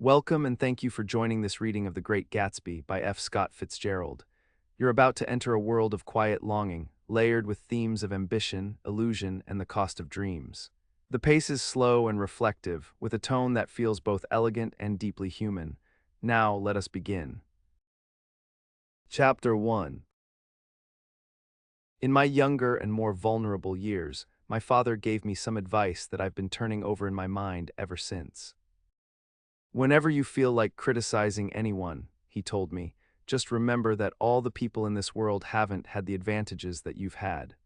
Welcome and thank you for joining this reading of The Great Gatsby by F. Scott Fitzgerald. You're about to enter a world of quiet longing, layered with themes of ambition, illusion, and the cost of dreams. The pace is slow and reflective, with a tone that feels both elegant and deeply human. Now, let us begin. Chapter 1. In my younger and more vulnerable years, my father gave me some advice that I've been turning over in my mind ever since. Whenever you feel like criticizing anyone, he told me, just remember that all the people in this world haven't had the advantages that you've had.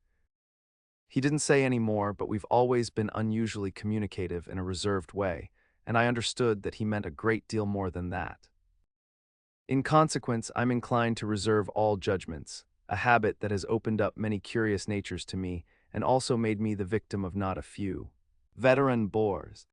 He didn't say any more, but we've always been unusually communicative in a reserved way, and I understood that he meant a great deal more than that. In consequence, I'm inclined to reserve all judgments, a habit that has opened up many curious natures to me and also made me the victim of not a few veteran bores.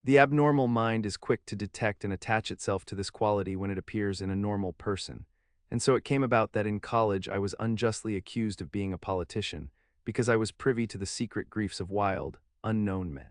The abnormal mind is quick to detect and attach itself to this quality when it appears in a normal person, and so it came about that in college I was unjustly accused of being a politician because I was privy to the secret griefs of wild, unknown men.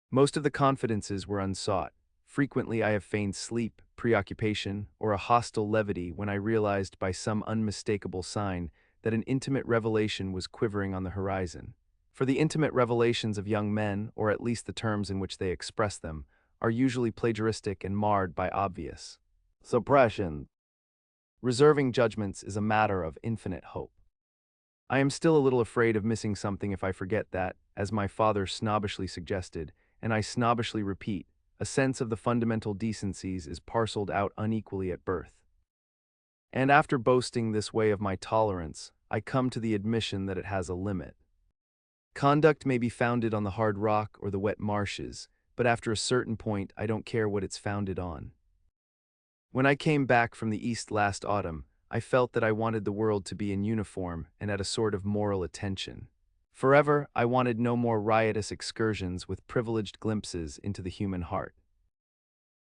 Most of the confidences were unsought. Frequently I have feigned sleep, preoccupation, or a hostile levity when I realized by some unmistakable sign that an intimate revelation was quivering on the horizon. For the intimate revelations of young men, or at least the terms in which they express them, are usually plagiaristic and marred by obvious suppression. Reserving judgments is a matter of infinite hope. I am still a little afraid of missing something if I forget that, as my father snobbishly suggested, and I snobbishly repeat, a sense of the fundamental decencies is parceled out unequally at birth. And after boasting this way of my tolerance, I come to the admission that it has a limit. Conduct may be founded on the hard rock or the wet marshes, but after a certain point I don't care what it's founded on. When I came back from the East last autumn, I felt that I wanted the world to be in uniform and at a sort of moral attention. Forever, I wanted no more riotous excursions with privileged glimpses into the human heart.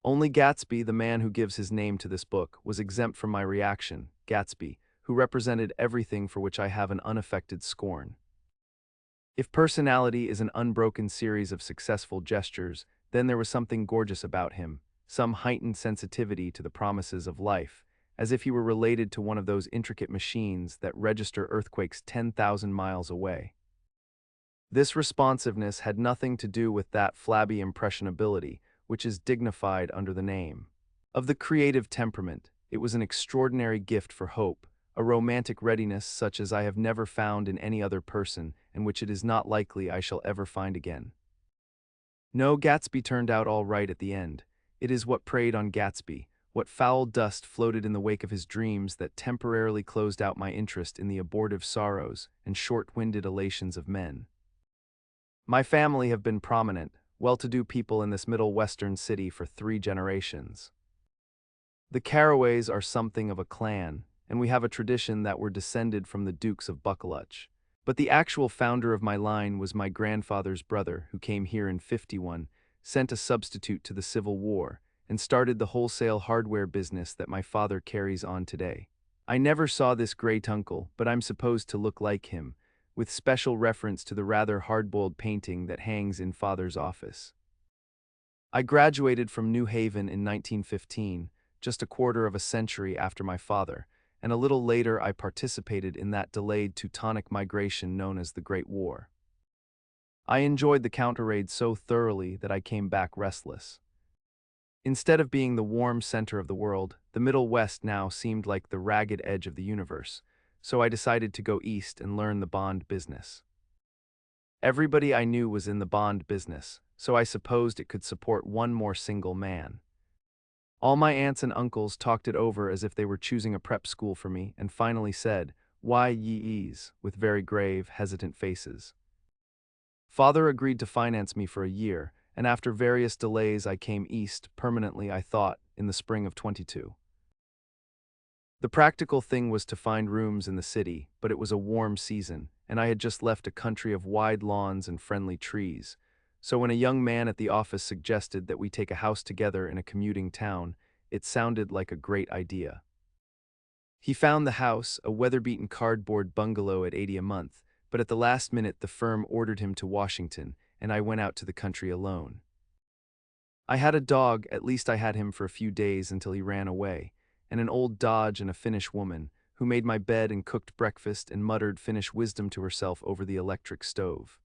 Only Gatsby, the man who gives his name to this book, was exempt from my reaction, Gatsby, who represented everything for which I have an unaffected scorn. If personality is an unbroken series of successful gestures, then there was something gorgeous about him, some heightened sensitivity to the promises of life, as if he were related to one of those intricate machines that register earthquakes 10,000 miles away. This responsiveness had nothing to do with that flabby impressionability, which is dignified under the name of the creative temperament. It was an extraordinary gift for hope, a romantic readiness such as I have never found in any other person, and which it is not likely I shall ever find again. No, Gatsby turned out all right at the end. It is what preyed on Gatsby, what foul dust floated in the wake of his dreams that temporarily closed out my interest in the abortive sorrows and short-winded elations of men. My family have been prominent, well-to-do people in this Middle Western city for 3 generations. The Carraways are something of a clan, and we have a tradition that we're descended from the Dukes of Buccleuch. But the actual founder of my line was my grandfather's brother, who came here in '51, sent a substitute to the Civil War, and started the wholesale hardware business that my father carries on today. I never saw this great uncle, but I'm supposed to look like him, with special reference to the rather hard-boiled painting that hangs in father's office. I graduated from New Haven in 1915, just a quarter of a century after my father, and a little later I participated in that delayed Teutonic migration known as the Great War. I enjoyed the counter-raid so thoroughly that I came back restless. Instead of being the warm center of the world, the Middle West now seemed like the ragged edge of the universe, so I decided to go east and learn the bond business. Everybody I knew was in the bond business, so I supposed it could support one more single man. All my aunts and uncles talked it over as if they were choosing a prep school for me, and finally said, "Why ye ease," with very grave, hesitant faces. Father agreed to finance me for a year, and after various delays I came east, permanently I thought, in the spring of '22. The practical thing was to find rooms in the city, but it was a warm season, and I had just left a country of wide lawns and friendly trees. So when a young man at the office suggested that we take a house together in a commuting town, it sounded like a great idea. He found the house, a weather-beaten cardboard bungalow at $80 a month, but at the last minute the firm ordered him to Washington, and I went out to the country alone. I had a dog, at least I had him for a few days until he ran away, and an old Dodge and a Finnish woman, who made my bed and cooked breakfast and muttered Finnish wisdom to herself over the electric stove.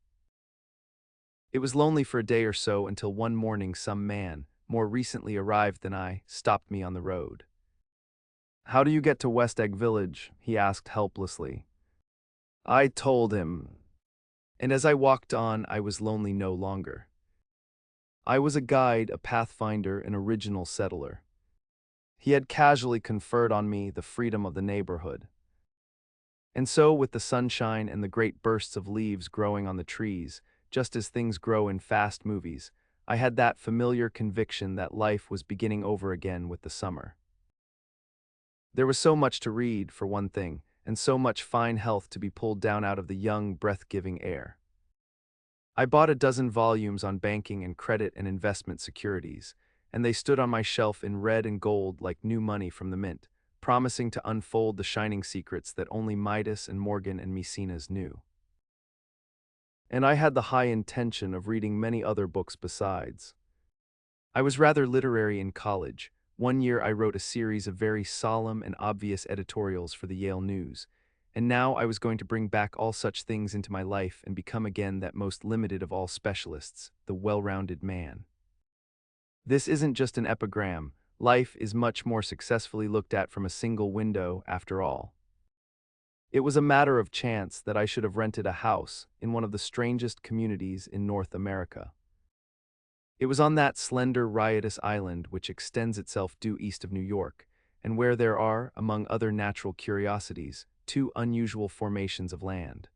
It was lonely for a day or so until one morning some man, more recently arrived than I, stopped me on the road. "How do you get to West Egg Village?" he asked helplessly. I told him, and as I walked on, I was lonely no longer. I was a guide, a pathfinder, an original settler. He had casually conferred on me the freedom of the neighborhood. And so, with the sunshine and the great bursts of leaves growing on the trees, just as things grow in fast movies, I had that familiar conviction that life was beginning over again with the summer. There was so much to read, for one thing, and so much fine health to be pulled down out of the young, breath-giving air. I bought a dozen volumes on banking and credit and investment securities, and they stood on my shelf in red and gold like new money from the mint, promising to unfold the shining secrets that only Midas and Morgan and Maecenas knew. And I had the high intention of reading many other books besides. I was rather literary in college. One year I wrote a series of very solemn and obvious editorials for the Yale News, and now I was going to bring back all such things into my life and become again that most limited of all specialists, the well-rounded man. This isn't just an epigram. Life is much more successfully looked at from a single window, after all. It was a matter of chance that I should have rented a house in one of the strangest communities in North America. It was on that slender, riotous island which extends itself due east of New York, and where there are, among other natural curiosities, two unusual formations of land.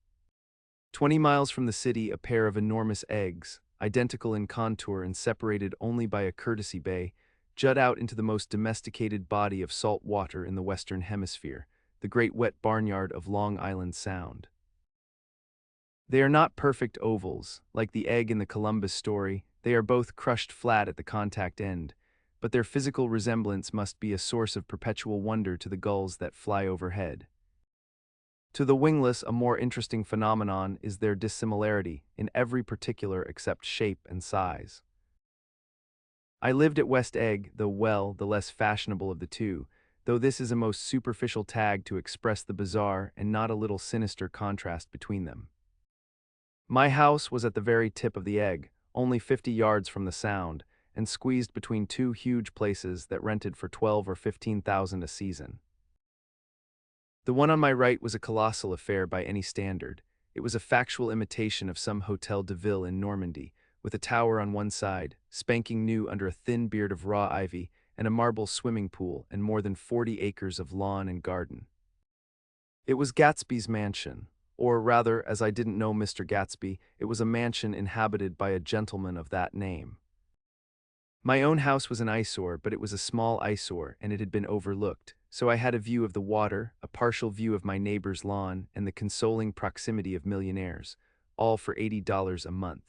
20 miles from the city, a pair of enormous eggs, identical in contour and separated only by a courtesy bay, jut out into the most domesticated body of salt water in the Western Hemisphere, the great wet barnyard of Long Island Sound. They are not perfect ovals, like the egg in the Columbus story. They are both crushed flat at the contact end, but their physical resemblance must be a source of perpetual wonder to the gulls that fly overhead. To the wingless, a more interesting phenomenon is their dissimilarity in every particular except shape and size. I lived at West Egg, the less fashionable of the two, though this is a most superficial tag to express the bizarre and not a little sinister contrast between them. My house was at the very tip of the egg, only 50 yards from the Sound, and squeezed between two huge places that rented for 12 or 15,000 a season. The one on my right was a colossal affair by any standard. It was a factual imitation of some Hotel de Ville in Normandy, with a tower on one side, spanking new under a thin beard of raw ivy, and a marble swimming pool and more than 40 acres of lawn and garden. It was Gatsby's mansion, or rather, as I didn't know Mr. Gatsby, it was a mansion inhabited by a gentleman of that name. My own house was an eyesore, but it was a small eyesore, and it had been overlooked, so I had a view of the water, a partial view of my neighbor's lawn, and the consoling proximity of millionaires, all for $80 a month.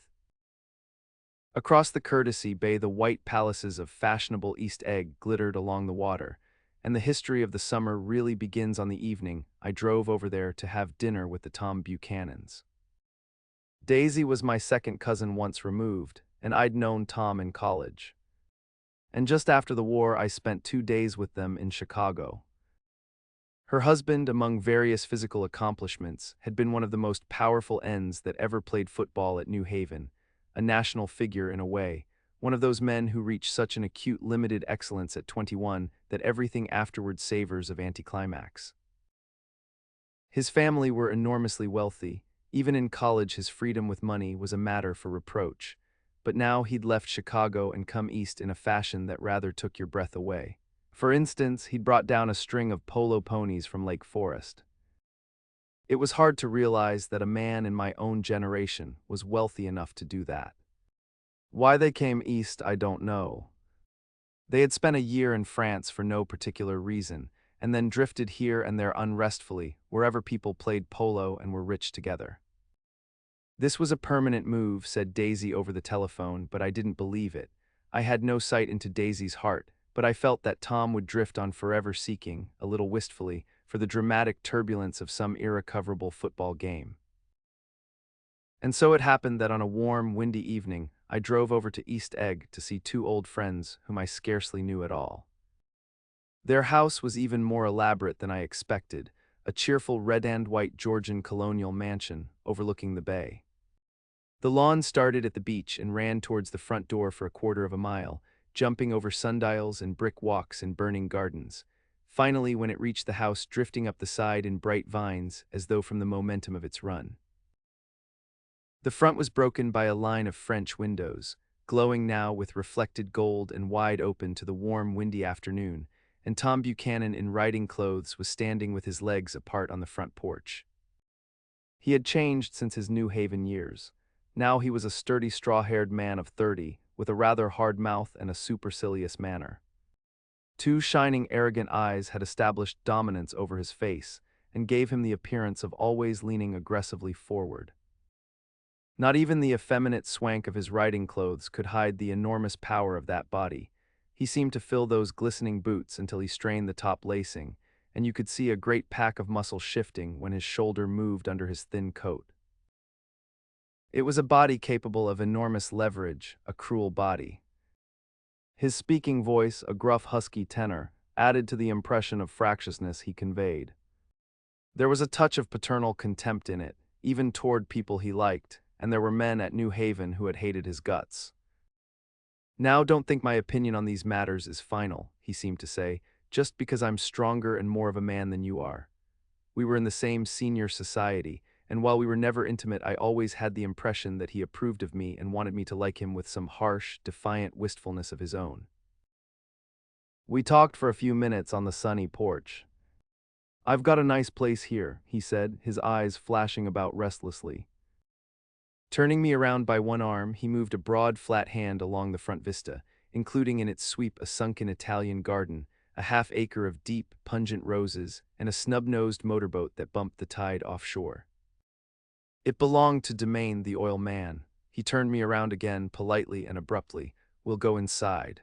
Across the courtesy bay, the white palaces of fashionable East Egg glittered along the water, and the history of the summer really begins on the evening I drove over there to have dinner with the Tom Buchanans. Daisy was my second cousin once removed, and I'd known Tom in college. And just after the war, I spent 2 days with them in Chicago. Her husband, among various physical accomplishments, had been one of the most powerful ends that ever played football at New Haven, a national figure in a way, one of those men who reach such an acute limited excellence at 21 that everything afterward savors of anticlimax. His family were enormously wealthy. Even in college, his freedom with money was a matter for reproach. But now he'd left Chicago and come east in a fashion that rather took your breath away. For instance, he'd brought down a string of polo ponies from Lake Forest. It was hard to realize that a man in my own generation was wealthy enough to do that. Why they came east, I don't know. They had spent a year in France for no particular reason, and then drifted here and there unrestfully, wherever people played polo and were rich together. This was a permanent move, said Daisy over the telephone, but I didn't believe it. I had no sight into Daisy's heart, but I felt that Tom would drift on forever seeking, a little wistfully, for the dramatic turbulence of some irrecoverable football game. And so it happened that on a warm, windy evening, I drove over to East Egg to see two old friends whom I scarcely knew at all. Their house was even more elaborate than I expected, a cheerful red and white Georgian colonial mansion overlooking the bay. The lawn started at the beach and ran towards the front door for a quarter of a mile, jumping over sundials and brick walks in burning gardens. Finally, when it reached the house, drifting up the side in bright vines as though from the momentum of its run. The front was broken by a line of French windows, glowing now with reflected gold and wide open to the warm, windy afternoon, and Tom Buchanan in riding clothes was standing with his legs apart on the front porch. He had changed since his New Haven years. Now he was a sturdy straw-haired man of 30, with a rather hard mouth and a supercilious manner. Two shining, arrogant eyes had established dominance over his face and gave him the appearance of always leaning aggressively forward. Not even the effeminate swank of his riding clothes could hide the enormous power of that body. He seemed to fill those glistening boots until he strained the top lacing, and you could see a great pack of muscle shifting when his shoulder moved under his thin coat. It was a body capable of enormous leverage, a cruel body. His speaking voice, a gruff husky tenor, added to the impression of fractiousness he conveyed. There was a touch of paternal contempt in it, even toward people he liked, and there were men at New Haven who had hated his guts. "Now don't think my opinion on these matters is final," he seemed to say, "just because I'm stronger and more of a man than you are. We were in the same senior society, and while we were never intimate, I always had the impression that he approved of me and wanted me to like him with some harsh, defiant wistfulness of his own." We talked for a few minutes on the sunny porch. "I've got a nice place here," he said, his eyes flashing about restlessly. Turning me around by one arm, he moved a broad, flat hand along the front vista, including in its sweep a sunken Italian garden, a half-acre of deep, pungent roses, and a snub-nosed motorboat that bumped the tide offshore. It belonged to Domain, the oil man. He turned me around again, politely and abruptly. "We'll go inside."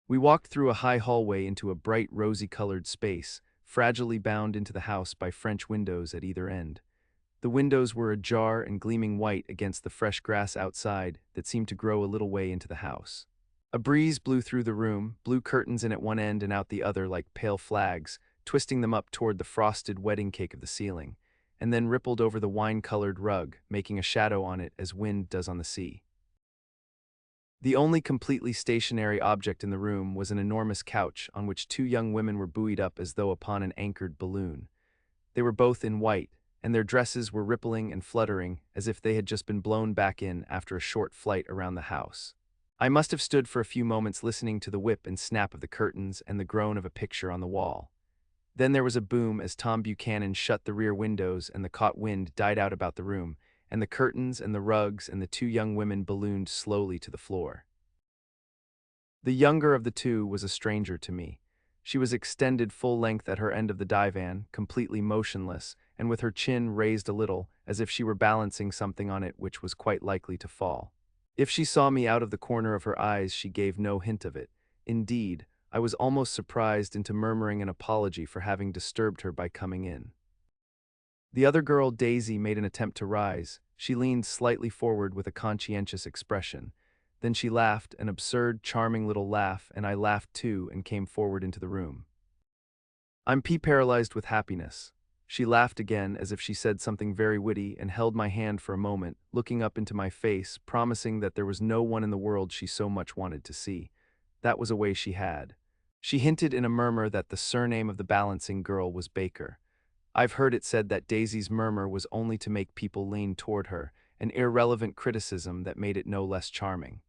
We walked through a high hallway into a bright, rosy-colored space, fragilely bound into the house by French windows at either end. The windows were ajar and gleaming white against the fresh grass outside that seemed to grow a little way into the house. A breeze blew through the room, blew curtains in at one end and out the other like pale flags, twisting them up toward the frosted wedding cake of the ceiling, and then rippled over the wine-colored rug, making a shadow on it as wind does on the sea. The only completely stationary object in the room was an enormous couch on which two young women were buoyed up as though upon an anchored balloon. They were both in white, and their dresses were rippling and fluttering as if they had just been blown back in after a short flight around the house. I must have stood for a few moments listening to the whip and snap of the curtains and the groan of a picture on the wall. Then there was a boom as Tom Buchanan shut the rear windows and the caught wind died out about the room, and the curtains and the rugs and the two young women ballooned slowly to the floor. The younger of the two was a stranger to me. She was extended full length at her end of the divan, completely motionless, and with her chin raised a little, as if she were balancing something on it which was quite likely to fall. If she saw me out of the corner of her eyes, she gave no hint of it. Indeed, I was almost surprised into murmuring an apology for having disturbed her by coming in. The other girl, Daisy, made an attempt to rise. She leaned slightly forward with a conscientious expression. Then she laughed, an absurd, charming little laugh, and I laughed too and came forward into the room. "I'm paralyzed with happiness." She laughed again as if she said something very witty and held my hand for a moment, looking up into my face, promising that there was no one in the world she so much wanted to see. That was a way she had. She hinted in a murmur that the surname of the balancing girl was Baker. I've heard it said that Daisy's murmur was only to make people lean toward her, an irrelevant criticism that made it no less charming.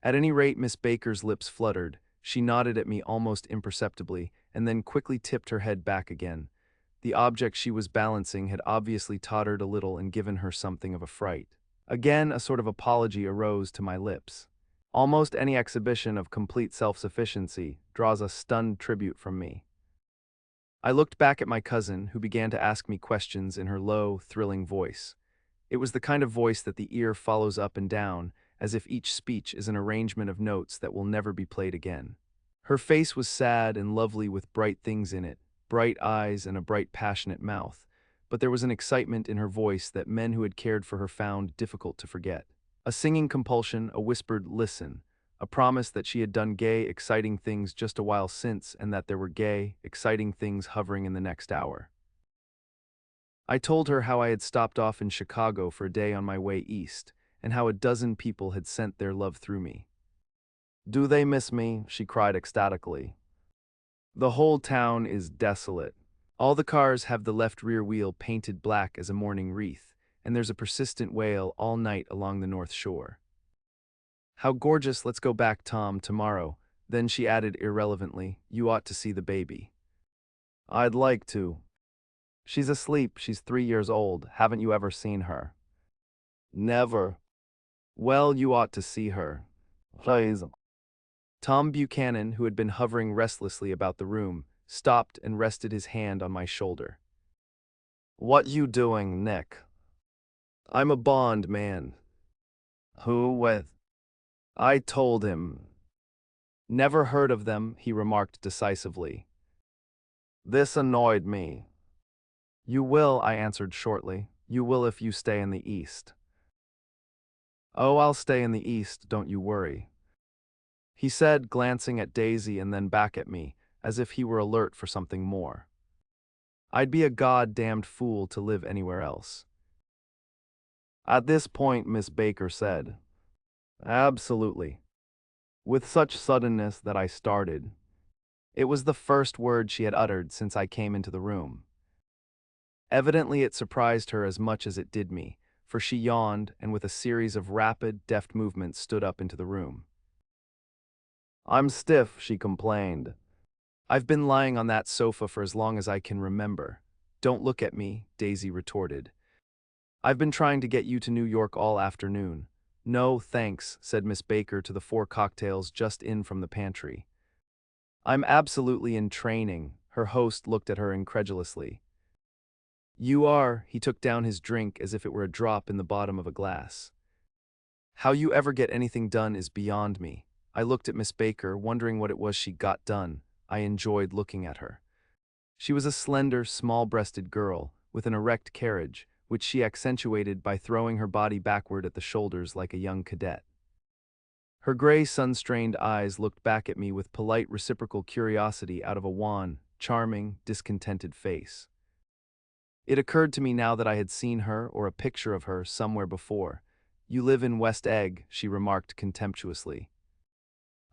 At any rate, Miss Baker's lips fluttered. She nodded at me almost imperceptibly, and then quickly tipped her head back again. The object she was balancing had obviously tottered a little and given her something of a fright. Again, a sort of apology arose to my lips. Almost any exhibition of complete self-sufficiency draws a stunned tribute from me. I looked back at my cousin, who began to ask me questions in her low, thrilling voice. It was the kind of voice that the ear follows up and down, as if each speech is an arrangement of notes that will never be played again. Her face was sad and lovely with bright things in it, bright eyes and a bright passionate mouth, but there was an excitement in her voice that men who had cared for her found difficult to forget. A singing compulsion, a whispered listen, a promise that she had done gay, exciting things just a while since and that there were gay, exciting things hovering in the next hour. I told her how I had stopped off in Chicago for a day on my way east, and how a dozen people had sent their love through me. "Do they miss me?" she cried ecstatically. "The whole town is desolate. All the cars have the left rear wheel painted black as a mourning wreath, and there's a persistent wail all night along the North Shore. How gorgeous, let's go back, Tom, tomorrow." Then she added irrelevantly, "You ought to see the baby." "I'd like to." "She's asleep, she's 3 years old. Haven't you ever seen her?" "Never." "Well, you ought to see her." "Please." Tom Buchanan, who had been hovering restlessly about the room, stopped and rested his hand on my shoulder. "What you doing, Nick?" "I'm a bond man." "Who with?" I told him. "Never heard of them," he remarked decisively. "This annoyed me." "You will," I answered shortly. "You will if you stay in the East." "Oh, I'll stay in the East, don't you worry," he said, glancing at Daisy and then back at me, as if he were alert for something more. "I'd be a goddamned fool to live anywhere else." At this point, Miss Baker said, "Absolutely," with such suddenness that I started. It was the first word she had uttered since I came into the room. Evidently it surprised her as much as it did me, for she yawned and with a series of rapid, deft movements stood up into the room. "I'm stiff," she complained. "I've been lying on that sofa for as long as I can remember." "Don't look at me," Daisy retorted. "I've been trying to get you to New York all afternoon." "No, thanks," said Miss Baker to the 4 cocktails just in from the pantry. "I'm absolutely in training." Her host looked at her incredulously. "You are," he took down his drink as if it were a drop in the bottom of a glass. "How you ever get anything done is beyond me." I looked at Miss Baker, wondering what it was she got done. I enjoyed looking at her. She was a slender, small-breasted girl, with an erect carriage, which she accentuated by throwing her body backward at the shoulders like a young cadet. Her gray, sun-strained eyes looked back at me with polite reciprocal curiosity out of a wan, charming, discontented face. It occurred to me now that I had seen her or a picture of her somewhere before. "You live in West Egg," she remarked contemptuously.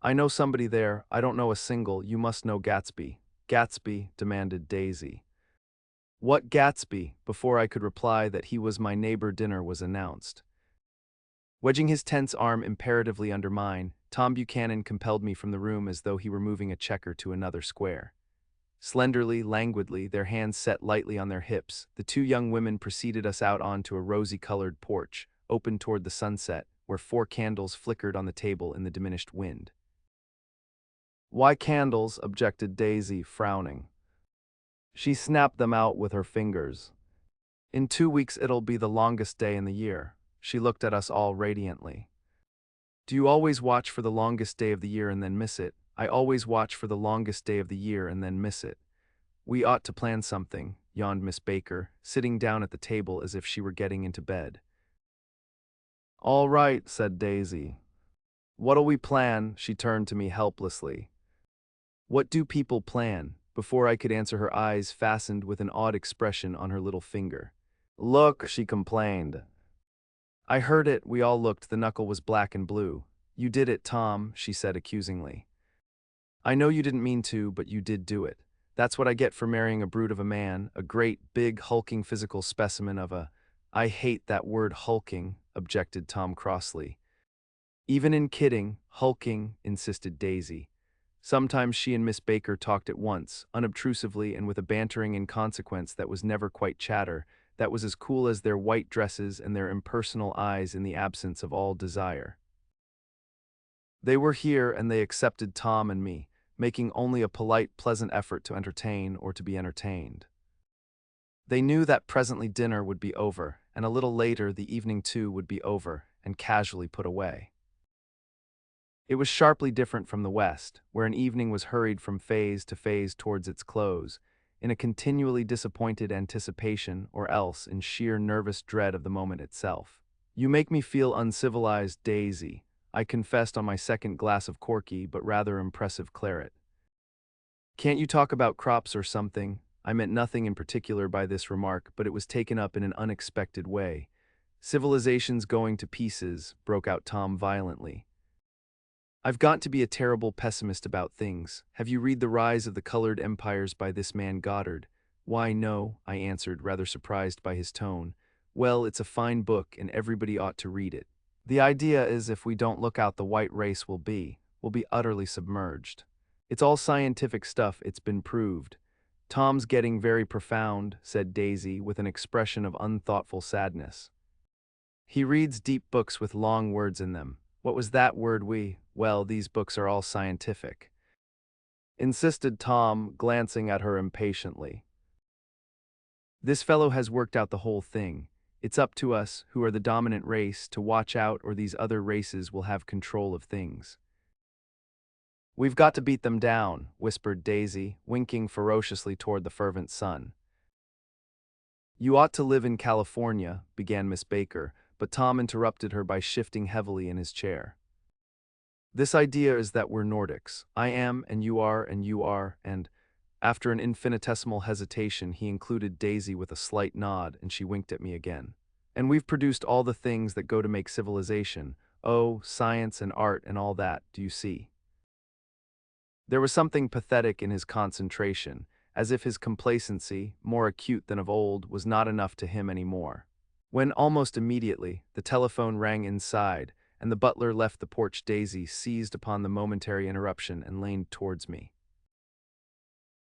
"I know somebody there. I don't know a single. You must know Gatsby." "Gatsby?" demanded Daisy. "What Gatsby?" Before I could reply that he was my neighbor, dinner was announced. Wedging his tense arm imperatively under mine, Tom Buchanan compelled me from the room as though he were moving a checker to another square. Slenderly, languidly, their hands set lightly on their hips, the 2 young women preceded us out onto a rosy-colored porch, open toward the sunset, where 4 candles flickered on the table in the diminished wind. "Why candles?" objected Daisy, frowning. She snapped them out with her fingers. "In 2 weeks it'll be the longest day in the year." She looked at us all radiantly. "Do you always watch for the longest day of the year and then miss it?" "I always watch for the longest day of the year and then miss it." "We ought to plan something," yawned Miss Baker, sitting down at the table as if she were getting into bed. "All right," said Daisy. "What'll we plan?" She turned to me helplessly. "What do people plan?" Before I could answer, her eyes fastened with an odd expression on her little finger. "Look," she complained. I heard it, we all looked, the knuckle was black and blue. "You did it, Tom," she said accusingly. "I know you didn't mean to, but you did do it. That's what I get for marrying a brute of a man, a great, big, hulking physical specimen of a—" "I hate that word hulking," objected Tom crossly. "Even in kidding, hulking," insisted Daisy. Sometimes she and Miss Baker talked at once, unobtrusively and with a bantering inconsequence that was never quite chatter, that was as cool as their white dresses and their impersonal eyes in the absence of all desire. They were here and they accepted Tom and me, making only a polite, pleasant effort to entertain or to be entertained. They knew that presently dinner would be over, and a little later the evening too would be over and casually put away. It was sharply different from the West, where an evening was hurried from phase to phase towards its close, in a continually disappointed anticipation or else in sheer nervous dread of the moment itself. You make me feel uncivilized, Daisy, I confessed on my second glass of corky but rather impressive claret. Can't you talk about crops or something? I meant nothing in particular by this remark, but it was taken up in an unexpected way. Civilization's going to pieces, broke out Tom violently. I've got to be a terrible pessimist about things. Have you read The Rise of the Colored Empires by this man Goddard? Why, no, I answered, rather surprised by his tone. Well, it's a fine book and everybody ought to read it. The idea is if we don't look out the white race will be utterly submerged. It's all scientific stuff, it's been proved. Tom's getting very profound, said Daisy with an expression of unthoughtful sadness. He reads deep books with long words in them. What was that word well, these books are all scientific, insisted Tom, glancing at her impatiently. This fellow has worked out the whole thing. It's up to us, who are the dominant race, to watch out or these other races will have control of things. We've got to beat them down, whispered Daisy, winking ferociously toward the fervent sun. You ought to live in California, began Miss Baker, but Tom interrupted her by shifting heavily in his chair. This idea is that we're Nordics. I am, and you are, and after an infinitesimal hesitation, he included Daisy with a slight nod, and she winked at me again. And we've produced all the things that go to make civilization. Oh, science and art and all that, do you see? There was something pathetic in his concentration, as if his complacency, more acute than of old, was not enough to him any more. When, almost immediately, the telephone rang inside, and the butler left the porch, Daisy seized upon the momentary interruption and leaned towards me.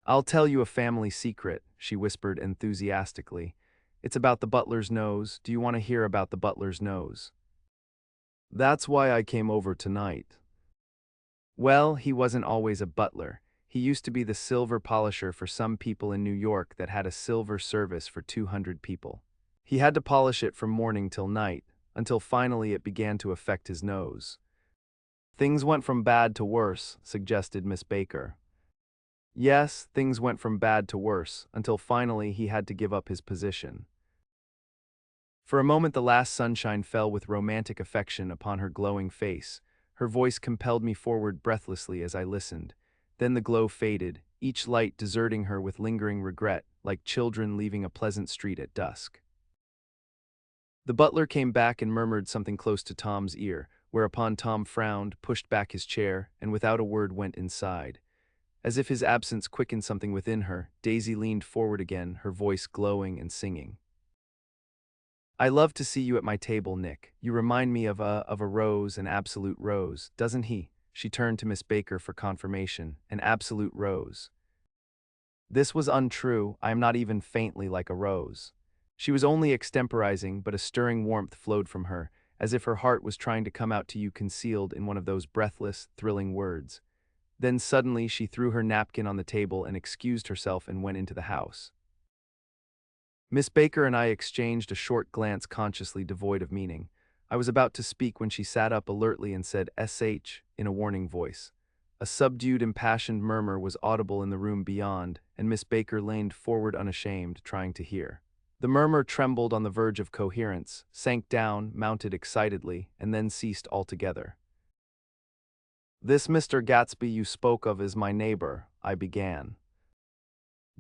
I'll tell you a family secret, she whispered enthusiastically. It's about the butler's nose. Do you want to hear about the butler's nose? That's why I came over tonight. Well, he wasn't always a butler. He used to be the silver polisher for some people in New York that had a silver service for 200 people. He had to polish it from morning till night, until finally it began to affect his nose. Things went from bad to worse, suggested Miss Baker. Yes, things went from bad to worse, until finally he had to give up his position. For a moment the last sunshine fell with romantic affection upon her glowing face. Her voice compelled me forward breathlessly as I listened. Then the glow faded, each light deserting her with lingering regret, like children leaving a pleasant street at dusk. The butler came back and murmured something close to Tom's ear, whereupon Tom frowned, pushed back his chair, and without a word went inside. As if his absence quickened something within her, Daisy leaned forward again, her voice glowing and singing. I love to see you at my table, Nick. You remind me of a rose, an absolute rose, doesn't he? She turned to Miss Baker for confirmation. An absolute rose. This was untrue. I am not even faintly like a rose. She was only extemporizing, but a stirring warmth flowed from her, as if her heart was trying to come out to you concealed in one of those breathless, thrilling words. Then suddenly she threw her napkin on the table and excused herself and went into the house. Miss Baker and I exchanged a short glance consciously devoid of meaning. I was about to speak when she sat up alertly and said "sh" in a warning voice. A subdued, impassioned murmur was audible in the room beyond, and Miss Baker leaned forward unashamed, trying to hear. The murmur trembled on the verge of coherence, sank down, mounted excitedly, and then ceased altogether. This Mr. Gatsby you spoke of is my neighbor, I began.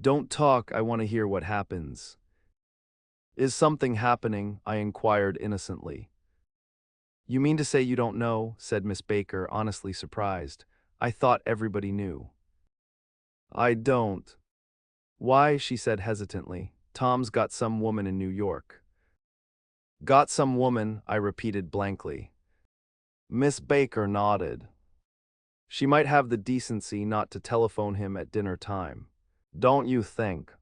Don't talk, I want to hear what happens. Is something happening? I inquired innocently. You mean to say you don't know? Said Miss Baker, honestly surprised. I thought everybody knew. I don't. Why, she said hesitantly. Tom's got some woman in New York. Got some woman, I repeated blankly. Miss Baker nodded. She might have the decency not to telephone him at dinner time. Don't you think?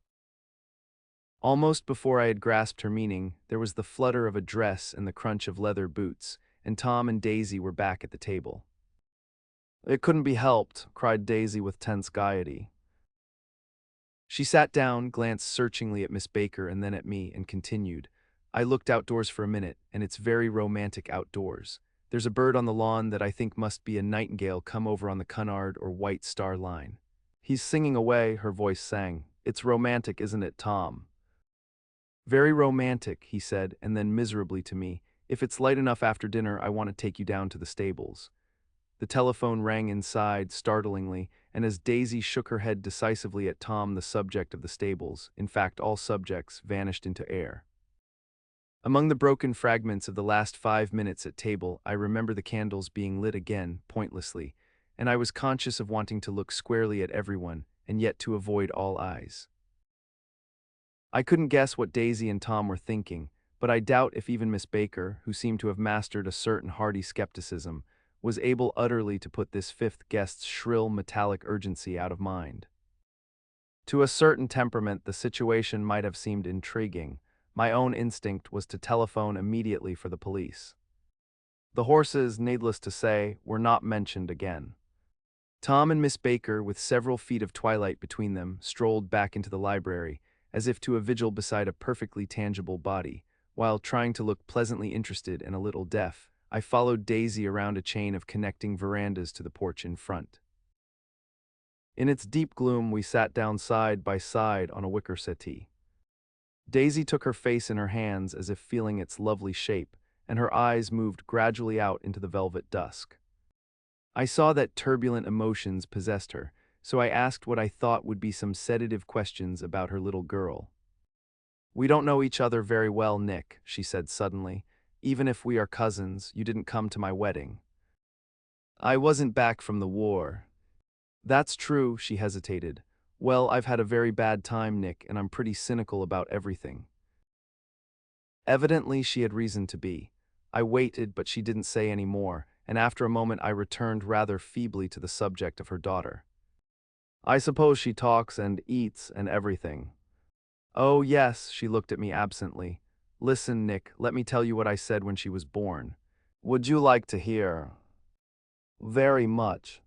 Almost before I had grasped her meaning, there was the flutter of a dress and the crunch of leather boots, and Tom and Daisy were back at the table. It couldn't be helped, cried Daisy with tense gaiety. She sat down, glanced searchingly at Miss Baker and then at me, and continued. I looked outdoors for a minute, and it's very romantic outdoors. There's a bird on the lawn that I think must be a nightingale come over on the Cunard or White Star Line. He's singing away, her voice sang. It's romantic, isn't it, Tom? Very romantic, he said, and then miserably to me, If it's light enough after dinner, I want to take you down to the stables." The telephone rang inside, startlingly, and as Daisy shook her head decisively at Tom, the subject of the stables, in fact all subjects, vanished into air. Among the broken fragments of the last 5 minutes at table, I remember the candles being lit again, pointlessly, and I was conscious of wanting to look squarely at everyone, and yet to avoid all eyes. I couldn't guess what Daisy and Tom were thinking, but I doubt if even Miss Baker, who seemed to have mastered a certain hearty skepticism, was able utterly to put this fifth guest's shrill metallic urgency out of mind. To a certain temperament, the situation might have seemed intriguing. My own instinct was to telephone immediately for the police. The horses, needless to say, were not mentioned again. Tom and Miss Baker, with several feet of twilight between them, strolled back into the library, as if to a vigil beside a perfectly tangible body. While trying to look pleasantly interested and a little deaf, I followed Daisy around a chain of connecting verandas to the porch in front. In its deep gloom, we sat down side by side on a wicker settee. Daisy took her face in her hands as if feeling its lovely shape, and her eyes moved gradually out into the velvet dusk. I saw that turbulent emotions possessed her, so I asked what I thought would be some sedative questions about her little girl. "We don't know each other very well, Nick," she said suddenly. "Even if we are cousins, you didn't come to my wedding." "I wasn't back from the war." "That's true," she hesitated. "Well, I've had a very bad time, Nick, and I'm pretty cynical about everything." Evidently, she had reason to be. I waited, but she didn't say any more, and after a moment I returned rather feebly to the subject of her daughter. "I suppose she talks and eats and everything." "Oh, yes," she looked at me absently. "Listen, Nick, let me tell you what I said when she was born." "Would you like to hear?" "Very much."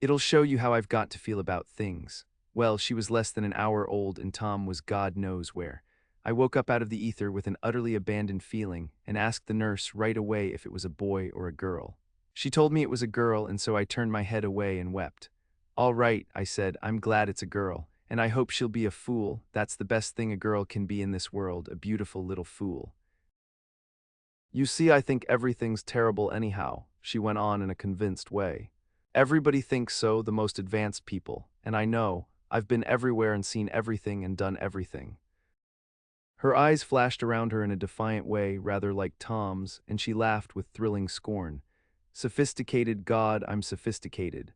"It'll show you how I've got to feel about things." Well, she was less than an hour old and Tom was God knows where. I woke up out of the ether with an utterly abandoned feeling and asked the nurse right away if it was a boy or a girl. She told me it was a girl, and so I turned my head away and wept. "All right," I said, "I'm glad it's a girl, and I hope she'll be a fool. That's the best thing a girl can be in this world, a beautiful little fool." "You see, I think everything's terrible anyhow," she went on in a convinced way. "Everybody thinks so, the most advanced people, and I know. I've been everywhere and seen everything and done everything." Her eyes flashed around her in a defiant way, rather like Tom's, and she laughed with thrilling scorn. "Sophisticated God, I'm sophisticated."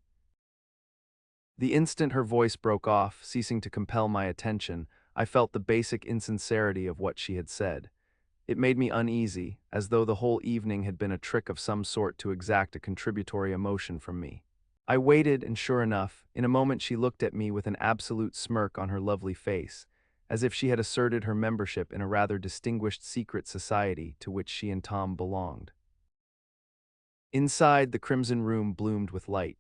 The instant her voice broke off, ceasing to compel my attention, I felt the basic insincerity of what she had said. It made me uneasy, as though the whole evening had been a trick of some sort to exact a contributory emotion from me. I waited, and sure enough, in a moment she looked at me with an absolute smirk on her lovely face, as if she had asserted her membership in a rather distinguished secret society to which she and Tom belonged. Inside, the crimson room bloomed with light.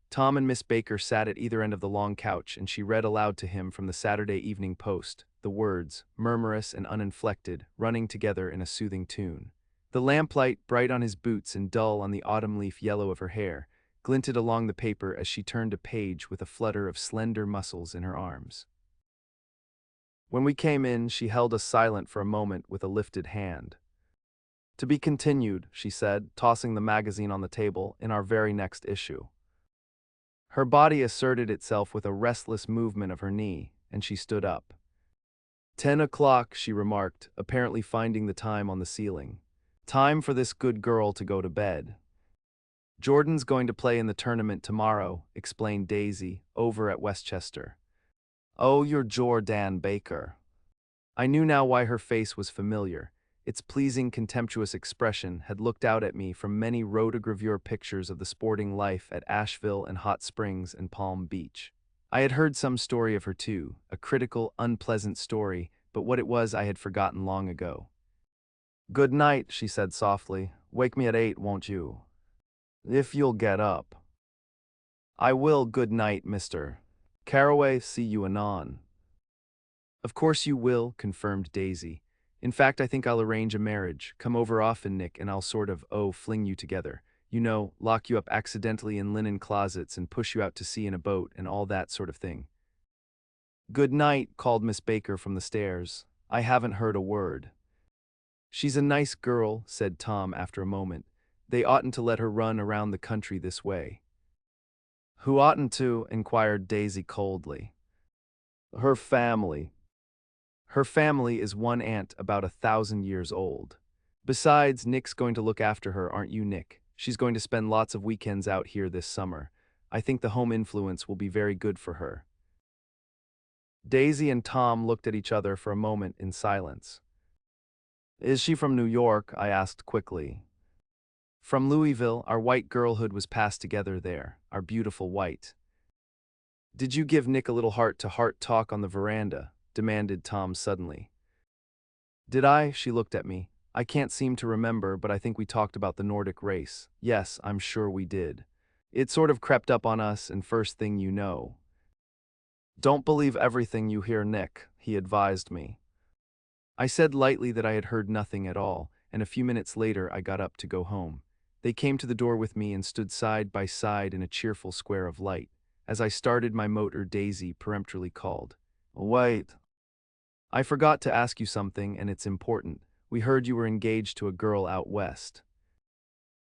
Tom and Miss Baker sat at either end of the long couch, and she read aloud to him from the Saturday Evening Post, the words, murmurous and uninflected, running together in a soothing tune. The lamplight, bright on his boots and dull on the autumn leaf yellow of her hair, glinted along the paper as she turned a page with a flutter of slender muscles in her arms. When we came in, she held us silent for a moment with a lifted hand. "To be continued," she said, tossing the magazine on the table, "in our very next issue." Her body asserted itself with a restless movement of her knee, and she stood up. 10 o'clock, she remarked, apparently finding the time on the ceiling. "Time for this good girl to go to bed." "Jordan's going to play in the tournament tomorrow," explained Daisy, "over at Westchester." "Oh, you're Jordan Baker." I knew now why her face was familiar. Its pleasing, contemptuous expression had looked out at me from many rotogravure pictures of the sporting life at Asheville and Hot Springs and Palm Beach. I had heard some story of her too, a critical, unpleasant story, but what it was I had forgotten long ago. "Good night," she said softly. "Wake me at 8, won't you? If you'll get up." "I will. Good night, Mr. Caraway. See you anon." "Of course you will," confirmed Daisy. "In fact, I think I'll arrange a marriage. Come over often, Nick, and I'll sort of, fling you together. You know, lock you up accidentally in linen closets and push you out to sea in a boat and all that sort of thing." "Good night," called Miss Baker from the stairs. "I haven't heard a word." She's a nice girl, said Tom after a moment. They oughtn't to let her run around the country this way. Who oughtn't to? Inquired Daisy coldly. Her family. Her family is one aunt about 1,000 years old. Besides, Nick's going to look after her, aren't you, Nick? She's going to spend lots of weekends out here this summer. I think the home influence will be very good for her. Daisy and Tom looked at each other for a moment in silence. Is she from New York? I asked quickly. From Louisville. Our white girlhood was passed together there, our beautiful white. Did you give Nick a little heart-to-heart talk on the veranda? Demanded Tom suddenly. Did I? She looked at me. I can't seem to remember, but I think we talked about the Nordic race. Yes, I'm sure we did. It sort of crept up on us, and first thing you know. Don't believe everything you hear, Nick, he advised me. I said lightly that I had heard nothing at all, and a few minutes later I got up to go home. They came to the door with me and stood side by side in a cheerful square of light. As I started my motor, Daisy peremptorily called, Wait. I forgot to ask you something, and it's important. We heard you were engaged to a girl out west.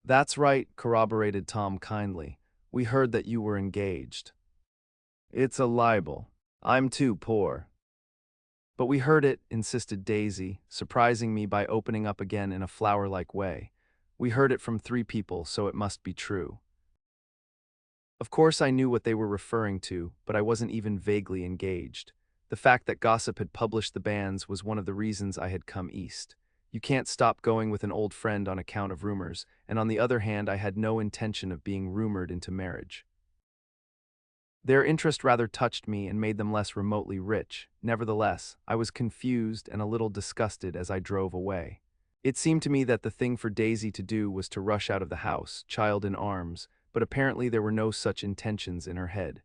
That's right, corroborated Tom kindly. We heard that you were engaged. It's a libel. I'm too poor. But we heard it, insisted Daisy, surprising me by opening up again in a flower-like way. We heard it from 3 people, so it must be true. Of course I knew what they were referring to, but I wasn't even vaguely engaged. The fact that gossip had published the banns was one of the reasons I had come east. You can't stop going with an old friend on account of rumors, and on the other hand I had no intention of being rumored into marriage. Their interest rather touched me and made them less remotely rich. Nevertheless, I was confused and a little disgusted as I drove away. It seemed to me that the thing for Daisy to do was to rush out of the house, child in arms, but apparently there were no such intentions in her head.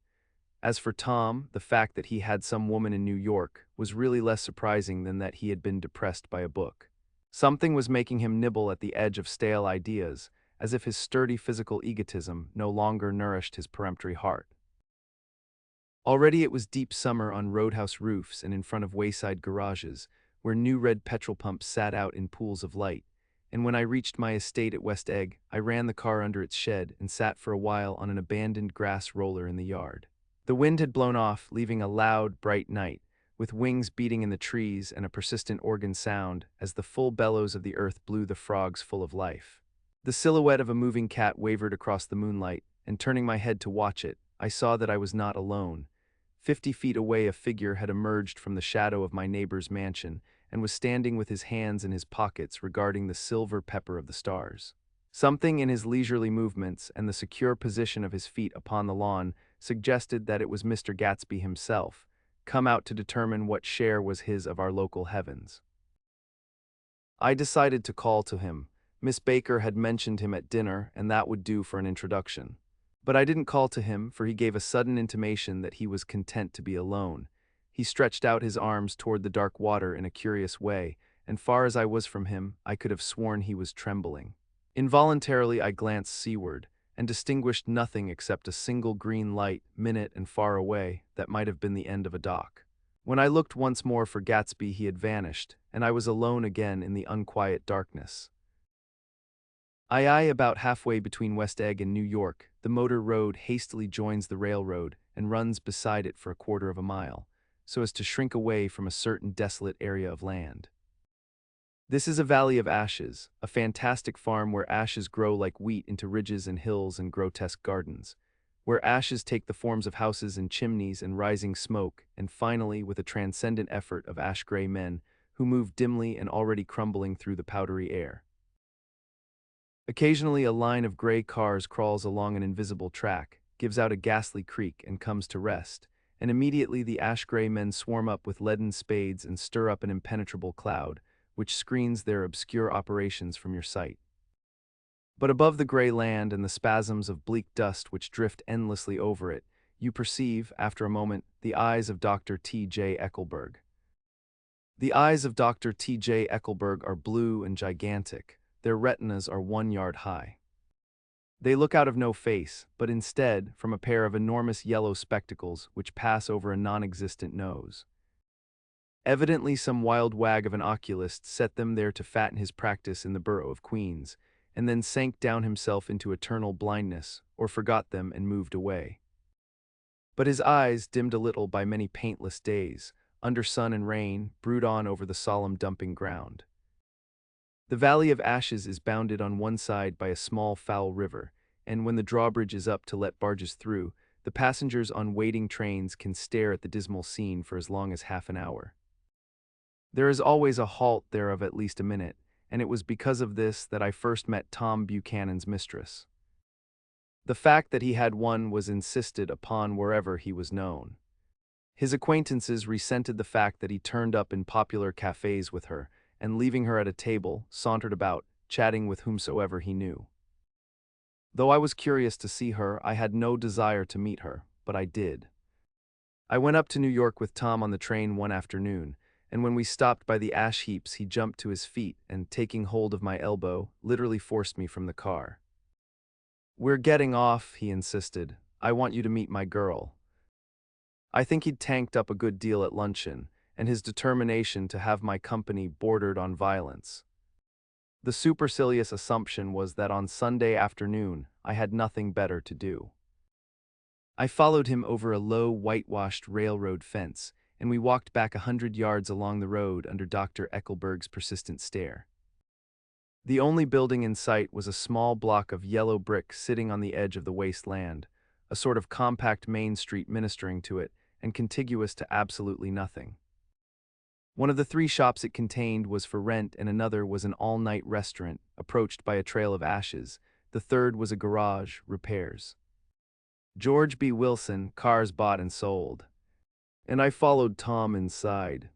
As for Tom, the fact that he had some woman in New York was really less surprising than that he had been depressed by a book. Something was making him nibble at the edge of stale ideas, as if his sturdy physical egotism no longer nourished his peremptory heart. Already it was deep summer on roadhouse roofs and in front of wayside garages, where new red petrol pumps sat out in pools of light, and when I reached my estate at West Egg, I ran the car under its shed and sat for a while on an abandoned grass roller in the yard. The wind had blown off, leaving a loud, bright night, with wings beating in the trees and a persistent organ sound as the full bellows of the earth blew the frogs full of life. The silhouette of a moving cat wavered across the moonlight, and turning my head to watch it, I saw that I was not alone. 50 feet away, a figure had emerged from the shadow of my neighbor's mansion and was standing with his hands in his pockets regarding the silver pepper of the stars. Something in his leisurely movements and the secure position of his feet upon the lawn suggested that it was Mr. Gatsby himself, come out to determine what share was his of our local heavens. I decided to call to him. Miss Baker had mentioned him at dinner, and that would do for an introduction. But I didn't call to him, for he gave a sudden intimation that he was content to be alone. He stretched out his arms toward the dark water in a curious way, and far as I was from him, I could have sworn he was trembling. Involuntarily I glanced seaward, and distinguished nothing except a single green light, minute and far away, that might have been the end of a dock. When I looked once more for Gatsby, he had vanished, and I was alone again in the unquiet darkness. About halfway between West Egg and New York, the motor road hastily joins the railroad and runs beside it for a quarter of a mile, so as to shrink away from a certain desolate area of land. This is a valley of ashes, a fantastic farm where ashes grow like wheat into ridges and hills and grotesque gardens, where ashes take the forms of houses and chimneys and rising smoke, and finally, with a transcendent effort of ash-gray men who move dimly and already crumbling through the powdery air. Occasionally a line of gray cars crawls along an invisible track, gives out a ghastly creak and comes to rest, and immediately the ash-gray men swarm up with leaden spades and stir up an impenetrable cloud, which screens their obscure operations from your sight. But above the gray land and the spasms of bleak dust which drift endlessly over it, you perceive, after a moment, the eyes of Dr. T.J. Eckelberg. The eyes of Dr. T.J. Eckelberg are blue and gigantic. Their retinas are 1 yard high. They look out of no face, but instead from a pair of enormous yellow spectacles which pass over a non-existent nose. Evidently some wild wag of an oculist set them there to fatten his practice in the borough of Queens, and then sank down himself into eternal blindness, or forgot them and moved away. But his eyes, dimmed a little by many paintless days, under sun and rain, brood on over the solemn dumping ground. The Valley of Ashes is bounded on one side by a small foul river, and when the drawbridge is up to let barges through, the passengers on waiting trains can stare at the dismal scene for as long as half an hour. There is always a halt there of at least a minute, and it was because of this that I first met Tom Buchanan's mistress. The fact that he had one was insisted upon wherever he was known. His acquaintances resented the fact that he turned up in popular cafes with her, and leaving her at a table, sauntered about, chatting with whomsoever he knew. Though I was curious to see her, I had no desire to meet her, but I did. I went up to New York with Tom on the train one afternoon, and when we stopped by the ash heaps he jumped to his feet and, taking hold of my elbow, literally forced me from the car. "We're getting off," he insisted. "I want you to meet my girl." I think he'd tanked up a good deal at luncheon, and his determination to have my company bordered on violence. The supercilious assumption was that on Sunday afternoon I had nothing better to do. I followed him over a low, whitewashed railroad fence, and we walked back 100 yards along the road under Dr. Eckelberg's persistent stare. The only building in sight was a small block of yellow brick sitting on the edge of the wasteland, a sort of compact main street ministering to it, and contiguous to absolutely nothing. One of the 3 shops it contained was for rent, and another was an all-night restaurant, approached by a trail of ashes. The third was a garage, repairs. George B. Wilson, cars bought and sold. And I followed Tom inside.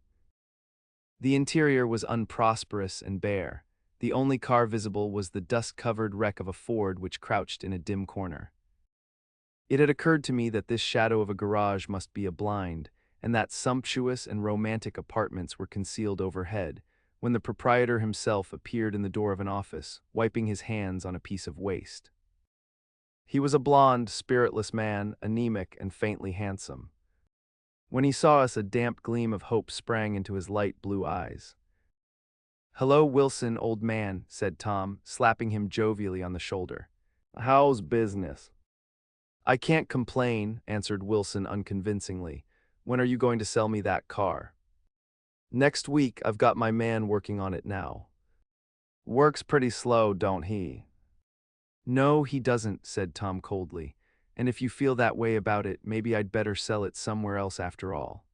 The interior was unprosperous and bare. The only car visible was the dust-covered wreck of a Ford which crouched in a dim corner. It had occurred to me that this shadow of a garage must be a blind, and that sumptuous and romantic apartments were concealed overhead, when the proprietor himself appeared in the door of an office, wiping his hands on a piece of waste. He was a blond, spiritless man, anemic and faintly handsome. When he saw us, a damp gleam of hope sprang into his light blue eyes. "Hello, Wilson, old man," said Tom, slapping him jovially on the shoulder. "How's business?" "I can't complain," answered Wilson unconvincingly. "When are you going to sell me that car?" "Next week. I've got my man working on it now." "Works pretty slow, don't he?" "No, he doesn't," said Tom coldly. "And if you feel that way about it, maybe I'd better sell it somewhere else after all."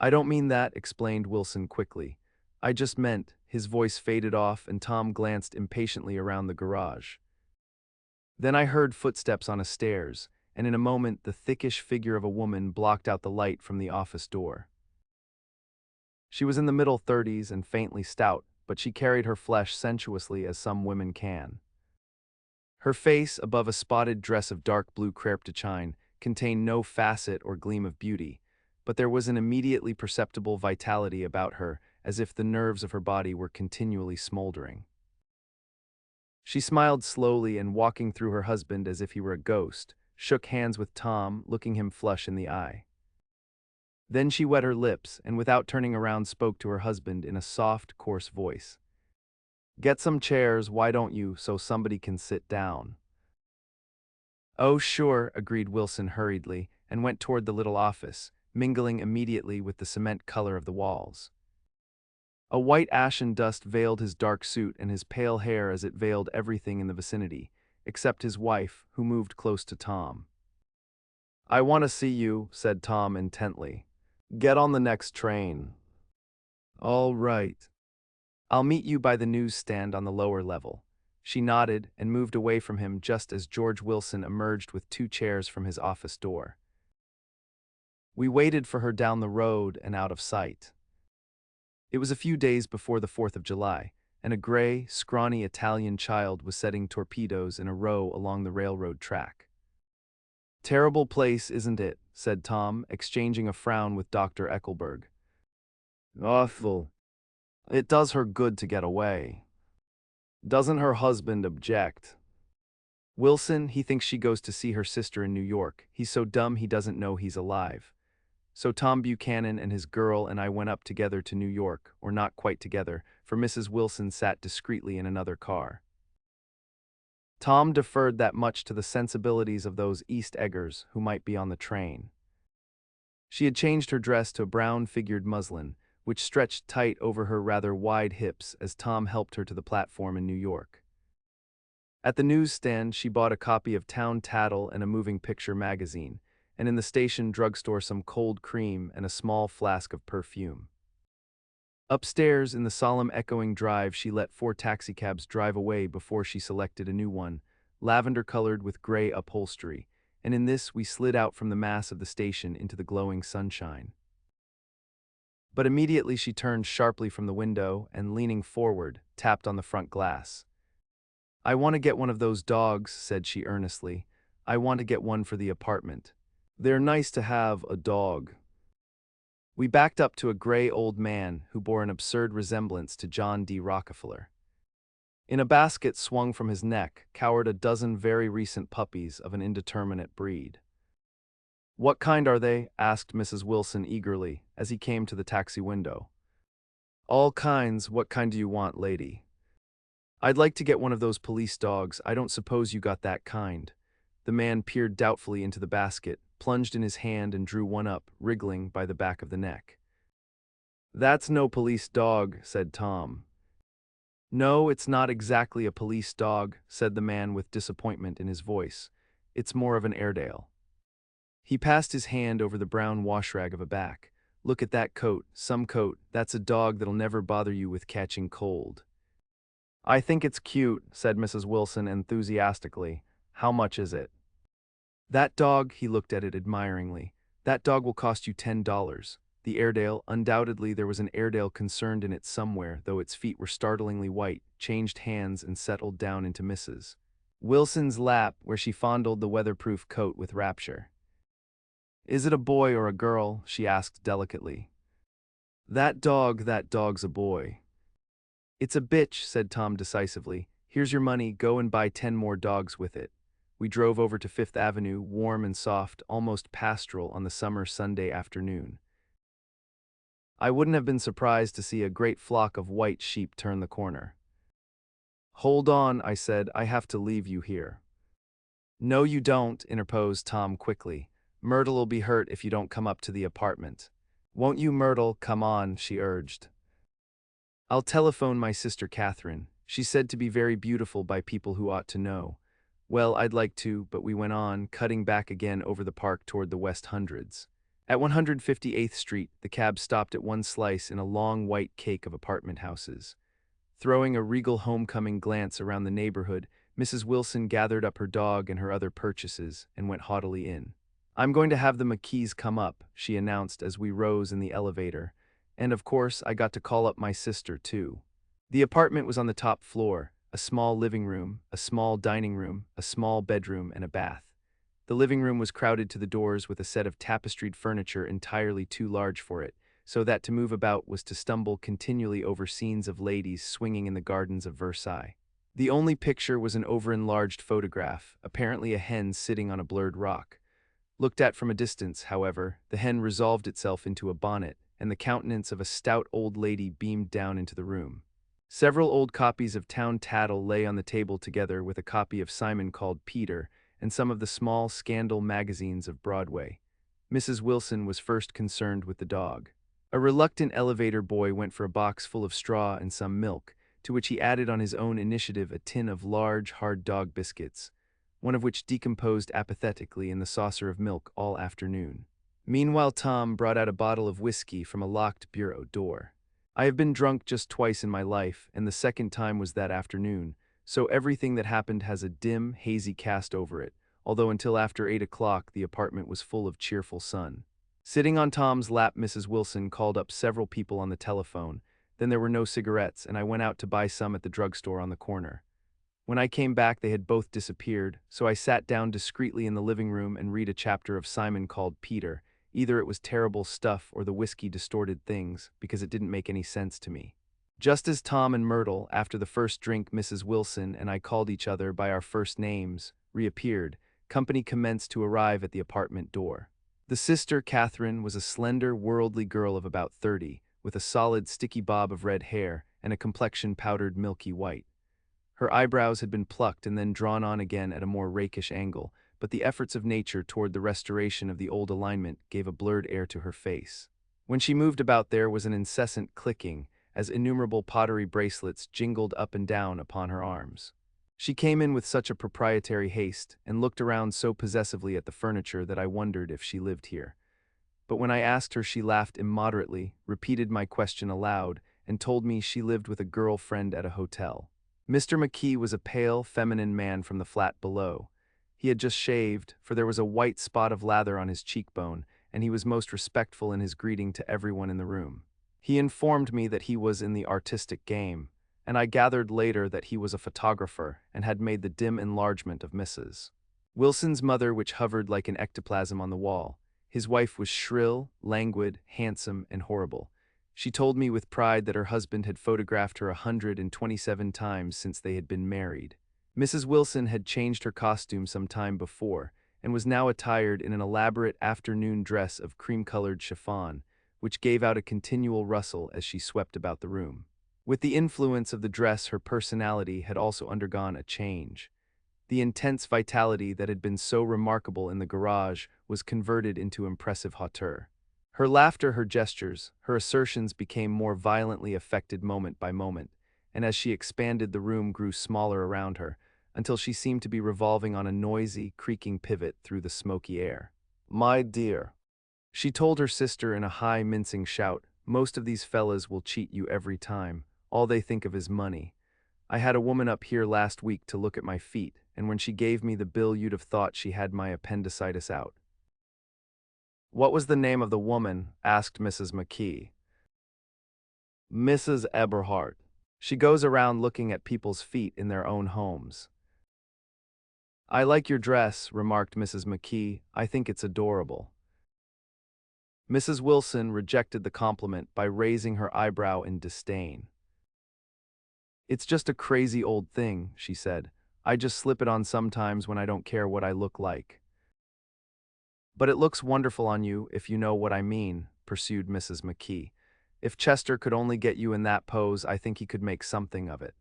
"I don't mean that," explained Wilson quickly. "I just meant—" His voice faded off and Tom glanced impatiently around the garage. Then I heard footsteps on a stairs, and in a moment the thickish figure of a woman blocked out the light from the office door. She was in the middle 30s and faintly stout, but she carried her flesh sensuously as some women can. Her face, above a spotted dress of dark blue crêpe de chine, contained no facet or gleam of beauty, but there was an immediately perceptible vitality about her, as if the nerves of her body were continually smoldering. She smiled slowly and, walking through her husband as if he were a ghost, shook hands with Tom, looking him flush in the eye. Then she wet her lips and, without turning around, spoke to her husband in a soft, coarse voice. "Get some chairs, why don't you, so somebody can sit down." "Oh, sure," agreed Wilson hurriedly, and went toward the little office, mingling immediately with the cement color of the walls. A white ashen dust veiled his dark suit and his pale hair as it veiled everything in the vicinity, except his wife, who moved close to Tom. "I want to see you," said Tom intently. "Get on the next train." "All right. I'll meet you by the newsstand on the lower level." She nodded and moved away from him just as George Wilson emerged with 2 chairs from his office door. We waited for her down the road and out of sight. It was a few days before the 4th of July, and a gray, scrawny Italian child was setting torpedoes in a row along the railroad track. "Terrible place, isn't it?" said Tom, exchanging a frown with Dr. Eckelberg. "Awful. It does her good to get away." "Doesn't her husband object?" "Wilson, he thinks she goes to see her sister in New York. He's so dumb he doesn't know he's alive." So Tom Buchanan and his girl and I went up together to New York, or not quite together, for Mrs. Wilson sat discreetly in another car. Tom deferred that much to the sensibilities of those East Eggers who might be on the train. She had changed her dress to a brown-figured muslin, which stretched tight over her rather wide hips as Tom helped her to the platform in New York. At the newsstand, she bought a copy of Town Tattle and a moving picture magazine, and in the station drugstore some cold cream and a small flask of perfume. Upstairs, in the solemn echoing drive, she let 4 taxicabs drive away before she selected a new one, lavender-colored with gray upholstery, and in this we slid out from the mass of the station into the glowing sunshine. But immediately she turned sharply from the window and, leaning forward, tapped on the front glass. "I want to get one of those dogs," said she earnestly. "I want to get one for the apartment. They're nice to have, a dog." We backed up to a gray old man who bore an absurd resemblance to John D. Rockefeller. In a basket swung from his neck cowered a dozen very recent puppies of an indeterminate breed. "What kind are they?" asked Mrs. Wilson eagerly as he came to the taxi window. "All kinds. What kind do you want, lady?" "I'd like to get one of those police dogs. I don't suppose you got that kind." The man peered doubtfully into the basket, plunged in his hand and drew one up, wriggling by the back of the neck. "That's no police dog," said Tom. "No, it's not exactly a police dog," said the man with disappointment in his voice. "It's more of an Airedale." He passed his hand over the brown washrag of a back. "Look at that coat, some coat. That's a dog that'll never bother you with catching cold." "I think it's cute," said Mrs. Wilson enthusiastically. "How much is it?" "That dog," he looked at it admiringly, "that dog will cost you $10. The Airedale, undoubtedly there was an Airedale concerned in it somewhere, though its feet were startlingly white, changed hands and settled down into Mrs. Wilson's lap, where she fondled the weatherproof coat with rapture. "Is it a boy or a girl?" she asked delicately. That dog's a boy." "It's a bitch," said Tom decisively. "Here's your money, go and buy 10 more dogs with it." We drove over to Fifth Avenue, warm and soft, almost pastoral on the summer Sunday afternoon. I wouldn't have been surprised to see a great flock of white sheep turn the corner. "Hold on," I said, "I have to leave you here." "No, you don't," interposed Tom quickly. "Myrtle'll be hurt if you don't come up to the apartment." "Won't you, Myrtle? Come on," she urged. "I'll telephone my sister Catherine. She's said to be very beautiful by people who ought to know." "Well, I'd like to," but we went on, cutting back again over the park toward the West Hundreds. At 158th Street, the cab stopped at one slice in a long white cake of apartment houses. Throwing a regal homecoming glance around the neighborhood, Mrs. Wilson gathered up her dog and her other purchases and went haughtily in. "I'm going to have the McKees come up," she announced as we rose in the elevator. And of course, I got to call up my sister, too. The apartment was on the top floor, a small living room, a small dining room, a small bedroom, and a bath. The living room was crowded to the doors with a set of tapestried furniture entirely too large for it, so that to move about was to stumble continually over scenes of ladies swinging in the gardens of Versailles. The only picture was an over-enlarged photograph, apparently a hen sitting on a blurred rock. Looked at from a distance, however, the hen resolved itself into a bonnet, and the countenance of a stout old lady beamed down into the room. Several old copies of Town Tattle lay on the table together with a copy of Simon Called Peter and some of the small scandal magazines of Broadway. Mrs. Wilson was first concerned with the dog. A reluctant elevator boy went for a box full of straw and some milk, to which he added on his own initiative a tin of large, hard dog biscuits, one of which decomposed apathetically in the saucer of milk all afternoon. Meanwhile, Tom brought out a bottle of whiskey from a locked bureau door. I have been drunk just twice in my life, and the second time was that afternoon, so everything that happened has a dim, hazy cast over it, although until after 8 o'clock the apartment was full of cheerful sun. Sitting on Tom's lap, Mrs. Wilson called up several people on the telephone. Then there were no cigarettes, and I went out to buy some at the drugstore on the corner. When I came back, they had both disappeared, so I sat down discreetly in the living room and read a chapter of Simon Called Peter. Either it was terrible stuff or the whiskey distorted things, because it didn't make any sense to me. Just as Tom and Myrtle, after the first drink Mrs. Wilson and I called each other by our first names, reappeared, company commenced to arrive at the apartment door. The sister, Catherine, was a slender, worldly girl of about 30, with a solid, sticky bob of red hair and a complexion powdered milky white. Her eyebrows had been plucked and then drawn on again at a more rakish angle, but the efforts of nature toward the restoration of the old alignment gave a blurred air to her face. When she moved about there was an incessant clicking, as innumerable pottery bracelets jingled up and down upon her arms. She came in with such a proprietary haste and looked around so possessively at the furniture that I wondered if she lived here. But when I asked her, she laughed immoderately, repeated my question aloud, and told me she lived with a girl friend at a hotel. Mr. McKee was a pale, feminine man from the flat below. He had just shaved, for there was a white spot of lather on his cheekbone, and he was most respectful in his greeting to everyone in the room. He informed me that he was in the artistic game, and I gathered later that he was a photographer and had made the dim enlargement of Mrs. Wilson's mother, which hovered like an ectoplasm on the wall. His wife was shrill, languid, handsome, and horrible. She told me with pride that her husband had photographed her 127 times since they had been married. Mrs. Wilson had changed her costume some time before, and was now attired in an elaborate afternoon dress of cream-colored chiffon, which gave out a continual rustle as she swept about the room. With the influence of the dress, her personality had also undergone a change. The intense vitality that had been so remarkable in the garage was converted into impressive hauteur. Her laughter, her gestures, her assertions became more violently affected moment by moment, and as she expanded, the room grew smaller around her, until she seemed to be revolving on a noisy, creaking pivot through the smoky air. "My dear," she told her sister in a high, mincing shout, "most of these fellas will cheat you every time. All they think of is money. I had a woman up here last week to look at my feet, and when she gave me the bill you'd have thought she had my appendicitis out." "What was the name of the woman?" asked Mrs. McKee. "Mrs. Eberhart. She goes around looking at people's feet in their own homes." "I like your dress," remarked Mrs. McKee. "I think it's adorable." Mrs. Wilson rejected the compliment by raising her eyebrow in disdain. "It's just a crazy old thing," she said. "I just slip it on sometimes when I don't care what I look like." "But it looks wonderful on you, if you know what I mean," pursued Mrs. McKee. "If Chester could only get you in that pose, I think he could make something of it."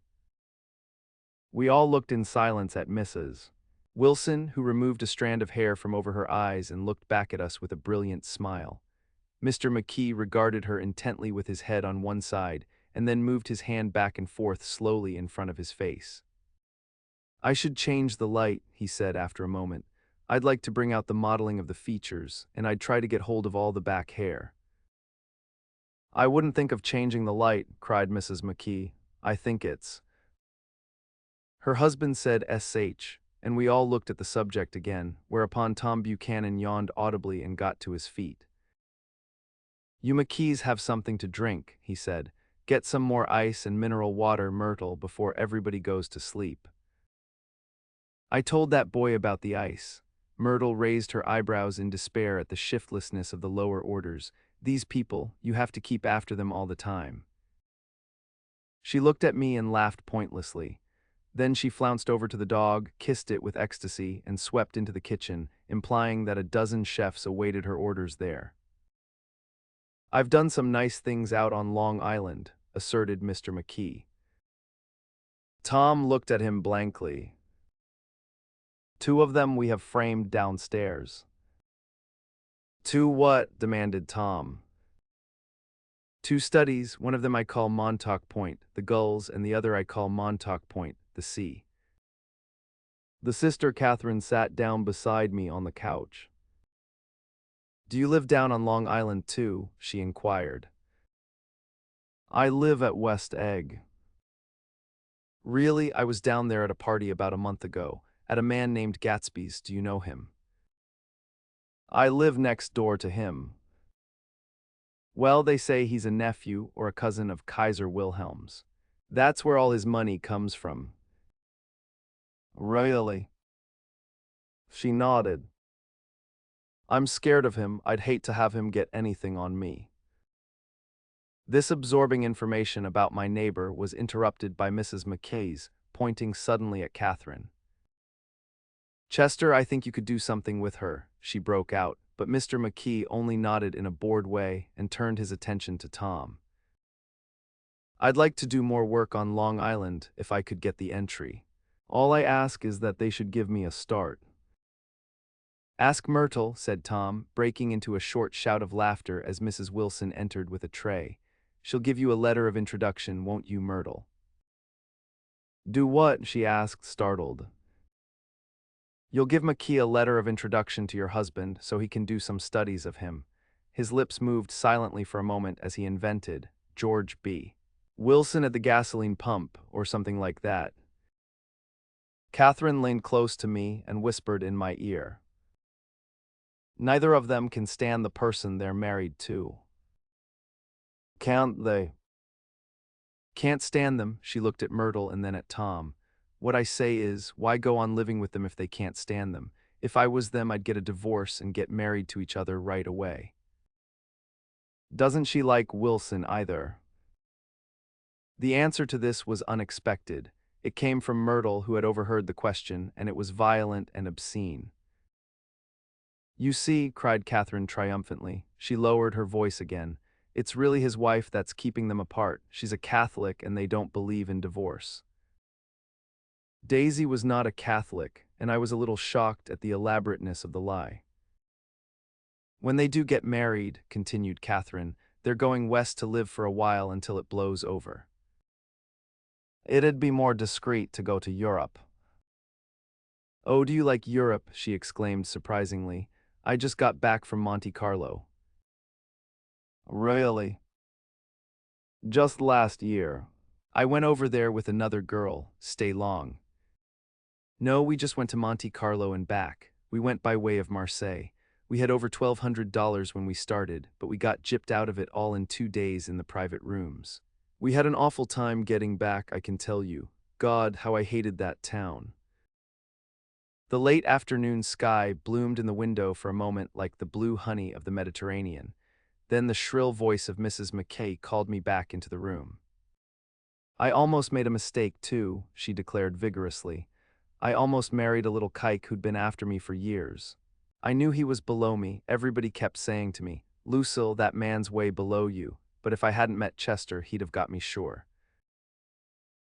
We all looked in silence at Mrs. Wilson, who removed a strand of hair from over her eyes and looked back at us with a brilliant smile. Mr. McKee regarded her intently with his head on one side, and then moved his hand back and forth slowly in front of his face. "I should change the light," he said after a moment. "I'd like to bring out the modeling of the features, and I'd try to get hold of all the back hair." "I wouldn't think of changing the light," cried Mrs. McKee. "I think it's—" Her husband said "sh," and we all looked at the subject again, whereupon Tom Buchanan yawned audibly and got to his feet. "You McKees have something to drink," he said. "Get some more ice and mineral water, Myrtle, before everybody goes to sleep." "I told that boy about the ice." Myrtle raised her eyebrows in despair at the shiftlessness of the lower orders. "These people, you have to keep after them all the time." She looked at me and laughed pointlessly. Then she flounced over to the dog, kissed it with ecstasy, and swept into the kitchen, implying that a dozen chefs awaited her orders there. "I've done some nice things out on Long Island," asserted Mr. McKee. Tom looked at him blankly. "Two of them we have framed downstairs." "Two what?" demanded Tom. "Two studies, one of them I call Montauk Point, the gulls, and the other I call Montauk Point, the sea." The sister Catherine sat down beside me on the couch. "Do you live down on Long Island too?" she inquired. "I live at West Egg." "Really? I was down there at a party about a month ago, at a man named Gatsby's. Do you know him?" "I live next door to him." "Well, they say he's a nephew or a cousin of Kaiser Wilhelm's. That's where all his money comes from." "Really?" She nodded. "I'm scared of him. I'd hate to have him get anything on me." This absorbing information about my neighbor was interrupted by Mrs. McKay's, pointing suddenly at Catherine. "Chester, I think you could do something with her," she broke out, but Mr. McKee only nodded in a bored way and turned his attention to Tom. "I'd like to do more work on Long Island if I could get the entry. All I ask is that they should give me a start." "Ask Myrtle," said Tom, breaking into a short shout of laughter as Mrs. Wilson entered with a tray. "She'll give you a letter of introduction, won't you, Myrtle?" "Do what?" she asked, startled. "You'll give McKee a letter of introduction to your husband so he can do some studies of him." His lips moved silently for a moment as he invented George B. Wilson at the gasoline pump, or something like that. Catherine leaned close to me and whispered in my ear, "Neither of them can stand the person they're married to." "Can't they?" "Can't stand them." She looked at Myrtle and then at Tom. "What I say is, why go on living with them if they can't stand them? If I was them, I'd get a divorce and get married to each other right away." "Doesn't she like Wilson either?" The answer to this was unexpected. It came from Myrtle, who had overheard the question, and it was violent and obscene. "You see," cried Catherine triumphantly. She lowered her voice again. "It's really his wife that's keeping them apart. She's a Catholic and they don't believe in divorce." Daisy was not a Catholic, and I was a little shocked at the elaborateness of the lie. "When they do get married," continued Catherine, "they're going west to live for a while until it blows over. It'd be more discreet to go to Europe." "Oh, do you like Europe?" she exclaimed surprisingly. "I just got back from Monte Carlo." "Really?" "Just last year. I went over there with another girl. Stay long." "No, we just went to Monte Carlo and back. We went by way of Marseille. We had over $1,200 when we started, but we got gypped out of it all in 2 days in the private rooms. We had an awful time getting back, I can tell you. God, how I hated that town." The late afternoon sky bloomed in the window for a moment like the blue honey of the Mediterranean. Then the shrill voice of Mrs. McKay called me back into the room. "I almost made a mistake, too," she declared vigorously. "I almost married a little kike who'd been after me for years. I knew he was below me. Everybody kept saying to me, 'Lucille, that man's way below you,' but if I hadn't met Chester, he'd have got me sure."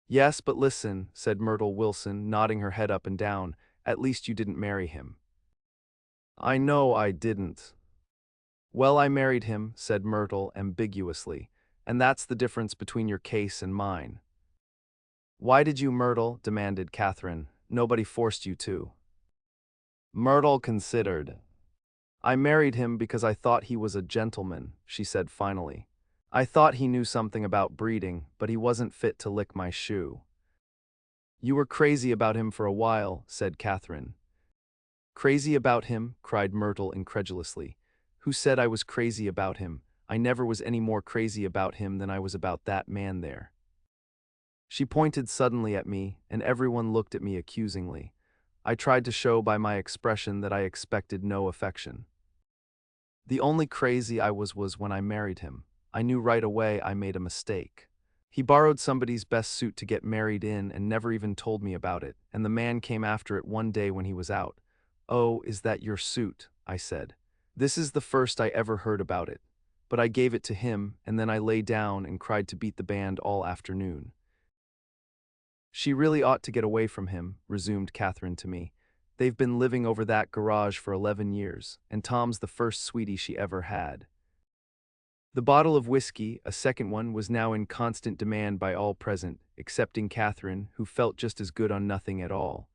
"Yes, but listen," said Myrtle Wilson, nodding her head up and down, "at least you didn't marry him." "I know I didn't." "Well, I married him," said Myrtle ambiguously, "and that's the difference between your case and mine." "Why did you, Myrtle?" demanded Catherine. "Nobody forced you to." Myrtle considered. "I married him because I thought he was a gentleman," she said finally. "I thought he knew something about breeding, but he wasn't fit to lick my shoe." "You were crazy about him for a while," said Catherine. "Crazy about him?" cried Myrtle incredulously. "Who said I was crazy about him? I never was any more crazy about him than I was about that man there." She pointed suddenly at me, and everyone looked at me accusingly. I tried to show by my expression that I expected no affection. "The only crazy I was when I married him. I knew right away I made a mistake. He borrowed somebody's best suit to get married in and never even told me about it, and the man came after it one day when he was out. 'Oh, is that your suit?' I said. This is the first I ever heard about it. But I gave it to him, and then I lay down and cried to beat the band all afternoon." "She really ought to get away from him," resumed Catherine to me. "They've been living over that garage for 11 years, and Tom's the first sweetie she ever had." The bottle of whiskey, a second one, was now in constant demand by all present, excepting Catherine, who felt just as good on nothing at all.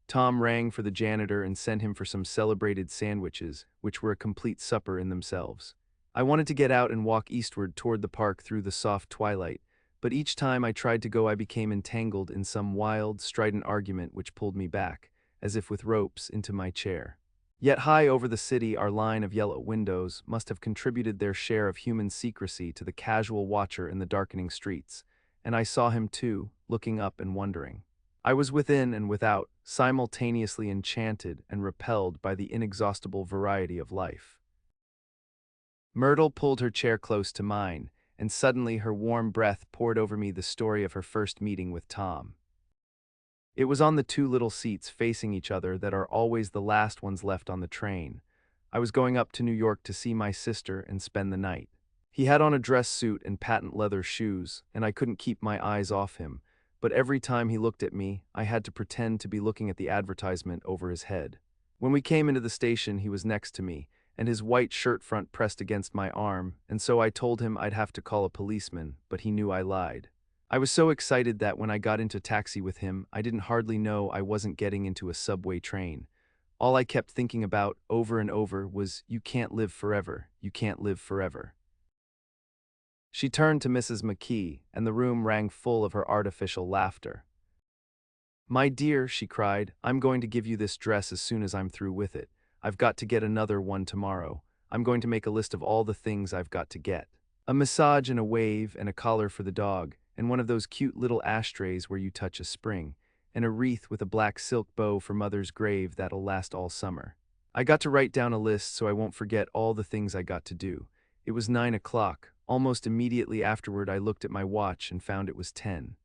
Tom rang for the janitor and sent him for some celebrated sandwiches, which were a complete supper in themselves. I wanted to get out and walk eastward toward the park through the soft twilight, but each time I tried to go I became entangled in some wild, strident argument which pulled me back, as if with ropes, into my chair. Yet high over the city our line of yellow windows must have contributed their share of human secrecy to the casual watcher in the darkening streets, and I saw him too, looking up and wondering. I was within and without, simultaneously enchanted and repelled by the inexhaustible variety of life. Myrtle pulled her chair close to mine, and suddenly her warm breath poured over me the story of her first meeting with Tom. It was on the two little seats facing each other that are always the last ones left on the train. I was going up to New York to see my sister and spend the night. He had on a dress suit and patent leather shoes, and I couldn't keep my eyes off him, but every time he looked at me, I had to pretend to be looking at the advertisement over his head. When we came into the station, he was next to me, and his white shirt front pressed against my arm, and so I told him I'd have to call a policeman, but he knew I lied. I was so excited that when I got into taxi with him, I didn't hardly know I wasn't getting into a subway train. All I kept thinking about, over and over, was, "You can't live forever, you can't live forever." She turned to Mrs. McKee, and the room rang full of her artificial laughter. "My dear," she cried, "I'm going to give you this dress as soon as I'm through with it. I've got to get another one tomorrow. I'm going to make a list of all the things I've got to get. A massage and a wave and a collar for the dog, and one of those cute little ashtrays where you touch a spring, and a wreath with a black silk bow for Mother's grave that'll last all summer." I got to write down a list so I won't forget all the things I got to do. It was 9 o'clock. Almost immediately afterward, I looked at my watch and found it was 10.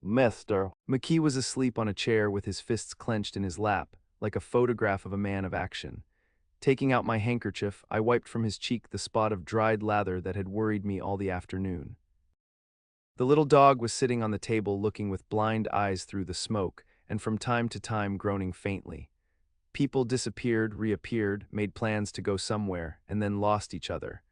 Mr. McKee was asleep on a chair with his fists clenched in his lap, like a photograph of a man of action. Taking out my handkerchief, I wiped from his cheek the spot of dried lather that had worried me all the afternoon. The little dog was sitting on the table looking with blind eyes through the smoke, and from time to time groaning faintly. People disappeared, reappeared, made plans to go somewhere, and then lost each other.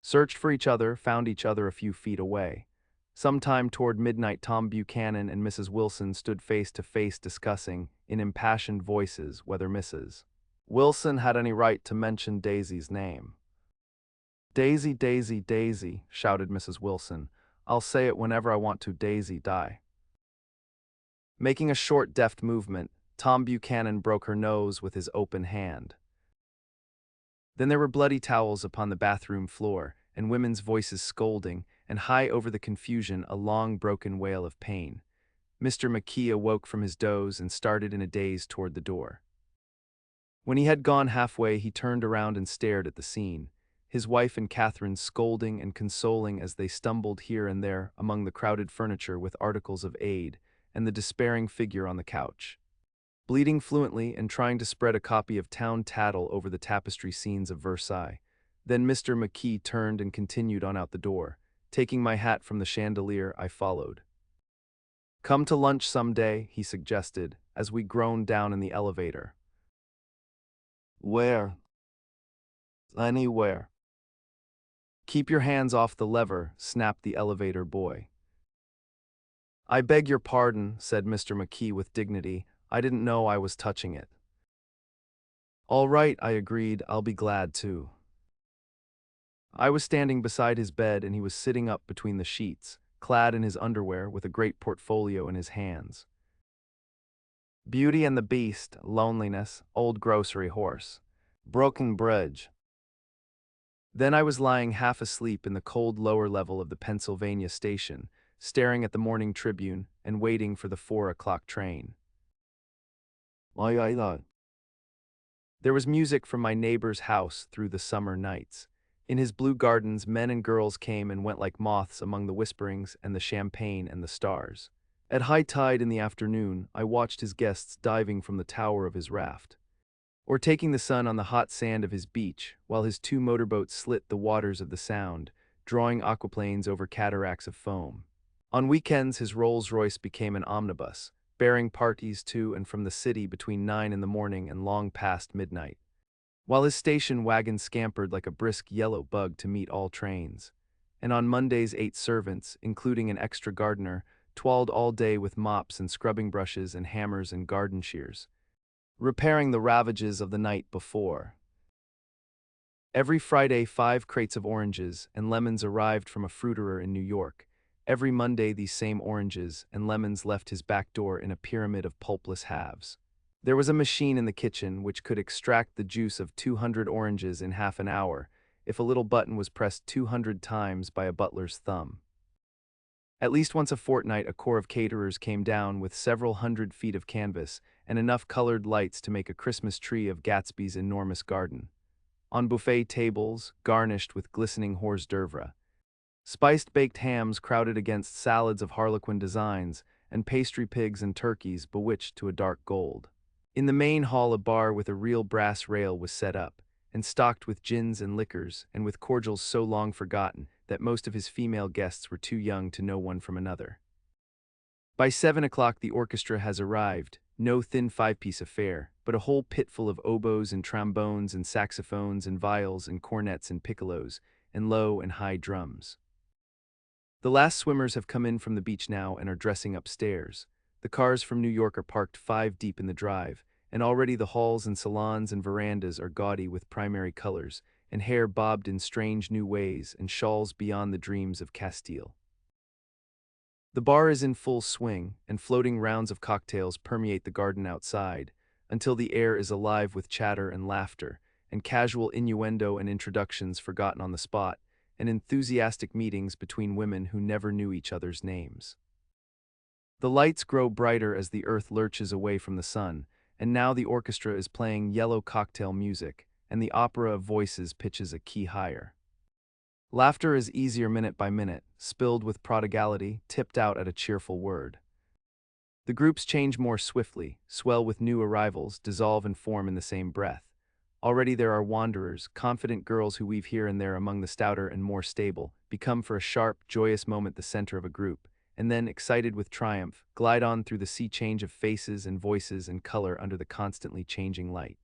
Searched for each other, found each other a few feet away. Sometime toward midnight, Tom Buchanan and Mrs. Wilson stood face to face discussing, in impassioned voices, whether Mrs. Wilson had any right to mention Daisy's name. "Daisy, Daisy, Daisy," shouted Mrs. Wilson. "I'll say it whenever I want to, Daisy, die." Making a short, deft movement, Tom Buchanan broke her nose with his open hand. Then there were bloody towels upon the bathroom floor, and women's voices scolding, and high over the confusion a long broken wail of pain. Mr. McKee awoke from his doze and started in a daze toward the door. When he had gone halfway, he turned around and stared at the scene, his wife and Catherine scolding and consoling as they stumbled here and there among the crowded furniture with articles of aid, and the despairing figure on the couch, bleeding fluently and trying to spread a copy of Town Tattle over the tapestry scenes of Versailles. Then Mr. McKee turned and continued on out the door. Taking my hat from the chandelier, I followed. "Come to lunch some day," he suggested, as we groaned down in the elevator. "Where?" "Anywhere." "Keep your hands off the lever," snapped the elevator boy. "I beg your pardon," said Mr. McKee with dignity. "I didn't know I was touching it." "All right," I agreed. "I'll be glad to." I was standing beside his bed and he was sitting up between the sheets, clad in his underwear with a great portfolio in his hands. "Beauty and the Beast," "Loneliness," "Old Grocery Horse," "Broken Bridge." Then I was lying half asleep in the cold lower level of the Pennsylvania station, staring at the Morning Tribune and waiting for the 4 o'clock train. There was music from my neighbor's house through the summer nights. In his blue gardens, men and girls came and went like moths among the whisperings and the champagne and the stars. At high tide in the afternoon, I watched his guests diving from the tower of his raft, or taking the sun on the hot sand of his beach, while his 2 motorboats slit the waters of the Sound, drawing aquaplanes over cataracts of foam. On weekends, his Rolls-Royce became an omnibus, bearing parties to and from the city between 9 in the morning and long past midnight, while his station wagon scampered like a brisk yellow bug to meet all trains. And on Mondays, 8 servants, including an extra gardener, toiled all day with mops and scrubbing brushes and hammers and garden shears, repairing the ravages of the night before. Every Friday, 5 crates of oranges and lemons arrived from a fruiterer in New York. Every Monday, these same oranges and lemons left his back door in a pyramid of pulpless halves. There was a machine in the kitchen which could extract the juice of 200 oranges in half an hour if a little button was pressed 200 times by a butler's thumb. At least once a fortnight, a corps of caterers came down with several hundred feet of canvas and enough colored lights to make a Christmas tree of Gatsby's enormous garden. On buffet tables, garnished with glistening hors d'oeuvre, spiced baked hams crowded against salads of harlequin designs, and pastry pigs and turkeys bewitched to a dark gold. In the main hall, a bar with a real brass rail was set up, and stocked with gins and liquors, and with cordials so long forgotten that most of his female guests were too young to know one from another. By 7 o'clock the orchestra has arrived, no thin five-piece affair, but a whole pitful of oboes and trombones and saxophones and viols and cornets and piccolos, and low and high drums. The last swimmers have come in from the beach now and are dressing upstairs. The cars from New York are parked 5 deep in the drive, and already the halls and salons and verandas are gaudy with primary colors, and hair bobbed in strange new ways, and shawls beyond the dreams of Castile. The bar is in full swing, and floating rounds of cocktails permeate the garden outside, until the air is alive with chatter and laughter, and casual innuendo and introductions forgotten on the spot, and enthusiastic meetings between women who never knew each other's names. The lights grow brighter as the earth lurches away from the sun, and now the orchestra is playing yellow cocktail music, and the opera of voices pitches a key higher. Laughter is easier minute by minute, spilled with prodigality, tipped out at a cheerful word. The groups change more swiftly, swell with new arrivals, dissolve and form in the same breath. Already there are wanderers, confident girls who weave here and there among the stouter and more stable, become for a sharp, joyous moment the center of a group, and then, excited with triumph, glide on through the sea change of faces and voices and color under the constantly changing light.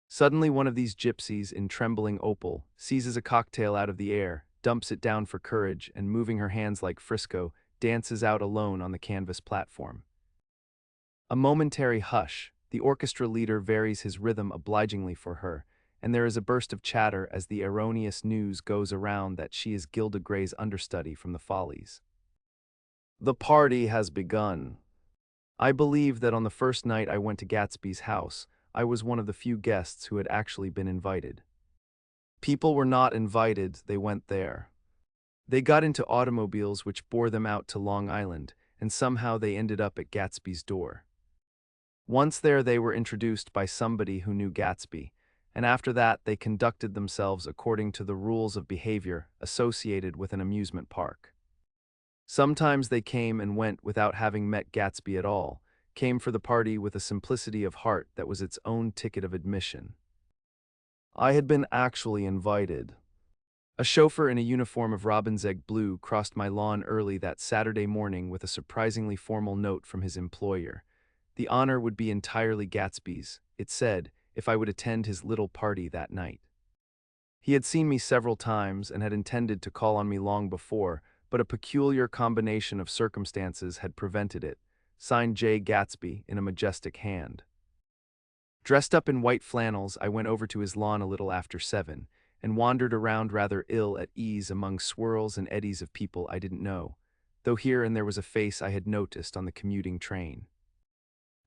Suddenly one of these gypsies in trembling opal seizes a cocktail out of the air, dumps it down for courage, and moving her hands like Frisco, dances out alone on the canvas platform. A momentary hush, the orchestra leader varies his rhythm obligingly for her, and there is a burst of chatter as the erroneous news goes around that she is Gilda Gray's understudy from the Follies. The party has begun. I believe that on the first night I went to Gatsby's house, I was one of the few guests who had actually been invited. People were not invited, they went there. They got into automobiles which bore them out to Long Island, and somehow they ended up at Gatsby's door. Once there they were introduced by somebody who knew Gatsby, and after that they conducted themselves according to the rules of behavior associated with an amusement park. Sometimes they came and went without having met Gatsby at all, came for the party with a simplicity of heart that was its own ticket of admission. I had been actually invited. A chauffeur in a uniform of robin's egg blue crossed my lawn early that Saturday morning with a surprisingly formal note from his employer. The honor would be entirely Gatsby's, it said, if I would attend his little party that night. He had seen me several times and had intended to call on me long before, but a peculiar combination of circumstances had prevented it. Signed Jay Gatsby in a majestic hand. Dressed up in white flannels, I went over to his lawn a little after 7, and wandered around rather ill at ease among swirls and eddies of people I didn't know, though here and there was a face I had noticed on the commuting train.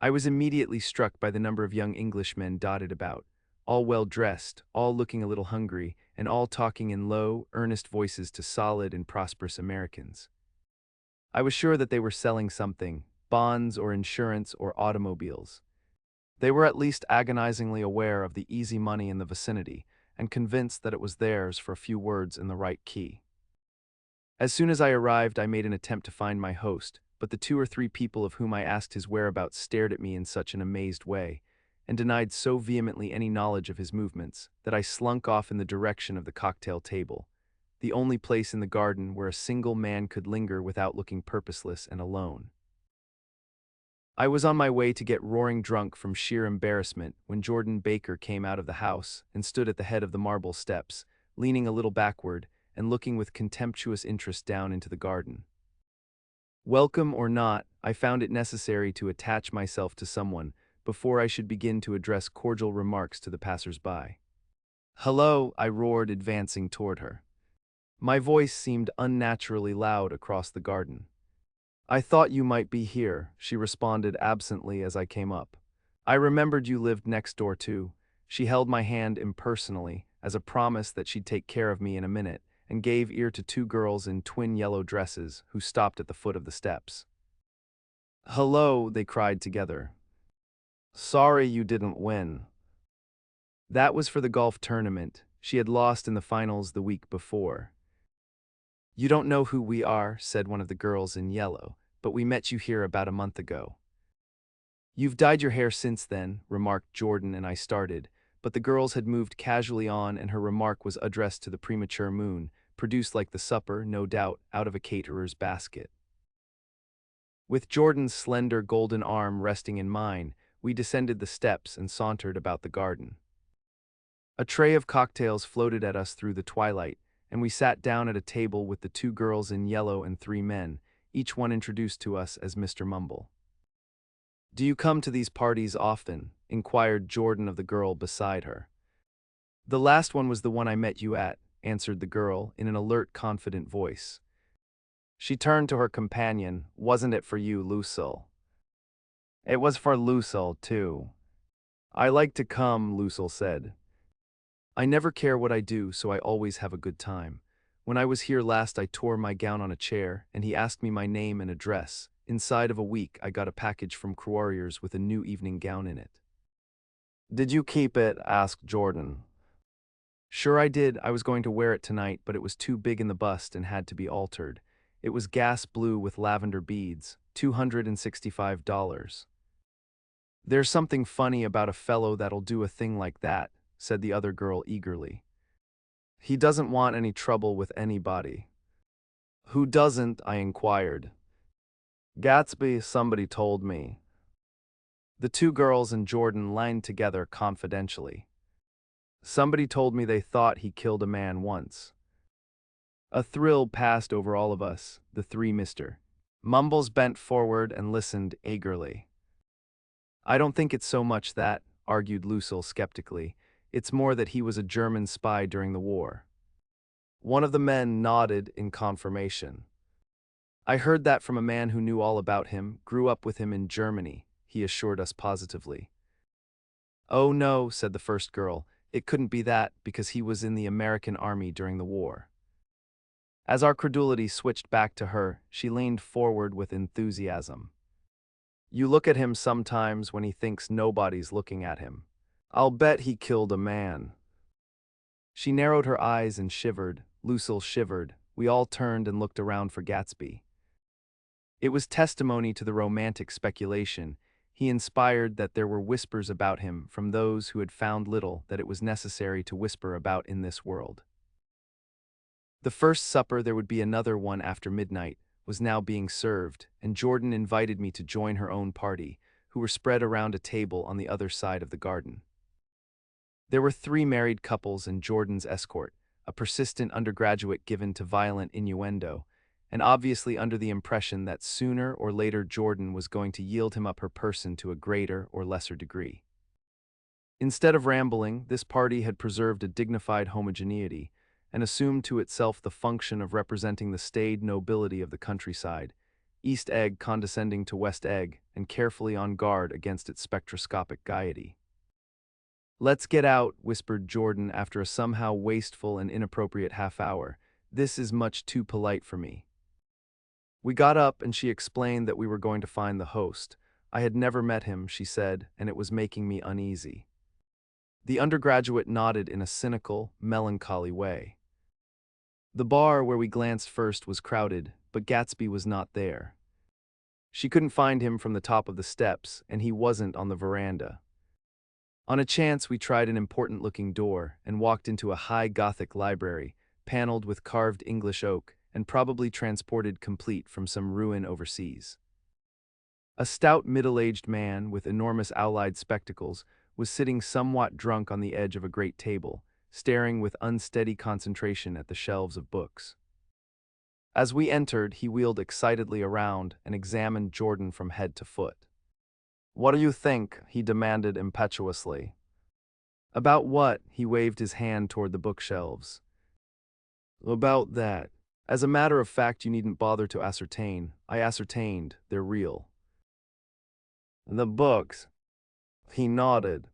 I was immediately struck by the number of young Englishmen dotted about, all well dressed, all looking a little hungry, and all talking in low, earnest voices to solid and prosperous Americans. I was sure that they were selling something, bonds or insurance or automobiles. They were at least agonizingly aware of the easy money in the vicinity, and convinced that it was theirs for a few words in the right key. As soon as I arrived, I made an attempt to find my host, but the 2 or 3 people of whom I asked his whereabouts stared at me in such an amazed way, and denied so vehemently any knowledge of his movements, that I slunk off in the direction of the cocktail table, the only place in the garden where a single man could linger without looking purposeless and alone. I was on my way to get roaring drunk from sheer embarrassment when Jordan Baker came out of the house and stood at the head of the marble steps, leaning a little backward and looking with contemptuous interest down into the garden. Welcome or not, I found it necessary to attach myself to someone before I should begin to address cordial remarks to the passers-by. "Hello," I roared, advancing toward her. My voice seemed unnaturally loud across the garden. "I thought you might be here," she responded absently as I came up. "I remembered you lived next door too." She held my hand impersonally, as a promise that she'd take care of me in a minute, and gave ear to 2 girls in twin yellow dresses who stopped at the foot of the steps. "Hello," they cried together. "Sorry you didn't win." That was for the golf tournament. She had lost in the finals the week before. "You don't know who we are," said one of the girls in yellow, "but we met you here about a month ago." You've dyed your hair since then, remarked Jordan, and I started, but the girls had moved casually on, and her remark was addressed to the premature moon, produced like the supper, no doubt, out of a caterer's basket. With Jordan's slender golden arm resting in mine, we descended the steps and sauntered about the garden. A tray of cocktails floated at us through the twilight, and we sat down at a table with the two girls in yellow and three men, each one introduced to us as Mr. Mumble. "Do you come to these parties often?" inquired Jordan of the girl beside her. "The last one was the one I met you at," answered the girl in an alert, confident voice. She turned to her companion. "Wasn't it for you, Lucille?" "It was for Lucille, too." "I like to come," Lucille said. "I never care what I do, so I always have a good time. When I was here last, I tore my gown on a chair, and he asked me my name and address. Inside of a week, I got a package from Quarriers with a new evening gown in it." "Did you keep it?" asked Jordan. "Sure I did. I was going to wear it tonight, but it was too big in the bust and had to be altered. It was gas blue with lavender beads, $265. "There's something funny about a fellow that'll do a thing like that," said the other girl eagerly. "He doesn't want any trouble with anybody." "Who doesn't?" I inquired. "Gatsby, somebody told me." The two girls and Jordan lined together confidentially. "Somebody told me they thought he killed a man once." A thrill passed over all of us, the three Mr. Mumbles bent forward and listened eagerly. "I don't think it's so much that," argued Lucille skeptically. "It's more that he was a German spy during the war." One of the men nodded in confirmation. "I heard that from a man who knew all about him, grew up with him in Germany," he assured us positively. "Oh no," said the first girl, "it couldn't be that, because he was in the American Army during the war." As our credulity switched back to her, she leaned forward with enthusiasm. "You look at him sometimes when he thinks nobody's looking at him. I'll bet he killed a man." She narrowed her eyes and shivered. Lucille shivered. We all turned and looked around for Gatsby. It was testimony to the romantic speculation he inspired that there were whispers about him from those who had found little that it was necessary to whisper about in this world. The first supper, there would be another one after midnight, was now being served, and Jordan invited me to join her own party, who were spread around a table on the other side of the garden. There were three married couples and Jordan's escort, a persistent undergraduate given to violent innuendo, and obviously under the impression that sooner or later Jordan was going to yield him up her person to a greater or lesser degree. Instead of rambling, this party had preserved a dignified homogeneity, and assumed to itself the function of representing the staid nobility of the countryside, East Egg condescending to West Egg and carefully on guard against its spectroscopic gaiety. "Let's get out," whispered Jordan after a somehow wasteful and inappropriate half-hour. "This is much too polite for me." We got up and she explained that we were going to find the host. I had never met him, she said, and it was making me uneasy. The undergraduate nodded in a cynical, melancholy way. The bar where we glanced first was crowded, but Gatsby was not there. She couldn't find him from the top of the steps, and he wasn't on the veranda. On a chance, we tried an important-looking door and walked into a high Gothic library, paneled with carved English oak and probably transported complete from some ruin overseas. A stout middle-aged man with enormous owl-eyed spectacles was sitting somewhat drunk on the edge of a great table, staring with unsteady concentration at the shelves of books. As we entered, he wheeled excitedly around and examined Jordan from head to foot. "What do you think?" he demanded impetuously. "About what?" He waved his hand toward the bookshelves. "About that. As a matter of fact, you needn't bother to ascertain. I ascertained. They're real." "The books?" He nodded.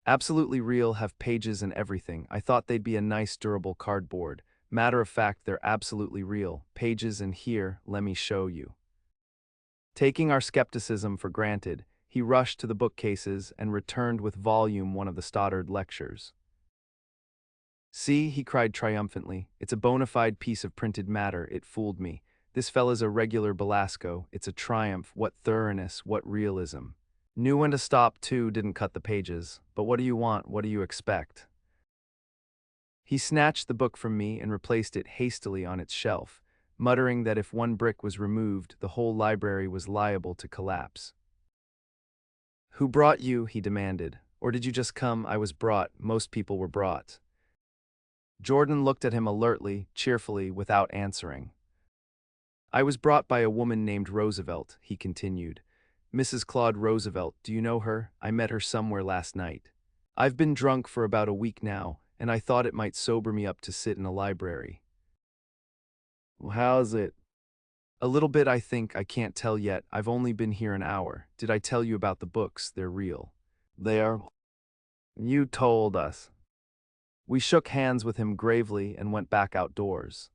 "Absolutely real, have pages and everything. I thought they'd be a nice durable cardboard. Matter of fact, they're absolutely real. Pages, and here, let me show you." Taking our skepticism for granted, he rushed to the bookcases and returned with volume one of the Stoddard lectures. "See," he cried triumphantly, "it's a bona fide piece of printed matter. It fooled me. This fella's a regular Belasco. It's a triumph. What thoroughness, what realism." Knew when to stop, too, didn't cut the pages. But what do you want? What do you expect? He snatched the book from me and replaced it hastily on its shelf, muttering that if one brick was removed, the whole library was liable to collapse. Who brought you? He demanded. Or did you just come? I was brought. Most people were brought. Jordan looked at him alertly, cheerfully, without answering. I was brought by a woman named Roosevelt, he continued. Mrs. Claude Roosevelt, do you know her? I met her somewhere last night. I've been drunk for about a week now, and I thought it might sober me up to sit in a library. Well, how's it? A little bit, I think. I can't tell yet. I've only been here an hour. Did I tell you about the books? They're real. They are? You told us. We shook hands with him gravely and went back outdoors.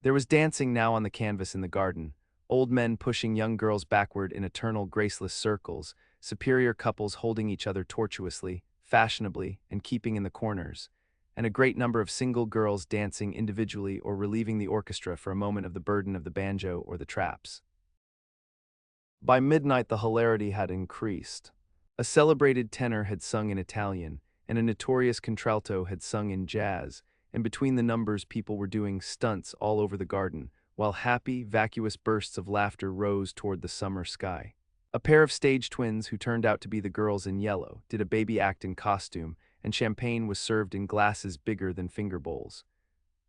There was dancing now on the canvas in the garden, old men pushing young girls backward in eternal graceless circles, superior couples holding each other tortuously, fashionably, and keeping in the corners, and a great number of single girls dancing individually or relieving the orchestra for a moment of the burden of the banjo or the traps. By midnight the hilarity had increased. A celebrated tenor had sung in Italian, and a notorious contralto had sung in jazz, and between the numbers people were doing stunts all over the garden, while happy, vacuous bursts of laughter rose toward the summer sky. A pair of stage twins who turned out to be the girls in yellow did a baby act in costume, and champagne was served in glasses bigger than finger bowls.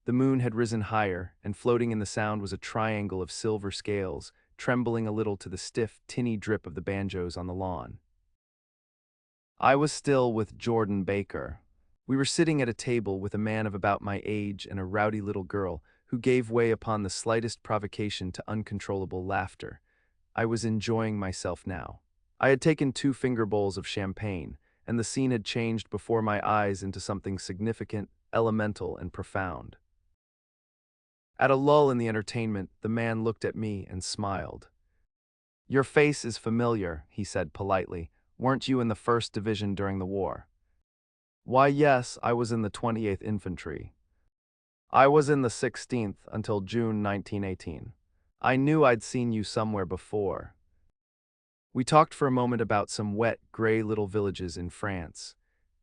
The moon had risen higher, and floating in the sound was a triangle of silver scales, trembling a little to the stiff, tinny drip of the banjos on the lawn. I was still with Jordan Baker. We were sitting at a table with a man of about my age and a rowdy little girl who gave way upon the slightest provocation to uncontrollable laughter. I was enjoying myself now. I had taken 2 finger bowls of champagne, and the scene had changed before my eyes into something significant, elemental, and profound. At a lull in the entertainment, the man looked at me and smiled. Your face is familiar, he said politely. Weren't you in the 1st Division during the war? Why, yes, I was in the 20th Infantry. I was in the 16th until June 1918. I knew I'd seen you somewhere before. We talked for a moment about some wet, gray little villages in France.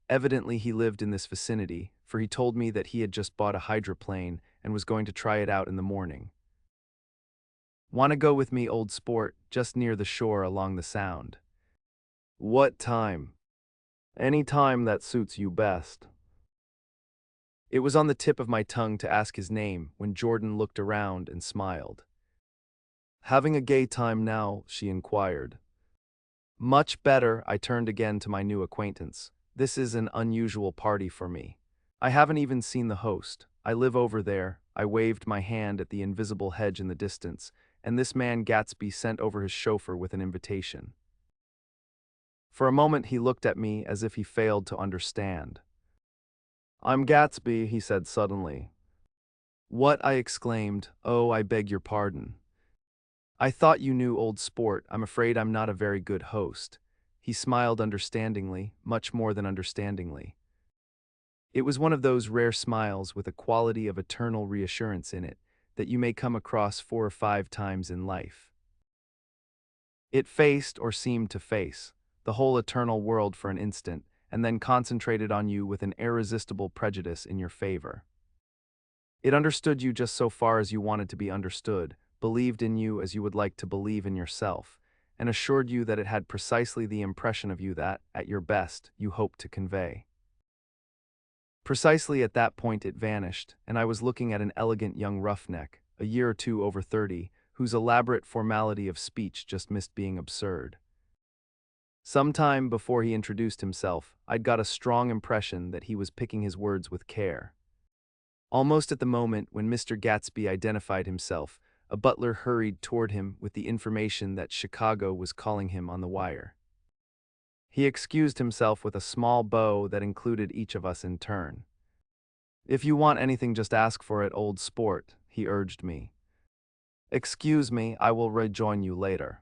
Evidently he lived in this vicinity, for he told me that he had just bought a hydroplane and was going to try it out in the morning. Want to go with me, old sport, just near the shore along the Sound? What time? Any time that suits you best. It was on the tip of my tongue to ask his name when Jordan looked around and smiled. Having a gay time now? She inquired. Much better, I turned again to my new acquaintance. This is an unusual party for me. I haven't even seen the host. I live over there. I waved my hand at the invisible hedge in the distance, and this man Gatsby sent over his chauffeur with an invitation. For a moment he looked at me as if he failed to understand. I'm Gatsby, he said suddenly. What? I exclaimed. Oh, I beg your pardon. I thought you knew, old sport. I'm afraid I'm not a very good host. He smiled understandingly, much more than understandingly. It was one of those rare smiles with a quality of eternal reassurance in it that you may come across 4 or 5 times in life. It faced, or seemed to face, the whole eternal world for an instant, and then concentrated on you with an irresistible prejudice in your favor. It understood you just so far as you wanted to be understood, believed in you as you would like to believe in yourself, and assured you that it had precisely the impression of you that, at your best, you hoped to convey. Precisely at that point it vanished, and I was looking at an elegant young roughneck, a year or 2 over 30, whose elaborate formality of speech just missed being absurd. Some time before he introduced himself, I'd got a strong impression that he was picking his words with care. Almost at the moment when Mr. Gatsby identified himself, a butler hurried toward him with the information that Chicago was calling him on the wire. He excused himself with a small bow that included each of us in turn. If you want anything, just ask for it, old sport, he urged me. Excuse me, I will rejoin you later.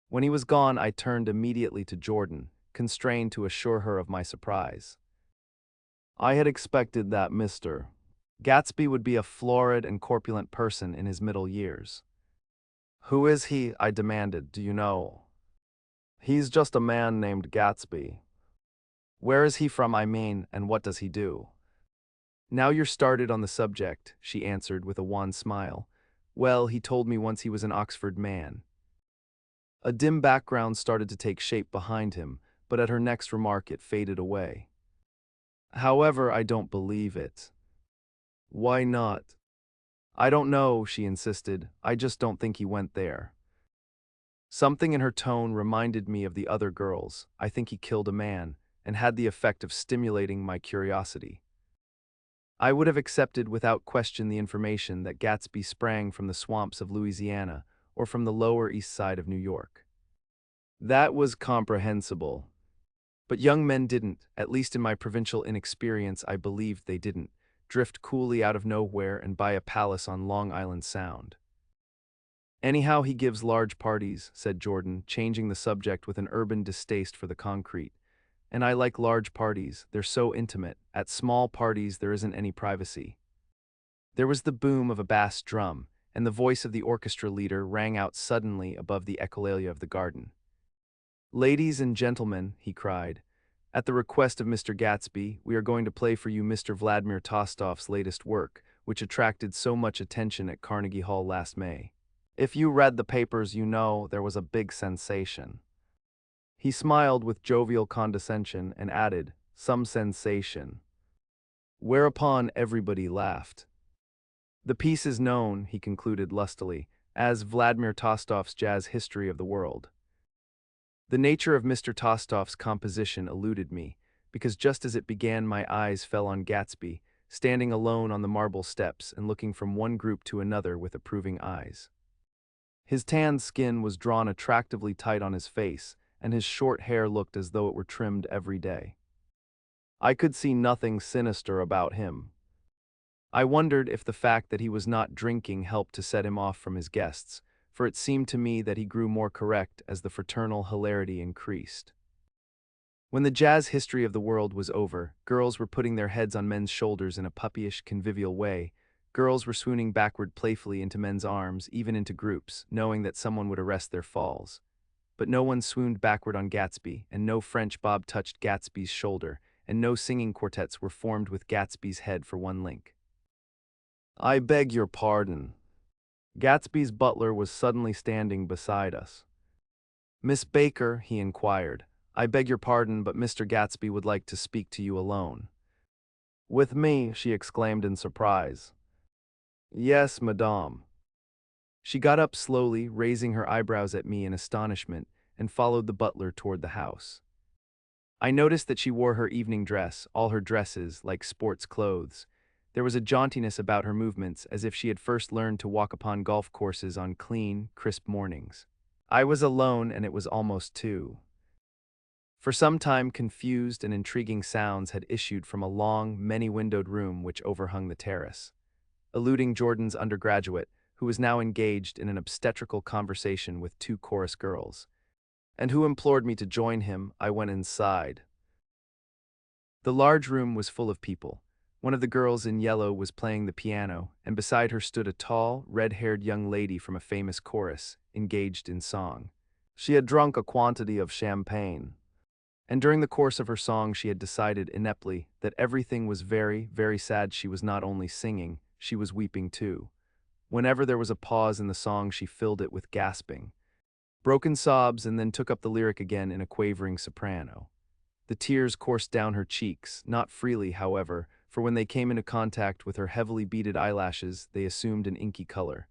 When he was gone, I turned immediately to Jordan, constrained to assure her of my surprise. I had expected that Mr. Gatsby would be a florid and corpulent person in his middle years. Who is he? I demanded. Do you know? He's just a man named Gatsby. Where is he from, I mean, and what does he do? Now you're started on the subject, she answered with a wan smile. Well, he told me once he was an Oxford man. A dim background started to take shape behind him, but at her next remark it faded away. However, I don't believe it. Why not? I don't know, she insisted. I just don't think he went there. Something in her tone reminded me of the other girls. I think he killed a man, and had the effect of stimulating my curiosity. I would have accepted without question the information that Gatsby sprang from the swamps of Louisiana or from the Lower East Side of New York. That was comprehensible. But young men didn't, at least in my provincial inexperience I believed they didn't, drift coolly out of nowhere and buy a palace on Long Island Sound. Anyhow, he gives large parties, said Jordan, changing the subject with an urban distaste for the concrete. And I like large parties, they're so intimate. At small parties there isn't any privacy. There was the boom of a bass drum, and the voice of the orchestra leader rang out suddenly above the echolalia of the garden. Ladies and gentlemen, he cried, at the request of Mr. Gatsby, we are going to play for you Mr. Vladimir Tostof's latest work, which attracted so much attention at Carnegie Hall last May. If you read the papers, you know there was a big sensation. He smiled with jovial condescension and added, some sensation. Whereupon everybody laughed. The piece is known, he concluded lustily, as Vladimir Tostof's Jazz History of the World. The nature of Mr. Tostof's composition eluded me, because just as it began my eyes fell on Gatsby, standing alone on the marble steps and looking from one group to another with approving eyes. His tanned skin was drawn attractively tight on his face, and his short hair looked as though it were trimmed every day. I could see nothing sinister about him. I wondered if the fact that he was not drinking helped to set him off from his guests, for it seemed to me that he grew more correct as the fraternal hilarity increased. When the Jazz History of the World was over, girls were putting their heads on men's shoulders in a puppyish, convivial way. Girls were swooning backward playfully into men's arms, even into groups, knowing that someone would arrest their falls. But no one swooned backward on Gatsby, and no French bob touched Gatsby's shoulder, and no singing quartets were formed with Gatsby's head for one link. I beg your pardon. Gatsby's butler was suddenly standing beside us. Miss Baker, he inquired, I beg your pardon, but Mr. Gatsby would like to speak to you alone. With me, she exclaimed in surprise. Yes, madame. She got up slowly, raising her eyebrows at me in astonishment, and followed the butler toward the house. I noticed that she wore her evening dress, all her dresses, like sports clothes. There was a jauntiness about her movements, as if she had first learned to walk upon golf courses on clean, crisp mornings. I was alone, and it was almost 2. For some time, confused and intriguing sounds had issued from a long, many-windowed room which overhung the terrace. Eluding Jordan's undergraduate, who was now engaged in an obstetrical conversation with 2 chorus girls, and who implored me to join him, I went inside. The large room was full of people. One of the girls in yellow was playing the piano, and beside her stood a tall, red-haired young lady from a famous chorus, engaged in song. She had drunk a quantity of champagne, and during the course of her song she had decided ineptly that everything was very, very sad. She was not only singing, she was weeping too. Whenever there was a pause in the song, she filled it with gasping, broken sobs, and then took up the lyric again in a quavering soprano. The tears coursed down her cheeks, not freely, however, for when they came into contact with her heavily beaded eyelashes, they assumed an inky color,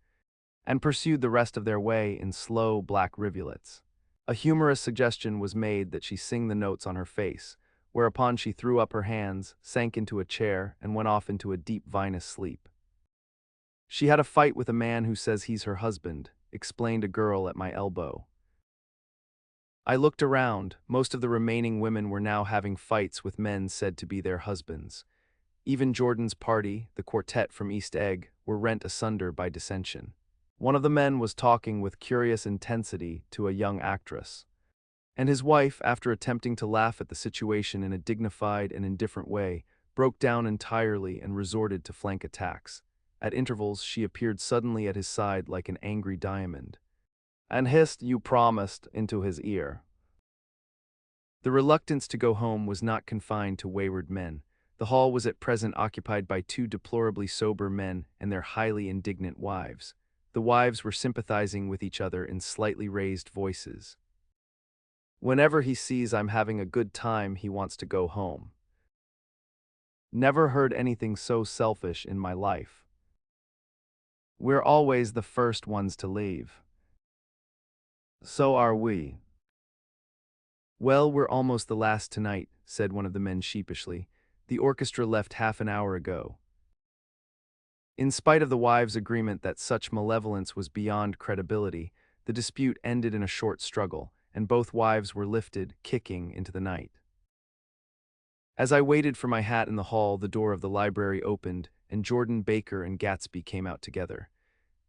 and pursued the rest of their way in slow black rivulets. A humorous suggestion was made that she sing the notes on her face, whereupon she threw up her hands, sank into a chair, and went off into a deep vinous sleep. She had a fight with a man who says he's her husband, explained a girl at my elbow. I looked around. Most of the remaining women were now having fights with men said to be their husbands. Even Jordan's party, the quartet from East Egg, were rent asunder by dissension. One of the men was talking with curious intensity to a young actress, and his wife, after attempting to laugh at the situation in a dignified and indifferent way, broke down entirely and resorted to flank attacks. At intervals, she appeared suddenly at his side like an angry diamond, and hissed, "You promised," into his ear. The reluctance to go home was not confined to wayward men. The hall was at present occupied by two deplorably sober men and their highly indignant wives. The wives were sympathizing with each other in slightly raised voices. Whenever he sees I'm having a good time, he wants to go home. Never heard anything so selfish in my life. We're always the first ones to leave. So are we. Well, we're almost the last tonight, said one of the men sheepishly. The orchestra left half an hour ago. In spite of the wives' agreement that such malevolence was beyond credibility, the dispute ended in a short struggle, and both wives were lifted, kicking, into the night. As I waited for my hat in the hall, the door of the library opened, and Jordan Baker and Gatsby came out together.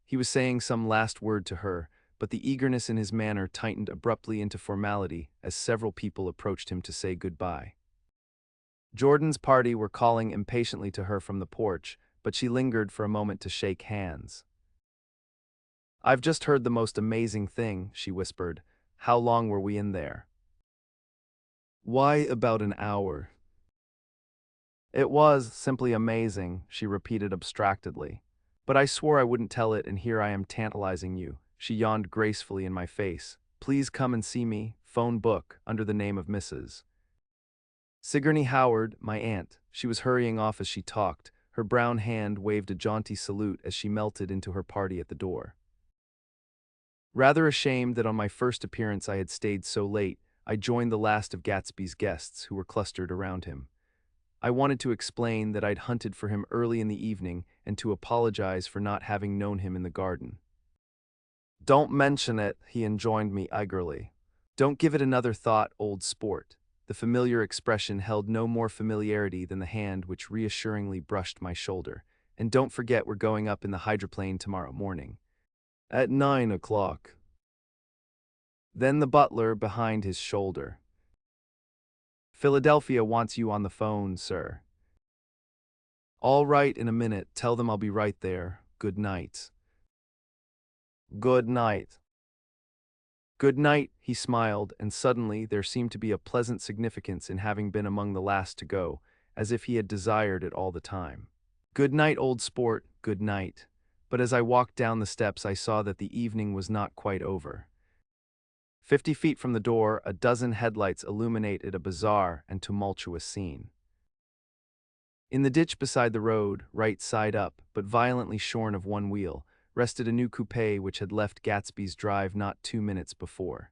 He was saying some last word to her, but the eagerness in his manner tightened abruptly into formality as several people approached him to say goodbye. Jordan's party were calling impatiently to her from the porch, but she lingered for a moment to shake hands. "I've just heard the most amazing thing," she whispered. "How long were we in there?" "Why, about an hour." "It was simply amazing," she repeated abstractedly. "But I swore I wouldn't tell it, and here I am tantalizing you." She yawned gracefully in my face. "Please come and see me, phone book, under the name of Mrs. Sigourney Howard, my aunt." She was hurrying off as she talked. Her brown hand waved a jaunty salute as she melted into her party at the door. Rather ashamed that on my first appearance I had stayed so late, I joined the last of Gatsby's guests who were clustered around him. I wanted to explain that I'd hunted for him early in the evening and to apologize for not having known him in the garden. "Don't mention it," he enjoined me eagerly. "Don't give it another thought, old sport." The familiar expression held no more familiarity than the hand which reassuringly brushed my shoulder. "And don't forget we're going up in the hydroplane tomorrow morning. At 9 o'clock. Then the butler behind his shoulder. "Philadelphia wants you on the phone, sir." "All right, in a minute. Tell them I'll be right there. Good night." "Good night." "Good night," he smiled, and suddenly there seemed to be a pleasant significance in having been among the last to go, as if he had desired it all the time. "Good night, old sport, good night." But as I walked down the steps I saw that the evening was not quite over. 50 feet from the door, a dozen headlights illuminated a bizarre and tumultuous scene. In the ditch beside the road, right side up, but violently shorn of one wheel, rested a new coupe which had left Gatsby's drive not 2 minutes before.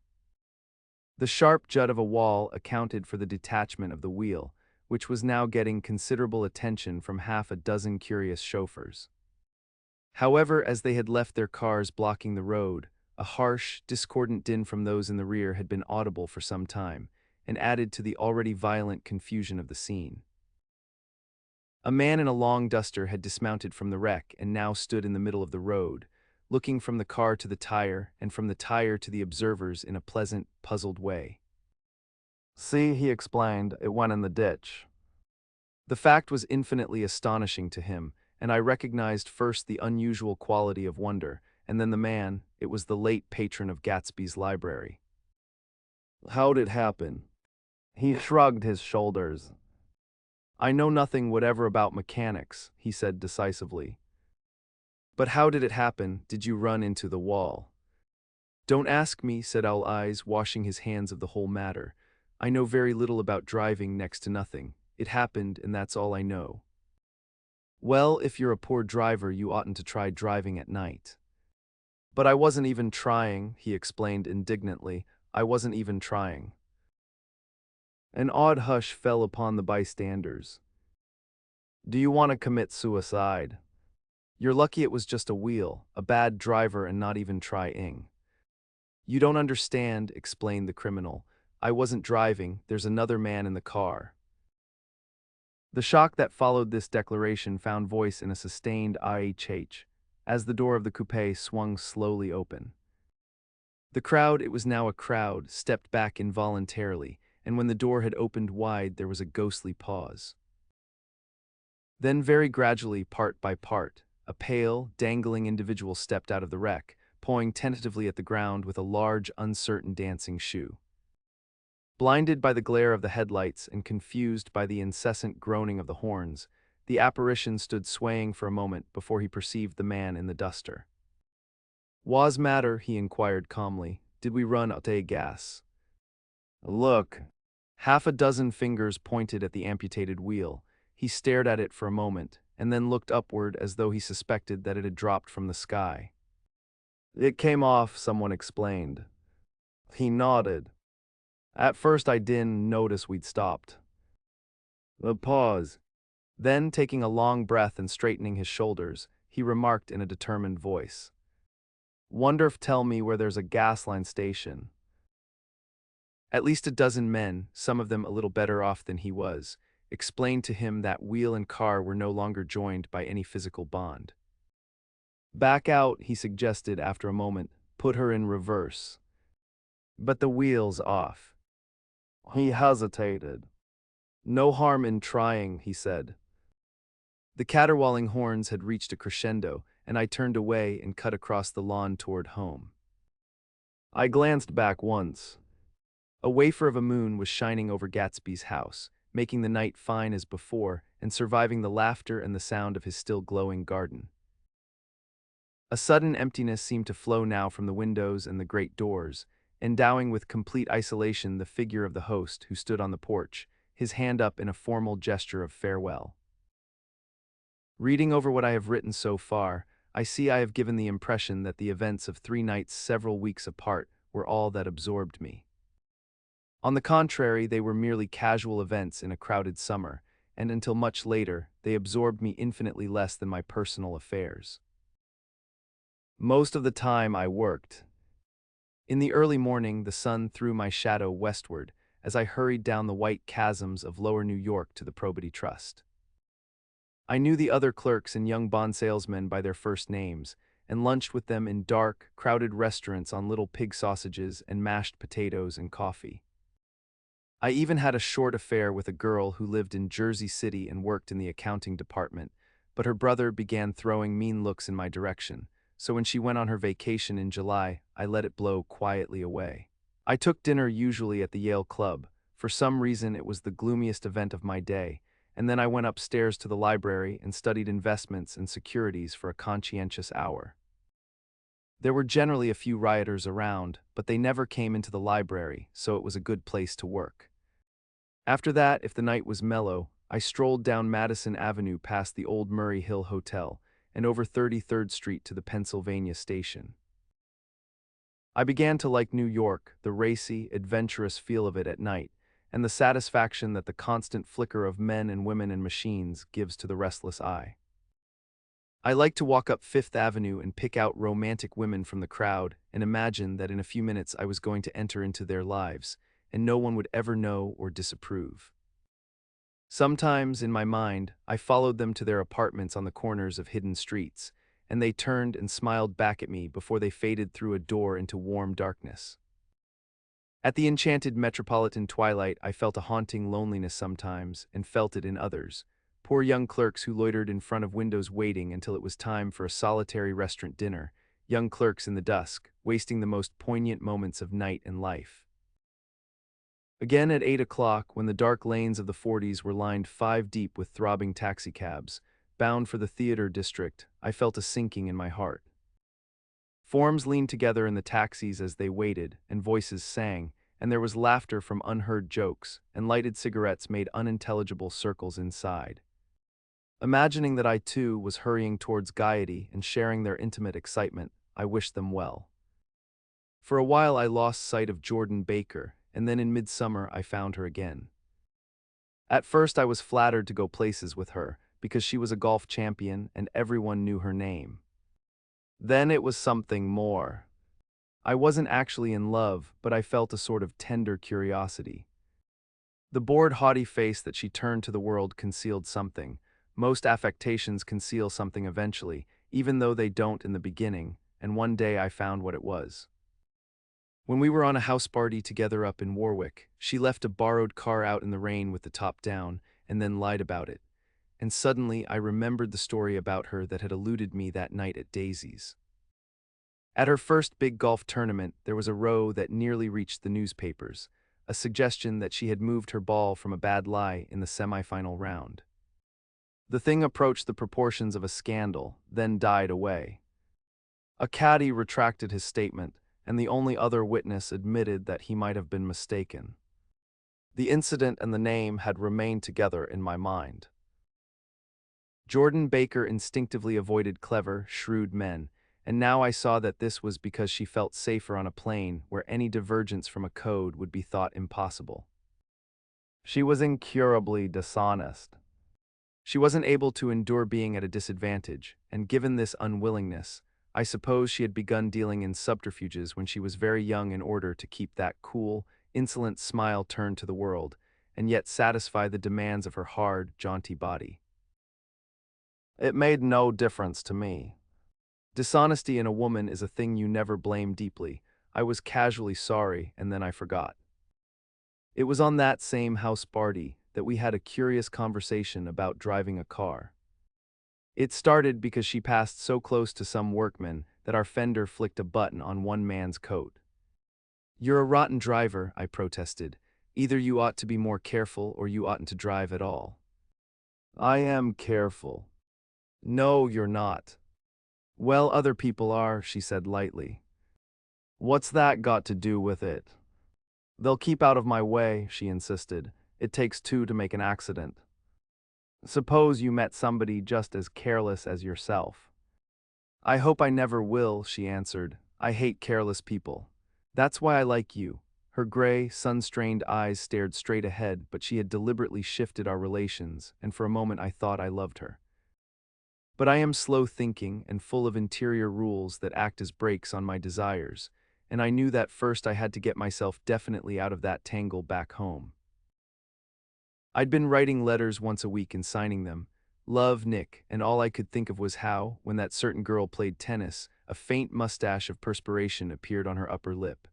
The sharp jut of a wall accounted for the detachment of the wheel, which was now getting considerable attention from half a dozen curious chauffeurs. However, as they had left their cars blocking the road, a harsh, discordant din from those in the rear had been audible for some time, and added to the already violent confusion of the scene. A man in a long duster had dismounted from the wreck and now stood in the middle of the road, looking from the car to the tire and from the tire to the observers in a pleasant, puzzled way. "See," he explained, "it went in the ditch." The fact was infinitely astonishing to him, and I recognized first the unusual quality of wonder, and then the man. It was the late patron of Gatsby's library. "How'd it happen?" He shrugged his shoulders. "I know nothing whatever about mechanics," he said decisively. "But how did it happen? Did you run into the wall?" "Don't ask me," said Owl Eyes, washing his hands of the whole matter. "I know very little about driving, next to nothing. It happened, and that's all I know." "Well, if you're a poor driver, you oughtn't to try driving at night." "But I wasn't even trying," he explained indignantly. "I wasn't even trying." An odd hush fell upon the bystanders. "Do you want to commit suicide?" "You're lucky it was just a wheel, a bad driver and not even trying." "You don't understand," explained the criminal. "I wasn't driving, there's another man in the car." The shock that followed this declaration found voice in a sustained "IHH" as the door of the coupe swung slowly open. The crowd, it was now a crowd, stepped back involuntarily, and when the door had opened wide there was a ghostly pause. Then very gradually, part by part, a pale, dangling individual stepped out of the wreck, pawing tentatively at the ground with a large, uncertain dancing shoe. Blinded by the glare of the headlights and confused by the incessant groaning of the horns, the apparition stood swaying for a moment before he perceived the man in the duster. "Wha's matter?" he inquired calmly. "Did we run out of gas?" "Look." Half a dozen fingers pointed at the amputated wheel. He stared at it for a moment, and then looked upward as though he suspected that it had dropped from the sky. "It came off," someone explained. He nodded. "At first I didn't notice we'd stopped." A pause. Then, taking a long breath and straightening his shoulders, he remarked in a determined voice, "Wonder if tell me where there's a gas line station." At least a dozen men, some of them a little better off than he was, explained to him that wheel and car were no longer joined by any physical bond. "Back out," he suggested after a moment. "Put her in reverse." "But the wheel's off." He hesitated. "No harm in trying," he said. The caterwauling horns had reached a crescendo, and I turned away and cut across the lawn toward home. I glanced back once. A wafer of a moon was shining over Gatsby's house, making the night fine as before and surviving the laughter and the sound of his still glowing garden. A sudden emptiness seemed to flow now from the windows and the great doors, endowing with complete isolation the figure of the host who stood on the porch, his hand up in a formal gesture of farewell. Reading over what I have written so far, I see I have given the impression that the events of 3 nights several weeks apart were all that absorbed me. On the contrary, they were merely casual events in a crowded summer, and until much later, they absorbed me infinitely less than my personal affairs. Most of the time I worked. In the early morning, the sun threw my shadow westward as I hurried down the white chasms of lower New York to the Probity Trust. I knew the other clerks and young bond salesmen by their first names, and lunched with them in dark, crowded restaurants on little pig sausages and mashed potatoes and coffee. I even had a short affair with a girl who lived in Jersey City and worked in the accounting department, but her brother began throwing mean looks in my direction, so when she went on her vacation in July, I let it blow quietly away. I took dinner usually at the Yale Club. For some reason, it was the gloomiest event of my day, and then I went upstairs to the library and studied investments and securities for a conscientious hour. There were generally a few rioters around, but they never came into the library, so it was a good place to work. After that, if the night was mellow, I strolled down Madison Avenue past the old Murray Hill Hotel and over 33rd Street to the Pennsylvania Station. I began to like New York, the racy, adventurous feel of it at night, and the satisfaction that the constant flicker of men and women and machines gives to the restless eye. I liked to walk up Fifth Avenue and pick out romantic women from the crowd and imagine that in a few minutes I was going to enter into their lives, and no one would ever know or disapprove. Sometimes, in my mind, I followed them to their apartments on the corners of hidden streets, and they turned and smiled back at me before they faded through a door into warm darkness. At the enchanted metropolitan twilight, I felt a haunting loneliness sometimes, and felt it in others. Poor young clerks who loitered in front of windows waiting until it was time for a solitary restaurant dinner, young clerks in the dusk, wasting the most poignant moments of night and life. Again at 8 o'clock, when the dark lanes of the 40s were lined 5 deep with throbbing taxicabs, bound for the theater district, I felt a sinking in my heart. Forms leaned together in the taxis as they waited, and voices sang, and there was laughter from unheard jokes, and lighted cigarettes made unintelligible circles inside. Imagining that I too was hurrying towards gaiety and sharing their intimate excitement, I wished them well. For a while I lost sight of Jordan Baker, and then in midsummer I found her again. At first I was flattered to go places with her, because she was a golf champion and everyone knew her name. Then it was something more. I wasn't actually in love, but I felt a sort of tender curiosity. The bored, haughty face that she turned to the world concealed something. Most affectations conceal something eventually, even though they don't in the beginning, and one day I found what it was. When we were on a house party together up in Warwick, she left a borrowed car out in the rain with the top down, and then lied about it. And suddenly I remembered the story about her that had eluded me that night at Daisy's. At her first big golf tournament, there was a row that nearly reached the newspapers. a suggestion that she had moved her ball from a bad lie in the semifinal round. The thing approached the proportions of a scandal, then died away. A caddy retracted his statement, and the only other witness admitted that he might have been mistaken. The incident and the name had remained together in my mind. Jordan Baker instinctively avoided clever, shrewd men, and now I saw that this was because she felt safer on a plane where any divergence from a code would be thought impossible. She was incurably dishonest. She wasn't able to endure being at a disadvantage, and given this unwillingness, I suppose she had begun dealing in subterfuges when she was very young in order to keep that cool, insolent smile turned to the world, and yet satisfy the demands of her hard, jaunty body. It made no difference to me. Dishonesty in a woman is a thing you never blame deeply. I was casually sorry, and then I forgot. It was on that same house party that we had a curious conversation about driving a car. It started because she passed so close to some workman that our fender flicked a button on one man's coat. "You're a rotten driver," I protested. "Either you ought to be more careful or you oughtn't to drive at all." "I am careful." "No, you're not." "Well, other people are," she said lightly. "What's that got to do with it?" "They'll keep out of my way," she insisted. "It takes two to make an accident." "Suppose you met somebody just as careless as yourself." "I hope I never will," she answered. "I hate careless people. That's why I like you." Her gray, sun-strained eyes stared straight ahead, but she had deliberately shifted our relations, and for a moment I thought I loved her. But I am slow-thinking and full of interior rules that act as brakes on my desires, and I knew that first I had to get myself definitely out of that tangle back home. I'd been writing letters once a week and signing them, "Love, Nick," and all I could think of was how, when that certain girl played tennis, a faint mustache of perspiration appeared on her upper lip.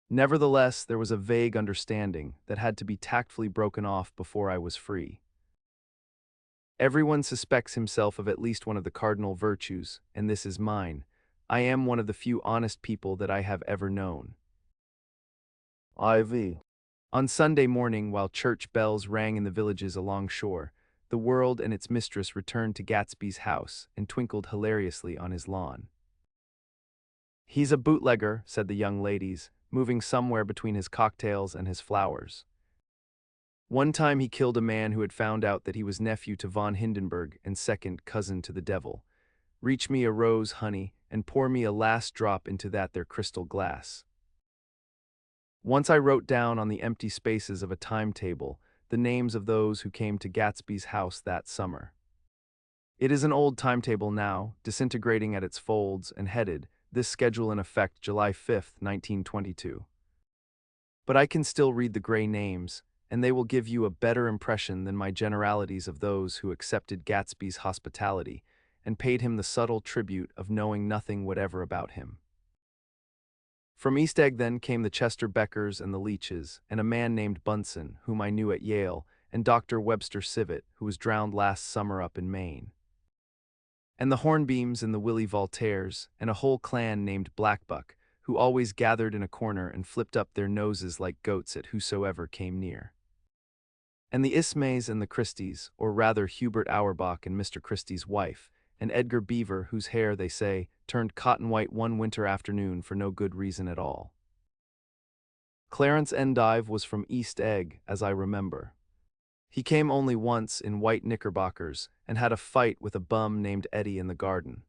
Nevertheless, there was a vague understanding that had to be tactfully broken off before I was free. Everyone suspects himself of at least one of the cardinal virtues, and this is mine. I am one of the few honest people that I have ever known. IV. On Sunday morning, while church bells rang in the villages along shore, the world and its mistress returned to Gatsby's house and twinkled hilariously on his lawn. "He's a bootlegger," said the young ladies, moving somewhere between his cocktails and his flowers. One time he killed a man who had found out that he was nephew to von Hindenburg and second cousin to the devil. "Reach me a rose, honey, and pour me a last drop into that there crystal glass." Once I wrote down on the empty spaces of a timetable the names of those who came to Gatsby's house that summer. It is an old timetable now, disintegrating at its folds and headed, "This schedule in effect July 5th, 1922. But I can still read the gray names, and they will give you a better impression than my generalities of those who accepted Gatsby's hospitality and paid him the subtle tribute of knowing nothing whatever about him. From East Egg then came the Chester Beckers and the Leaches, and a man named Bunsen, whom I knew at Yale, and Dr. Webster Civet, who was drowned last summer up in Maine. And the Hornbeams and the Willie Voltaires, and a whole clan named Blackbuck, who always gathered in a corner and flipped up their noses like goats at whosoever came near. And the Ismays and the Christies, or rather Hubert Auerbach and Mr. Christie's wife, and Edgar Beaver, whose hair, they say, turned cotton white one winter afternoon for no good reason at all. Clarence Endive was from East Egg, as I remember. He came only once in white knickerbockers and had a fight with a bum named Eddie in the garden.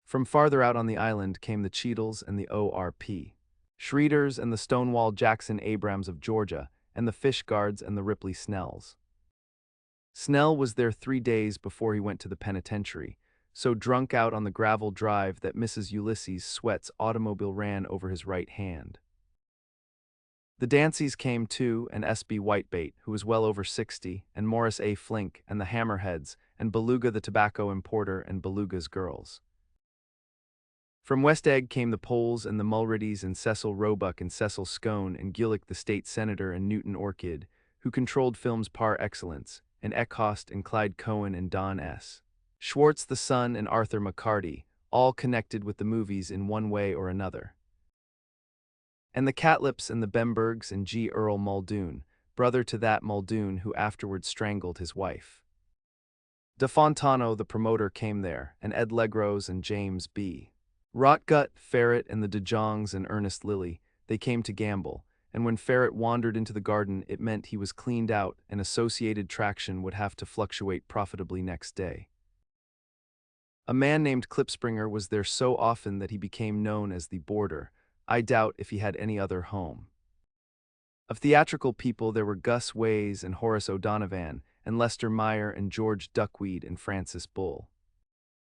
From farther out on the island came the Cheadles and the O.R.P. Schreeders and the Stonewall Jackson Abrams of Georgia, and the Fishguards and the Ripley Snells. Snell was there 3 days before he went to the penitentiary, so drunk out on the gravel drive that Mrs. Ulysses Sweat's automobile ran over his right hand. The Danceys came too, and S.B. Whitebait, who was well over 60, and Morris A. Flink, and the Hammerheads, and Beluga the tobacco importer, and Beluga's girls. From West Egg came the Poles and the Mulreadys and Cecil Roebuck and Cecil Scone and Gillick the state senator and Newton Orchid, who controlled films par excellence, and Eckhost and Clyde Cohen and Don S. Schwartz the son and Arthur McCarty, all connected with the movies in one way or another. And the Catlips and the Bembergs and G. Earl Muldoon, brother to that Muldoon who afterward strangled his wife. De Fontano, the promoter, came there, and Ed Legros and James B. Rotgut, Ferret, and the De Jongs and Ernest Lilly, they came to gamble, and when Ferret wandered into the garden, it meant he was cleaned out, and Associated Traction would have to fluctuate profitably next day. A man named Klipspringer was there so often that he became known as the Boarder. I doubt if he had any other home. Of theatrical people, there were Gus Ways and Horace O'Donovan, and Lester Meyer and George Duckweed and Francis Bull.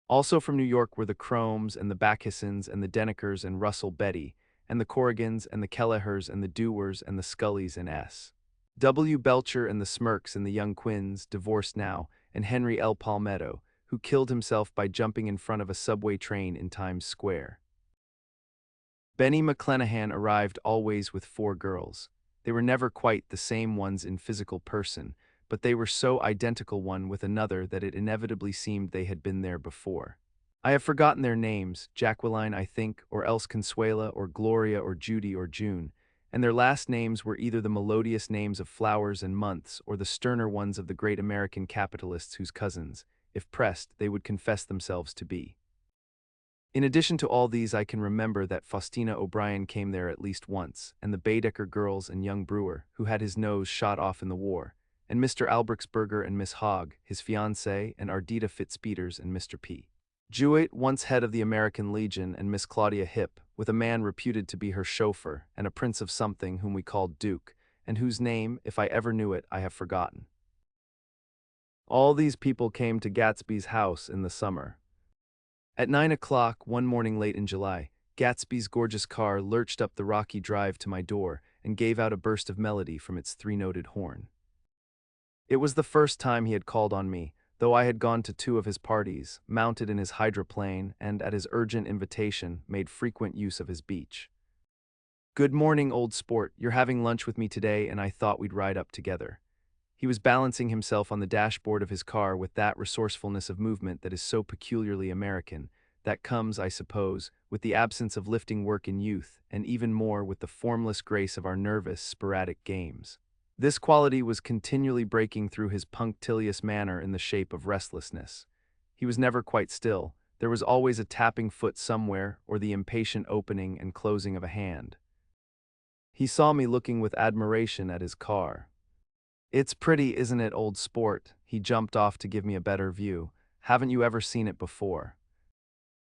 Also from New York were the Chromes and the Bacchusons and the Denekers and Russell Betty, and the Corrigans and the Kellehers and the Dewars and the Scullys and S. W. Belcher and the Smirks and the Young Quinns, divorced now, and Henry L. Palmetto, who killed himself by jumping in front of a subway train in Times Square. Benny McClenahan arrived always with 4 girls. They were never quite the same ones in physical person, but they were so identical one with another that it inevitably seemed they had been there before. I have forgotten their names, Jacqueline, I think, or else Consuela, or Gloria, or Judy, or June, and their last names were either the melodious names of flowers and months or the sterner ones of the great American capitalists whose cousins, if pressed, they would confess themselves to be. In addition to all these, I can remember that Faustina O'Brien came there at least once, and the Baedeker girls and young Brewer, who had his nose shot off in the war, and Mr. Albrechtsberger and Miss Hogg, his fiancée, and Ardita Fitzpeters and Mr. P. Jewett, once head of the American Legion, and Miss Claudia Hipp, with a man reputed to be her chauffeur, and a prince of something whom we called Duke, and whose name, if I ever knew it, I have forgotten. All these people came to Gatsby's house in the summer. At 9 o'clock, one morning late in July, Gatsby's gorgeous car lurched up the rocky drive to my door and gave out a burst of melody from its 3-noted horn. It was the first time he had called on me, though I had gone to 2 of his parties, mounted in his hydroplane, and, at his urgent invitation, made frequent use of his beach. "Good morning, old sport. You're having lunch with me today, and I thought we'd ride up together." He was balancing himself on the dashboard of his car with that resourcefulness of movement that is so peculiarly American, that comes, I suppose, with the absence of lifting work in youth, and even more with the formless grace of our nervous, sporadic games. This quality was continually breaking through his punctilious manner in the shape of restlessness. He was never quite still. There was always a tapping foot somewhere, or the impatient opening and closing of a hand. He saw me looking with admiration at his car. "It's pretty, isn't it, old sport?" He jumped off to give me a better view. "Haven't you ever seen it before?"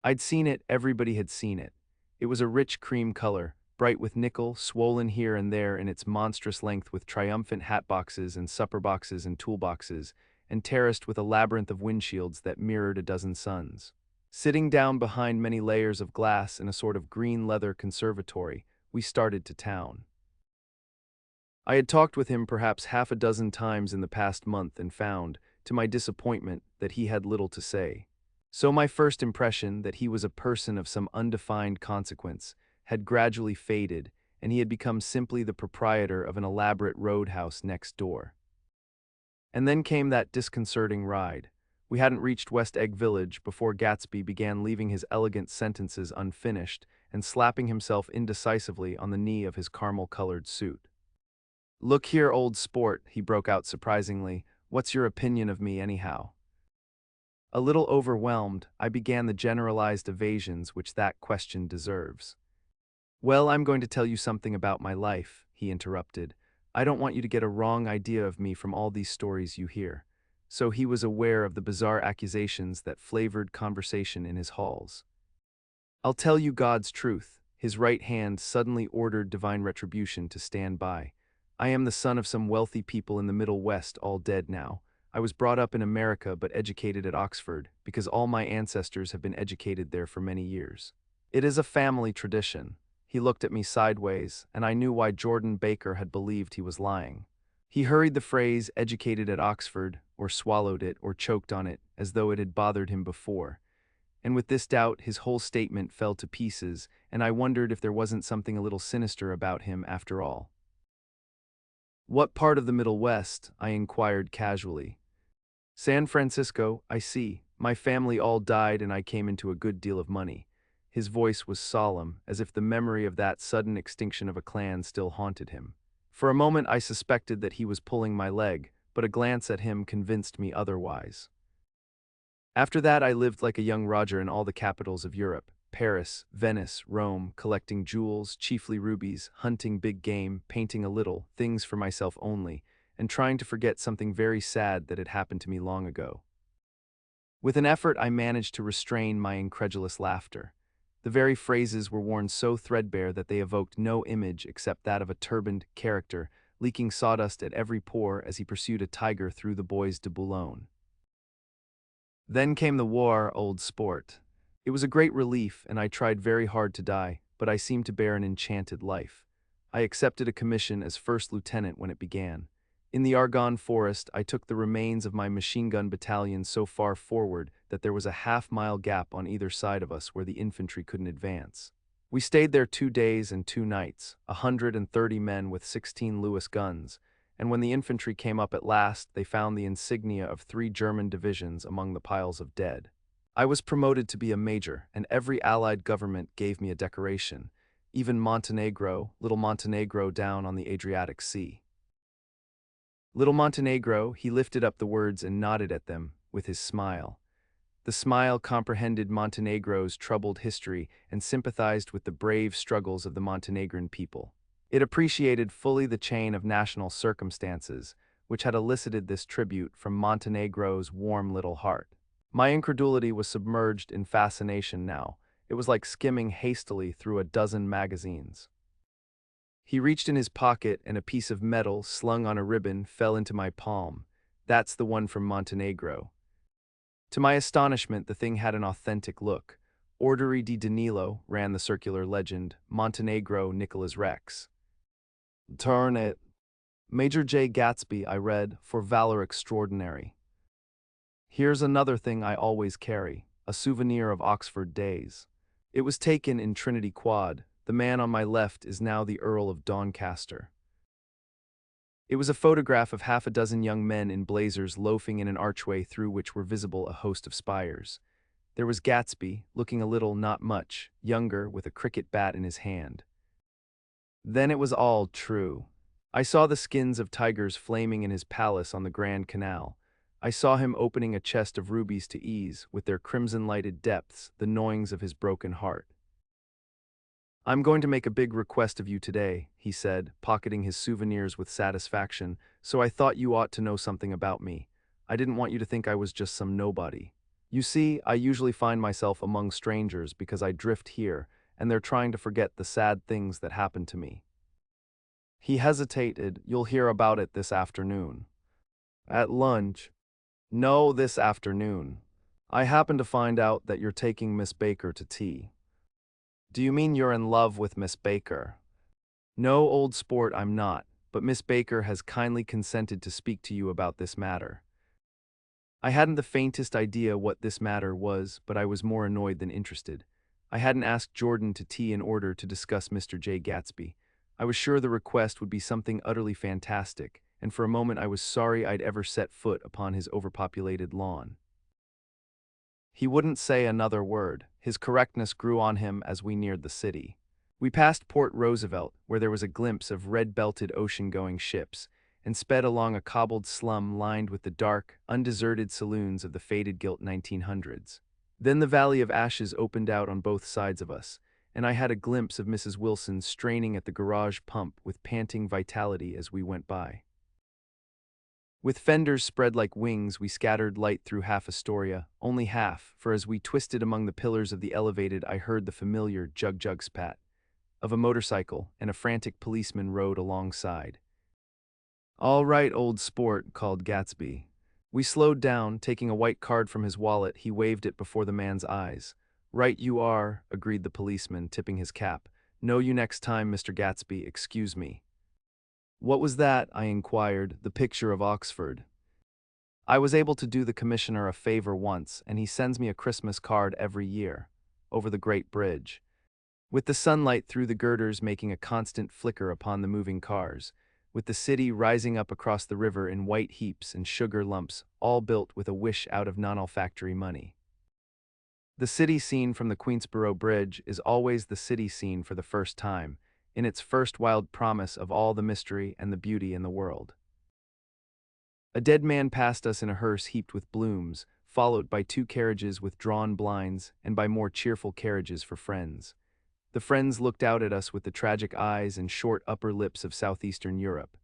I'd seen it, everybody had seen it. It was a rich cream color, bright with nickel, swollen here and there in its monstrous length with triumphant hat boxes and supper boxes and toolboxes, and terraced with a labyrinth of windshields that mirrored a dozen suns. Sitting down behind many layers of glass in a sort of green leather conservatory, we started to town. I had talked with him perhaps half a dozen times in the past month and found, to my disappointment, that he had little to say. So my first impression that he was a person of some undefined consequence had gradually faded, and he had become simply the proprietor of an elaborate roadhouse next door. And then came that disconcerting ride. We hadn't reached West Egg Village before Gatsby began leaving his elegant sentences unfinished and slapping himself indecisively on the knee of his caramel-colored suit. "Look here, old sport," he broke out surprisingly, "what's your opinion of me, anyhow?" A little overwhelmed, I began the generalized evasions which that question deserves. "Well, I'm going to tell you something about my life," he interrupted. "I don't want you to get a wrong idea of me from all these stories you hear." So he was aware of the bizarre accusations that flavored conversation in his halls. "I'll tell you God's truth." His right hand suddenly ordered divine retribution to stand by. "I am the son of some wealthy people in the Middle West, all dead now. I was brought up in America but educated at Oxford, because all my ancestors have been educated there for many years. It is a family tradition." He looked at me sideways, and I knew why Jordan Baker had believed he was lying. He hurried the phrase "educated at Oxford," or swallowed it, or choked on it, as though it had bothered him before. And with this doubt, his whole statement fell to pieces, and I wondered if there wasn't something a little sinister about him after all. "What part of the Middle West?" I inquired casually. "San Francisco, I see. My family all died and I came into a good deal of money." His voice was solemn, as if the memory of that sudden extinction of a clan still haunted him. For a moment I suspected that he was pulling my leg, but a glance at him convinced me otherwise. After that I lived like a young Roger in all the capitals of Europe, Paris, Venice, Rome, collecting jewels, chiefly rubies, hunting big game, painting a little, things for myself only, and trying to forget something very sad that had happened to me long ago. With an effort I managed to restrain my incredulous laughter. The very phrases were worn so threadbare that they evoked no image except that of a turbaned character, leaking sawdust at every pore as he pursued a tiger through the Bois de Boulogne. Then came the war, old sport. It was a great relief, and I tried very hard to die, but I seemed to bear an enchanted life. I accepted a commission as first lieutenant when it began. In the Argonne forest, I took the remains of my machine gun battalion so far forward that there was a half-mile gap on either side of us where the infantry couldn't advance. We stayed there 2 days and 2 nights, 130 men with 16 Lewis guns, and when the infantry came up at last, they found the insignia of 3 German divisions among the piles of dead. I was promoted to be a major, and every Allied government gave me a decoration, even Montenegro, little Montenegro down on the Adriatic Sea. Little Montenegro, he lifted up the words and nodded at them with his smile. The smile comprehended Montenegro's troubled history and sympathized with the brave struggles of the Montenegrin people. It appreciated fully the chain of national circumstances, which had elicited this tribute from Montenegro's warm little heart. My incredulity was submerged in fascination now. It was like skimming hastily through a dozen magazines. He reached in his pocket and a piece of metal slung on a ribbon fell into my palm. That's the one from Montenegro. To my astonishment, the thing had an authentic look. Ordere di Danilo, ran the circular legend, Montenegro Nicholas Rex. Turn it. Major Jay Gatsby, I read, for valor extraordinary. Here's another thing I always carry, a souvenir of Oxford days. It was taken in Trinity Quad. The man on my left is now the Earl of Doncaster. It was a photograph of half a dozen young men in blazers loafing in an archway through which were visible a host of spires. There was Gatsby, looking a little, not much, younger, with a cricket bat in his hand. Then it was all true. I saw the skins of tigers flaming in his palace on the Grand Canal. I saw him opening a chest of rubies to ease, with their crimson-lighted depths, the gnawings of his broken heart. I'm going to make a big request of you today, he said, pocketing his souvenirs with satisfaction, so I thought you ought to know something about me. I didn't want you to think I was just some nobody. You see, I usually find myself among strangers because I drift here, and they're trying to forget the sad things that happened to me. He hesitated. You'll hear about it this afternoon. At lunch? No, this afternoon. I happen to find out that you're taking Miss Baker to tea. Do you mean you're in love with Miss Baker? No, old sport, I'm not, but Miss Baker has kindly consented to speak to you about this matter. I hadn't the faintest idea what this matter was, but I was more annoyed than interested. I hadn't asked Jordan to tea in order to discuss Mr. Jay Gatsby. I was sure the request would be something utterly fantastic, and for a moment I was sorry I'd ever set foot upon his overpopulated lawn. He wouldn't say another word. His correctness grew on him as we neared the city. We passed Port Roosevelt, where there was a glimpse of red-belted ocean-going ships, and sped along a cobbled slum lined with the dark, undeserted saloons of the faded gilt 1900s. Then the Valley of Ashes opened out on both sides of us, and I had a glimpse of Mrs. Wilson straining at the garage pump with panting vitality as we went by. With fenders spread like wings, we scattered light through half Astoria, only half, for as we twisted among the pillars of the elevated, I heard the familiar jug-jug spat of a motorcycle, and a frantic policeman rode alongside. All right, old sport, called Gatsby. We slowed down, taking a white card from his wallet. He waved it before the man's eyes. Right you are, agreed the policeman, tipping his cap. Know you next time, Mr. Gatsby, excuse me. What was that? I inquired. The picture of Oxford. I was able to do the commissioner a favor once, and he sends me a Christmas card every year, over the Great Bridge. With the sunlight through the girders making a constant flicker upon the moving cars, with the city rising up across the river in white heaps and sugar lumps, all built with a wish out of non-olfactory money. The city scene from the Queensboro Bridge is always the city scene for the first time, in its first wild promise of all the mystery and the beauty in the world. A dead man passed us in a hearse heaped with blooms, followed by two carriages with drawn blinds and by more cheerful carriages for friends. The friends looked out at us with the tragic eyes and short upper lips of southeastern Europe,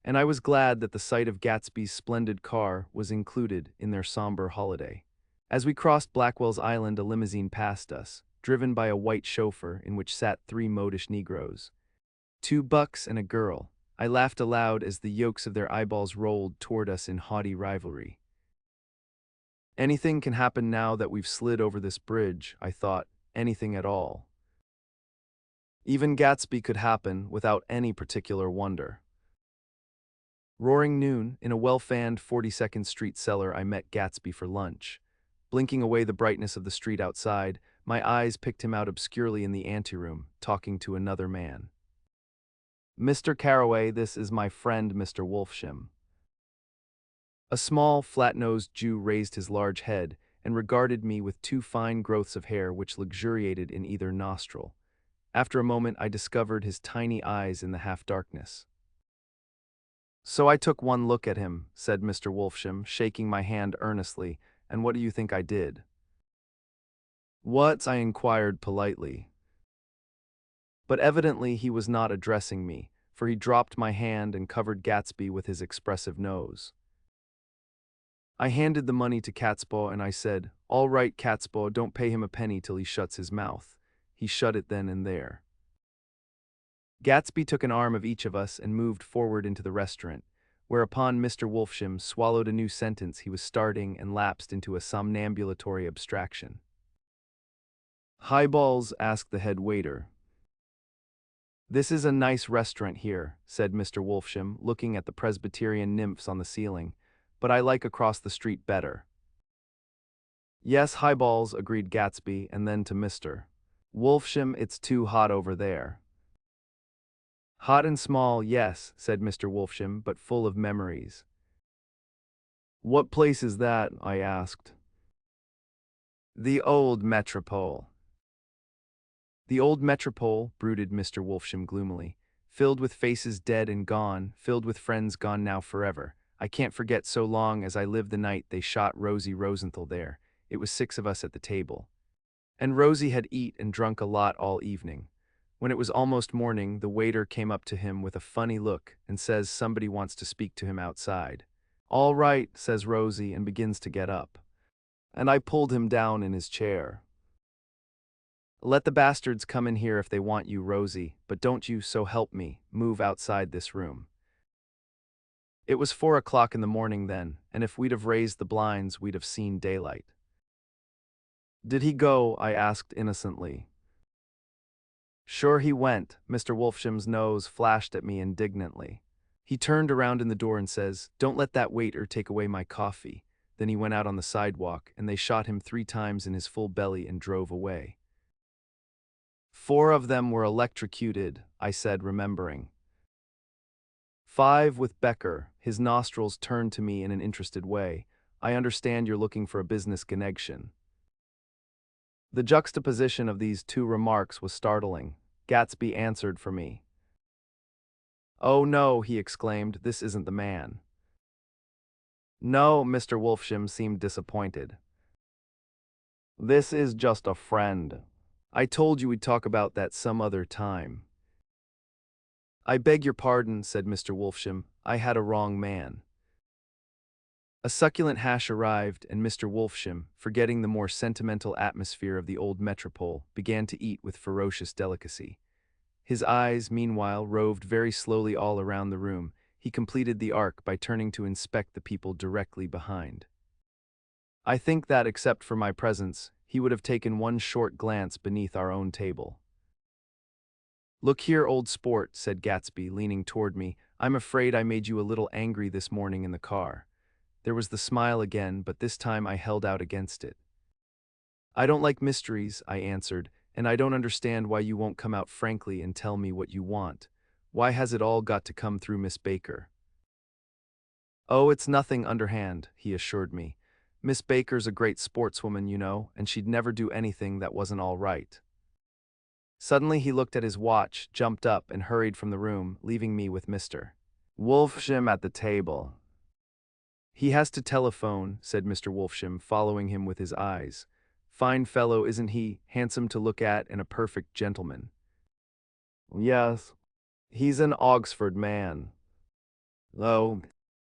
and I was glad that the sight of Gatsby's splendid car was included in their somber holiday. As we crossed Blackwell's Island, a limousine passed us, driven by a white chauffeur in which sat three modish Negroes. Two bucks and a girl. I laughed aloud as the yolks of their eyeballs rolled toward us in haughty rivalry. Anything can happen now that we've slid over this bridge, I thought, anything at all. Even Gatsby could happen without any particular wonder. Roaring noon, in a well-fanned 42nd Street cellar, I met Gatsby for lunch. Blinking away the brightness of the street outside, my eyes picked him out obscurely in the anteroom, talking to another man. "Mr. Carroway, this is my friend Mr. Wolfsham." A small, flat-nosed Jew raised his large head and regarded me with two fine growths of hair which luxuriated in either nostril. After a moment, I discovered his tiny eyes in the half-darkness. "So I took one look at him," said Mr. Wolfsham, shaking my hand earnestly, "and what do you think I did?" "What?" I inquired politely. But evidently he was not addressing me, for he dropped my hand and covered Gatsby with his expressive nose. I handed the money to Catspaw and I said, "All right, Catspaw, don't pay him a penny till he shuts his mouth." He shut it then and there. Gatsby took an arm of each of us and moved forward into the restaurant, whereupon Mr. Wolfsham swallowed a new sentence he was starting and lapsed into a somnambulatory abstraction. "Highballs?" asked the head waiter. "This is a nice restaurant here," said Mr. Wolfsham, looking at the Presbyterian nymphs on the ceiling, "but I like across the street better." "Yes, highballs," agreed Gatsby, and then to Mr. Wolfsham, "It's too hot over there." "Hot and small, yes," said Mr. Wolfsham, "but full of memories." "What place is that?" I asked. "The Old Metropole." "The Old Metropole," brooded Mr. Wolfsham gloomily, "filled with faces dead and gone, filled with friends gone now forever. I can't forget so long as I live the night they shot Rosie Rosenthal there. It was 6 of us at the table. And Rosie had eat and drunk a lot all evening. When it was almost morning, the waiter came up to him with a funny look and says somebody wants to speak to him outside. "All right," says Rosie, and begins to get up. And I pulled him down in his chair. "Let the bastards come in here if they want you, Rosie, but don't you, so help me, move outside this room." It was 4 o'clock in the morning then, and if we'd have raised the blinds, we'd have seen daylight. "Did he go?" I asked innocently. "Sure he went." Mr. Wolfsham's nose flashed at me indignantly. He turned around in the door and says, "Don't let that waiter take away my coffee." Then he went out on the sidewalk, and they shot him 3 times in his full belly and drove away. 4 of them were electrocuted, I said, remembering. 5 with Becker. His nostrils turned to me in an interested way. "I understand you're looking for a business connection." The juxtaposition of these two remarks was startling. Gatsby answered for me. "Oh no," he exclaimed, "this isn't the man." "No," Mr. Wolfsham seemed disappointed. "This is just a friend. I told you we'd talk about that some other time." "I beg your pardon," said Mr. Wolfsham, "I had a wrong man." A succulent hash arrived, and Mr. Wolfsham, forgetting the more sentimental atmosphere of the old metropole, began to eat with ferocious delicacy. His eyes, meanwhile, roved very slowly all around the room. He completed the arc by turning to inspect the people directly behind. I think that, except for my presence, he would have taken one short glance beneath our own table. "Look here, old sport," said Gatsby, leaning toward me, "I'm afraid I made you a little angry this morning in the car." There was the smile again, but this time I held out against it. "I don't like mysteries," I answered, "and I don't understand why you won't come out frankly and tell me what you want. Why has it all got to come through Miss Baker?" "Oh, it's nothing underhand," he assured me. Miss Baker's a great sportswoman, and she'd never do anything that wasn't all right. Suddenly he looked at his watch, jumped up, and hurried from the room, leaving me with Mr. Wolfsham at the table. He has to telephone, said Mr. Wolfsham, following him with his eyes. Fine fellow, isn't he? Handsome to look at and a perfect gentleman. Yes. He's an Oxford man. Oh,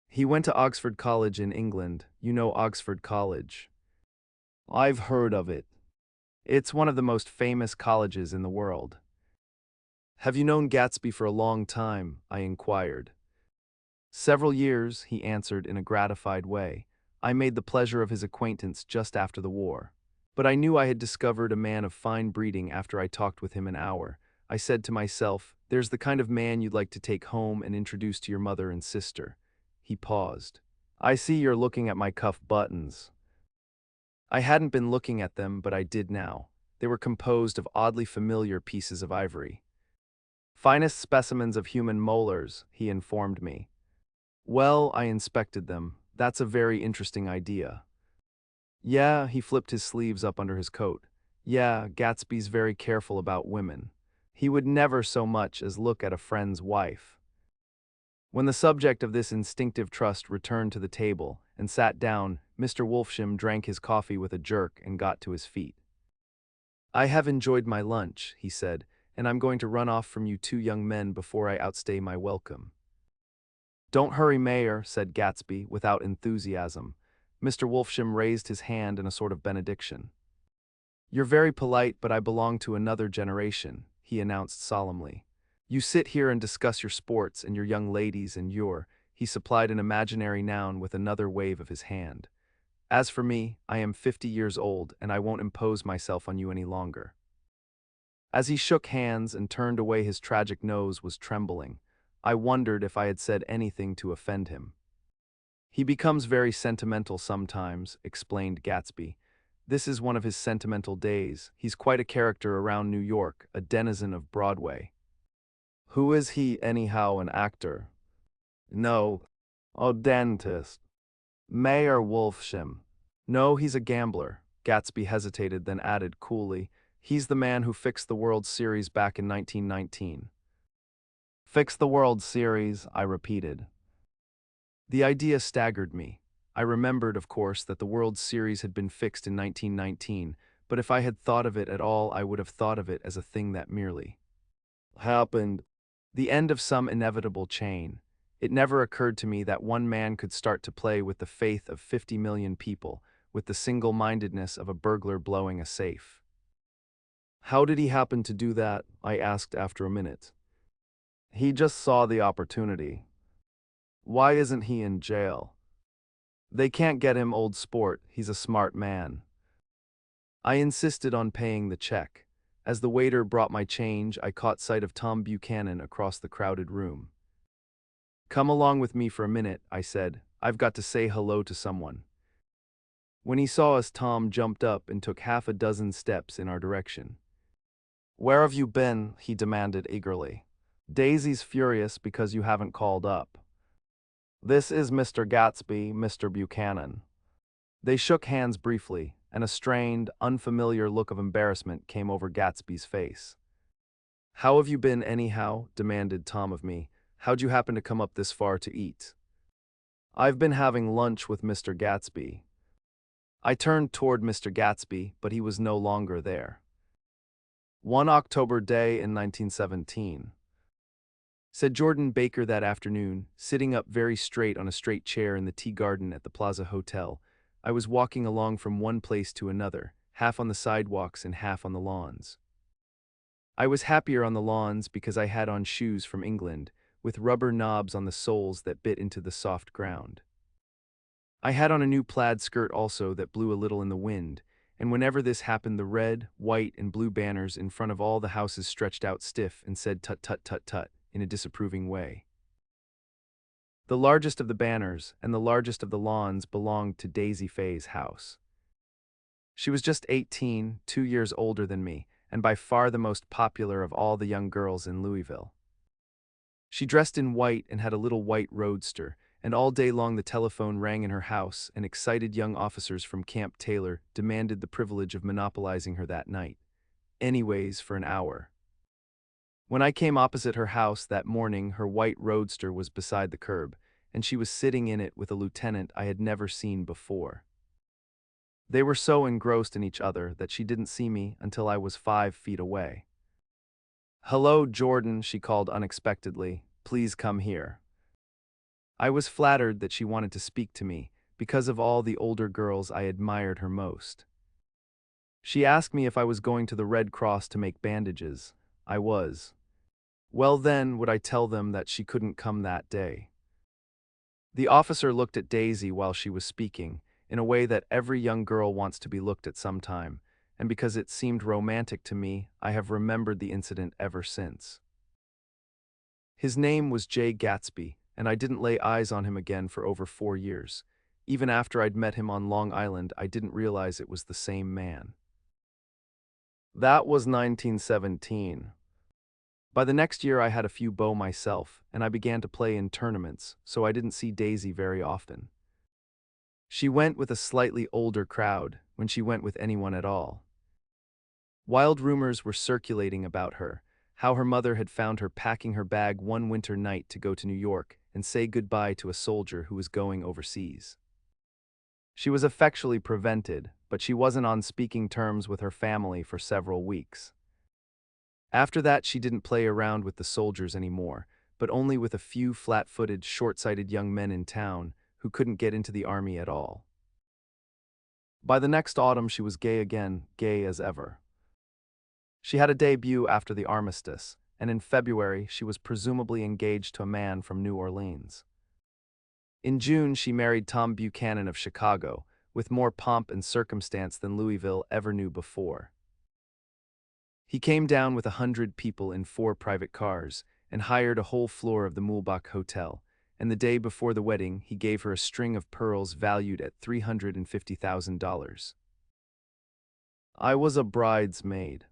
he went to Oxford College in England. You know Oxford College. I've heard of it. It's one of the most famous colleges in the world. Have you known Gatsby for a long time? I inquired. Several years, he answered in a gratified way. I made the pleasure of his acquaintance just after the war. But I knew I had discovered a man of fine breeding after I talked with him an hour. I said to myself, there's the kind of man you'd like to take home and introduce to your mother and sister. He paused. I see you're looking at my cuff buttons. I hadn't been looking at them, but I did now. They were composed of oddly familiar pieces of ivory. Finest specimens of human molars, he informed me. Well, I inspected them. That's a very interesting idea. Yeah, he flipped his sleeves up under his coat. Yeah, Gatsby's very careful about women. He would never so much as look at a friend's wife. When the subject of this instinctive trust returned to the table and sat down, Mr. Wolfsham drank his coffee with a jerk and got to his feet. I have enjoyed my lunch, he said, and I'm going to run off from you two young men before I outstay my welcome. Don't hurry, Mayor, said Gatsby, without enthusiasm. Mr. Wolfsham raised his hand in a sort of benediction. You're very polite, but I belong to another generation, he announced solemnly. You sit here and discuss your sports and your young ladies and he supplied an imaginary noun with another wave of his hand. As for me, I am 50 years old, and I won't impose myself on you any longer. As he shook hands and turned away, his tragic nose was trembling. I wondered if I had said anything to offend him. He becomes very sentimental sometimes, explained Gatsby. This is one of his sentimental days. He's quite a character around New York, a denizen of Broadway. Who is he, anyhow, an actor? No, a dentist. Mayor Wolfsham. No, he's a gambler. Gatsby hesitated, then added coolly, he's the man who fixed the World Series back in 1919. Fixed the World Series, I repeated. The idea staggered me. I remembered, of course, that the World Series had been fixed in 1919, but if I had thought of it at all, I would have thought of it as a thing that merely happened. The end of some inevitable chain. It never occurred to me that one man could start to play with the faith of 50 million people, with the single-mindedness of a burglar blowing a safe. How did he happen to do that? I asked after a minute. He just saw the opportunity. Why isn't he in jail? They can't get him, old sport. He's a smart man. I insisted on paying the check. As the waiter brought my change, I caught sight of Tom Buchanan across the crowded room. Come along with me for a minute, I said. I've got to say hello to someone. When he saw us, Tom jumped up and took half a dozen steps in our direction. Where have you been? He demanded eagerly. Daisy's furious because you haven't called up. This is Mr. Gatsby, Mr. Buchanan. They shook hands briefly, and a strained, unfamiliar look of embarrassment came over Gatsby's face. How have you been anyhow? Demanded Tom of me. How'd you happen to come up this far to eat? I've been having lunch with Mr. Gatsby. I turned toward Mr. Gatsby, but he was no longer there. One October day in 1917. Said Jordan Baker that afternoon, sitting up very straight on a straight chair in the tea garden at the Plaza Hotel. I was walking along from one place to another, half on the sidewalks and half on the lawns. I was happier on the lawns because I had on shoes from England, with rubber knobs on the soles that bit into the soft ground. I had on a new plaid skirt also that blew a little in the wind, and whenever this happened the red, white, and blue banners in front of all the houses stretched out stiff and said tut tut tut tut in a disapproving way. The largest of the banners and the largest of the lawns belonged to Daisy Faye's house. She was just 18, 2 years older than me, and by far the most popular of all the young girls in Louisville. She dressed in white and had a little white roadster, and all day long the telephone rang in her house, and excited young officers from Camp Taylor demanded the privilege of monopolizing her that night. Anyways, for an hour. When I came opposite her house that morning, her white roadster was beside the curb, and she was sitting in it with a lieutenant I had never seen before. They were so engrossed in each other that she didn't see me until I was 5 feet away. "Hello, Jordan," she called unexpectedly. "Please come here." I was flattered that she wanted to speak to me, because of all the older girls I admired her most. She asked me if I was going to the Red Cross to make bandages. I was. Well then, would I tell them that she couldn't come that day? The officer looked at Daisy while she was speaking, in a way that every young girl wants to be looked at sometime, and because it seemed romantic to me, I have remembered the incident ever since. His name was Jay Gatsby, and I didn't lay eyes on him again for over 4 years. Even after I'd met him on Long Island, I didn't realize it was the same man. That was 1917. By the next year I had a few beaux myself, and I began to play in tournaments, so I didn't see Daisy very often. She went with a slightly older crowd, when she went with anyone at all. Wild rumors were circulating about her, how her mother had found her packing her bag one winter night to go to New York and say goodbye to a soldier who was going overseas. She was effectually prevented, but she wasn't on speaking terms with her family for several weeks. After that, she didn't play around with the soldiers anymore, but only with a few flat-footed, short-sighted young men in town who couldn't get into the army at all. By the next autumn, she was gay again, gay as ever. She had a debut after the armistice, and in February she was presumably engaged to a man from New Orleans. In June, she married Tom Buchanan of Chicago, with more pomp and circumstance than Louisville ever knew before. He came down with 100 people in 4 private cars and hired a whole floor of the Mulbach Hotel, and the day before the wedding he gave her a string of pearls valued at $350,000. I was a bridesmaid.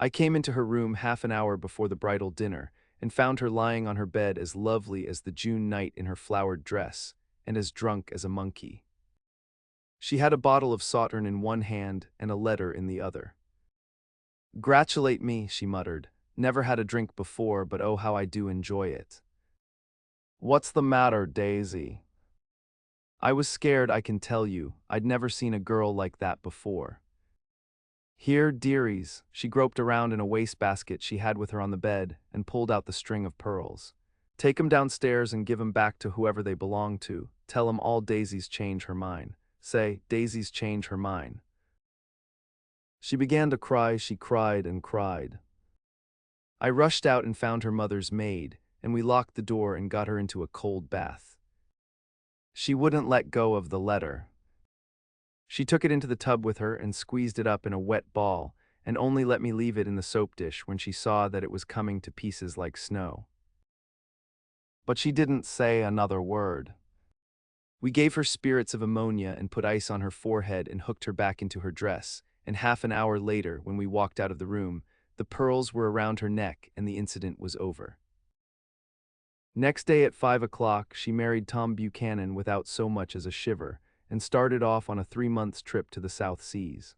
I came into her room half an hour before the bridal dinner and found her lying on her bed as lovely as the June night in her flowered dress, and as drunk as a monkey. She had a bottle of Sauterne in one hand and a letter in the other. "Gratulate me," she muttered. "Never had a drink before, but oh how I do enjoy it." "What's the matter, Daisy?" I was scared, I can tell you. I'd never seen a girl like that before. "Here, dearies." She groped around in a wastebasket she had with her on the bed and pulled out the string of pearls. "Take 'em downstairs and give 'em back to whoever they belong to. Tell 'em all Daisy's change her mind. Say, Daisy's change her mind." She began to cry, she cried and cried. I rushed out and found her mother's maid, and we locked the door and got her into a cold bath. She wouldn't let go of the letter. She took it into the tub with her and squeezed it up in a wet ball, and only let me leave it in the soap dish when she saw that it was coming to pieces like snow. But she didn't say another word. We gave her spirits of ammonia and put ice on her forehead and hooked her back into her dress, and half an hour later, when we walked out of the room, the pearls were around her neck and the incident was over. Next day at 5 o'clock, she married Tom Buchanan without so much as a shiver, and started off on a 3-month trip to the South Seas.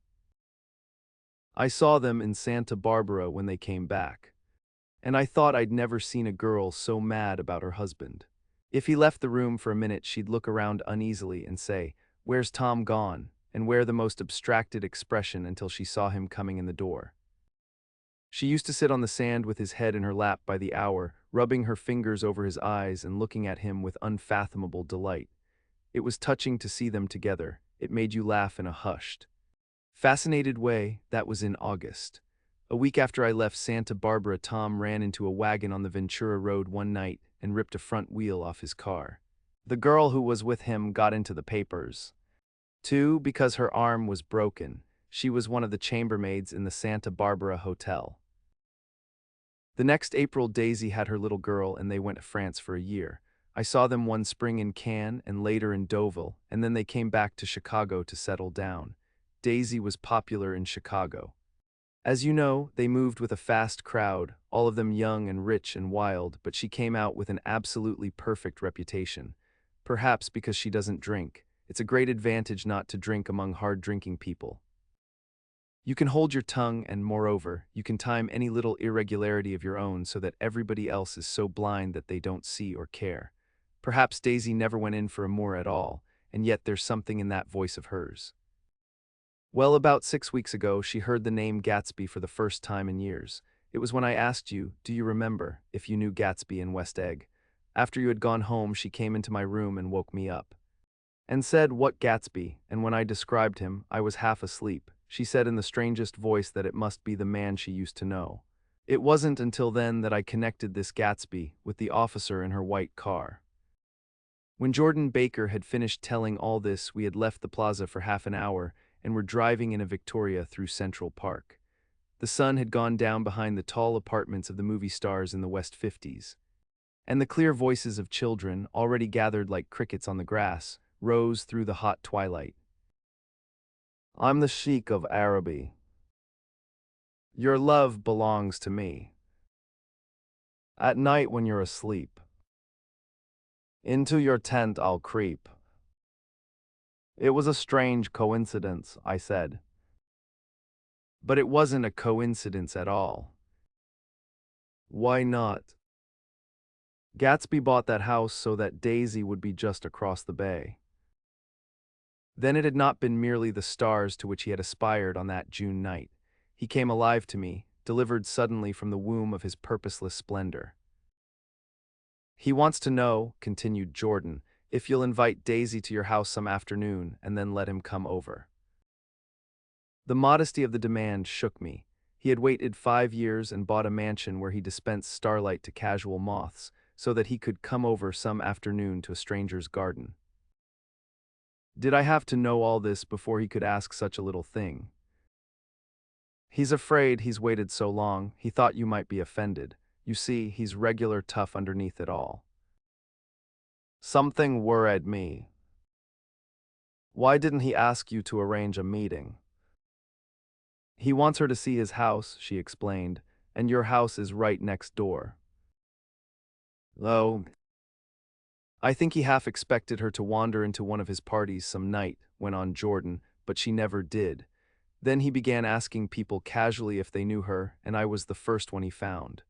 I saw them in Santa Barbara when they came back, and I thought I'd never seen a girl so mad about her husband. If he left the room for a minute, she'd look around uneasily and say, "Where's Tom gone?" and wear the most abstracted expression until she saw him coming in the door. She used to sit on the sand with his head in her lap by the hour, rubbing her fingers over his eyes and looking at him with unfathomable delight. It was touching to see them together. It made you laugh in a hushed, fascinated way. That was in August. A week after I left Santa Barbara, Tom ran into a wagon on the Ventura Road one night and ripped a front wheel off his car. The girl who was with him got into the papers, too, because her arm was broken. She was one of the chambermaids in the Santa Barbara Hotel. The next April, Daisy had her little girl and they went to France for a year. I saw them one spring in Cannes and later in Deauville, and then they came back to Chicago to settle down. Daisy was popular in Chicago. As you know, they moved with a fast crowd, all of them young and rich and wild, but she came out with an absolutely perfect reputation. Perhaps because she doesn't drink. It's a great advantage not to drink among hard-drinking people. You can hold your tongue and, moreover, you can time any little irregularity of your own so that everybody else is so blind that they don't see or care. Perhaps Daisy never went in for amour at all, and yet there's something in that voice of hers. Well, about 6 weeks ago, she heard the name Gatsby for the first time in years. It was when I asked you, do you remember, if you knew Gatsby in West Egg. After you had gone home, she came into my room and woke me up. And said, what Gatsby, and when I described him, I was half asleep. She said in the strangest voice that it must be the man she used to know. It wasn't until then that I connected this Gatsby with the officer in her white car. When Jordan Baker had finished telling all this, we had left the plaza for half an hour and were driving in a Victoria through Central Park. The sun had gone down behind the tall apartments of the movie stars in the West 50s. And the clear voices of children, already gathered like crickets on the grass, rose through the hot twilight. I'm the Sheik of Araby. Your love belongs to me. At night when you're asleep, into your tent I'll creep. It was a strange coincidence, I said. But it wasn't a coincidence at all. Why not? Gatsby bought that house so that Daisy would be just across the bay. Then it had not been merely the stars to which he had aspired on that June night. He came alive to me, delivered suddenly from the womb of his purposeless splendor. He wants to know, continued Jordan, if you'll invite Daisy to your house some afternoon and then let him come over. The modesty of the demand shook me. He had waited 5 years and bought a mansion where he dispensed starlight to casual moths, so that he could come over some afternoon to a stranger's garden. Did I have to know all this before he could ask such a little thing? He's afraid he's waited so long, he thought you might be offended. You see, he's regular tough underneath it all. Something worried me. Why didn't he ask you to arrange a meeting? He wants her to see his house, she explained, and your house is right next door. Oh, I think he half expected her to wander into one of his parties some night, went on Jordan, but she never did. Then he began asking people casually if they knew her, and I was the first one he found.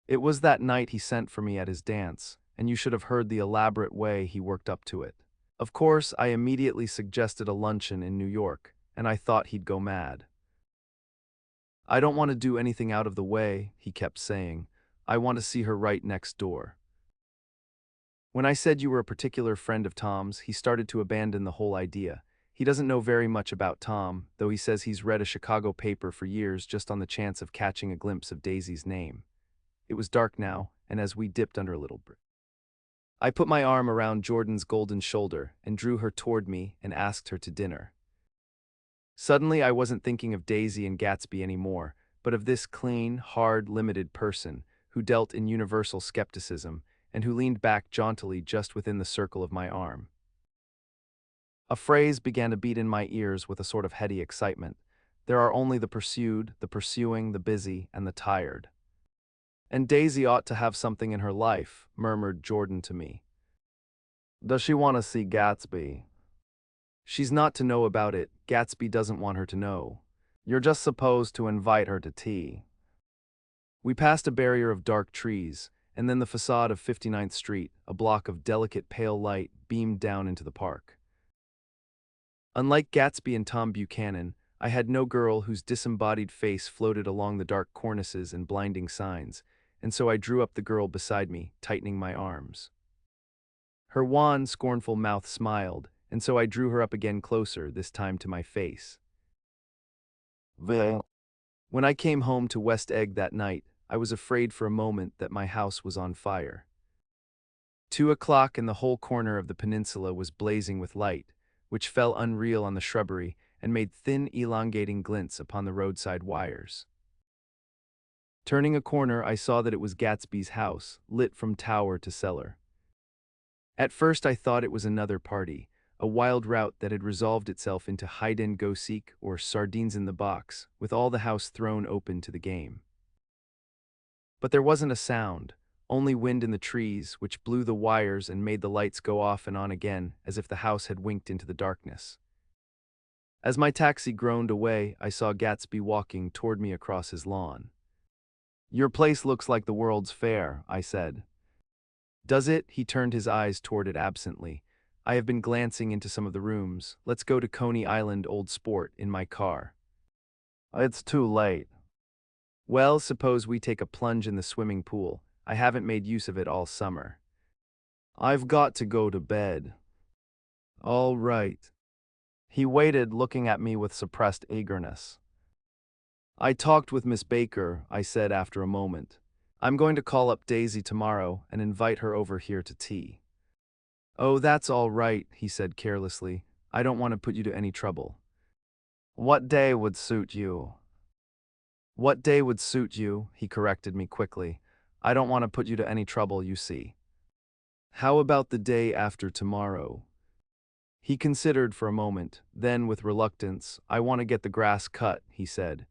It was that night he sent for me at his dance, and you should have heard the elaborate way he worked up to it. Of course, I immediately suggested a luncheon in New York, and I thought he'd go mad. I don't want to do anything out of the way, he kept saying. I want to see her right next door. When I said you were a particular friend of Tom's, he started to abandon the whole idea. He doesn't know very much about Tom, though he says he's read a Chicago paper for years just on the chance of catching a glimpse of Daisy's name. It was dark now, and as we dipped under a little breeze, I put my arm around Jordan's golden shoulder and drew her toward me and asked her to dinner. Suddenly I wasn't thinking of Daisy and Gatsby anymore, but of this clean, hard, limited person who dealt in universal skepticism and who leaned back jauntily just within the circle of my arm. A phrase began to beat in my ears with a sort of heady excitement. There are only the pursued, the pursuing, the busy, and the tired. And Daisy ought to have something in her life, murmured Jordan to me. Does she want to see Gatsby? She's not to know about it. Gatsby doesn't want her to know. You're just supposed to invite her to tea. We passed a barrier of dark trees, and then the facade of 59th Street, a block of delicate pale light, beamed down into the park. Unlike Gatsby and Tom Buchanan, I had no girl whose disembodied face floated along the dark cornices and blinding signs, and so I drew up the girl beside me, tightening my arms. Her wan, scornful mouth smiled, and so I drew her up again closer, this time to my face. Well, when I came home to West Egg that night, I was afraid for a moment that my house was on fire. 2 o'clock and the whole corner of the peninsula was blazing with light, which fell unreal on the shrubbery and made thin, elongating glints upon the roadside wires. Turning a corner, I saw that it was Gatsby's house, lit from tower to cellar. At first I thought it was another party, a wild rout that had resolved itself into hide-and-go-seek or sardines in the box, with all the house thrown open to the game. But there wasn't a sound, only wind in the trees, which blew the wires and made the lights go off and on again, as if the house had winked into the darkness. As my taxi groaned away, I saw Gatsby walking toward me across his lawn. "Your place looks like the World's Fair," I said. "Does it?" He turned his eyes toward it absently. "I have been glancing into some of the rooms. Let's go to Coney Island, Old Sport, in my car." "It's too late." "Well, suppose we take a plunge in the swimming pool. I haven't made use of it all summer." "I've got to go to bed." "All right." He waited, looking at me with suppressed eagerness. "I talked with Miss Baker," I said after a moment. "I'm going to call up Daisy tomorrow and invite her over here to tea." "Oh, that's all right," he said carelessly. "I don't want to put you to any trouble." "What day would suit you?" "What day would suit you," he corrected me quickly. "I don't want to put you to any trouble, you see." "How about the day after tomorrow?" He considered for a moment, then with reluctance, "I want to get the grass cut," he said.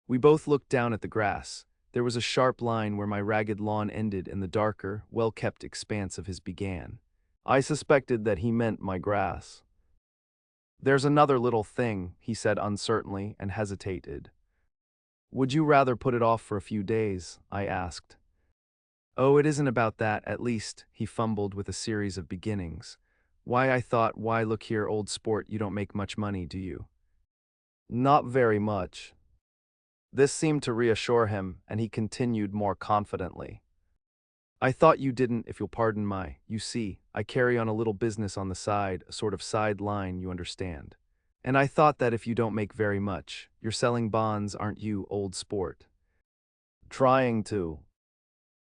We both looked down at the grass. There was a sharp line where my ragged lawn ended and the darker, well-kept expanse of his began. I suspected that he meant my grass. "There's another little thing," he said uncertainly and hesitated. "Would you rather put it off for a few days?" I asked. "Oh, it isn't about that, at least," he fumbled with a series of beginnings. "Why, I thought, why, look here, Old Sport, you don't make much money, do you?" "Not very much." This seemed to reassure him, and he continued more confidently. "I thought you didn't, if you'll pardon you see, I carry on a little business on the side, a sort of side line, you understand. And I thought that if you don't make very much, you're selling bonds, aren't you, Old Sport?" "Trying to."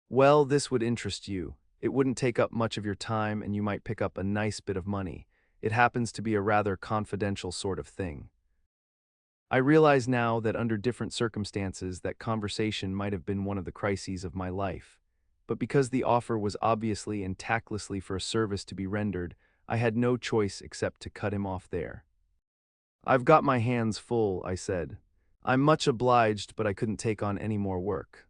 "Well, this would interest you. It wouldn't take up much of your time and you might pick up a nice bit of money. It happens to be a rather confidential sort of thing." I realize now that under different circumstances that conversation might have been one of the crises of my life. But because the offer was obviously and tactlessly for a service to be rendered, I had no choice except to cut him off there. "I've got my hands full," I said. "I'm much obliged, but I couldn't take on any more work."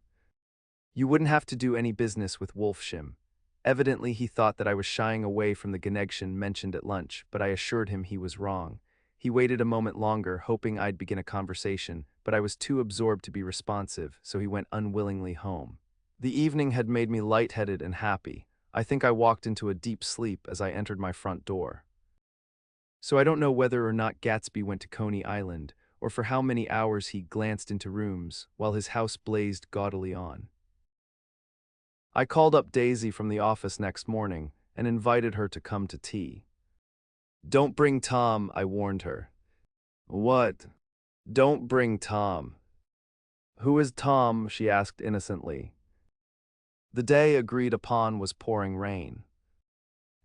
"You wouldn't have to do any business with Wolfsham." Evidently he thought that I was shying away from the connection mentioned at lunch, but I assured him he was wrong. He waited a moment longer, hoping I'd begin a conversation, but I was too absorbed to be responsive, so he went unwillingly home. The evening had made me lightheaded and happy. I think I walked into a deep sleep as I entered my front door. So I don't know whether or not Gatsby went to Coney Island, or for how many hours he glanced into rooms, while his house blazed gaudily on. I called up Daisy from the office next morning and invited her to come to tea. "Don't bring Tom," I warned her. "What?" "Don't bring Tom." "Who is Tom?" she asked innocently. The day agreed upon was pouring rain.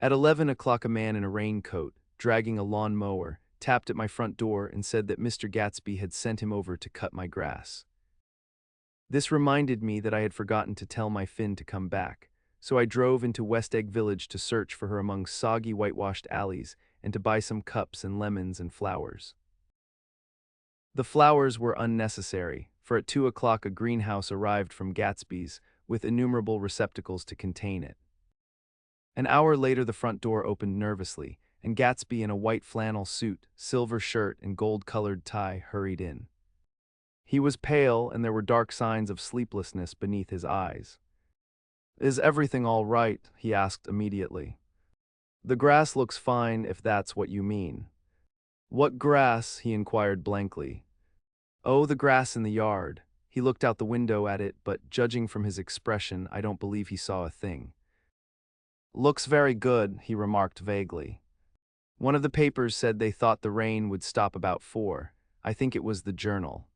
At 11 o'clock a man in a raincoat, dragging a lawn mower, tapped at my front door and said that Mr. Gatsby had sent him over to cut my grass. This reminded me that I had forgotten to tell my Finn to come back, so I drove into West Egg Village to search for her among soggy whitewashed alleys and to buy some cups and lemons and flowers. The flowers were unnecessary, for at 2 o'clock a greenhouse arrived from Gatsby's with innumerable receptacles to contain it. An hour later the front door opened nervously, and Gatsby in a white flannel suit, silver shirt, and gold-colored tie hurried in. He was pale, and there were dark signs of sleeplessness beneath his eyes. "Is everything all right?" he asked immediately. "The grass looks fine, if that's what you mean." "What grass?" he inquired blankly. "Oh, the grass in the yard." He looked out the window at it, but judging from his expression, I don't believe he saw a thing. "Looks very good," he remarked vaguely. "One of the papers said they thought the rain would stop about 4. I think it was the Journal.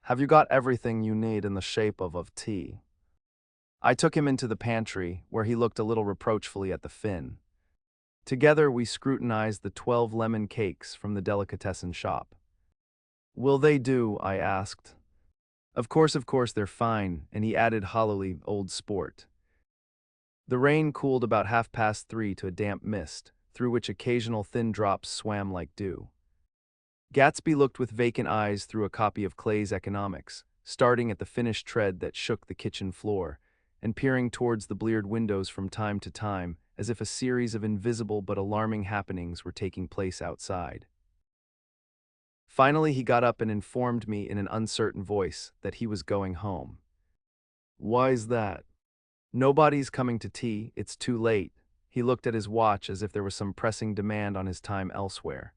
Have you got everything you need in the shape of tea?" I took him into the pantry, where he looked a little reproachfully at the Finn. Together we scrutinized the 12 lemon cakes from the delicatessen shop. "Will they do?" I asked. Of course, they're fine," and he added hollowly, "Old Sport." The rain cooled about 3:30 to a damp mist, through which occasional thin drops swam like dew. Gatsby looked with vacant eyes through a copy of Clay's Economics, starting at the finished tread that shook the kitchen floor, and peering towards the bleared windows from time to time, as if a series of invisible but alarming happenings were taking place outside. Finally, he got up and informed me in an uncertain voice that he was going home. "Why's that?" "Nobody's coming to tea, it's too late." He looked at his watch as if there was some pressing demand on his time elsewhere.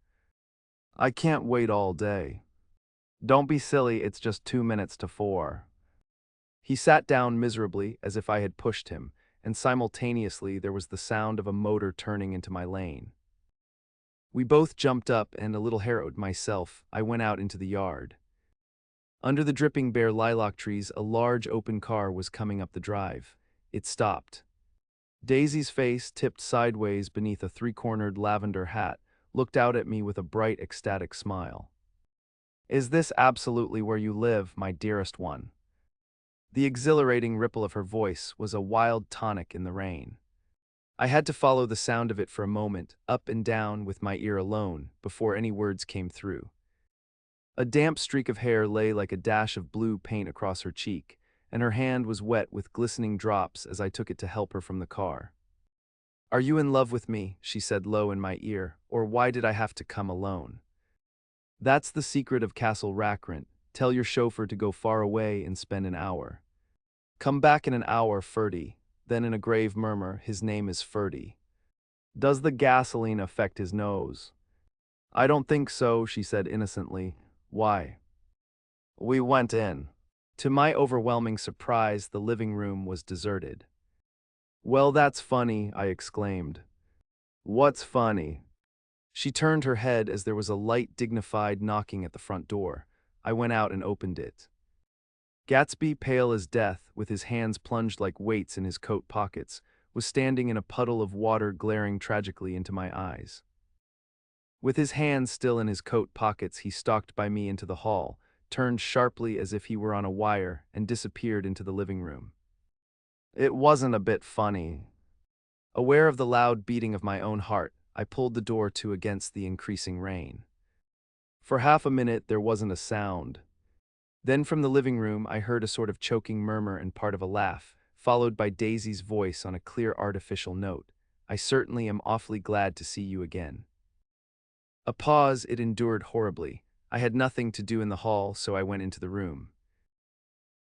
"I can't wait all day." "Don't be silly, it's just 2 minutes to 4. He sat down miserably as if I had pushed him, and simultaneously there was the sound of a motor turning into my lane. We both jumped up, and a little harrowed myself, I went out into the yard. Under the dripping bare lilac trees, a large open car was coming up the drive. It stopped. Daisy's face, tipped sideways beneath a three-cornered lavender hat, looked out at me with a bright, ecstatic smile. "Is this absolutely where you live, my dearest one?" The exhilarating ripple of her voice was a wild tonic in the rain. I had to follow the sound of it for a moment, up and down with my ear alone, before any words came through. A damp streak of hair lay like a dash of blue paint across her cheek, and her hand was wet with glistening drops as I took it to help her from the car. "Are you in love with me?" she said low in my ear, "or why did I have to come alone?" "That's the secret of Castle Rackrent. Tell your chauffeur to go far away and spend an hour. Come back in an hour, Ferdy." Then in a grave murmur, "His name is Ferdy. Does the gasoline affect his nose?" "I don't think so," she said innocently. "Why?" We went in. To my overwhelming surprise, the living room was deserted. "Well, that's funny," I exclaimed. "What's funny?" She turned her head as there was a light, dignified knocking at the front door. I went out and opened it. Gatsby, pale as death, with his hands plunged like weights in his coat pockets, was standing in a puddle of water glaring tragically into my eyes. With his hands still in his coat pockets, he stalked by me into the hall, turned sharply as if he were on a wire, and disappeared into the living room. It wasn't a bit funny. Aware of the loud beating of my own heart, I pulled the door to against the increasing rain. For half a minute there wasn't a sound. Then from the living room I heard a sort of choking murmur and part of a laugh, followed by Daisy's voice on a clear artificial note. "I certainly am awfully glad to see you again." A pause it endured horribly. I had nothing to do in the hall, so I went into the room.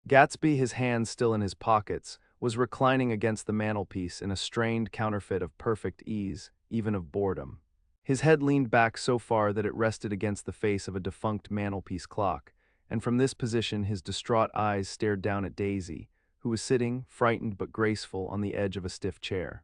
Gatsby, his hands still in his pockets, was reclining against the mantelpiece in a strained counterfeit of perfect ease, even of boredom. His head leaned back so far that it rested against the face of a defunct mantelpiece clock, and from this position his distraught eyes stared down at Daisy, who was sitting, frightened but graceful, on the edge of a stiff chair.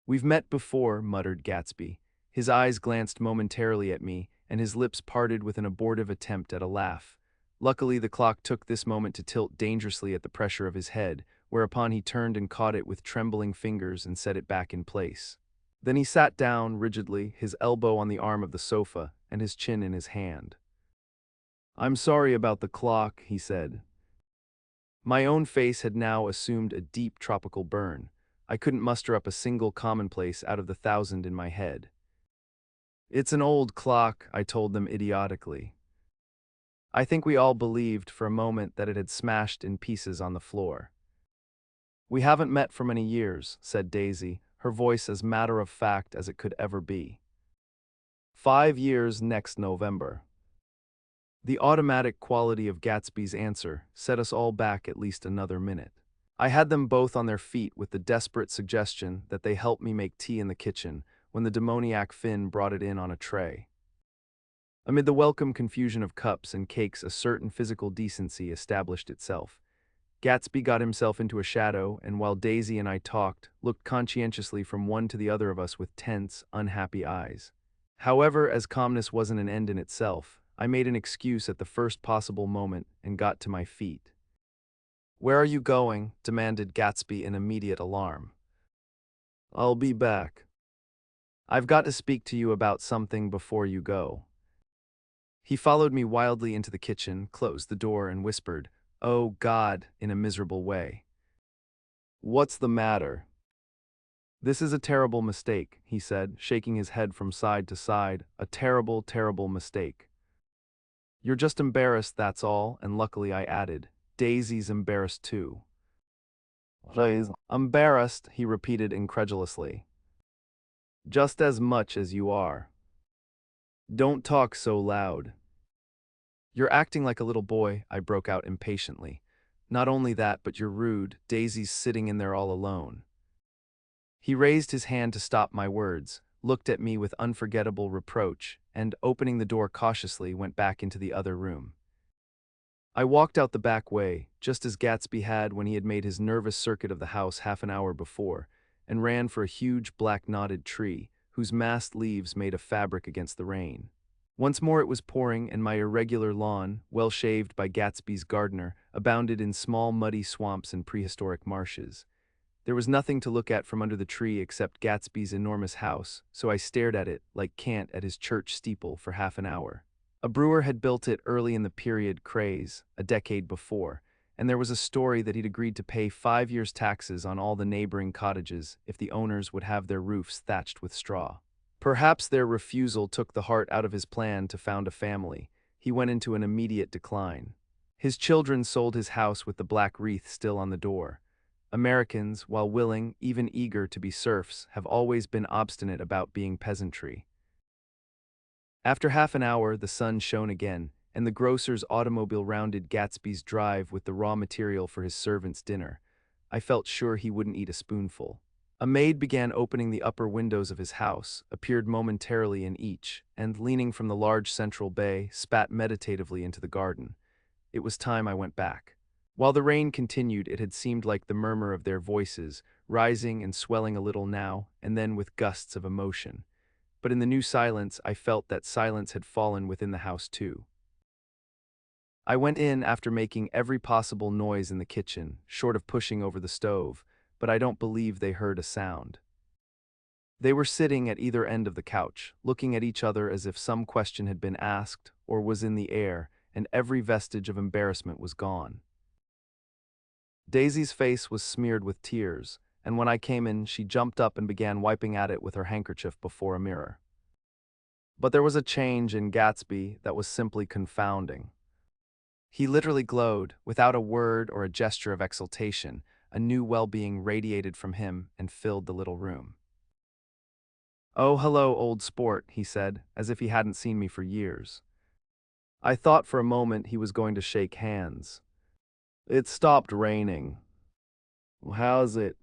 "We've met before," muttered Gatsby. His eyes glanced momentarily at me, and his lips parted with an abortive attempt at a laugh. Luckily, the clock took this moment to tilt dangerously at the pressure of his head, whereupon he turned and caught it with trembling fingers and set it back in place. Then he sat down rigidly, his elbow on the arm of the sofa, and his chin in his hand. "I'm sorry about the clock," he said. My own face had now assumed a deep tropical burn. I couldn't muster up a single commonplace out of the 1,000 in my head. "It's an old clock," I told them idiotically. I think we all believed for a moment that it had smashed in pieces on the floor. "We haven't met for many years," said Daisy, her voice as matter-of-fact as it could ever be. 5 years next November." The automatic quality of Gatsby's answer set us all back at least another minute. I had them both on their feet with the desperate suggestion that they help me make tea in the kitchen when the demoniac Finn brought it in on a tray. Amid the welcome confusion of cups and cakes, a certain physical decency established itself. Gatsby got himself into a shadow, and while Daisy and I talked, looked conscientiously from one to the other of us with tense, unhappy eyes. However, as calmness wasn't an end in itself, I made an excuse at the first possible moment and got to my feet. "Where are you going?" demanded Gatsby in immediate alarm. "I'll be back." "I've got to speak to you about something before you go." He followed me wildly into the kitchen, closed the door, and whispered, "Oh, God," in a miserable way. "What's the matter?" This is a terrible mistake, he said, shaking his head from side to side. A terrible, terrible mistake. You're just embarrassed, that's all, and luckily I added, Daisy's embarrassed too. Embarrassed, he repeated incredulously. Just as much as you are. Don't talk so loud. You're acting like a little boy, I broke out impatiently. Not only that, but you're rude. Daisy's sitting in there all alone. He raised his hand to stop my words, looked at me with unforgettable reproach, and, opening the door cautiously, went back into the other room. I walked out the back way, just as Gatsby had when he had made his nervous circuit of the house half an hour before, and ran for a huge black knotted tree, whose massed leaves made a fabric against the rain. Once more it was pouring, and my irregular lawn, well shaved by Gatsby's gardener, abounded in small muddy swamps and prehistoric marshes. There was nothing to look at from under the tree except Gatsby's enormous house, so I stared at it, like Kant at his church steeple, for half an hour. A brewer had built it early in the period craze, a decade before, and there was a story that he'd agreed to pay 5 years' taxes on all the neighboring cottages if the owners would have their roofs thatched with straw. Perhaps their refusal took the heart out of his plan to found a family. He went into an immediate decline. His children sold his house with the black wreath still on the door. Americans, while willing, even eager to be serfs, have always been obstinate about being peasantry. After half an hour, the sun shone again, and the grocer's automobile rounded Gatsby's drive with the raw material for his servants' dinner. I felt sure he wouldn't eat a spoonful. A maid began opening the upper windows of his house, appeared momentarily in each, and, leaning from the large central bay, spat meditatively into the garden. It was time I went back. While the rain continued, it had seemed like the murmur of their voices, rising and swelling a little now and then with gusts of emotion. But in the new silence, I felt that silence had fallen within the house too. I went in after making every possible noise in the kitchen, short of pushing over the stove, but I don't believe they heard a sound. They were sitting at either end of the couch, looking at each other as if some question had been asked or was in the air, and every vestige of embarrassment was gone. Daisy's face was smeared with tears, and when I came in, she jumped up and began wiping at it with her handkerchief before a mirror. But there was a change in Gatsby that was simply confounding. He literally glowed, without a word or a gesture of exultation. A new well-being radiated from him and filled the little room. "Oh, hello, old sport," he said, as if he hadn't seen me for years. I thought for a moment he was going to shake hands. "It stopped raining. How's it?"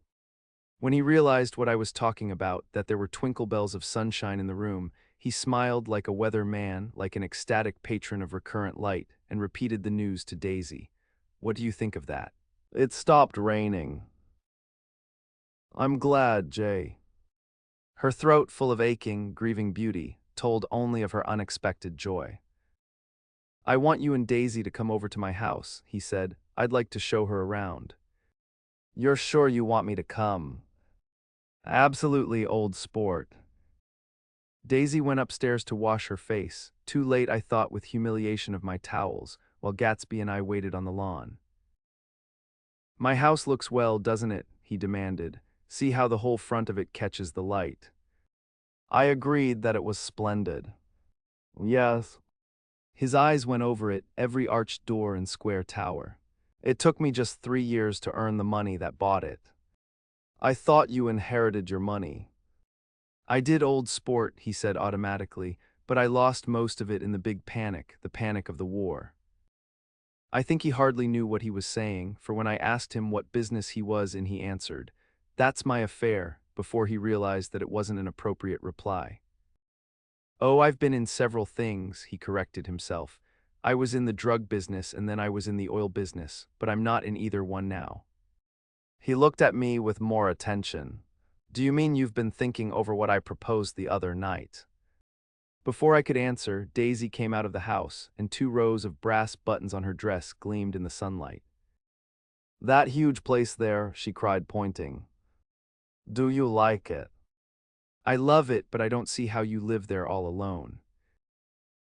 When he realized what I was talking about, that there were twinkle bells of sunshine in the room, he smiled like a weather man, like an ecstatic patron of recurrent light, and repeated the news to Daisy. "What do you think of that?" "It stopped raining." "I'm glad, Jay." Her throat, full of aching, grieving beauty, told only of her unexpected joy. "I want you and Daisy to come over to my house," he said. "I'd like to show her around." "You're sure you want me to come?" "Absolutely, old sport." Daisy went upstairs to wash her face, too late, I thought, with humiliation of my towels, while Gatsby and I waited on the lawn. "My house looks well, doesn't it?" he demanded. "See how the whole front of it catches the light." I agreed that it was splendid. "Yes." His eyes went over it, every arched door and square tower. "It took me just 3 years to earn the money that bought it." "I thought you inherited your money." "I did, old sport," he said automatically, "but I lost most of it in the big panic, the panic of the war." I think he hardly knew what he was saying, for when I asked him what business he was in, he answered, "That's my affair," before he realized that it wasn't an appropriate reply. "Oh, I've been in several things," he corrected himself. "I was in the drug business and then I was in the oil business, but I'm not in either one now." He looked at me with more attention. "Do you mean you've been thinking over what I proposed the other night?" Before I could answer, Daisy came out of the house, and 2 rows of brass buttons on her dress gleamed in the sunlight. "That huge place there," she cried, pointing. "Do you like it?" "I love it, but I don't see how you live there all alone."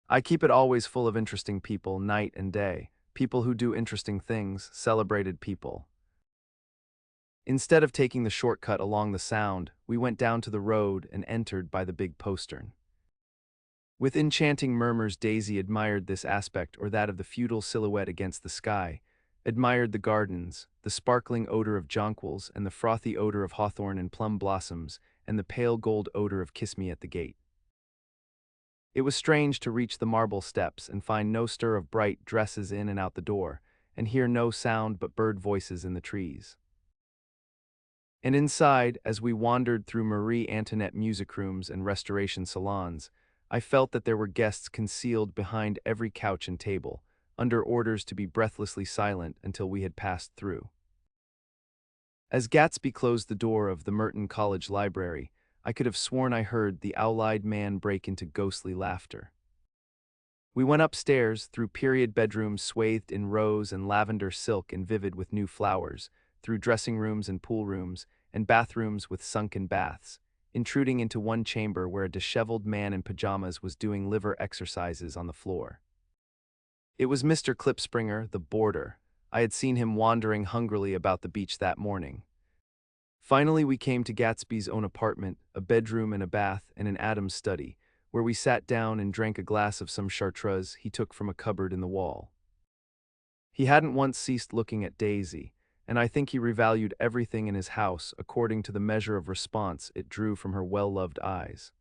"I keep it always full of interesting people, night and day. People who do interesting things, celebrated people." Instead of taking the shortcut along the Sound, we went down to the road and entered by the big postern. With enchanting murmurs, Daisy admired this aspect or that of the feudal silhouette against the sky, admired the gardens, the sparkling odor of jonquils and the frothy odor of hawthorn and plum blossoms, and the pale gold odor of kiss me at the gate. It was strange to reach the marble steps and find no stir of bright dresses in and out the door, and hear no sound but bird voices in the trees. And inside, as we wandered through Marie Antoinette music rooms and restoration salons, I felt that there were guests concealed behind every couch and table, under orders to be breathlessly silent until we had passed through. As Gatsby closed the door of the Merton College Library, I could have sworn I heard the owl-eyed man break into ghostly laughter. We went upstairs, through period bedrooms swathed in rose and lavender silk and vivid with new flowers, through dressing rooms and pool rooms, and bathrooms with sunken baths, intruding into one chamber where a disheveled man in pajamas was doing liver exercises on the floor. It was Mr. Klipspringer, the boarder. I had seen him wandering hungrily about the beach that morning. Finally, we came to Gatsby's own apartment, a bedroom and a bath and an Adam's study, where we sat down and drank a glass of some chartreuse he took from a cupboard in the wall. He hadn't once ceased looking at Daisy, and I think he revalued everything in his house according to the measure of response it drew from her well-loved eyes.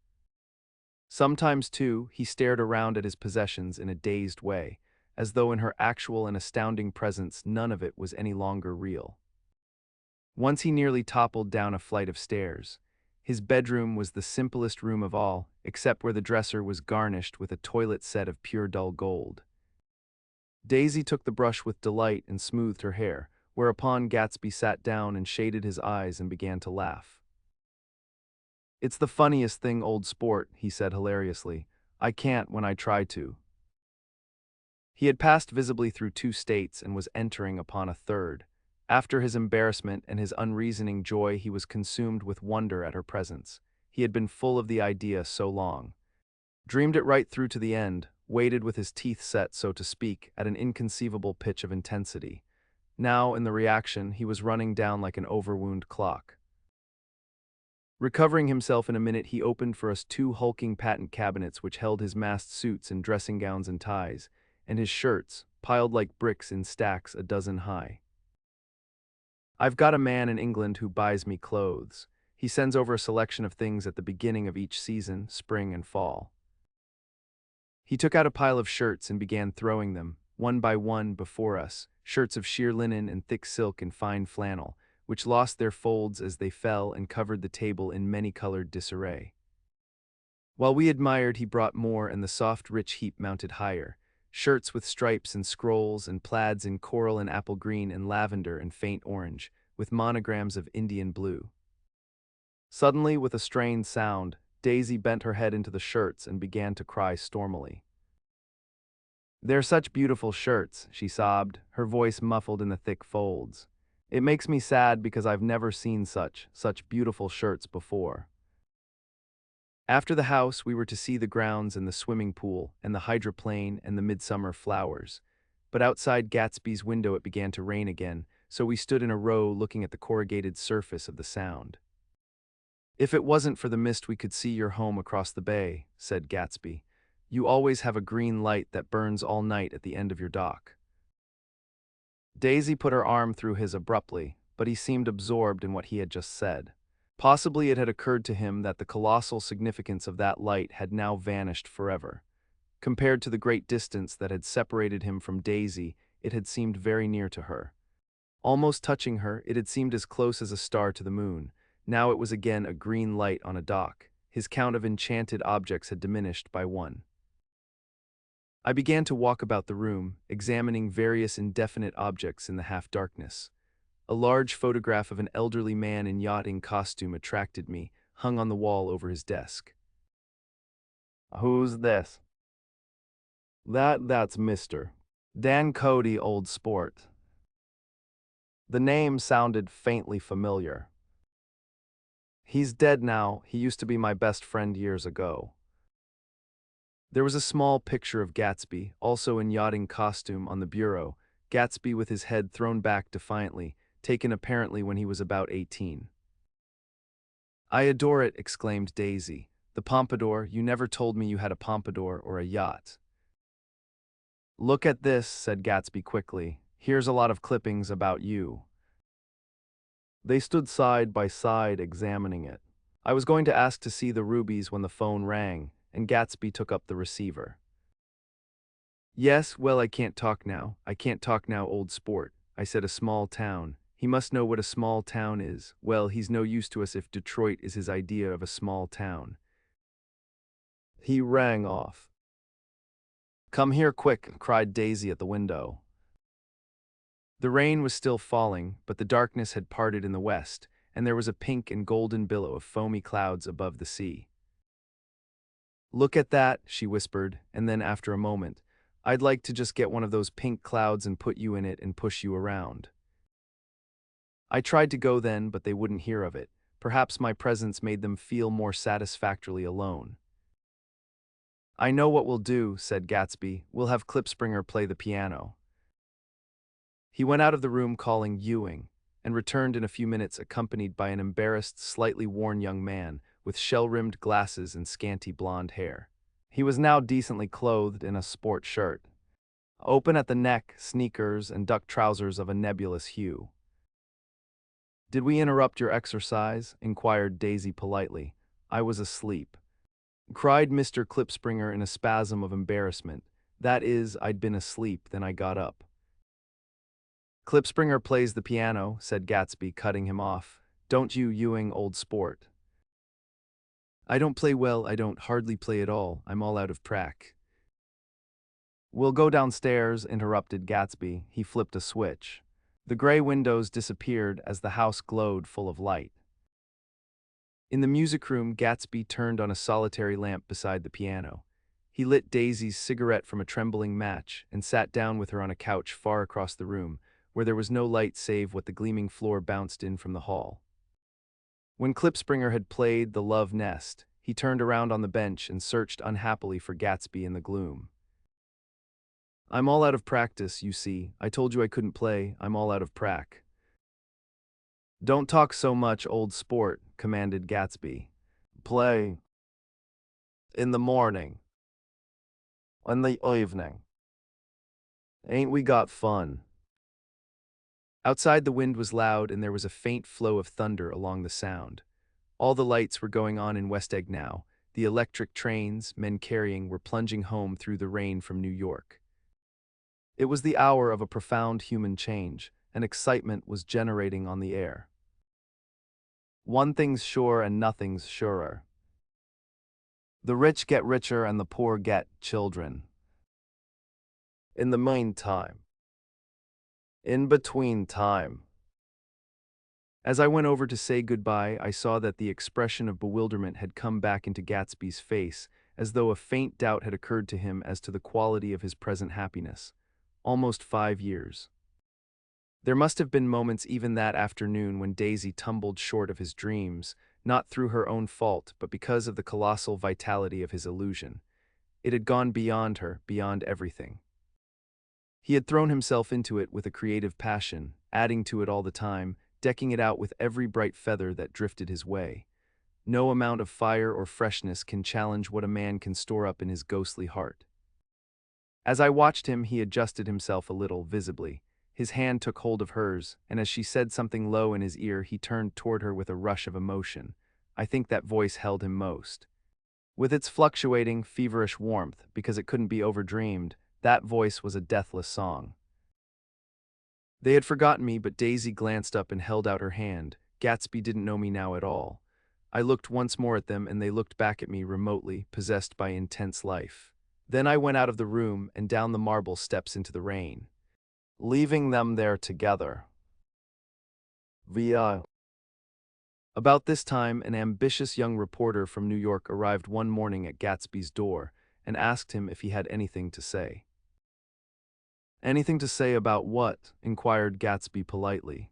Sometimes, too, he stared around at his possessions in a dazed way, as though in her actual and astounding presence none of it was any longer real. Once he nearly toppled down a flight of stairs. His bedroom was the simplest room of all, except where the dresser was garnished with a toilet set of pure dull gold. Daisy took the brush with delight and smoothed her hair, whereupon Gatsby sat down and shaded his eyes and began to laugh. "It's the funniest thing, old sport," he said hilariously. "I can't when I try to." He had passed visibly through 2 states and was entering upon a third. After his embarrassment and his unreasoning joy, he was consumed with wonder at her presence. He had been full of the idea so long. Dreamed it right through to the end, waited with his teeth set, so to speak, at an inconceivable pitch of intensity. Now, in the reaction, he was running down like an overwound clock. Recovering himself in a minute, he opened for us 2 hulking patent cabinets which held his massed suits and dressing gowns and ties, and his shirts, piled like bricks in stacks a dozen high. "I've got a man in England who buys me clothes. He sends over a selection of things at the beginning of each season, spring and fall." He took out a pile of shirts and began throwing them, one by one, before us, shirts of sheer linen and thick silk and fine flannel, which lost their folds as they fell and covered the table in many-colored disarray. While we admired, he brought more, and the soft, rich heap mounted higher. Shirts with stripes and scrolls and plaids in coral and apple green and lavender and faint orange, with monograms of Indian blue. Suddenly, with a strained sound, Daisy bent her head into the shirts and began to cry stormily. "They're such beautiful shirts," she sobbed, her voice muffled in the thick folds. "It makes me sad because I've never seen such beautiful shirts before." After the house, we were to see the grounds and the swimming pool and the hydroplane and the midsummer flowers. But outside Gatsby's window it began to rain again, so we stood in a row looking at the corrugated surface of the Sound. "If it wasn't for the mist, we could see your home across the bay," said Gatsby. "You always have a green light that burns all night at the end of your dock." Daisy put her arm through his abruptly, but he seemed absorbed in what he had just said. Possibly it had occurred to him that the colossal significance of that light had now vanished forever. Compared to the great distance that had separated him from Daisy, it had seemed very near to her. Almost touching her, it had seemed as close as a star to the moon. Now it was again a green light on a dock. His count of enchanted objects had diminished by 1. I began to walk about the room, examining various indefinite objects in the half-darkness. A large photograph of an elderly man in yachting costume attracted me, hung on the wall over his desk. "Who's this?" That's Mr. Dan Cody, old sport." The name sounded faintly familiar. "He's dead now. He used to be my best friend years ago." There was a small picture of Gatsby, also in yachting costume, on the bureau, Gatsby with his head thrown back defiantly, taken apparently when he was about 18. I adore it, exclaimed Daisy. The pompadour, you never told me you had a pompadour or a yacht. Look at this, said Gatsby quickly. Here's a lot of clippings about you. They stood side by side examining it. I was going to ask to see the rubies when the phone rang, and Gatsby took up the receiver. Yes, well, I can't talk now. I can't talk now, old sport. I said a small town. He must know what a small town is. Well, he's no use to us if Detroit is his idea of a small town. He rang off. Come here quick, cried Daisy at the window. The rain was still falling, but the darkness had parted in the west, and there was a pink and golden billow of foamy clouds above the sea. Look at that, she whispered, and then after a moment, I'd like to just get one of those pink clouds and put you in it and push you around. I tried to go then, but they wouldn't hear of it. Perhaps my presence made them feel more satisfactorily alone. I know what we'll do, said Gatsby. We'll have Klipspringer play the piano. He went out of the room calling Ewing, and returned in a few minutes accompanied by an embarrassed, slightly worn young man with shell-rimmed glasses and scanty blonde hair. He was now decently clothed in a sport shirt, open at the neck, sneakers, and duck trousers of a nebulous hue. Did we interrupt your exercise? Inquired Daisy politely. I was asleep, cried Mr. Klipspringer in a spasm of embarrassment. That is, I'd been asleep, then I got up. Klipspringer plays the piano, said Gatsby, cutting him off. Don't you, Ewing, old sport? I don't play well, I don't hardly play at all, I'm all out of prac. We'll go downstairs, interrupted Gatsby. He flipped a switch. The gray windows disappeared as the house glowed full of light. In the music room, Gatsby turned on a solitary lamp beside the piano. He lit Daisy's cigarette from a trembling match and sat down with her on a couch far across the room, where there was no light save what the gleaming floor bounced in from the hall. When Klipspringer had played The Love Nest, he turned around on the bench and searched unhappily for Gatsby in the gloom. I'm all out of practice, you see. I told you I couldn't play. I'm all out of prac. Don't talk so much, old sport, commanded Gatsby. Play. In the morning. In the evening. Ain't we got fun? Outside the wind was loud and there was a faint flow of thunder along the sound. All the lights were going on in West Egg now. The electric trains, men carrying, were plunging home through the rain from New York. It was the hour of a profound human change, and excitement was generating on the air. One thing's sure and nothing's surer. The rich get richer and the poor get children. In the meantime. In between time. As I went over to say goodbye, I saw that the expression of bewilderment had come back into Gatsby's face, as though a faint doubt had occurred to him as to the quality of his present happiness. Almost 5 years. There must have been moments even that afternoon when Daisy tumbled short of his dreams, not through her own fault, but because of the colossal vitality of his illusion. It had gone beyond her, beyond everything. He had thrown himself into it with a creative passion, adding to it all the time, decking it out with every bright feather that drifted his way. No amount of fire or freshness can challenge what a man can store up in his ghostly heart. As I watched him, he adjusted himself a little, visibly. His hand took hold of hers, and as she said something low in his ear, he turned toward her with a rush of emotion. I think that voice held him most. With its fluctuating, feverish warmth, because it couldn't be overdreamed, that voice was a deathless song. They had forgotten me, but Daisy glanced up and held out her hand. Gatsby didn't know me now at all. I looked once more at them, and they looked back at me remotely, possessed by intense life. Then I went out of the room and down the marble steps into the rain, leaving them there together. Via. About this time, an ambitious young reporter from New York arrived one morning at Gatsby's door and asked him if he had anything to say. Anything to say about what? Inquired Gatsby politely.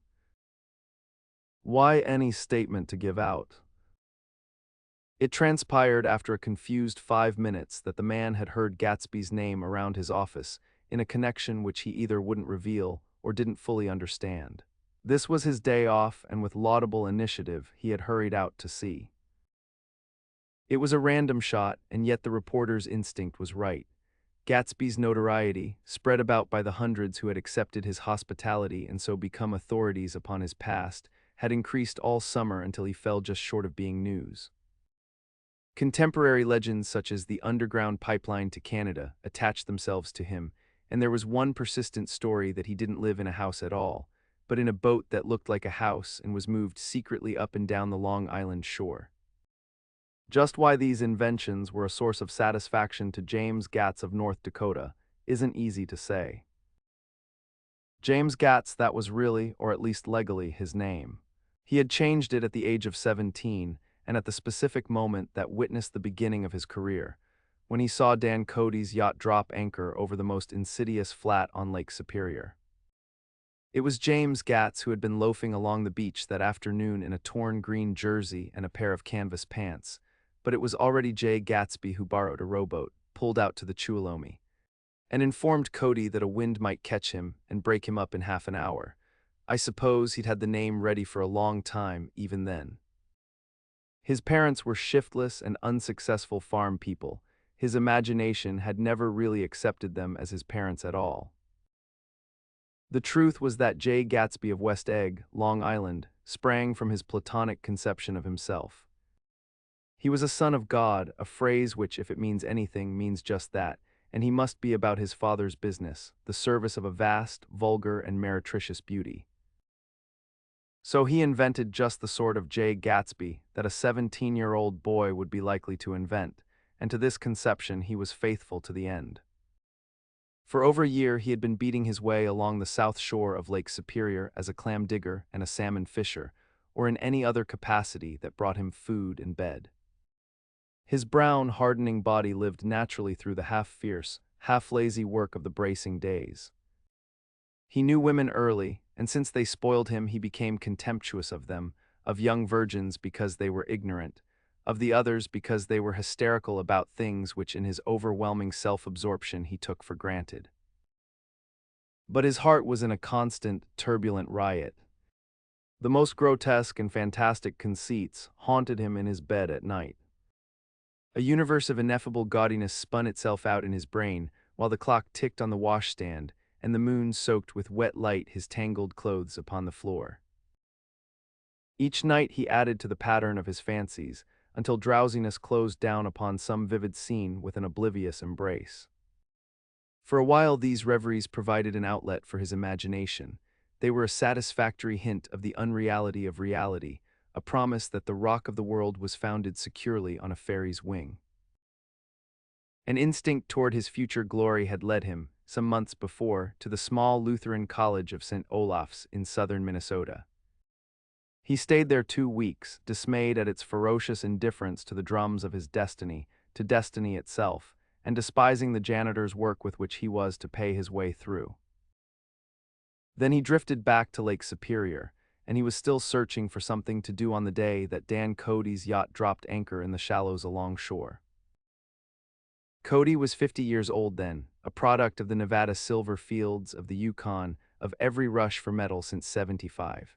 Why any statement to give out? It transpired after a confused 5 minutes that the man had heard Gatsby's name around his office in a connection which he either wouldn't reveal or didn't fully understand. This was his day off, and with laudable initiative, he had hurried out to sea. It was a random shot, and yet the reporter's instinct was right. Gatsby's notoriety, spread about by the hundreds who had accepted his hospitality and so become authorities upon his past, had increased all summer until he fell just short of being news. Contemporary legends such as the underground pipeline to Canada attached themselves to him, and there was one persistent story that he didn't live in a house at all, but in a boat that looked like a house and was moved secretly up and down the Long Island shore. Just why these inventions were a source of satisfaction to James Gatz of North Dakota isn't easy to say. James Gatz, that was really, or at least legally, his name. He had changed it at the age of 17, and at the specific moment that witnessed the beginning of his career, when he saw Dan Cody's yacht drop anchor over the most insidious flat on Lake Superior. It was James Gatz who had been loafing along the beach that afternoon in a torn green jersey and a pair of canvas pants, but it was already Jay Gatsby who borrowed a rowboat, pulled out to the Tuolumne, and informed Cody that a wind might catch him and break him up in half an hour. I suppose he'd had the name ready for a long time, even then. His parents were shiftless and unsuccessful farm people. His imagination had never really accepted them as his parents at all. The truth was that Jay Gatsby of West Egg, Long Island, sprang from his platonic conception of himself. He was a son of God, a phrase which, if it means anything, means just that, and he must be about his father's business, the service of a vast, vulgar, and meretricious beauty. So he invented just the sort of Jay Gatsby that a 17-year-old boy would be likely to invent, and to this conception he was faithful to the end. For over a year he had been beating his way along the south shore of Lake Superior as a clam digger and a salmon fisher, or in any other capacity that brought him food and bed. His brown, hardening body lived naturally through the half-fierce, half-lazy work of the bracing days. He knew women early, and since they spoiled him he became contemptuous of them, of young virgins because they were ignorant, of the others because they were hysterical about things which in his overwhelming self-absorption he took for granted. But his heart was in a constant, turbulent riot. The most grotesque and fantastic conceits haunted him in his bed at night. A universe of ineffable gaudiness spun itself out in his brain while the clock ticked on the washstand and the moon soaked with wet light his tangled clothes upon the floor. Each night he added to the pattern of his fancies, until drowsiness closed down upon some vivid scene with an oblivious embrace. For a while these reveries provided an outlet for his imagination. They were a satisfactory hint of the unreality of reality, a promise that the rock of the world was founded securely on a fairy's wing. An instinct toward his future glory had led him, some months before, to the small Lutheran College of St. Olaf's in southern Minnesota. He stayed there 2 weeks, dismayed at its ferocious indifference to the drums of his destiny, to destiny itself, and despising the janitor's work with which he was to pay his way through. Then he drifted back to Lake Superior, and he was still searching for something to do on the day that Dan Cody's yacht dropped anchor in the shallows alongshore. Cody was 50 years old then, a product of the Nevada silver fields, of the Yukon, of every rush for metal since '75.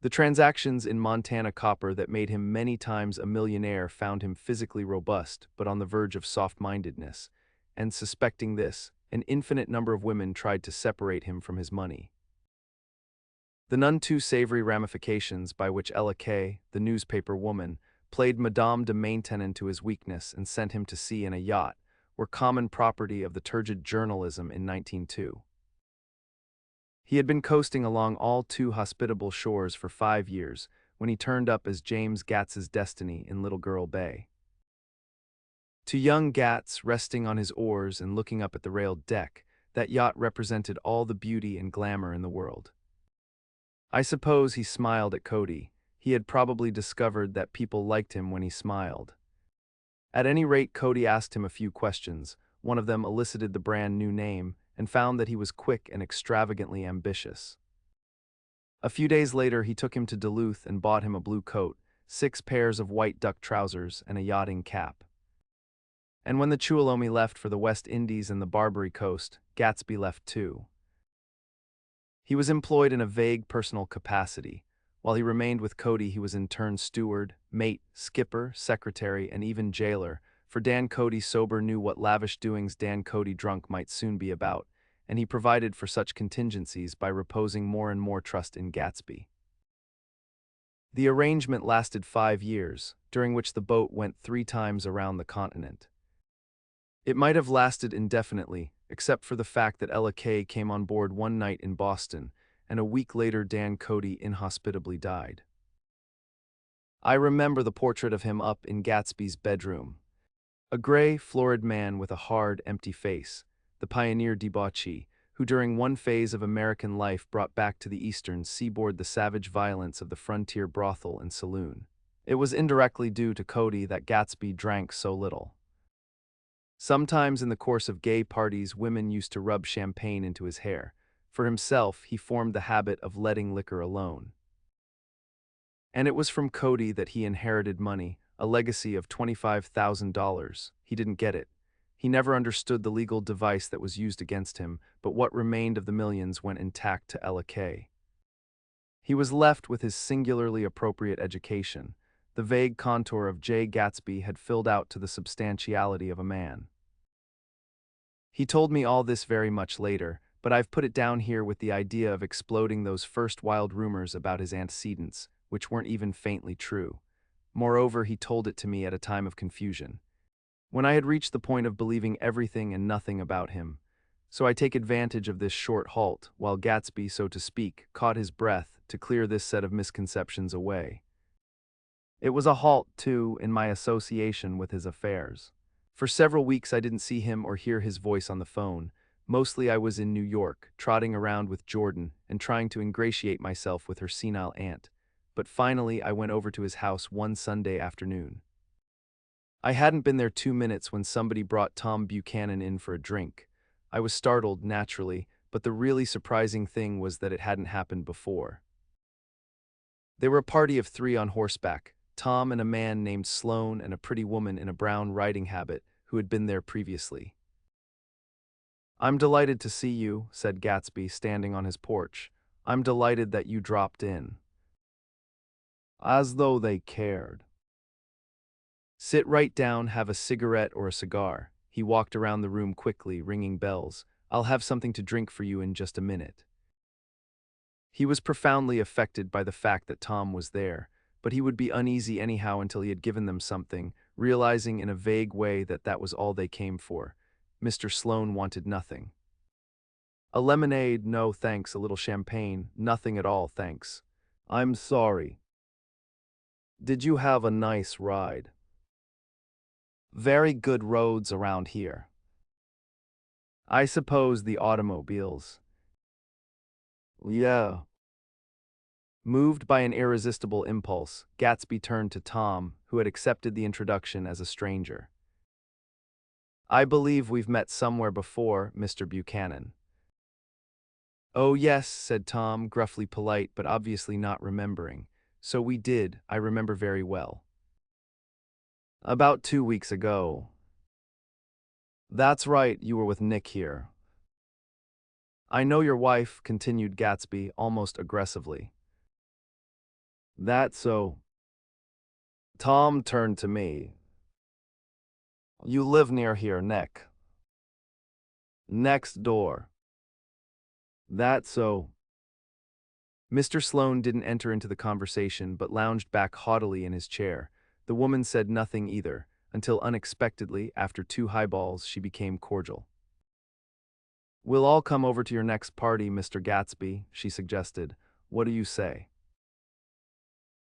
The transactions in Montana copper that made him many times a millionaire found him physically robust but on the verge of soft-mindedness, and suspecting this, an infinite number of women tried to separate him from his money. The none too savory ramifications by which Ella Kay, the newspaper woman, played Madame de Maintenon to his weakness and sent him to sea in a yacht, were common property of the turgid journalism in 1902. He had been coasting along all too hospitable shores for 5 years when he turned up as James Gats's destiny in Little Girl Bay. To young Gatz, resting on his oars and looking up at the railed deck, that yacht represented all the beauty and glamour in the world. I suppose he smiled at Cody. He had probably discovered that people liked him when he smiled. At any rate, Cody asked him a few questions. One of them elicited the brand new name, and found that he was quick and extravagantly ambitious. A few days later, he took him to Duluth and bought him a blue coat, 6 pairs of white duck trousers, and a yachting cap. And when the Tuolumne left for the West Indies and the Barbary Coast, Gatsby left too. He was employed in a vague personal capacity. While he remained with Cody, he was in turn steward, mate, skipper, secretary, and even jailer, for Dan Cody sober knew what lavish doings Dan Cody drunk might soon be about, and he provided for such contingencies by reposing more and more trust in Gatsby. The arrangement lasted 5 years, during which the boat went 3 times around the continent. It might have lasted indefinitely, except for the fact that Ella Kay came on board one night in Boston, and a week later Dan Cody inhospitably died. I remember the portrait of him up in Gatsby's bedroom. A gray, florid man with a hard, empty face, the pioneer debauchee, who during one phase of American life brought back to the eastern seaboard the savage violence of the frontier brothel and saloon. It was indirectly due to Cody that Gatsby drank so little. Sometimes in the course of gay parties, women used to rub champagne into his hair. For himself, he formed the habit of letting liquor alone. And it was from Cody that he inherited money, a legacy of $25,000. He didn't get it. He never understood the legal device that was used against him, but what remained of the millions went intact to Ella Kay. He was left with his singularly appropriate education. The vague contour of Jay Gatsby had filled out to the substantiality of a man. He told me all this very much later, but I've put it down here with the idea of exploding those first wild rumors about his antecedents, which weren't even faintly true. Moreover, he told it to me at a time of confusion, when I had reached the point of believing everything and nothing about him. So I take advantage of this short halt, while Gatsby, so to speak, caught his breath, to clear this set of misconceptions away. It was a halt, too, in my association with his affairs. For several weeks I didn't see him or hear his voice on the phone. Mostly I was in New York, trotting around with Jordan and trying to ingratiate myself with her senile aunt. But finally I went over to his house one Sunday afternoon. I hadn't been there 2 minutes when somebody brought Tom Buchanan in for a drink. I was startled, naturally, but the really surprising thing was that it hadn't happened before. They were a party of 3 on horseback, Tom and a man named Sloane and a pretty woman in a brown riding habit who had been there previously. "I'm delighted to see you," said Gatsby, standing on his porch. "I'm delighted that you dropped in." As though they cared. "Sit right down, have a cigarette or a cigar." He walked around the room quickly, ringing bells. "I'll have something to drink for you in just a minute." He was profoundly affected by the fact that Tom was there, but he would be uneasy anyhow until he had given them something, realizing in a vague way that that was all they came for. Mr. Sloane wanted nothing. "A lemonade, no thanks, a little champagne, nothing at all, thanks." "I'm sorry. Did you have a nice ride?" "Very good roads around here." "I suppose the automobiles." "Yeah." Moved by an irresistible impulse, Gatsby turned to Tom, who had accepted the introduction as a stranger. "I believe we've met somewhere before, Mr. Buchanan." "Oh yes," said Tom, gruffly polite but obviously not remembering. "So we did, I remember very well. About 2 weeks ago." "That's right, you were with Nick here." "I know your wife," continued Gatsby, almost aggressively. "That's so." Tom turned to me. "You live near here, Nick?" "Next door." "That's so." Mr. Sloane didn't enter into the conversation but lounged back haughtily in his chair. The woman said nothing either, until unexpectedly, after 2 highballs, she became cordial. "We'll all come over to your next party, Mr. Gatsby," she suggested. "What do you say?"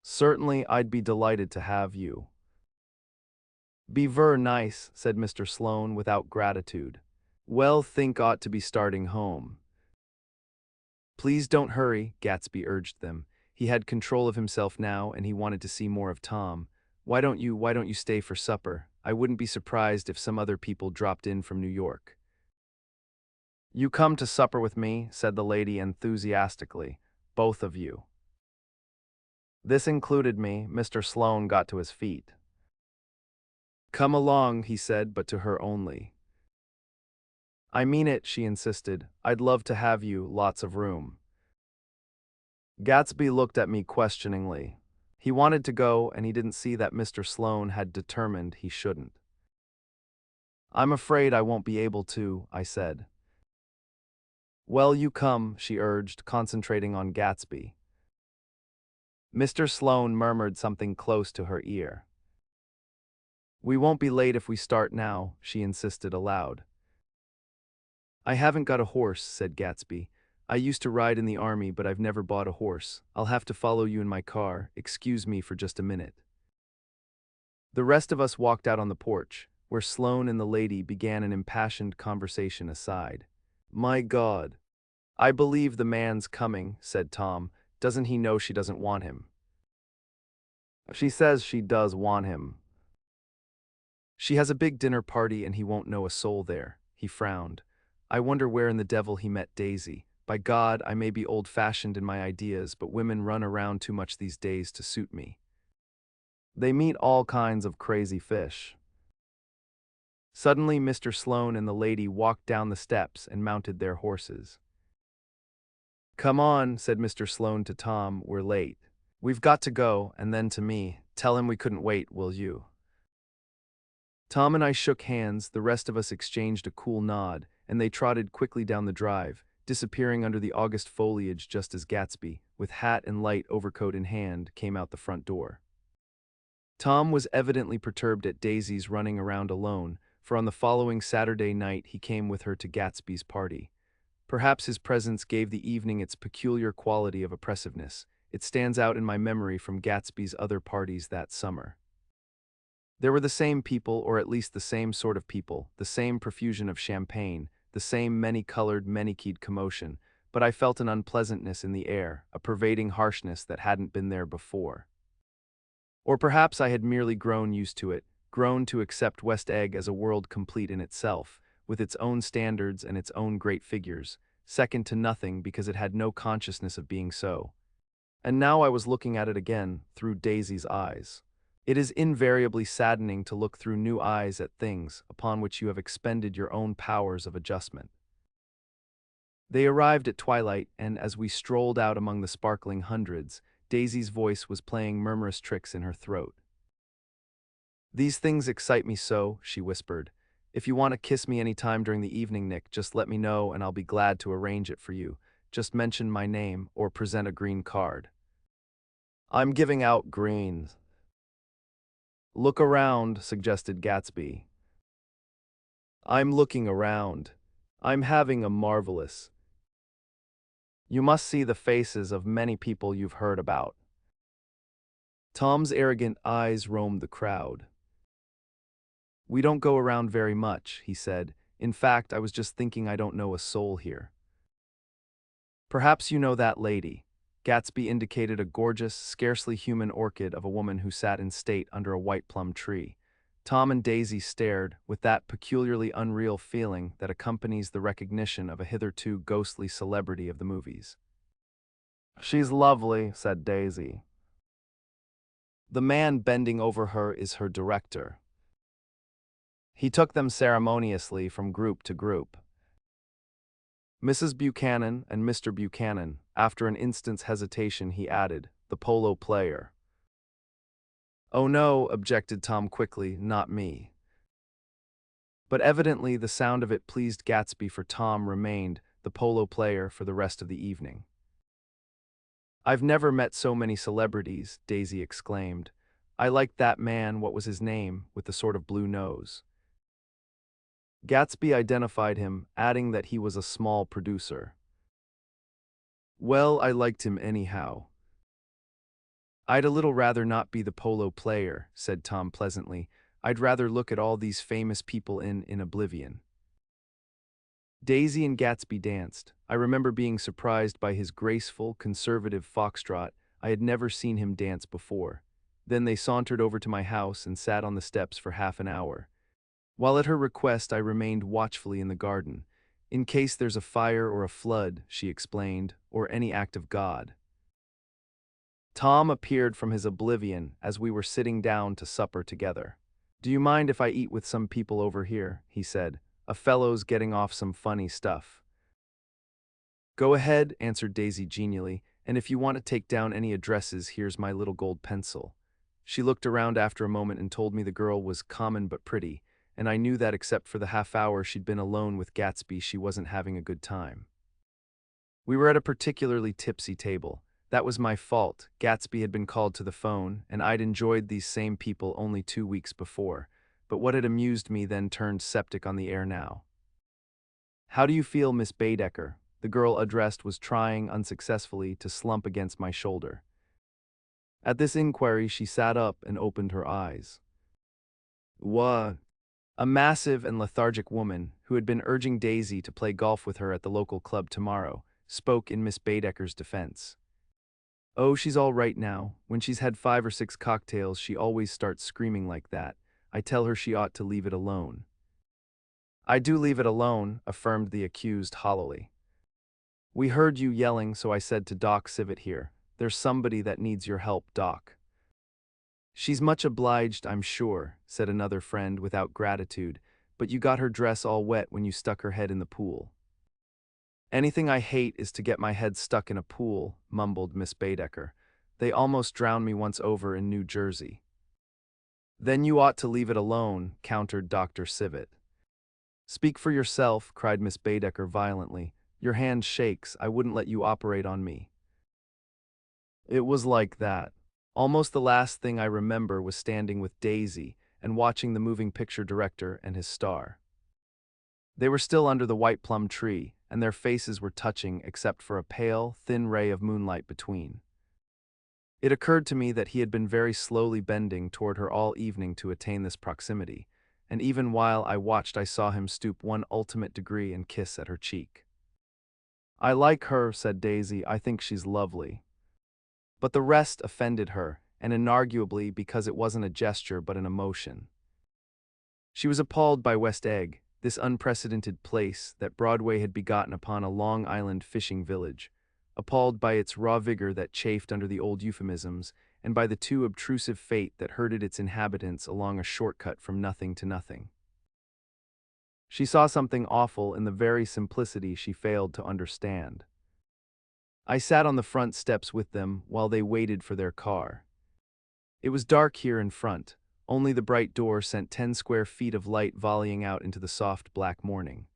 "Certainly, I'd be delighted to have you." "Be ver nice," said Mr. Sloane without gratitude. "Well, think ought to be starting home." "Please don't hurry," Gatsby urged them. He had control of himself now and he wanted to see more of Tom. Why don't you stay for supper? I wouldn't be surprised if some other people dropped in from New York." "You come to supper with me," said the lady enthusiastically. "Both of you." This included me. Mr. Sloane got to his feet. "Come along," he said, but to her only. "I mean it," she insisted. "I'd love to have you, lots of room." Gatsby looked at me questioningly. He wanted to go, and he didn't see that Mr. Sloane had determined he shouldn't. I'm afraid I won't be able to, I said. Well, you come, she urged, concentrating on Gatsby. Mr. Sloane murmured something close to her ear. We won't be late if we start now, she insisted aloud. I haven't got a horse, said Gatsby. I used to ride in the army, but I've never bought a horse. I'll have to follow you in my car. Excuse me for just a minute. The rest of us walked out on the porch, where Sloane and the lady began an impassioned conversation aside. My God. I believe the man's coming, said Tom. Doesn't he know she doesn't want him? She says she does want him. She has a big dinner party and he won't know a soul there. He frowned. I wonder where in the devil he met Daisy. By God, I may be old-fashioned in my ideas, but women run around too much these days to suit me. They meet all kinds of crazy fish. Suddenly, Mr. Sloane and the lady walked down the steps and mounted their horses. Come on, said Mr. Sloane to Tom, we're late. We've got to go, and then to me, tell him we couldn't wait, will you? Tom and I shook hands, the rest of us exchanged a cool nod, and they trotted quickly down the drive, disappearing under the August foliage just as Gatsby, with hat and light overcoat in hand, came out the front door. Tom was evidently perturbed at Daisy's running around alone, for on the following Saturday night he came with her to Gatsby's party. Perhaps his presence gave the evening its peculiar quality of oppressiveness. It stands out in my memory from Gatsby's other parties that summer. There were the same people, or at least the same sort of people, the same profusion of champagne, the same many-colored, many-keyed commotion, but I felt an unpleasantness in the air, a pervading harshness that hadn't been there before. Or perhaps I had merely grown used to it, grown to accept West Egg as a world complete in itself, with its own standards and its own great figures, second to nothing because it had no consciousness of being so. And now I was looking at it again, through Daisy's eyes. It is invariably saddening to look through new eyes at things upon which you have expended your own powers of adjustment. They arrived at twilight, and as we strolled out among the sparkling hundreds, Daisy's voice was playing murmurous tricks in her throat. These things excite me so, she whispered. If you want to kiss me any time during the evening, Nick, just let me know and I'll be glad to arrange it for you. Just mention my name or present a green card. I'm giving out greens. Look around, suggested Gatsby. I'm looking around. I'm having a marvelous. You must see the faces of many people you've heard about. Tom's arrogant eyes roamed the crowd. We don't go around very much, he said. In fact, I was just thinking I don't know a soul here. Perhaps you know that lady. Gatsby indicated a gorgeous, scarcely human orchid of a woman who sat in state under a white plum tree. Tom and Daisy stared with that peculiarly unreal feeling that accompanies the recognition of a hitherto ghostly celebrity of the movies. She's lovely, said Daisy. The man bending over her is her director. He took them ceremoniously from group to group. Mrs. Buchanan and Mr. Buchanan. After an instant's hesitation, he added, the polo player. Oh no, objected Tom quickly, not me. But evidently the sound of it pleased Gatsby, for Tom remained the polo player for the rest of the evening. I've never met so many celebrities, Daisy exclaimed. I liked that man, what was his name, with the sort of blue nose. Gatsby identified him, adding that he was a small producer. Well, I liked him anyhow. I'd a little rather not be the polo player, said Tom pleasantly. I'd rather look at all these famous people in oblivion. Daisy and Gatsby danced. I remember being surprised by his graceful, conservative foxtrot. I had never seen him dance before. Then they sauntered over to my house and sat on the steps for half an hour. While at her request, I remained watchfully in the garden. In case there's a fire or a flood, she explained, or any act of God. Tom appeared from his oblivion as we were sitting down to supper together. Do you mind if I eat with some people over here? He said. A fellow's getting off some funny stuff. Go ahead, answered Daisy genially, And if you want to take down any addresses, here's my little gold pencil." She looked around after a moment and told me the girl was common but pretty, and I knew that except for the half hour she'd been alone with Gatsby, she wasn't having a good time. We were at a particularly tipsy table. That was my fault. Gatsby had been called to the phone, and I'd enjoyed these same people only 2 weeks before. But what had amused me then turned septic on the air now. "How do you feel, Miss Baedeker?" The girl addressed was trying, unsuccessfully, to slump against my shoulder. At this inquiry, she sat up and opened her eyes. "What?" A massive and lethargic woman, who had been urging Daisy to play golf with her at the local club tomorrow, spoke in Miss Baedeker's defense. "Oh, she's all right now. When she's had 5 or 6 cocktails, she always starts screaming like that. I tell her she ought to leave it alone." "I do leave it alone," affirmed the accused hollowly. "We heard you yelling, so I said to Doc Civet here, 'There's somebody that needs your help, Doc.'" "She's much obliged, I'm sure," said another friend without gratitude, "but you got her dress all wet when you stuck her head in the pool." "Anything I hate is to get my head stuck in a pool," mumbled Miss Baedeker. "They almost drowned me once over in New Jersey." "Then you ought to leave it alone," countered Dr. Civet. "Speak for yourself," cried Miss Baedeker violently. "Your hand shakes. I wouldn't let you operate on me." It was like that. Almost the last thing I remember was standing with Daisy and watching the moving picture director and his star. They were still under the white plum tree, and their faces were touching except for a pale, thin ray of moonlight between. It occurred to me that he had been very slowly bending toward her all evening to attain this proximity, and even while I watched I saw him stoop one ultimate degree and kiss at her cheek. "I like her," said Daisy. "I think she's lovely." But the rest offended her, and inarguably because it wasn't a gesture but an emotion. She was appalled by West Egg, this unprecedented place that Broadway had begotten upon a Long Island fishing village, appalled by its raw vigor that chafed under the old euphemisms, and by the too obtrusive fate that herded its inhabitants along a shortcut from nothing to nothing. She saw something awful in the very simplicity she failed to understand. I sat on the front steps with them while they waited for their car. It was dark here in front. Only the bright door sent 10 square feet of light volleying out into the soft black morning.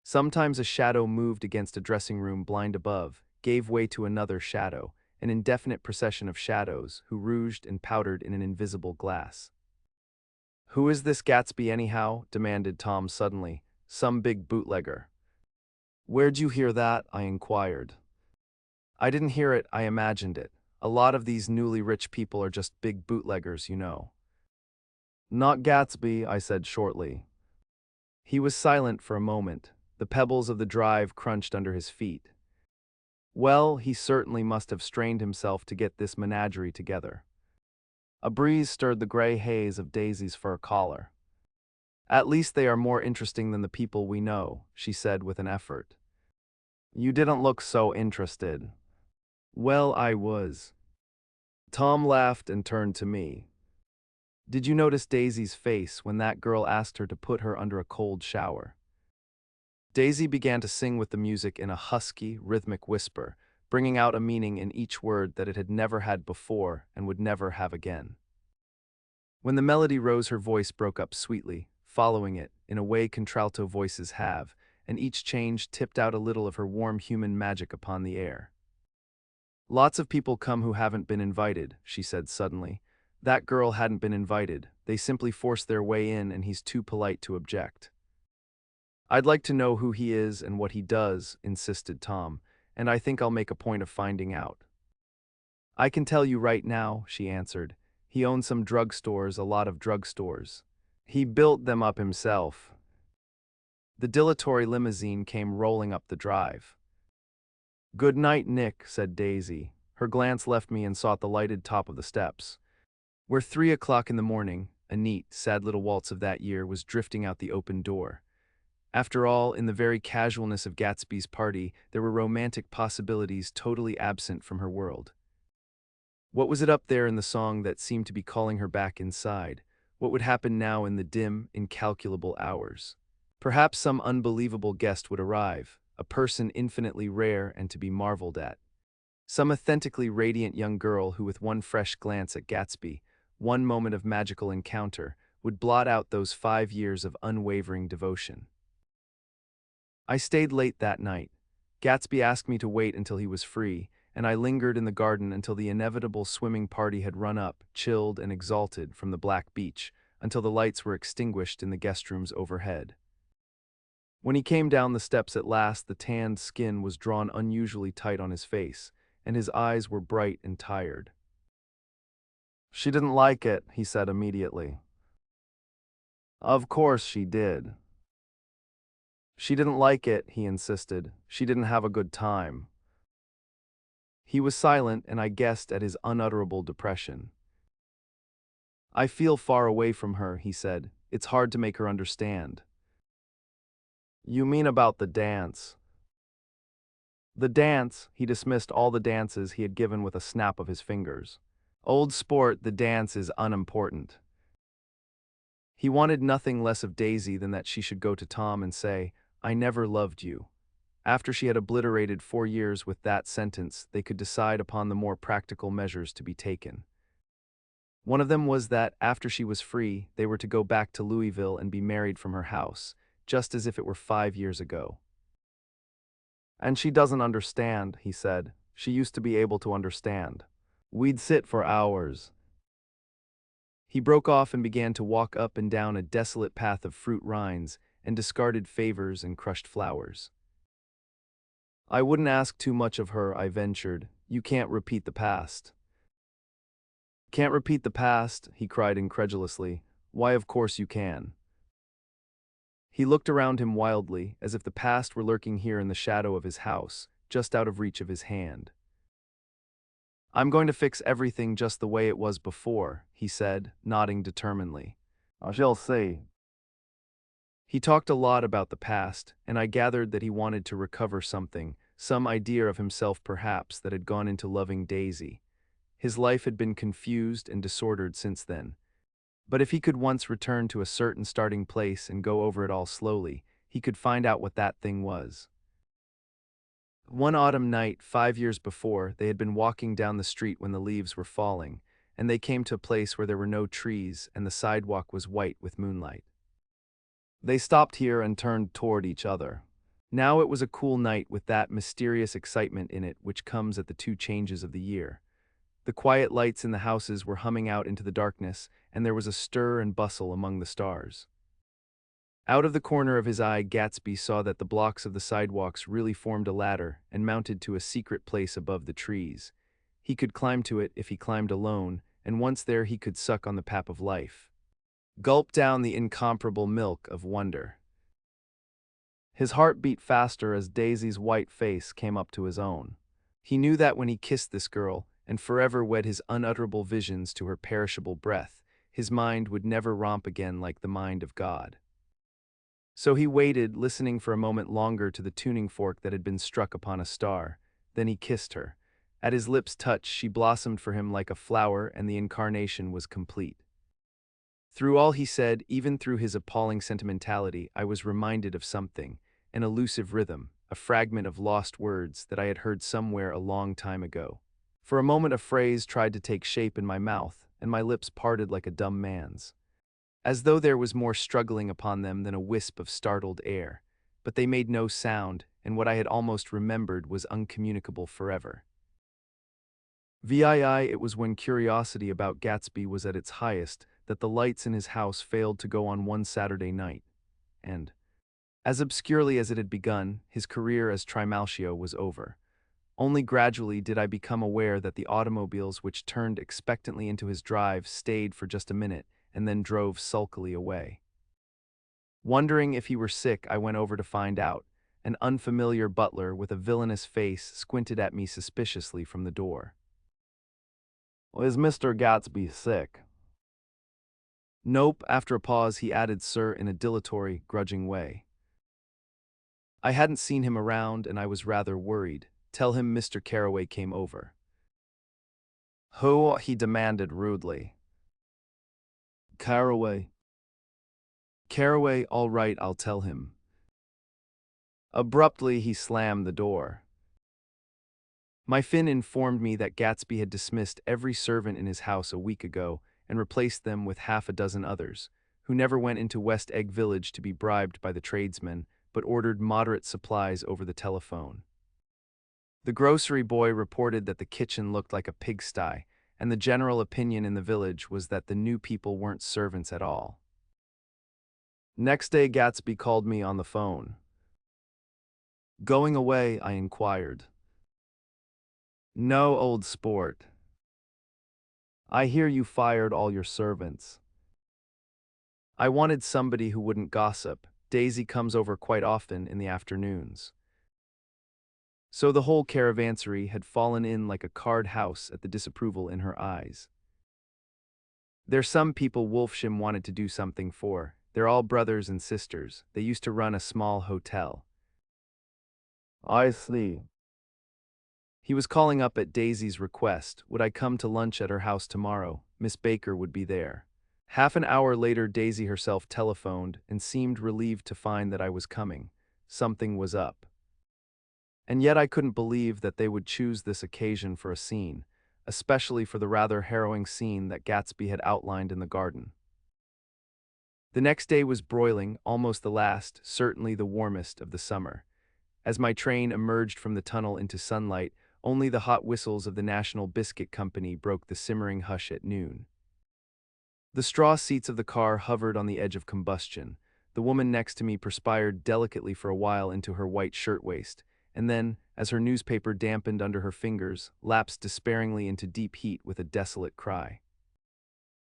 Sometimes a shadow moved against a dressing room blind above, gave way to another shadow, an indefinite procession of shadows, who rouged and powdered in an invisible glass. "Who is this Gatsby anyhow?" demanded Tom suddenly. "Some big bootlegger." "Where'd you hear that?" I inquired. "I didn't hear it, I imagined it. A lot of these newly rich people are just big bootleggers, you know." "Not Gatsby," I said shortly. He was silent for a moment. The pebbles of the drive crunched under his feet. Well, he certainly must have strained himself to get this menagerie together. A breeze stirred the gray haze of Daisy's fur collar. "At least they are more interesting than the people we know," she said with an effort. "You didn't look so interested." "Well, I was." Tom laughed and turned to me. "Did you notice Daisy's face when that girl asked her to put her under a cold shower?" Daisy began to sing with the music in a husky, rhythmic whisper, bringing out a meaning in each word that it had never had before and would never have again. When the melody rose, her voice broke up sweetly, following it, in a way contralto voices have, and each change tipped out a little of her warm human magic upon the air. "Lots of people come who haven't been invited," she said suddenly. "That girl hadn't been invited. They simply forced their way in and he's too polite to object." "I'd like to know who he is and what he does," insisted Tom, "and I think I'll make a point of finding out." "I can tell you right now," she answered. "He owns some drugstores, a lot of drugstores. He built them up himself." The dilatory limousine came rolling up the drive. "Good night, Nick," said Daisy. Her glance left me and sought the lighted top of the steps. Where 3 o'clock in the morning, a neat, sad little waltz of that year, was drifting out the open door. After all, in the very casualness of Gatsby's party, there were romantic possibilities totally absent from her world. What was it up there in the song that seemed to be calling her back inside? What would happen now in the dim, incalculable hours? Perhaps some unbelievable guest would arrive, a person infinitely rare and to be marveled at. Some authentically radiant young girl who, with one fresh glance at Gatsby, one moment of magical encounter, would blot out those 5 years of unwavering devotion. I stayed late that night. Gatsby asked me to wait until he was free, and I lingered in the garden until the inevitable swimming party had run up, chilled and exalted, from the black beach, until the lights were extinguished in the guest rooms overhead. When he came down the steps at last, the tanned skin was drawn unusually tight on his face, and his eyes were bright and tired. "She didn't like it," he said immediately. "Of course she did." "She didn't like it," he insisted. "She didn't have a good time." He was silent, and I guessed at his unutterable depression. "I feel far away from her," he said. "It's hard to make her understand." "You mean about the dance?" The dance, he dismissed all the dances he had given with a snap of his fingers. "Old sport, the dance is unimportant." He wanted nothing less of Daisy than that she should go to Tom and say, "I never loved you." After she had obliterated 4 years with that sentence, they could decide upon the more practical measures to be taken. One of them was that, after she was free, they were to go back to Louisville and be married from her house, just as if it were 5 years ago. "And she doesn't understand," he said. "She used to be able to understand. We'd sit for hours." He broke off and began to walk up and down a desolate path of fruit rinds and discarded favors and crushed flowers. "I wouldn't ask too much of her," I ventured. "You can't repeat the past." "Can't repeat the past?" he cried incredulously. "Why, of course you can." He looked around him wildly, as if the past were lurking here in the shadow of his house, just out of reach of his hand. "I'm going to fix everything just the way it was before," he said, nodding determinedly. "I shall see." He talked a lot about the past, and I gathered that he wanted to recover something, some idea of himself perhaps, that had gone into loving Daisy. His life had been confused and disordered since then. But if he could once return to a certain starting place and go over it all slowly, he could find out what that thing was. One autumn night, 5 years before, they had been walking down the street when the leaves were falling, and they came to a place where there were no trees and the sidewalk was white with moonlight. They stopped here and turned toward each other. Now it was a cool night with that mysterious excitement in it which comes at the two changes of the year. The quiet lights in the houses were humming out into the darkness, and there was a stir and bustle among the stars. Out of the corner of his eye, Gatsby saw that the blocks of the sidewalks really formed a ladder and mounted to a secret place above the trees. He could climb to it if he climbed alone, and once there he could suck on the pap of life. Gulp down the incomparable milk of wonder. His heart beat faster as Daisy's white face came up to his own. He knew that when he kissed this girl, and forever wed his unutterable visions to her perishable breath, his mind would never romp again like the mind of God. So he waited, listening for a moment longer to the tuning fork that had been struck upon a star. Then he kissed her. At his lips' touch, she blossomed for him like a flower, and the incarnation was complete. Through all he said, even through his appalling sentimentality, I was reminded of something, an elusive rhythm, a fragment of lost words that I had heard somewhere a long time ago. For a moment a phrase tried to take shape in my mouth, and my lips parted like a dumb man's, as though there was more struggling upon them than a wisp of startled air. But they made no sound, and what I had almost remembered was uncommunicable forever. It was when curiosity about Gatsby was at its highest that the lights in his house failed to go on one Saturday night, and, as obscurely as it had begun, his career as Trimalchio was over. Only gradually did I become aware that the automobiles which turned expectantly into his drive stayed for just a minute and then drove sulkily away. Wondering if he were sick, I went over to find out. An unfamiliar butler with a villainous face squinted at me suspiciously from the door. "Is Mr. Gatsby sick?" "Nope." After a pause, he added "sir" in a dilatory, grudging way. I hadn't seen him around, and I was rather worried. "Tell him Mr. Carroway came over." "Who?" he demanded rudely. "Carroway." "Carroway, all right, I'll tell him." Abruptly, he slammed the door. My Finn informed me that Gatsby had dismissed every servant in his house a week ago and replaced them with half a dozen others, who never went into West Egg Village to be bribed by the tradesmen, but ordered moderate supplies over the telephone. The grocery boy reported that the kitchen looked like a pigsty, and the general opinion in the village was that the new people weren't servants at all. Next day, Gatsby called me on the phone. "Going away?" I inquired. "No, old sport. I hear you fired all your servants." I wanted somebody who wouldn't gossip. Daisy comes over quite often in the afternoons. So the whole caravansary had fallen in like a card house at the disapproval in her eyes. There's some people Wolfsham wanted to do something for. They're all brothers and sisters. They used to run a small hotel. I see. He was calling up at Daisy's request. Would I come to lunch at her house tomorrow? Miss Baker would be there. Half an hour later, Daisy herself telephoned and seemed relieved to find that I was coming. Something was up. And yet I couldn't believe that they would choose this occasion for a scene, especially for the rather harrowing scene that Gatsby had outlined in the garden. The next day was broiling, almost the last, certainly the warmest of the summer. As my train emerged from the tunnel into sunlight, only the hot whistles of the National Biscuit Company broke the simmering hush at noon. The straw seats of the car hovered on the edge of combustion. The woman next to me perspired delicately for a while into her white shirtwaist, and then, as her newspaper dampened under her fingers, lapsed despairingly into deep heat with a desolate cry.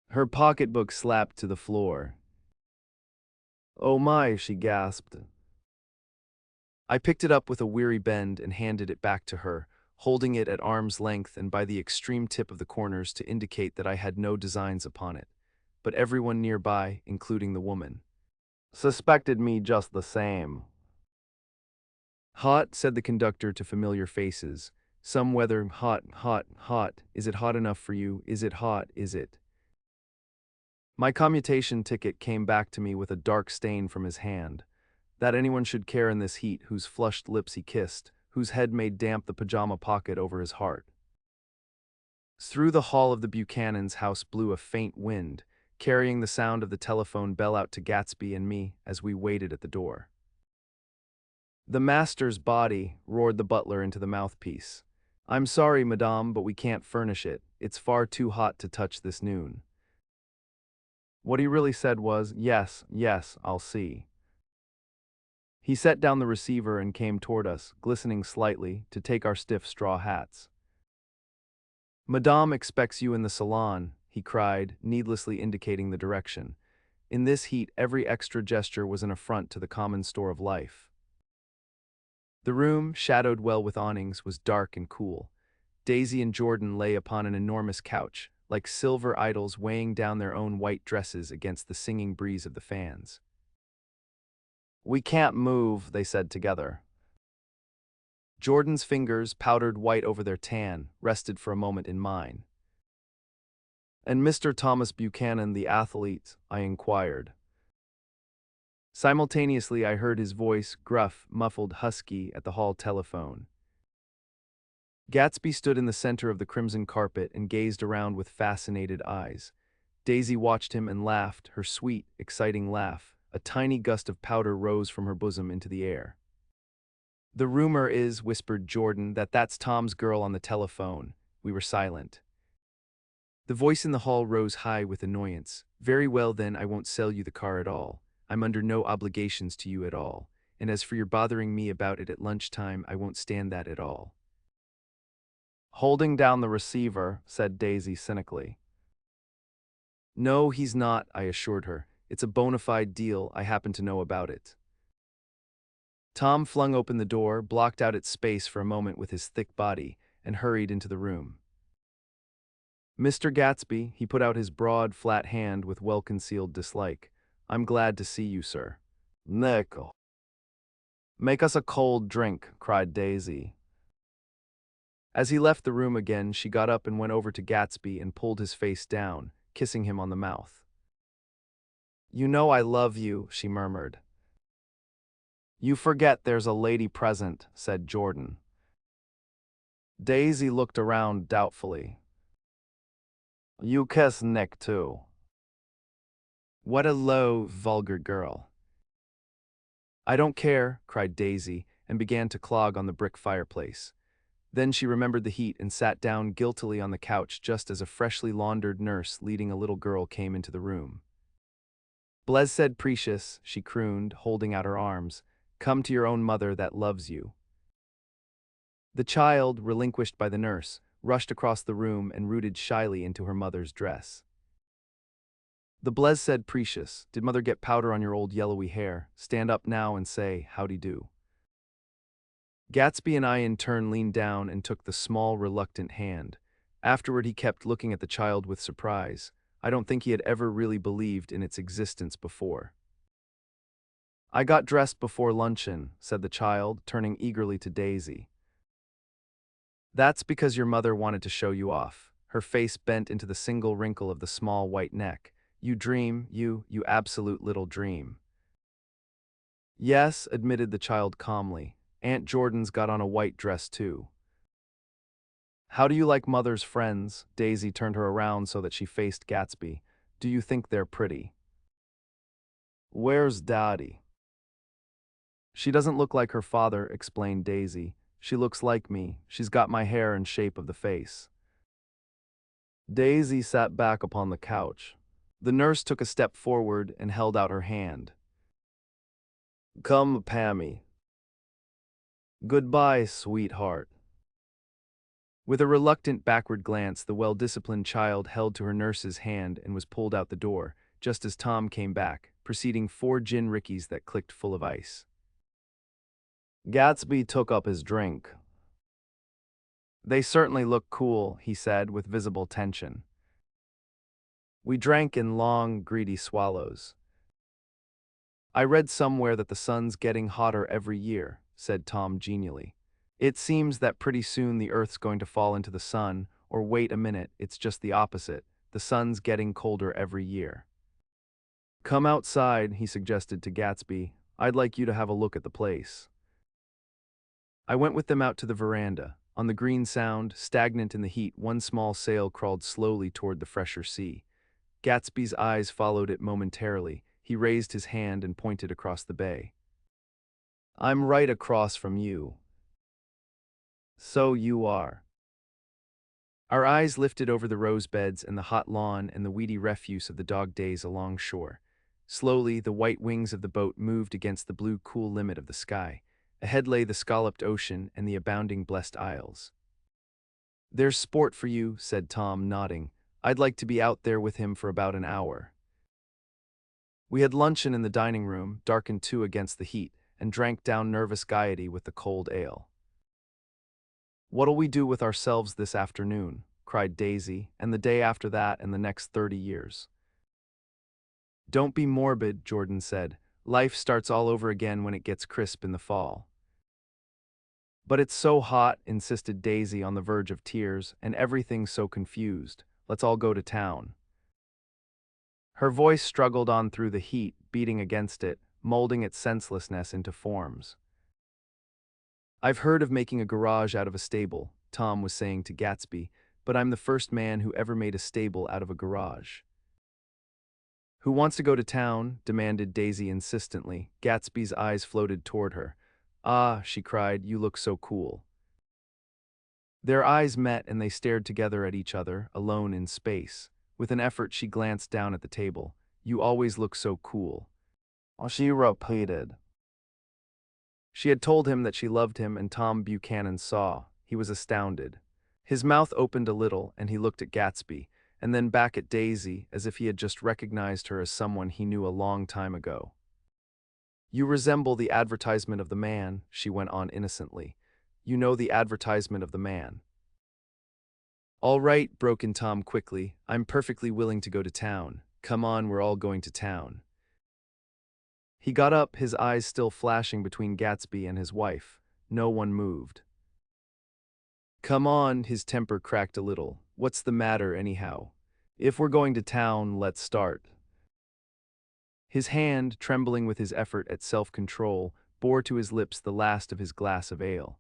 Her pocketbook slapped to the floor. "Oh my," she gasped. I picked it up with a weary bend and handed it back to her, holding it at arm's length and by the extreme tip of the corners to indicate that I had no designs upon it. But everyone nearby, including the woman, suspected me just the same. "Hot," said the conductor to familiar faces. "Some weather, hot, hot, hot. Is it hot enough for you? Is it hot, is it?" My commutation ticket came back to me with a dark stain from his hand. That anyone should care in this heat, whose flushed lips he kissed, whose head made damp the pajama pocket over his heart. Through the hall of the Buchanan's house blew a faint wind, carrying the sound of the telephone bell out to Gatsby and me as we waited at the door. "The master's body," roared the butler into the mouthpiece. "I'm sorry, madame, but we can't furnish it. It's far too hot to touch this noon." What he really said was, "Yes, yes, I'll see." He set down the receiver and came toward us, glistening slightly, to take our stiff straw hats. "Madame expects you in the salon," he cried, needlessly indicating the direction. In this heat, every extra gesture was an affront to the common store of life. The room, shadowed well with awnings, was dark and cool. Daisy and Jordan lay upon an enormous couch, like silver idols weighing down their own white dresses against the singing breeze of the fans. "We can't move," they said together. Jordan's fingers, powdered white over their tan, rested for a moment in mine. "And Mr. Thomas Buchanan, the athlete?" I inquired. Simultaneously, I heard his voice, gruff, muffled, husky, at the hall telephone. Gatsby stood in the center of the crimson carpet and gazed around with fascinated eyes. Daisy watched him and laughed, her sweet, exciting laugh. A tiny gust of powder rose from her bosom into the air. "The rumor is," whispered Jordan, "that that's Tom's girl on the telephone." We were silent. The voice in the hall rose high with annoyance. "Very well then, I won't sell you the car at all. I'm under no obligations to you at all. And as for your bothering me about it at lunchtime, I won't stand that at all." "Holding down the receiver," said Daisy cynically. "No, he's not," I assured her. "It's a bona fide deal. I happen to know about it." Tom flung open the door, blocked out its space for a moment with his thick body, and hurried into the room. "Mr. Gatsby," he put out his broad, flat hand with well-concealed dislike. "I'm glad to see you, sir." "Nickel." "Make us a cold drink," cried Daisy. As he left the room again, she got up and went over to Gatsby and pulled his face down, kissing him on the mouth. "You know I love you," she murmured. "You forget there's a lady present," said Jordan. Daisy looked around doubtfully. You kiss Nick too. What a low, vulgar girl. I don't care, cried Daisy, and began to clog on the brick fireplace. Then she remembered the heat and sat down guiltily on the couch just as a freshly laundered nurse leading a little girl came into the room. Blessed Precious, she crooned, holding out her arms, come to your own mother that loves you. The child, relinquished by the nurse, rushed across the room and rooted shyly into her mother's dress. The Blessed Precious, did mother get powder on your old yellowy hair? Stand up now and say, howdy do. Gatsby and I in turn leaned down and took the small, reluctant hand. Afterward he kept looking at the child with surprise. I don't think he had ever really believed in its existence before. I got dressed before luncheon, said the child, turning eagerly to Daisy. That's because your mother wanted to show you off. Her face bent into the single wrinkle of the small white neck. You dream, you absolute little dream. Yes, admitted the child calmly. Aunt Jordan's got on a white dress too. How do you like mother's friends? Daisy turned her around so that she faced Gatsby. Do you think they're pretty? Where's Daddy? She doesn't look like her father, explained Daisy. She looks like me. She's got my hair and shape of the face. Daisy sat back upon the couch. The nurse took a step forward and held out her hand. Come, Pammy. Goodbye, sweetheart. With a reluctant backward glance, the well-disciplined child held to her nurse's hand and was pulled out the door, just as Tom came back, preceding 4 gin rickeys that clicked full of ice. Gatsby took up his drink. They certainly look cool, he said with visible tension. We drank in long, greedy swallows. I read somewhere that the sun's getting hotter every year, said Tom genially. It seems that pretty soon the Earth's going to fall into the sun, or wait a minute, it's just the opposite. The sun's getting colder every year. Come outside, he suggested to Gatsby. I'd like you to have a look at the place. I went with them out to the veranda. On the green sound, stagnant in the heat, one small sail crawled slowly toward the fresher sea. Gatsby's eyes followed it momentarily. He raised his hand and pointed across the bay. I'm right across from you. So you are. Our eyes lifted over the rose beds and the hot lawn and the weedy refuse of the dog days along shore. Slowly, the white wings of the boat moved against the blue cool limit of the sky. Ahead lay the scalloped ocean and the abounding blessed isles. There's sport for you, said Tom, nodding. I'd like to be out there with him for about an hour. We had luncheon in the dining room, darkened too against the heat, and drank down nervous gaiety with the cold ale. What'll we do with ourselves this afternoon? Cried Daisy, and the day after that and the next 30 years. Don't be morbid, Jordan said. Life starts all over again when it gets crisp in the fall. But it's so hot, insisted Daisy on the verge of tears, and everything's so confused. Let's all go to town. Her voice struggled on through the heat, beating against it, molding its senselessness into forms. I've heard of making a garage out of a stable, Tom was saying to Gatsby, but I'm the first man who ever made a stable out of a garage. Who wants to go to town? Demanded Daisy insistently. Gatsby's eyes floated toward her. Ah, she cried, you look so cool. Their eyes met and they stared together at each other, alone in space. With an effort she glanced down at the table. You always look so cool. She repeated. She had told him that she loved him, and Tom Buchanan saw. He was astounded. His mouth opened a little and he looked at Gatsby, and then back at Daisy as if he had just recognized her as someone he knew a long time ago. You resemble the advertisement of the man, she went on innocently. You know the advertisement of the man. All right, broke in Tom quickly. I'm perfectly willing to go to town. Come on, we're all going to town. He got up, his eyes still flashing between Gatsby and his wife. No one moved. Come on, his temper cracked a little. What's the matter, anyhow? If we're going to town, let's start. His hand, trembling with his effort at self-control, bore to his lips the last of his glass of ale.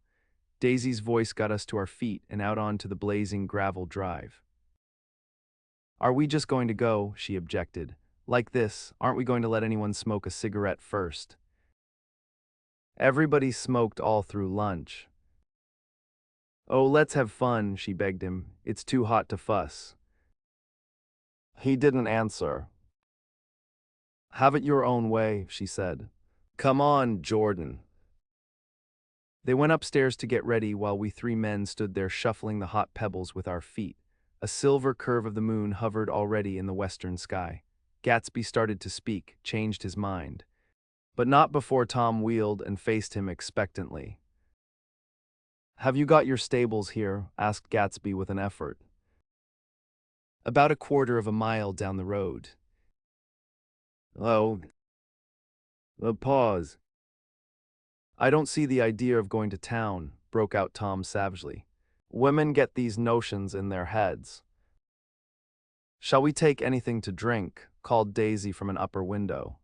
Daisy's voice got us to our feet and out onto the blazing gravel drive. Are we just going to go? She objected. Like this, aren't we going to let anyone smoke a cigarette first? Everybody smoked all through lunch. Oh, let's have fun, she begged him. It's too hot to fuss. He didn't answer. Have it your own way, she said. Come on, Jordan. They went upstairs to get ready while we three men stood there shuffling the hot pebbles with our feet. A silver curve of the moon hovered already in the western sky. Gatsby started to speak, changed his mind. But not before Tom wheeled and faced him expectantly. Have you got your stables here? Asked Gatsby with an effort. About a quarter of a mile down the road. Oh. A pause. I don't see the idea of going to town, broke out Tom savagely. Women get these notions in their heads. Shall we take anything to drink? Called Daisy from an upper window.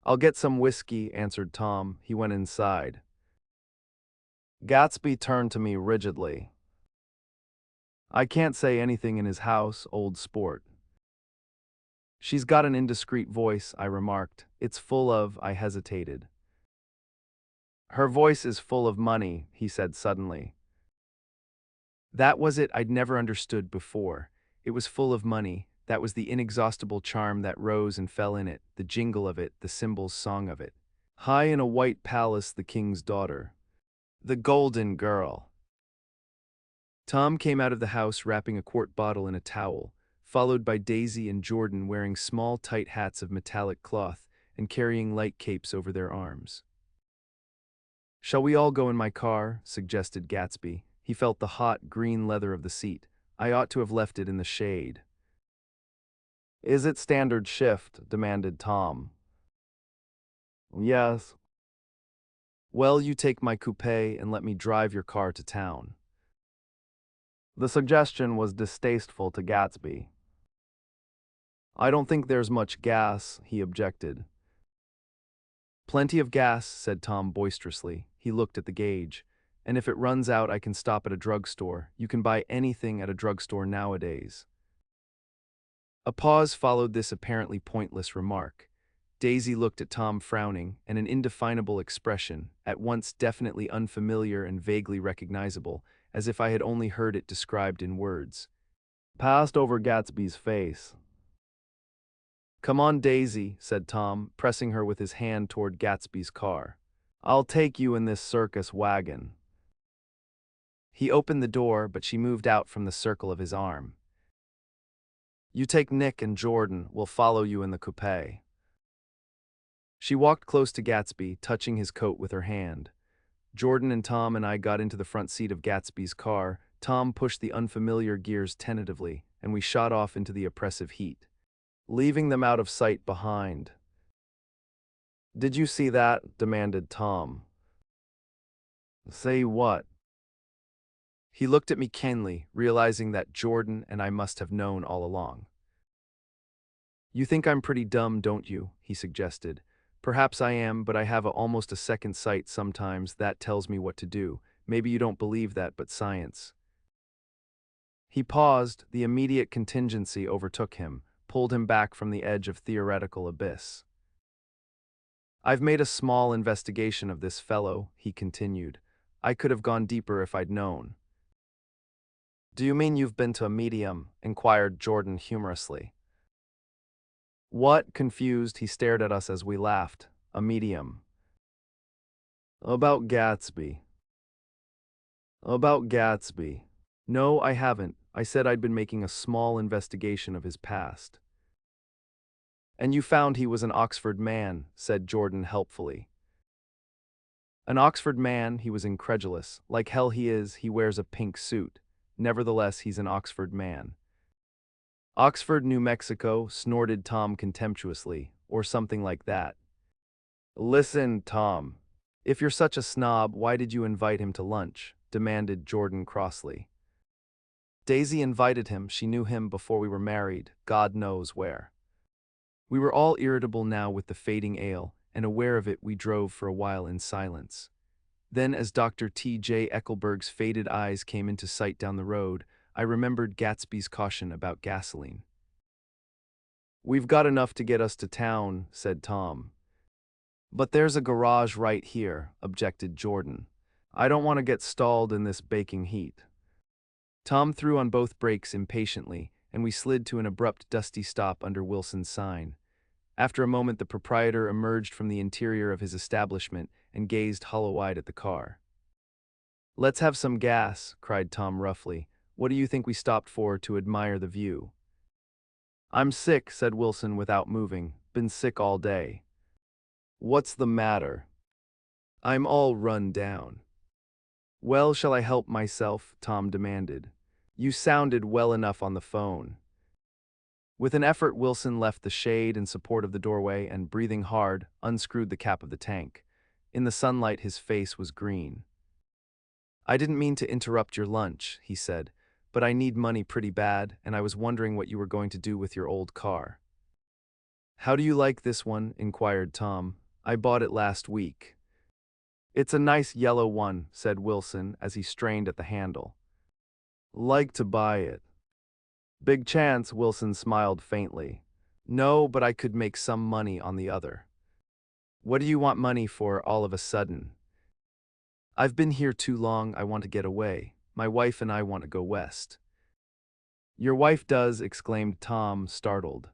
I'll get some whiskey, answered Tom. He went inside. Gatsby turned to me rigidly. I can't say anything in his house, old sport. She's got an indiscreet voice, I remarked. It's full of, I hesitated. Her voice is full of money, he said suddenly. That was it I'd never understood before. It was full of money. That was the inexhaustible charm that rose and fell in it, the jingle of it, the symbol's song of it. High in a white palace, the king's daughter. The golden girl. Tom came out of the house wrapping a quart bottle in a towel, followed by Daisy and Jordan wearing small tight hats of metallic cloth and carrying light capes over their arms. Shall we all go in my car? Suggested Gatsby. He felt the hot, green leather of the seat. I ought to have left it in the shade. Is it standard shift? Demanded Tom. Yes. Well, you take my coupe and let me drive your car to town. The suggestion was distasteful to Gatsby. I don't think there's much gas, he objected. Plenty of gas, said Tom boisterously. He looked at the gauge. And if it runs out, I can stop at a drugstore. You can buy anything at a drugstore nowadays. A pause followed this apparently pointless remark. Daisy looked at Tom frowning, and an indefinable expression, at once definitely unfamiliar and vaguely recognizable, as if I had only heard it described in words, passed over Gatsby's face. Come on, Daisy, said Tom, pressing her with his hand toward Gatsby's car. I'll take you in this circus wagon. He opened the door, but she moved out from the circle of his arm. You take Nick and Jordan, we'll follow you in the coupe. She walked close to Gatsby, touching his coat with her hand. Jordan and Tom and I got into the front seat of Gatsby's car. Tom pushed the unfamiliar gears tentatively, and we shot off into the oppressive heat, leaving them out of sight behind. Did you see that? Demanded Tom. Say what? He looked at me keenly, realizing that Jordan and I must have known all along. You think I'm pretty dumb, don't you? He suggested. Perhaps I am, but I have almost a second sight sometimes that tells me what to do. Maybe you don't believe that, but science. He paused. The immediate contingency overtook him, pulled him back from the edge of theoretical abyss. I've made a small investigation of this fellow, he continued. I could have gone deeper if I'd known. Do you mean you've been to a medium? Inquired Jordan humorously. What? Confused, he stared at us as we laughed. A medium. About Gatsby. About Gatsby. No, I haven't. I said I'd been making a small investigation of his past. And you found he was an Oxford man, said Jordan helpfully. An Oxford man? He was incredulous. Like hell he is, he wears a pink suit. Nevertheless, he's an Oxford man. Oxford, New Mexico, snorted Tom contemptuously, or something like that. Listen, Tom. If you're such a snob, why did you invite him to lunch? Demanded Jordan crossly. Daisy invited him. She knew him before we were married, God knows where. We were all irritable now with the fading ale, and aware of it we drove for a while in silence. Then, as Dr. T.J. Eckelberg's faded eyes came into sight down the road, I remembered Gatsby's caution about gasoline. "We've got enough to get us to town," said Tom. "But there's a garage right here," objected Jordan. "I don't want to get stalled in this baking heat." Tom threw on both brakes impatiently, and we slid to an abrupt, dusty stop under Wilson's sign. After a moment, the proprietor emerged from the interior of his establishment and gazed hollow-eyed at the car. "Let's have some gas," cried Tom roughly. "What do you think we stopped for to admire the view?" "I'm sick," said Wilson without moving. "Been sick all day." "What's the matter?" "I'm all run down." "Well, shall I help myself?" Tom demanded. "You sounded well enough on the phone." With an effort, Wilson left the shade and support of the doorway and, breathing hard, unscrewed the cap of the tank. In the sunlight, his face was green. "I didn't mean to interrupt your lunch," he said, "but I need money pretty bad, and I was wondering what you were going to do with your old car." "How do you like this one?" inquired Tom. "I bought it last week." "It's a nice yellow one," said Wilson as he strained at the handle. "Like to buy it." "Big chance," Wilson smiled faintly. "No, but I could make some money on the other." "What do you want money for all of a sudden?" "I've been here too long, I want to get away. My wife and I want to go west." "Your wife does," exclaimed Tom, startled.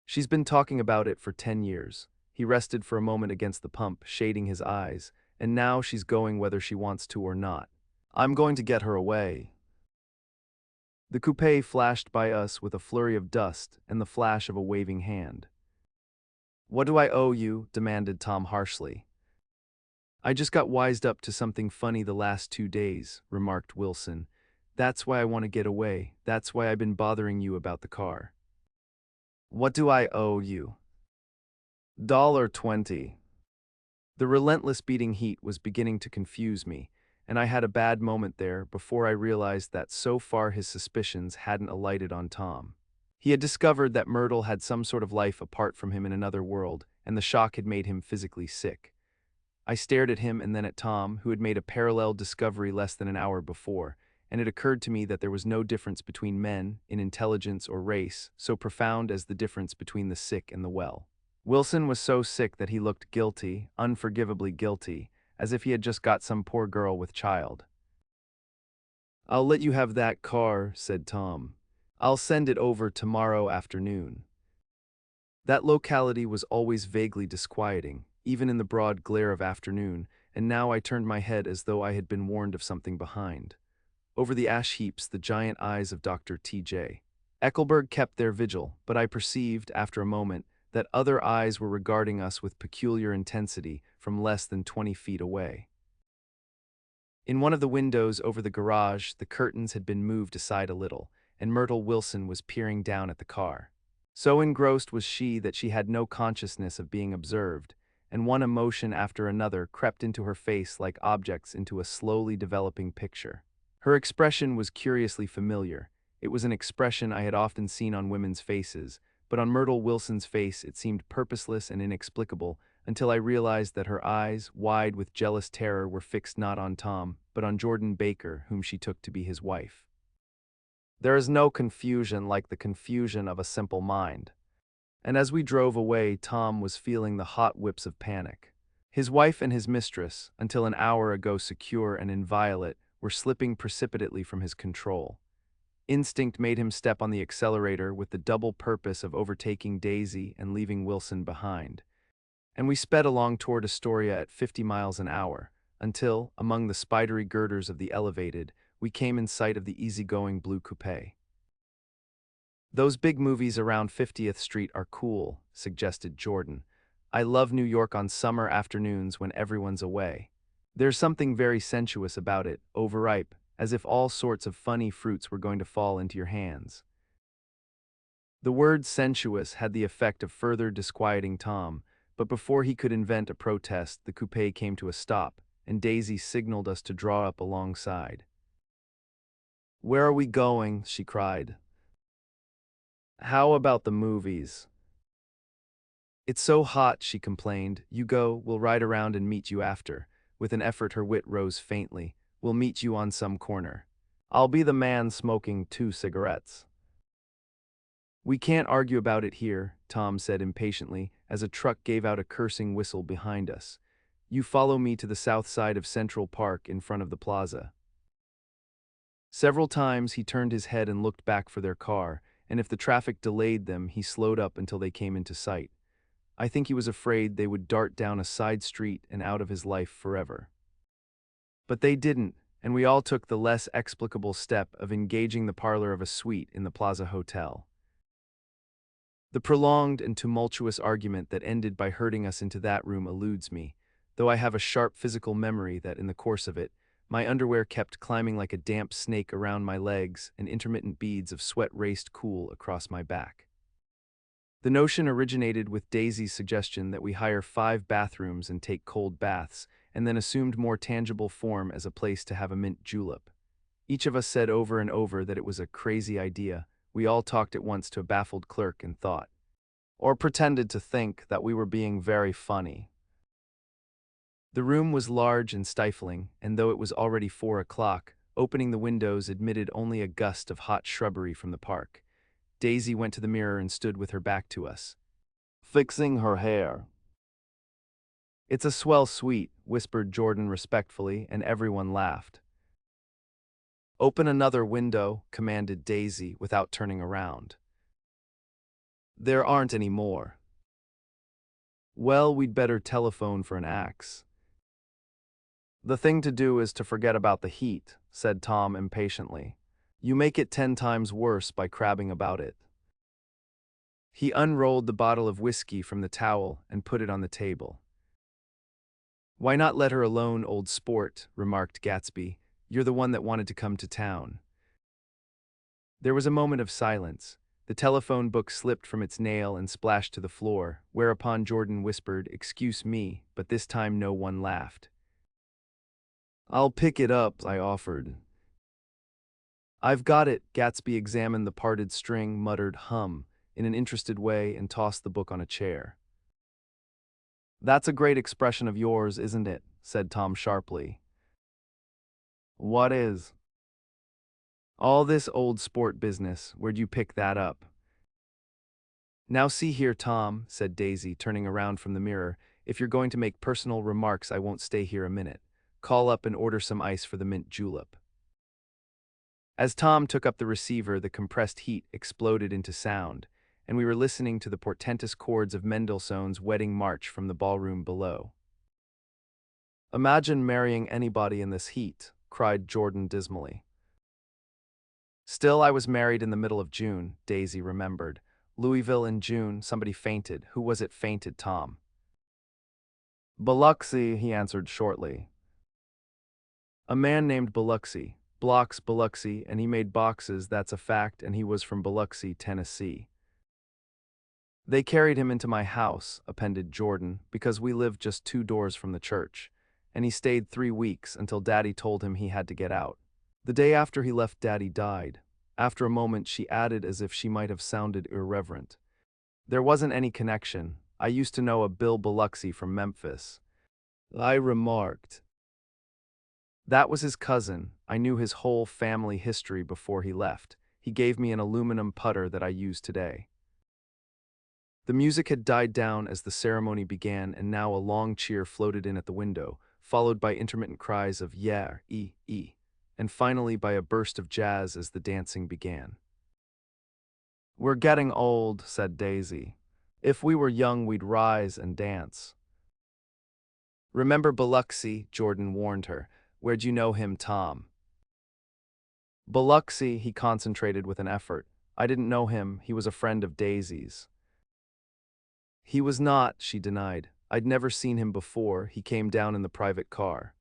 "She's been talking about it for 10 years. He rested for a moment against the pump, shading his eyes. "And now she's going whether she wants to or not. I'm going to get her away." The coupe flashed by us with a flurry of dust and the flash of a waving hand. "What do I owe you?" demanded Tom harshly. "I just got wised up to something funny the last 2 days," remarked Wilson. "That's why I want to get away. That's why I've been bothering you about the car." "What do I owe you?" $1.20. The relentless beating heat was beginning to confuse me, and I had a bad moment there before I realized that so far his suspicions hadn't alighted on Tom. He had discovered that Myrtle had some sort of life apart from him in another world, and the shock had made him physically sick. I stared at him and then at Tom, who had made a parallel discovery less than an hour before, and it occurred to me that there was no difference between men, in intelligence or race, so profound as the difference between the sick and the well. Wilson was so sick that he looked guilty, unforgivably guilty, as if he had just got some poor girl with child. "I'll let you have that car," said Tom. "I'll send it over tomorrow afternoon." That locality was always vaguely disquieting, even in the broad glare of afternoon, and now I turned my head as though I had been warned of something behind. Over the ash heaps, the giant eyes of Dr. T.J. Eckelberg kept their vigil, but I perceived, after a moment, that other eyes were regarding us with peculiar intensity from less than 20 feet away. In one of the windows over the garage, the curtains had been moved aside a little, and Myrtle Wilson was peering down at the car. So engrossed was she that she had no consciousness of being observed, and one emotion after another crept into her face like objects into a slowly developing picture. Her expression was curiously familiar. It was an expression I had often seen on women's faces, but on Myrtle Wilson's face it seemed purposeless and inexplicable until I realized that her eyes, wide with jealous terror, were fixed not on Tom, but on Jordan Baker, whom she took to be his wife. There is no confusion like the confusion of a simple mind. And as we drove away, Tom was feeling the hot whips of panic. His wife and his mistress, until an hour ago secure and inviolate, were slipping precipitately from his control. Instinct made him step on the accelerator with the double purpose of overtaking Daisy and leaving Wilson behind. And we sped along toward Astoria at 50 miles an hour, until, among the spidery girders of the elevated, we came in sight of the easygoing blue coupe. "Those big movies around 50th Street are cool," suggested Jordan. "I love New York on summer afternoons when everyone's away. There's something very sensuous about it, overripe, as if all sorts of funny fruits were going to fall into your hands." The word sensuous had the effect of further disquieting Tom, but before he could invent a protest, the coupe came to a stop, and Daisy signaled us to draw up alongside. "Where are we going?" she cried. "How about the movies?" "It's so hot," she complained. "You go, we'll ride around and meet you after," With an effort her wit rose faintly. We'll meet you on some corner. I'll be the man smoking 2 cigarettes. We can't argue about it here, Tom said impatiently, as a truck gave out a cursing whistle behind us. You follow me to the south side of Central Park in front of the plaza. Several times he turned his head and looked back for their car, and if the traffic delayed them, he slowed up until they came into sight. I think he was afraid they would dart down a side street and out of his life forever. But they didn't, and we all took the less explicable step of engaging the parlor of a suite in the Plaza Hotel. The prolonged and tumultuous argument that ended by herding us into that room eludes me, though I have a sharp physical memory that in the course of it, my underwear kept climbing like a damp snake around my legs and intermittent beads of sweat raced cool across my back. The notion originated with Daisy's suggestion that we hire 5 bathrooms and take cold baths, and then assumed more tangible form as a place to have a mint julep. Each of us said over and over that it was a crazy idea. We all talked at once to a baffled clerk and thought, or pretended to think, that we were being very funny. The room was large and stifling, and though it was already 4 o'clock, opening the windows admitted only a gust of hot shrubbery from the park. Daisy went to the mirror and stood with her back to us, fixing her hair. It's a swell suite, whispered Jordan respectfully, and everyone laughed. Open another window, commanded Daisy without turning around. There aren't any more. Well, we'd better telephone for an axe. The thing to do is to forget about the heat, said Tom impatiently. You make it 10 times worse by crabbing about it. He unrolled the bottle of whiskey from the towel and put it on the table. Why not let her alone, old sport, remarked Gatsby. You're the one that wanted to come to town. There was a moment of silence. The telephone book slipped from its nail and splashed to the floor, whereupon Jordan whispered, "Excuse me," but this time no one laughed. "I'll pick it up," I offered. "I've got it." Gatsby examined the parted string, muttered "hum" in an interested way, and tossed the book on a chair. "That's a great expression of yours, isn't it?" said Tom sharply. "What is?" "All this old sport business. Where'd you pick that up?" "Now see here, Tom," said Daisy, turning around from the mirror. "If you're going to make personal remarks, I won't stay here a minute. Call up and order some ice for the mint julep." As Tom took up the receiver, the compressed heat exploded into sound, and we were listening to the portentous chords of Mendelssohn's Wedding March from the ballroom below. "Imagine marrying anybody in this heat," cried Jordan dismally. "Still, I was married in the middle of June," Daisy remembered. "Louisville in June, somebody fainted. Who was it fainted, Tom?" "Biloxi," he answered shortly. "A man named Biloxi. Blocks Biloxi, and he made boxes, that's a fact, and he was from Biloxi, Tennessee. They carried him into my house," appended Jordan, "because we lived just 2 doors from the church, and he stayed 3 weeks until Daddy told him he had to get out. The day after he left, Daddy died." After a moment she added, as if she might have sounded irreverent, "There wasn't any connection. I used to know a Bill Biloxi from Memphis." I remarked, "That was his cousin. I knew his whole family history before he left. He gave me an aluminum putter that I use today." The music had died down as the ceremony began, and now a long cheer floated in at the window, followed by intermittent cries of "yeah, and finally by a burst of jazz as the dancing began. "We're getting old," said Daisy. "If we were young, we'd rise and dance." "Remember Biloxi," Jordan warned her. "Where'd you know him, Tom?" "Biloxi," he concentrated with an effort. "I didn't know him. He was a friend of Daisy's." "He was not," she denied. "I'd never seen him before. He came down in the private car."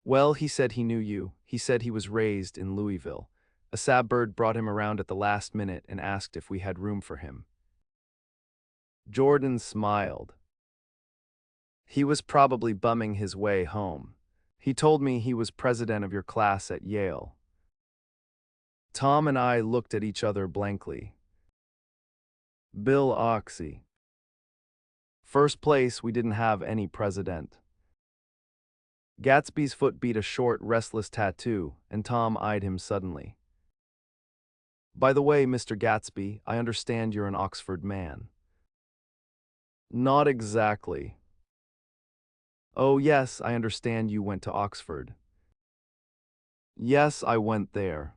"Well, he said he knew you. He said he was raised in Louisville. A Sabbird brought him around at the last minute and asked if we had room for him." Jordan smiled. "He was probably bumming his way home. He told me he was president of your class at Yale." Tom and I looked at each other blankly. "Bill Oxy. First place, we didn't have any president." Gatsby's foot beat a short, restless tattoo, and Tom eyed him suddenly. By the way, Mr. Gatsby, I understand you're an Oxford man. Not exactly. Oh, yes, I understand you went to Oxford. Yes, I went there.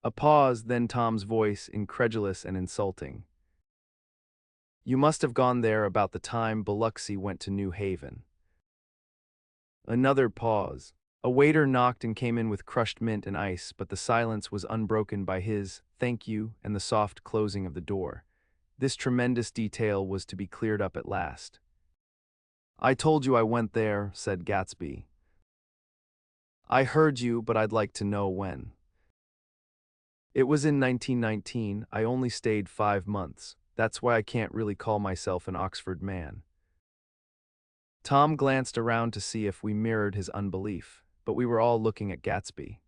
A pause, then Tom's voice, incredulous and insulting. You must have gone there about the time Biloxi went to New Haven. Another pause. A waiter knocked and came in with crushed mint and ice, but the silence was unbroken by his "thank you" and the soft closing of the door. This tremendous detail was to be cleared up at last. I told you I went there, said Gatsby. I heard you, but I'd like to know when. It was in 1919. I only stayed 5 months. That's why I can't really call myself an Oxford man. Tom glanced around to see if we mirrored his unbelief, but we were all looking at Gatsby.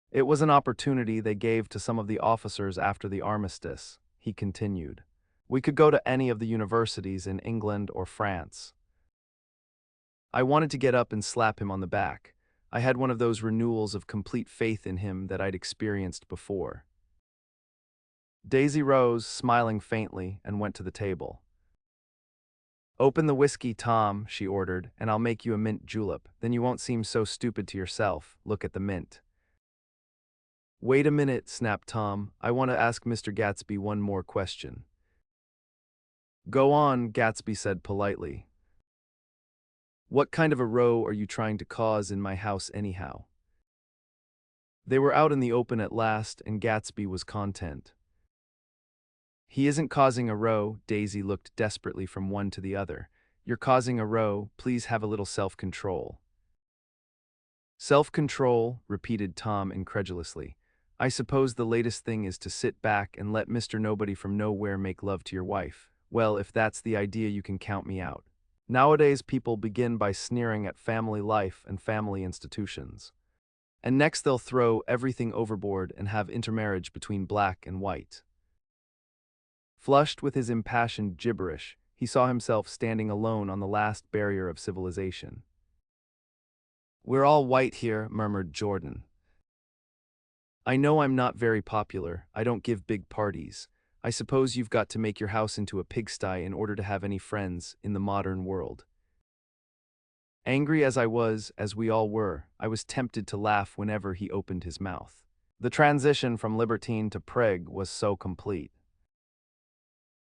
It was an opportunity they gave to some of the officers after the armistice, he continued. We could go to any of the universities in England or France. I wanted to get up and slap him on the back. I had one of those renewals of complete faith in him that I'd experienced before. Daisy rose, smiling faintly, and went to the table. Open the whiskey, Tom, she ordered, and I'll make you a mint julep. Then you won't seem so stupid to yourself. Look at the mint. Wait a minute, snapped Tom. I want to ask Mr. Gatsby one more question. Go on, Gatsby said politely. What kind of a row are you trying to cause in my house anyhow? They were out in the open at last, and Gatsby was content. He isn't causing a row, Daisy looked desperately from one to the other. You're causing a row, please have a little self-control. Self-control, repeated Tom incredulously. I suppose the latest thing is to sit back and let Mr. Nobody from Nowhere make love to your wife. Well, if that's the idea, you can count me out. Nowadays, people begin by sneering at family life and family institutions. And next they'll throw everything overboard and have intermarriage between black and white. Flushed with his impassioned gibberish, he saw himself standing alone on the last barrier of civilization. We're all white here, murmured Jordan. I know I'm not very popular, I don't give big parties. I suppose you've got to make your house into a pigsty in order to have any friends in the modern world. Angry as I was, as we all were, I was tempted to laugh whenever he opened his mouth. The transition from libertine to prig was so complete.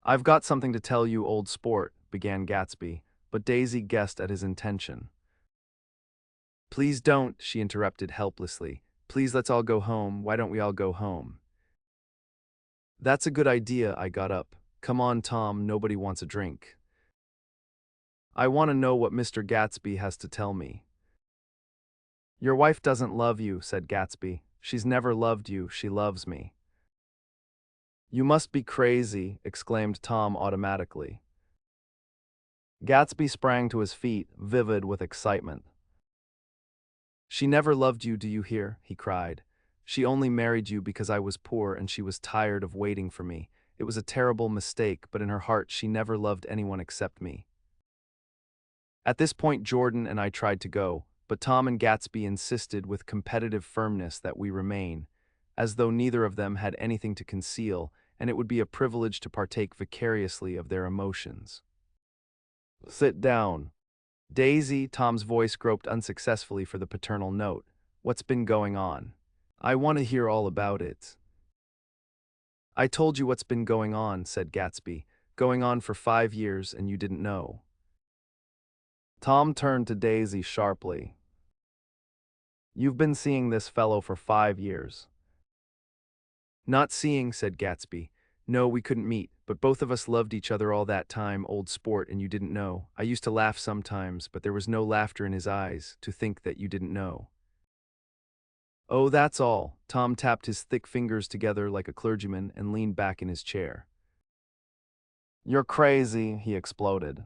I've got something to tell you, old sport, began Gatsby, but Daisy guessed at his intention. Please don't, she interrupted helplessly. Please let's all go home, why don't we all go home? That's a good idea, I got up. Come on, Tom, nobody wants a drink. I want to know what Mr. Gatsby has to tell me. Your wife doesn't love you, said Gatsby. She's never loved you, she loves me. You must be crazy, exclaimed Tom automatically. Gatsby sprang to his feet, vivid with excitement. She never loved you, do you hear? He cried. She only married you because I was poor and she was tired of waiting for me. It was a terrible mistake, but in her heart she never loved anyone except me. At this point Jordan and I tried to go, but Tom and Gatsby insisted with competitive firmness that we remain, as though neither of them had anything to conceal, and it would be a privilege to partake vicariously of their emotions. Sit down. Daisy, Tom's voice groped unsuccessfully for the paternal note. What's been going on? I want to hear all about it. I told you what's been going on, said Gatsby. Going on for 5 years and you didn't know. Tom turned to Daisy sharply. You've been seeing this fellow for 5 years. Not seeing, said Gatsby. No, we couldn't meet, but both of us loved each other all that time, old sport, and you didn't know. I used to laugh sometimes, but there was no laughter in his eyes, to think that you didn't know. Oh, that's all. Tom tapped his thick fingers together like a clergyman and leaned back in his chair. You're crazy, he exploded.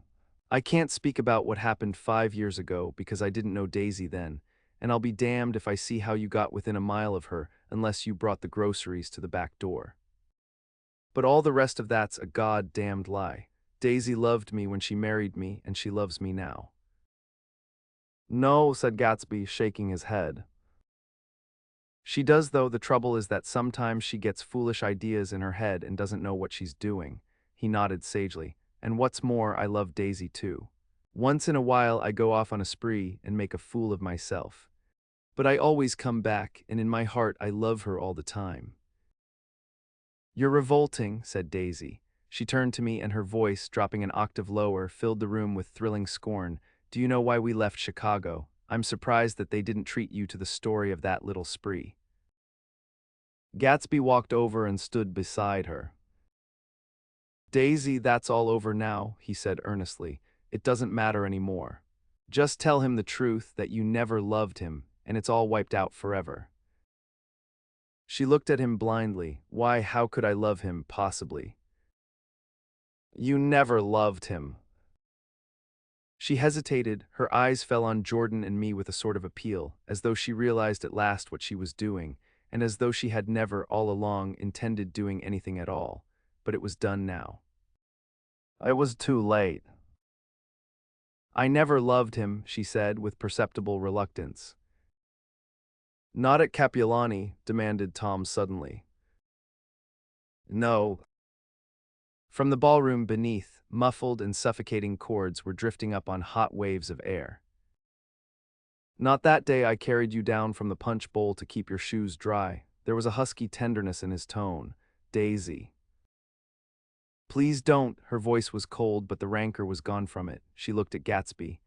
I can't speak about what happened 5 years ago because I didn't know Daisy then, and I'll be damned if I see how you got within a mile of her unless you brought the groceries to the back door. But all the rest of that's a god-damned lie. Daisy loved me when she married me, and she loves me now. No, said Gatsby, shaking his head. She does, though. The trouble is that sometimes she gets foolish ideas in her head and doesn't know what she's doing. He nodded sagely. And what's more, I love Daisy too. Once in a while I go off on a spree and make a fool of myself. But I always come back, and in my heart I love her all the time. You're revolting, said Daisy. She turned to me and her voice, dropping an octave lower, filled the room with thrilling scorn. Do you know why we left Chicago? I'm surprised that they didn't treat you to the story of that little spree. Gatsby walked over and stood beside her. Daisy, that's all over now, he said earnestly. It doesn't matter anymore. Just tell him the truth, that you never loved him, and it's all wiped out forever. She looked at him blindly. Why, how could I love him, possibly? You never loved him. She hesitated. Her eyes fell on Jordan and me with a sort of appeal, as though she realized at last what she was doing, and as though she had never, all along, intended doing anything at all. But it was done now. It was too late. I never loved him, she said with perceptible reluctance. Not at Capulani, demanded Tom suddenly. No. From the ballroom beneath, muffled and suffocating chords were drifting up on hot waves of air. Not that day I carried you down from the punch bowl to keep your shoes dry. There was a husky tenderness in his tone. Daisy. Please don't. Her voice was cold, but the rancor was gone from it. She looked at Gatsby.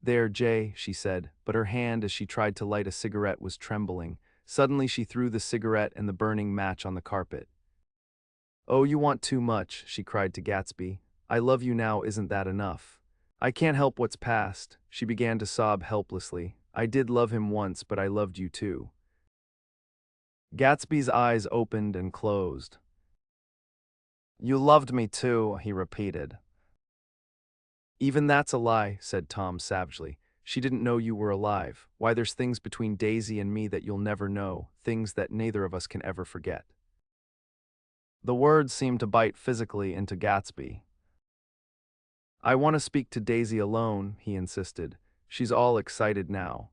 There, Jay, she said, but her hand as she tried to light a cigarette was trembling. Suddenly she threw the cigarette and the burning match on the carpet. Oh, you want too much, she cried to Gatsby. I love you now, isn't that enough? I can't help what's past. She began to sob helplessly. I did love him once, but I loved you too. Gatsby's eyes opened and closed. You loved me too, he repeated. Even that's a lie, said Tom savagely. She didn't know you were alive. Why, there's things between Daisy and me that you'll never know, things that neither of us can ever forget. The words seemed to bite physically into Gatsby. I want to speak to Daisy alone, he insisted. She's all excited now.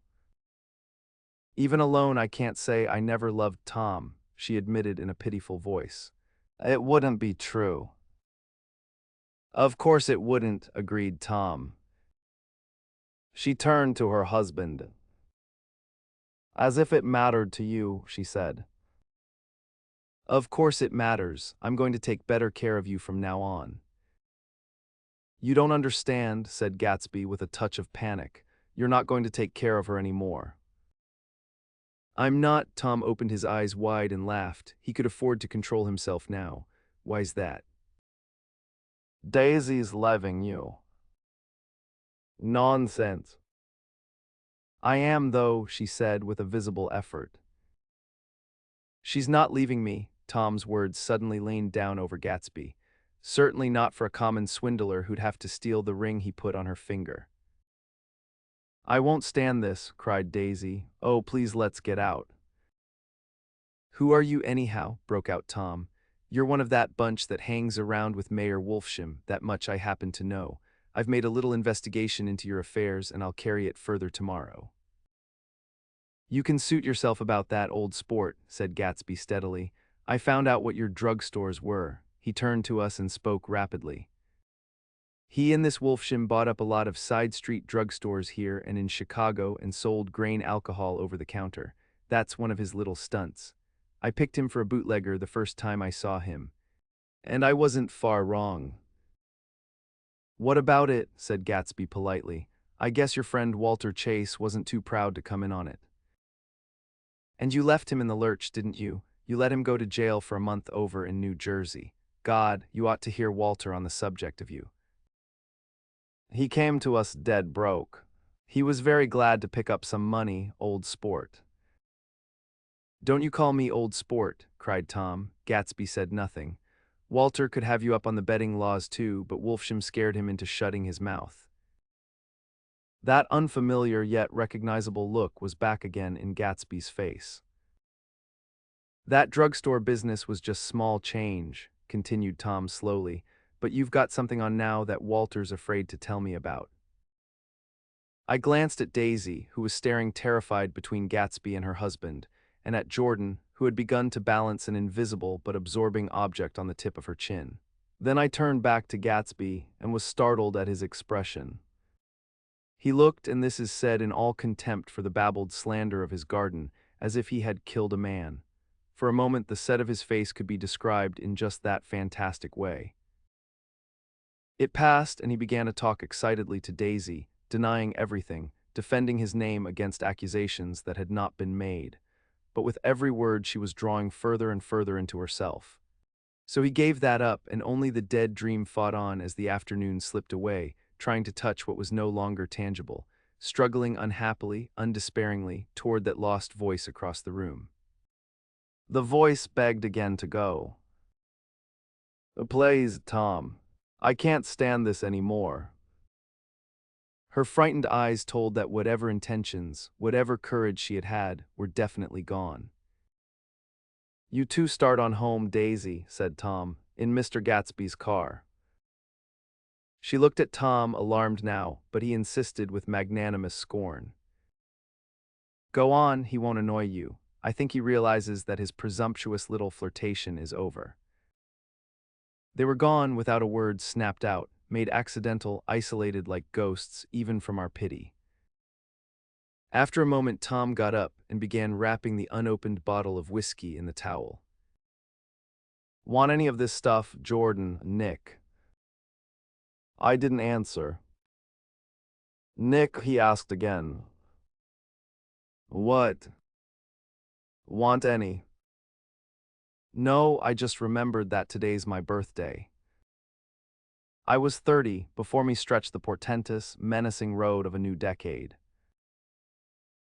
Even alone I can't say I never loved Tom, she admitted in a pitiful voice. It wouldn't be true. Of course it wouldn't, agreed Tom. She turned to her husband. As if it mattered to you, she said. Of course it matters. I'm going to take better care of you from now on. You don't understand, said Gatsby with a touch of panic. You're not going to take care of her anymore. I'm not. Tom opened his eyes wide and laughed. He could afford to control himself now. Why's that? Daisy's loving you. Nonsense. I am, though, she said with a visible effort. She's not leaving me, Tom's words suddenly leaned down over Gatsby. Certainly not for a common swindler who'd have to steal the ring he put on her finger. I won't stand this, cried Daisy. Oh, please let's get out. Who are you anyhow? Broke out Tom. You're one of that bunch that hangs around with Mayor Wolfsham, that much I happen to know. I've made a little investigation into your affairs and I'll carry it further tomorrow. You can suit yourself about that, old sport, said Gatsby steadily. I found out what your drugstores were. He turned to us and spoke rapidly. He and this Wolfsham bought up a lot of side street drugstores here and in Chicago and sold grain alcohol over the counter. That's one of his little stunts. I picked him for a bootlegger the first time I saw him. And I wasn't far wrong. What about it? Said Gatsby politely. I guess your friend Walter Chase wasn't too proud to come in on it. And you left him in the lurch, didn't you? You let him go to jail for a month over in New Jersey. God, you ought to hear Walter on the subject of you. He came to us dead broke. He was very glad to pick up some money, old sport. Don't you call me old sport, cried Tom. Gatsby said nothing. Walter could have you up on the betting laws too, but Wolfsham scared him into shutting his mouth. That unfamiliar yet recognizable look was back again in Gatsby's face. That drugstore business was just small change, continued Tom slowly, but you've got something on now that Walter's afraid to tell me about. I glanced at Daisy, who was staring terrified between Gatsby and her husband, and at Jordan, who had begun to balance an invisible but absorbing object on the tip of her chin. Then I turned back to Gatsby and was startled at his expression. He looked, and this is said in all contempt for the babbled slander of his garden, as if he had killed a man. For a moment the set of his face could be described in just that fantastic way. It passed, and he began to talk excitedly to Daisy, denying everything, defending his name against accusations that had not been made. But with every word she was drawing further and further into herself. So he gave that up, and only the dead dream fought on as the afternoon slipped away, trying to touch what was no longer tangible, struggling unhappily, undespairingly, toward that lost voice across the room. The voice begged again to go. "Please, Tom. I can't stand this anymore." Her frightened eyes told that whatever intentions, whatever courage she had had, were definitely gone. "You two start on home, Daisy," said Tom, in Mr. Gatsby's car. She looked at Tom, alarmed now, but he insisted with magnanimous scorn. "Go on, he won't annoy you. I think he realizes that his presumptuous little flirtation is over." They were gone without a word snapped out, made accidental, isolated like ghosts, even from our pity. After a moment, Tom got up and began wrapping the unopened bottle of whiskey in the towel. "Want any of this stuff, Jordan, Nick?" I didn't answer. "Nick," he asked again. "What?" "Want any?" "No, I just remembered that today's my birthday." I was 30, before me stretched the portentous, menacing road of a new decade.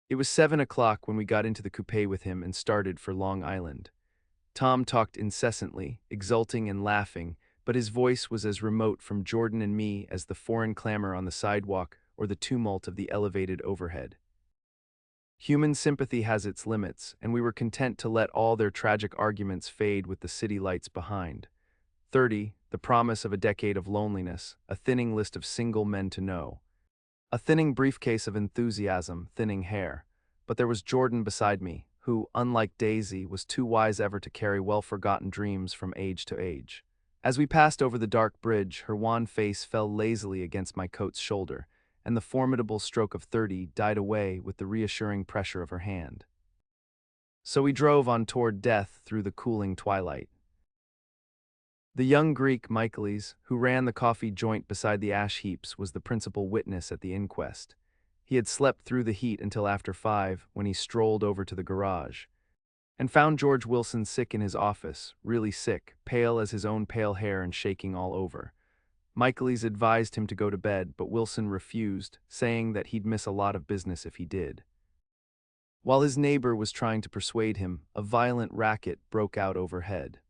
It was 7 o'clock when we got into the coupe with him and started for Long Island. Tom talked incessantly, exulting and laughing, but his voice was as remote from Jordan and me as the foreign clamor on the sidewalk or the tumult of the elevated overhead. Human sympathy has its limits, and we were content to let all their tragic arguments fade with the city lights behind. 30, the promise of a decade of loneliness, a thinning list of single men to know. A thinning briefcase of enthusiasm, thinning hair. But there was Jordan beside me, who, unlike Daisy, was too wise ever to carry well-forgotten dreams from age to age. As we passed over the dark bridge, her wan face fell lazily against my coat's shoulder, and the formidable stroke of 30 died away with the reassuring pressure of her hand. So we drove on toward death through the cooling twilight. The young Greek, Michaelis, who ran the coffee joint beside the ash heaps, was the principal witness at the inquest. He had slept through the heat until after 5, when he strolled over to the garage, and found George Wilson sick in his office, really sick, pale as his own pale hair and shaking all over. Michaelis advised him to go to bed, but Wilson refused, saying that he'd miss a lot of business if he did. While his neighbor was trying to persuade him, a violent racket broke out overhead.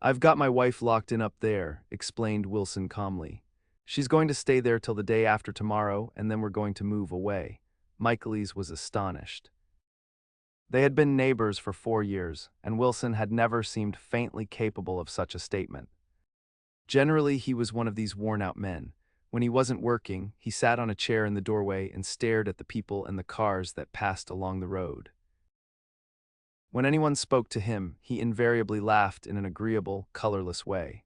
"I've got my wife locked in up there," explained Wilson calmly. "She's going to stay there till the day after tomorrow, and then we're going to move away." Michaelis was astonished. They had been neighbors for 4 years, and Wilson had never seemed faintly capable of such a statement. Generally, he was one of these worn-out men. When he wasn't working, he sat on a chair in the doorway and stared at the people and the cars that passed along the road. When anyone spoke to him, he invariably laughed in an agreeable, colorless way.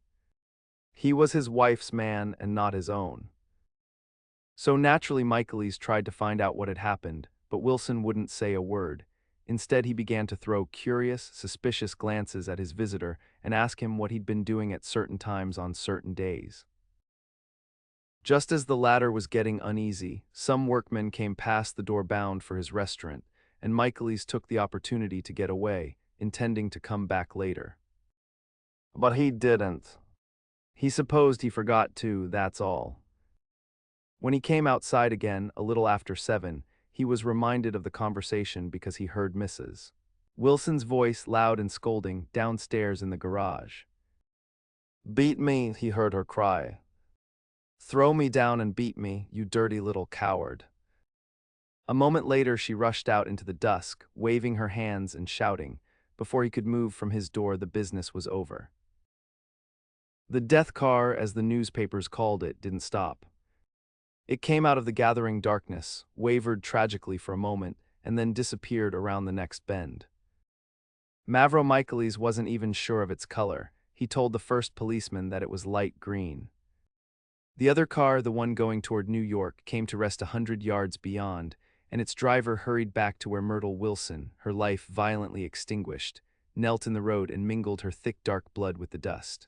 He was his wife's man and not his own. So naturally Michaelis tried to find out what had happened, but Wilson wouldn't say a word. Instead, he began to throw curious, suspicious glances at his visitor and ask him what he'd been doing at certain times on certain days. Just as the latter was getting uneasy, some workmen came past the door bound for his restaurant, and Michaelis took the opportunity to get away, intending to come back later. But he didn't. He supposed he forgot to, that's all. When he came outside again, a little after 7, he was reminded of the conversation because he heard Mrs. Wilson's voice, loud and scolding, downstairs in the garage. "Beat me," he heard her cry. "Throw me down and beat me, you dirty little coward." A moment later she rushed out into the dusk, waving her hands and shouting. Before he could move from his door, the business was over. The death car, as the newspapers called it, didn't stop. It came out of the gathering darkness, wavered tragically for a moment, and then disappeared around the next bend. Mavro Michaelis wasn't even sure of its color. He told the first policeman that it was light green. The other car, the one going toward New York, came to rest 100 yards beyond, and its driver hurried back to where Myrtle Wilson, her life violently extinguished, knelt in the road and mingled her thick dark blood with the dust.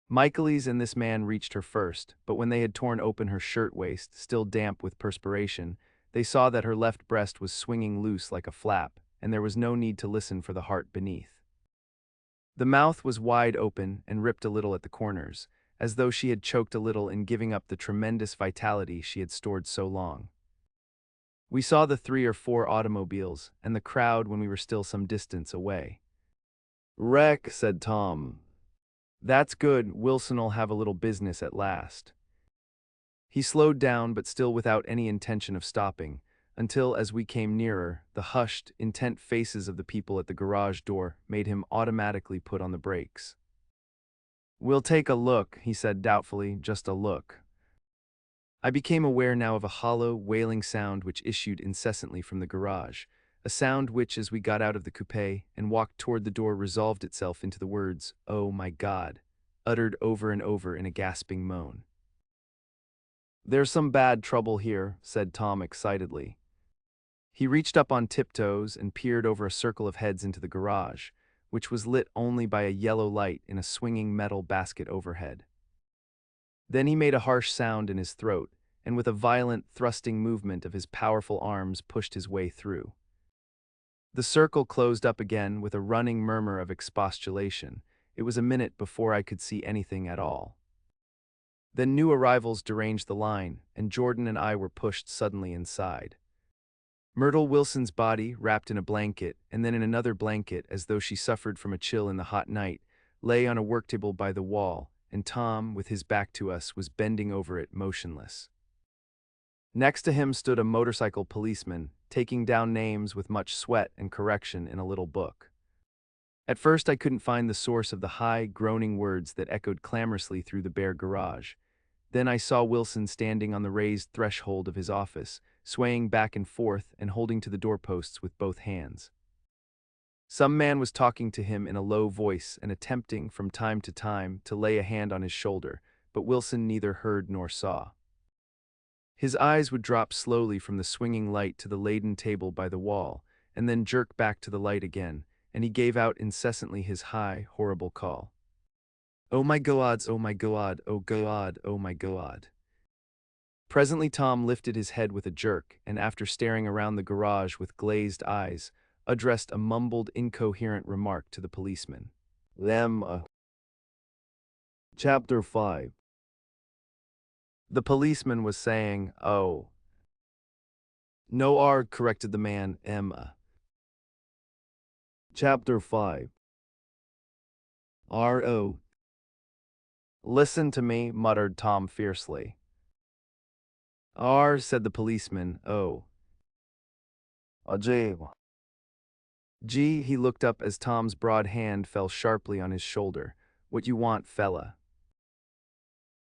Michaelis and this man reached her first, but when they had torn open her shirtwaist, still damp with perspiration, they saw that her left breast was swinging loose like a flap, and there was no need to listen for the heart beneath. The mouth was wide open and ripped a little at the corners, as though she had choked a little in giving up the tremendous vitality she had stored so long. We saw the 3 or 4 automobiles and the crowd when we were still some distance away. "Wreck," said Tom. "That's good, Wilson'll have a little business at last." He slowed down, but still without any intention of stopping, until, as we came nearer, the hushed, intent faces of the people at the garage door made him automatically put on the brakes. "We'll take a look," he said doubtfully, "just a look." I became aware now of a hollow, wailing sound which issued incessantly from the garage, a sound which, as we got out of the coupe and walked toward the door, resolved itself into the words, "Oh my God," uttered over and over in a gasping moan. "There's some bad trouble here," said Tom excitedly. He reached up on tiptoes and peered over a circle of heads into the garage, which was lit only by a yellow light in a swinging metal basket overhead. Then he made a harsh sound in his throat, and with a violent, thrusting movement of his powerful arms pushed his way through. The circle closed up again with a running murmur of expostulation. It was a minute before I could see anything at all. Then new arrivals deranged the line, and Jordan and I were pushed suddenly inside. Myrtle Wilson's body, wrapped in a blanket, and then in another blanket as though she suffered from a chill in the hot night, lay on a worktable by the wall, and Tom, with his back to us, was bending over it, motionless. Next to him stood a motorcycle policeman, taking down names with much sweat and correction in a little book. At first I couldn't find the source of the high, groaning words that echoed clamorously through the bare garage. Then I saw Wilson standing on the raised threshold of his office, swaying back and forth and holding to the doorposts with both hands. Some man was talking to him in a low voice and attempting, from time to time, to lay a hand on his shoulder, but Wilson neither heard nor saw. His eyes would drop slowly from the swinging light to the laden table by the wall, and then jerk back to the light again, and he gave out incessantly his high, horrible call. "Oh my God, oh my God, oh God, oh my God." Presently Tom lifted his head with a jerk, and after staring around the garage with glazed eyes, addressed a mumbled, incoherent remark to the policeman. Chapter 5. The policeman was saying, "Oh." "No R," corrected the man, "Emma." Chapter 5. R.O. "Listen to me," muttered Tom fiercely. "R," said the policeman, "O." "J." "G." He looked up as Tom's broad hand fell sharply on his shoulder. "What you want, fella?"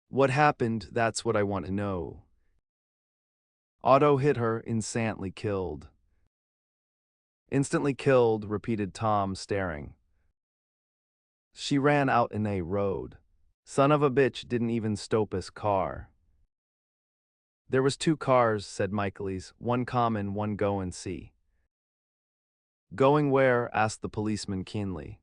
"What happened, that's what I want to know." "Auto hit her, instantly killed." "Instantly killed," repeated Tom, staring. "She ran out in a road. Son of a bitch didn't even stop his car." "There was 2 cars," said Michaelis, "one common, one goin' see." "Going where?" asked the policeman keenly.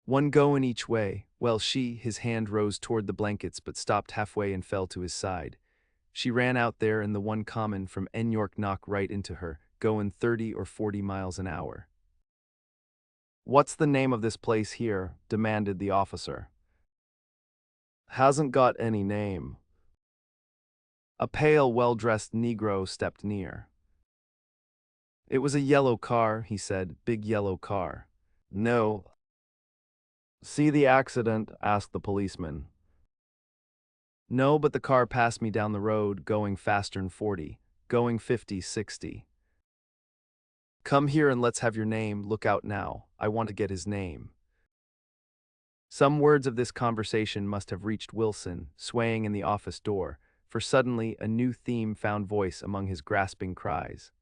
"One goin' each way." "Well, his hand rose toward the blankets but stopped halfway and fell to his side. "She ran out there and the one common from N York knocked right into her, goin' 30 or 40 miles an hour." "What's the name of this place here?" demanded the officer. "Hasn't got any name." A pale, well-dressed Negro stepped near. "It was a yellow car," he said, "big yellow car." "No." "See the accident?" asked the policeman. "No, but the car passed me down the road, going faster'n 40, going 50, 60. "Come here and let's have your name. Look out now. I want to get his name." Some words of this conversation must have reached Wilson, swaying in the office door, for suddenly a new theme found voice among his grasping cries.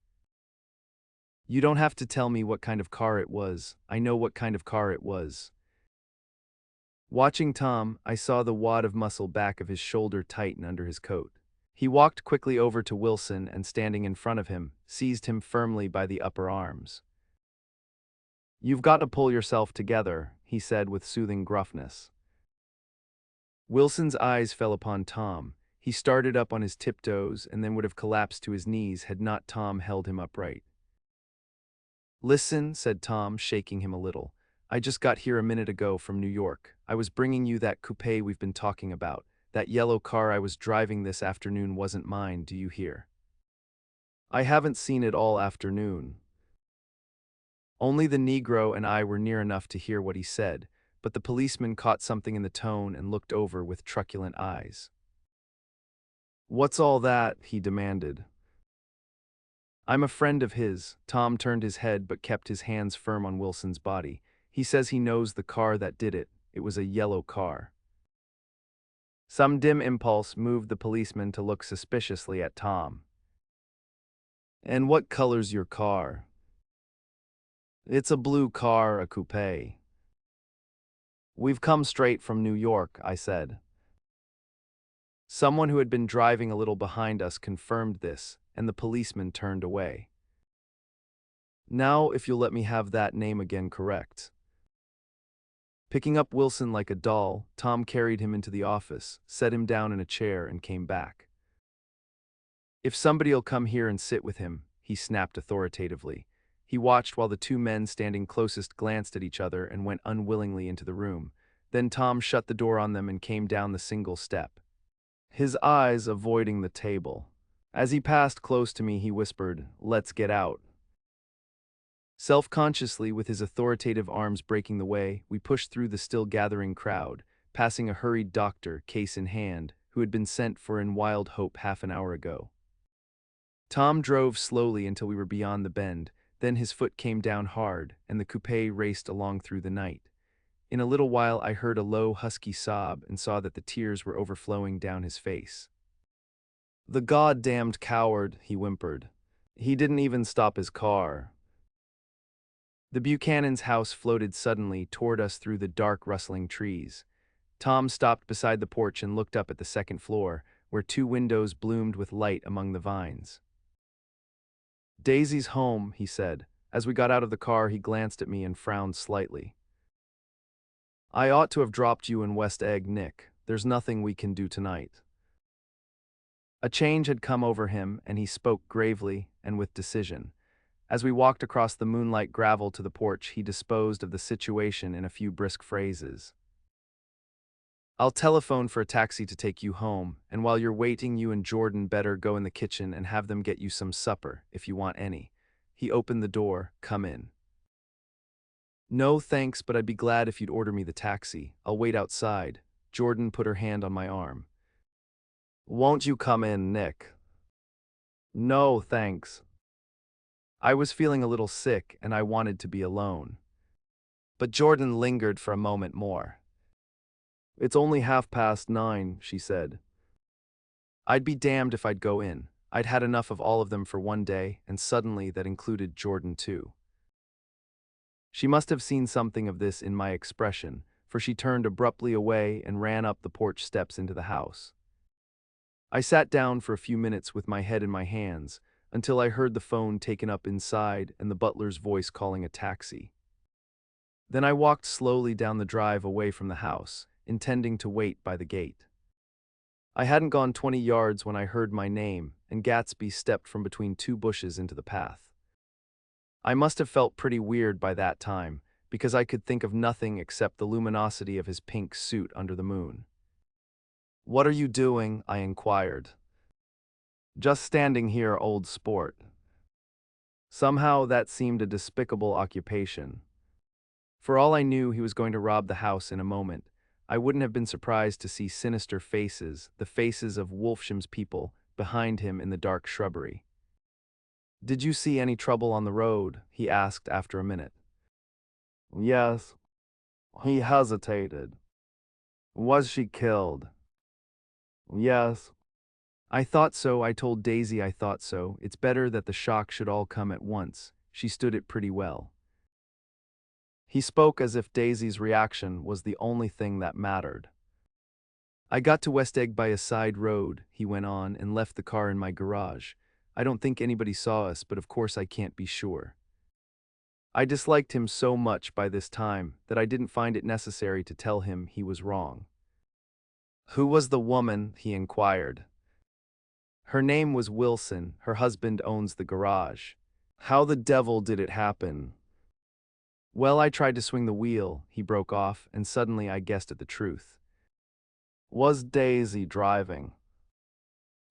You don't have to tell me what kind of car it was, I know what kind of car it was. Watching Tom, I saw the wad of muscle back of his shoulder tighten under his coat. He walked quickly over to Wilson and, standing in front of him, seized him firmly by the upper arms. You've got to pull yourself together, he said with soothing gruffness. Wilson's eyes fell upon Tom. He started up on his tiptoes and then would have collapsed to his knees had not Tom held him upright. Listen, said Tom, shaking him a little. I just got here a minute ago from New York. I was bringing you that coupe we've been talking about. That yellow car I was driving this afternoon wasn't mine, do you hear? I haven't seen it all afternoon. Only the Negro and I were near enough to hear what he said, but the policeman caught something in the tone and looked over with truculent eyes. What's all that? He demanded. I'm a friend of his. Tom turned his head but kept his hands firm on Wilson's body. He says he knows the car that did it. It was a yellow car. Some dim impulse moved the policeman to look suspiciously at Tom. And what color's your car? It's a blue car, a coupe. We've come straight from New York, I said. Someone who had been driving a little behind us confirmed this, and the policeman turned away. Now, if you'll let me have that name again correct. Picking up Wilson like a doll, Tom carried him into the office, set him down in a chair, and came back. If somebody'll come here and sit with him, he snapped authoritatively. He watched while the two men standing closest glanced at each other and went unwillingly into the room. Then Tom shut the door on them and came down the single step, his eyes avoiding the table. As he passed close to me, he whispered, "Let's get out." Self-consciously, with his authoritative arms breaking the way, we pushed through the still-gathering crowd, passing a hurried doctor, case in hand, who had been sent for in wild hope half an hour ago. Tom drove slowly until we were beyond the bend, then his foot came down hard, and the coupe raced along through the night. In a little while I heard a low, husky sob and saw that the tears were overflowing down his face. "The goddamned coward," he whimpered. "He didn't even stop his car." The Buchanan's house floated suddenly toward us through the dark, rustling trees. Tom stopped beside the porch and looked up at the second floor, where two windows bloomed with light among the vines. "Daisy's home," he said. As we got out of the car, he glanced at me and frowned slightly. "I ought to have dropped you in West Egg, Nick. There's nothing we can do tonight." A change had come over him, and he spoke gravely and with decision. As we walked across the moonlight gravel to the porch, he disposed of the situation in a few brisk phrases. "I'll telephone for a taxi to take you home, and while you're waiting, you and Jordan better go in the kitchen and have them get you some supper, if you want any." He opened the door. "Come in." "No, thanks, but I'd be glad if you'd order me the taxi. I'll wait outside." Jordan put her hand on my arm. "Won't you come in, Nick?" "No, thanks." I was feeling a little sick, and I wanted to be alone. But Jordan lingered for a moment more. "It's only 9:30, she said. I'd be damned if I'd go in. I'd had enough of all of them for one day, and suddenly that included Jordan too. She must have seen something of this in my expression, for she turned abruptly away and ran up the porch steps into the house. I sat down for a few minutes with my head in my hands, until I heard the phone taken up inside and the butler's voice calling a taxi. Then I walked slowly down the drive away from the house, intending to wait by the gate. I hadn't gone 20 yards when I heard my name, and Gatsby stepped from between two bushes into the path. I must have felt pretty weird by that time, because I could think of nothing except the luminosity of his pink suit under the moon. "What are you doing?" I inquired. "Just standing here, old sport." Somehow that seemed a despicable occupation. For all I knew, he was going to rob the house in a moment. I wouldn't have been surprised to see sinister faces, the faces of Wolfsham's people, behind him in the dark shrubbery. "Did you see any trouble on the road?" he asked after a minute. "Yes. He hesitated. Was she killed? Yes. I thought so, I told Daisy I thought so. It's better that the shock should all come at once. She stood it pretty well. He spoke as if Daisy's reaction was the only thing that mattered. I got to West Egg by a side road, he went on, and left the car in my garage. I don't think anybody saw us, but of course I can't be sure. I disliked him so much by this time that I didn't find it necessary to tell him he was wrong. Who was the woman? He inquired. Her name was Wilson. Her husband owns the garage. How the devil did it happen? Well, I tried to swing the wheel, he broke off, and suddenly I guessed at the truth. Was Daisy driving?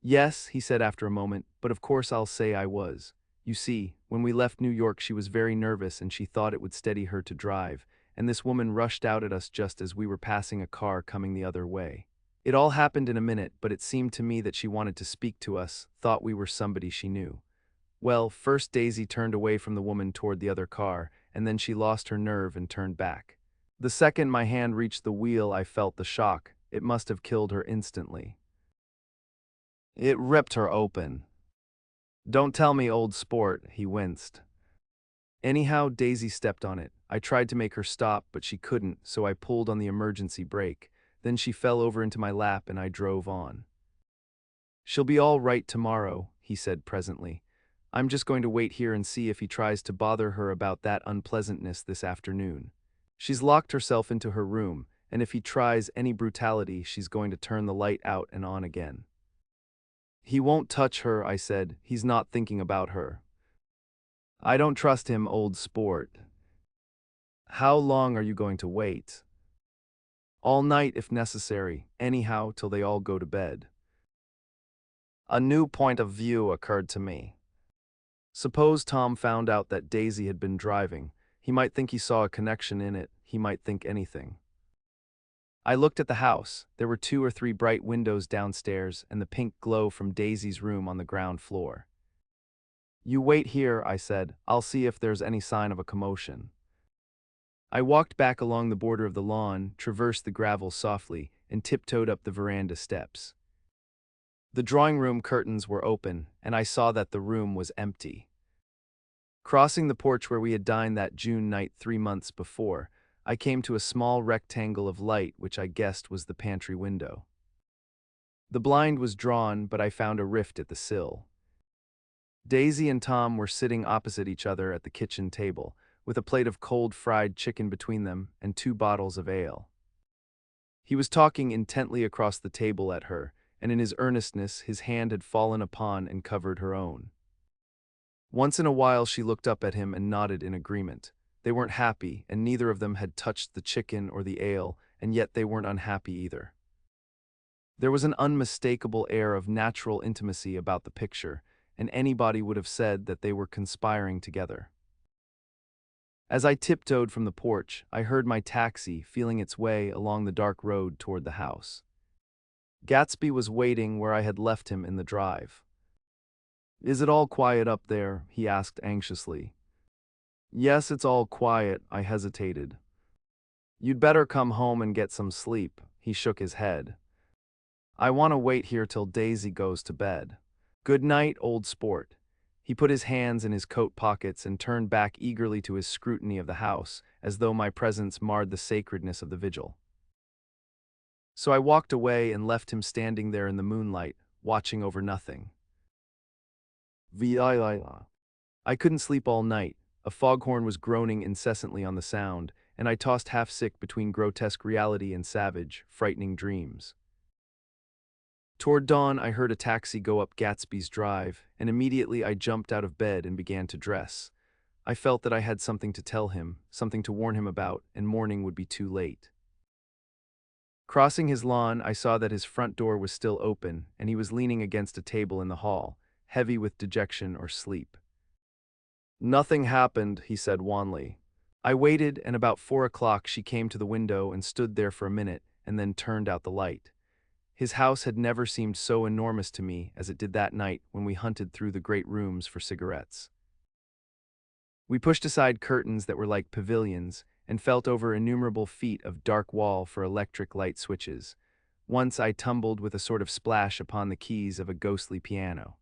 Yes, he said after a moment, but of course I'll say I was. You see, when we left New York she was very nervous and she thought it would steady her to drive, and this woman rushed out at us just as we were passing a car coming the other way. It all happened in a minute, but it seemed to me that she wanted to speak to us, thought we were somebody she knew. Well, first Daisy turned away from the woman toward the other car, and then she lost her nerve and turned back. The second my hand reached the wheel, I felt the shock. It must have killed her instantly. It ripped her open. Don't tell me, old sport, he winced. Anyhow, Daisy stepped on it. I tried to make her stop, but she couldn't, so I pulled on the emergency brake. Then she fell over into my lap and I drove on. She'll be all right tomorrow, he said presently. I'm just going to wait here and see if he tries to bother her about that unpleasantness this afternoon. She's locked herself into her room, and if he tries any brutality, she's going to turn the light out and on again. He won't touch her, I said. He's not thinking about her. I don't trust him, old sport. How long are you going to wait? All night if necessary, anyhow till they all go to bed. A new point of view occurred to me. Suppose Tom found out that Daisy had been driving. He might think he saw a connection in it. He might think anything. I looked at the house. There were 2 or 3 bright windows downstairs and the pink glow from Daisy's room on the ground floor. You wait here, I said. I'll see if there's any sign of a commotion. I walked back along the border of the lawn, traversed the gravel softly, and tiptoed up the veranda steps. The drawing room curtains were open, and I saw that the room was empty. Crossing the porch where we had dined that June night 3 months before, I came to a small rectangle of light which I guessed was the pantry window. The blind was drawn, but I found a rift at the sill. Daisy and Tom were sitting opposite each other at the kitchen table, with a plate of cold fried chicken between them and 2 bottles of ale. He was talking intently across the table at her, and in his earnestness his hand had fallen upon and covered her own. Once in a while she looked up at him and nodded in agreement. They weren't happy, and neither of them had touched the chicken or the ale, and yet they weren't unhappy either. There was an unmistakable air of natural intimacy about the picture, and anybody would have said that they were conspiring together. As I tiptoed from the porch, I heard my taxi feeling its way along the dark road toward the house. Gatsby was waiting where I had left him in the drive. Is it all quiet up there? He asked anxiously. Yes, it's all quiet, I hesitated. You'd better come home and get some sleep, he shook his head. I want to wait here till Daisy goes to bed. Good night, old sport. He put his hands in his coat pockets and turned back eagerly to his scrutiny of the house, as though my presence marred the sacredness of the vigil. So I walked away and left him standing there in the moonlight, watching over nothing. I couldn't sleep all night. A foghorn was groaning incessantly on the sound, and I tossed half-sick between grotesque reality and savage, frightening dreams. Toward dawn, I heard a taxi go up Gatsby's drive, and immediately I jumped out of bed and began to dress. I felt that I had something to tell him, something to warn him about, and morning would be too late. Crossing his lawn, I saw that his front door was still open, and he was leaning against a table in the hall, heavy with dejection or sleep. Nothing happened, he said wanly. I waited, and about 4 o'clock she came to the window and stood there for a minute, and then turned out the light. His house had never seemed so enormous to me as it did that night when we hunted through the great rooms for cigarettes. We pushed aside curtains that were like pavilions, and felt over innumerable feet of dark wall for electric light switches. Once I tumbled with a sort of splash upon the keys of a ghostly piano.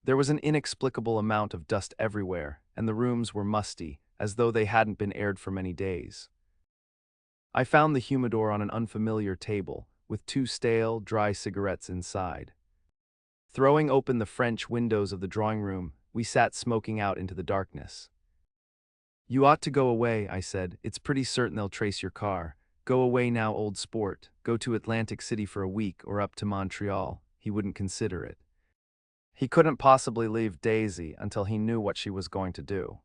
There was an inexplicable amount of dust everywhere, and the rooms were musty, as though they hadn't been aired for many days. I found the humidor on an unfamiliar table, with 2 stale, dry cigarettes inside. Throwing open the French windows of the drawing room, we sat smoking out into the darkness. "You ought to go away," I said. "It's pretty certain they'll trace your car. Go away now, old sport. Go to Atlantic City for a week or up to Montreal." He wouldn't consider it. He couldn't possibly leave Daisy until he knew what she was going to do.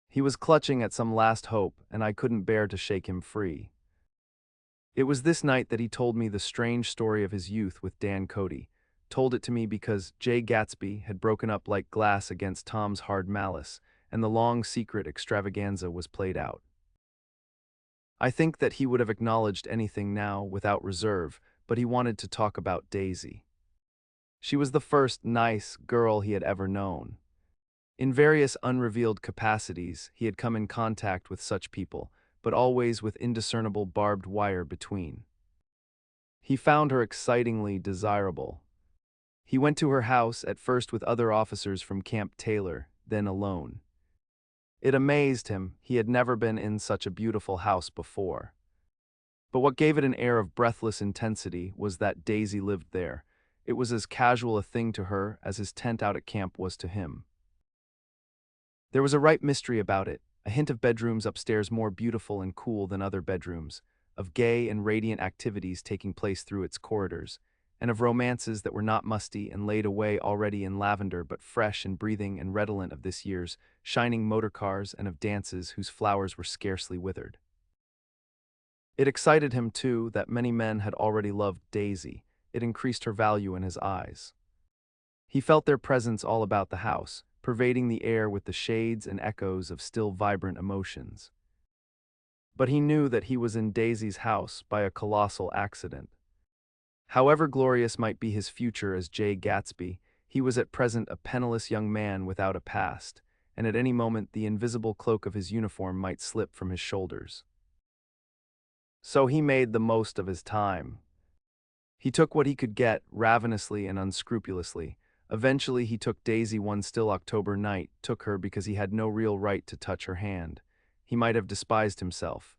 He was clutching at some last hope, and I couldn't bear to shake him free. It was this night that he told me the strange story of his youth with Dan Cody. Told it to me because Jay Gatsby had broken up like glass against Tom's hard malice, and the long secret extravaganza was played out. I think that he would have acknowledged anything now without reserve, but he wanted to talk about Daisy. She was the first nice girl he had ever known. In various unrevealed capacities, he had come in contact with such people, but always with indiscernible barbed wire between. He found her excitingly desirable. He went to her house, at first with other officers from Camp Taylor, then alone. It amazed him. He had never been in such a beautiful house before. But what gave it an air of breathless intensity was that Daisy lived there. It was as casual a thing to her as his tent out at camp was to him. There was a ripe mystery about it, a hint of bedrooms upstairs more beautiful and cool than other bedrooms, of gay and radiant activities taking place through its corridors, and of romances that were not musty and laid away already in lavender but fresh and breathing and redolent of this year's shining motor cars, and of dances whose flowers were scarcely withered. It excited him, too, that many men had already loved Daisy. It increased her value in his eyes. He felt their presence all about the house, pervading the air with the shades and echoes of still vibrant emotions. But he knew that he was in Daisy's house by a colossal accident. However glorious might be his future as Jay Gatsby, he was at present a penniless young man without a past, and at any moment the invisible cloak of his uniform might slip from his shoulders. So he made the most of his time. He took what he could get, ravenously and unscrupulously. Eventually he took Daisy one still October night, took her because he had no real right to touch her hand. He might have despised himself,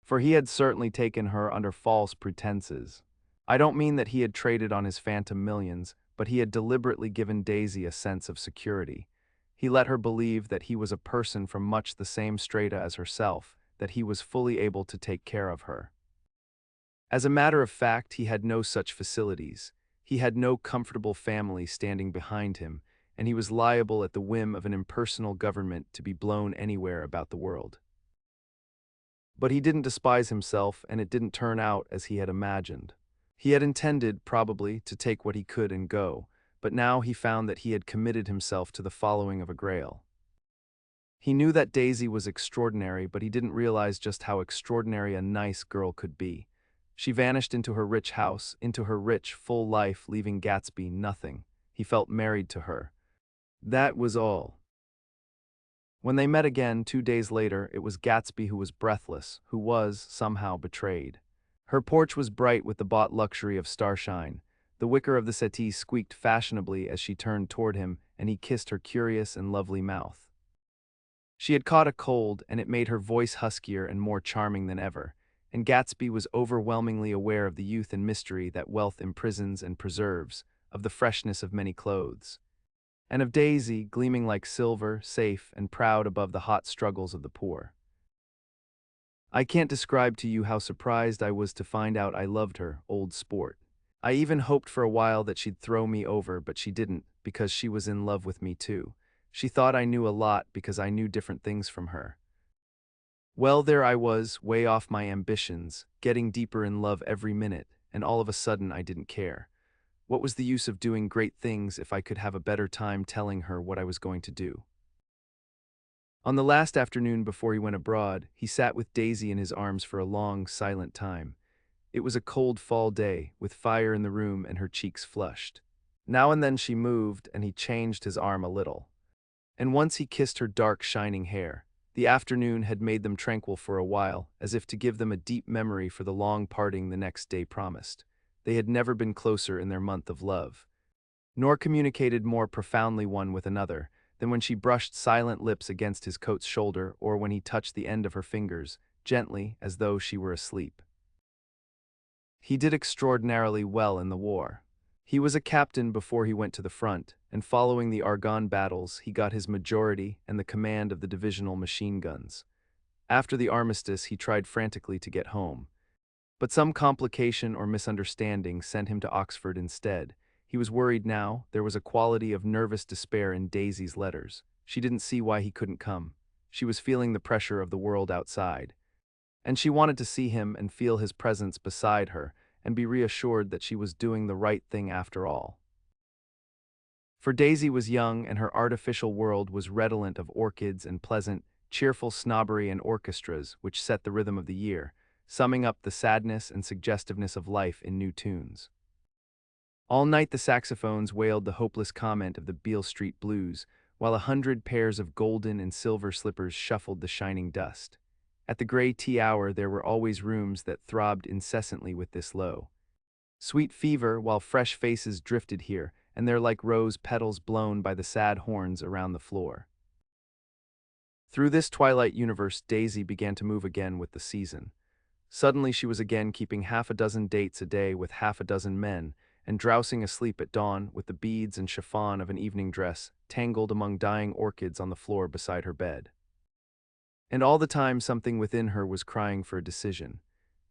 for he had certainly taken her under false pretenses. I don't mean that he had traded on his phantom millions, but he had deliberately given Daisy a sense of security. He let her believe that he was a person from much the same strata as herself, that he was fully able to take care of her. As a matter of fact, he had no such facilities. He had no comfortable family standing behind him, and he was liable at the whim of an impersonal government to be blown anywhere about the world. But he didn't despise himself, and it didn't turn out as he had imagined. He had intended, probably, to take what he could and go, but now he found that he had committed himself to the following of a grail. He knew that Daisy was extraordinary, but he didn't realize just how extraordinary a nice girl could be. She vanished into her rich house, into her rich, full life, leaving Gatsby nothing. He felt married to her. That was all. When they met again 2 days later, it was Gatsby who was breathless, who was, somehow, betrayed. Her porch was bright with the bought luxury of starshine. The wicker of the settee squeaked fashionably as she turned toward him, and he kissed her curious and lovely mouth. She had caught a cold, and it made her voice huskier and more charming than ever, and Gatsby was overwhelmingly aware of the youth and mystery that wealth imprisons and preserves, of the freshness of many clothes, and of Daisy, gleaming like silver, safe and proud above the hot struggles of the poor. I can't describe to you how surprised I was to find out I loved her, old sport. I even hoped for a while that she'd throw me over, but she didn't, because she was in love with me too. She thought I knew a lot because I knew different things from her. Well, there I was, way off my ambitions, getting deeper in love every minute, and all of a sudden I didn't care. What was the use of doing great things if I could have a better time telling her what I was going to do? On the last afternoon before he went abroad, he sat with Daisy in his arms for a long, silent time. It was a cold fall day, with fire in the room and her cheeks flushed. Now and then she moved, and he changed his arm a little. And once he kissed her dark, shining hair. The afternoon had made them tranquil for a while, as if to give them a deep memory for the long parting the next day promised. They had never been closer in their month of love, nor communicated more profoundly one with another than when she brushed silent lips against his coat's shoulder or when he touched the end of her fingers, gently as though she were asleep. He did extraordinarily well in the war. He was a captain before he went to the front, and following the Argonne battles, he got his majority and the command of the divisional machine guns. After the armistice, he tried frantically to get home, but some complication or misunderstanding sent him to Oxford instead. He was worried now. There was a quality of nervous despair in Daisy's letters. She didn't see why he couldn't come. She was feeling the pressure of the world outside, and she wanted to see him and feel his presence beside her and be reassured that she was doing the right thing after all. For Daisy was young, and her artificial world was redolent of orchids and pleasant, cheerful snobbery and orchestras which set the rhythm of the year, summing up the sadness and suggestiveness of life in new tunes. All night the saxophones wailed the hopeless comment of the Beale Street Blues, while 100 pairs of golden and silver slippers shuffled the shining dust. At the gray tea hour there were always rooms that throbbed incessantly with this low, sweet fever, while fresh faces drifted here and there like rose petals blown by the sad horns around the floor. Through this twilight universe Daisy began to move again with the season. Suddenly she was again keeping half a dozen dates a day with half a dozen men, and drowsing asleep at dawn with the beads and chiffon of an evening dress tangled among dying orchids on the floor beside her bed. And all the time something within her was crying for a decision.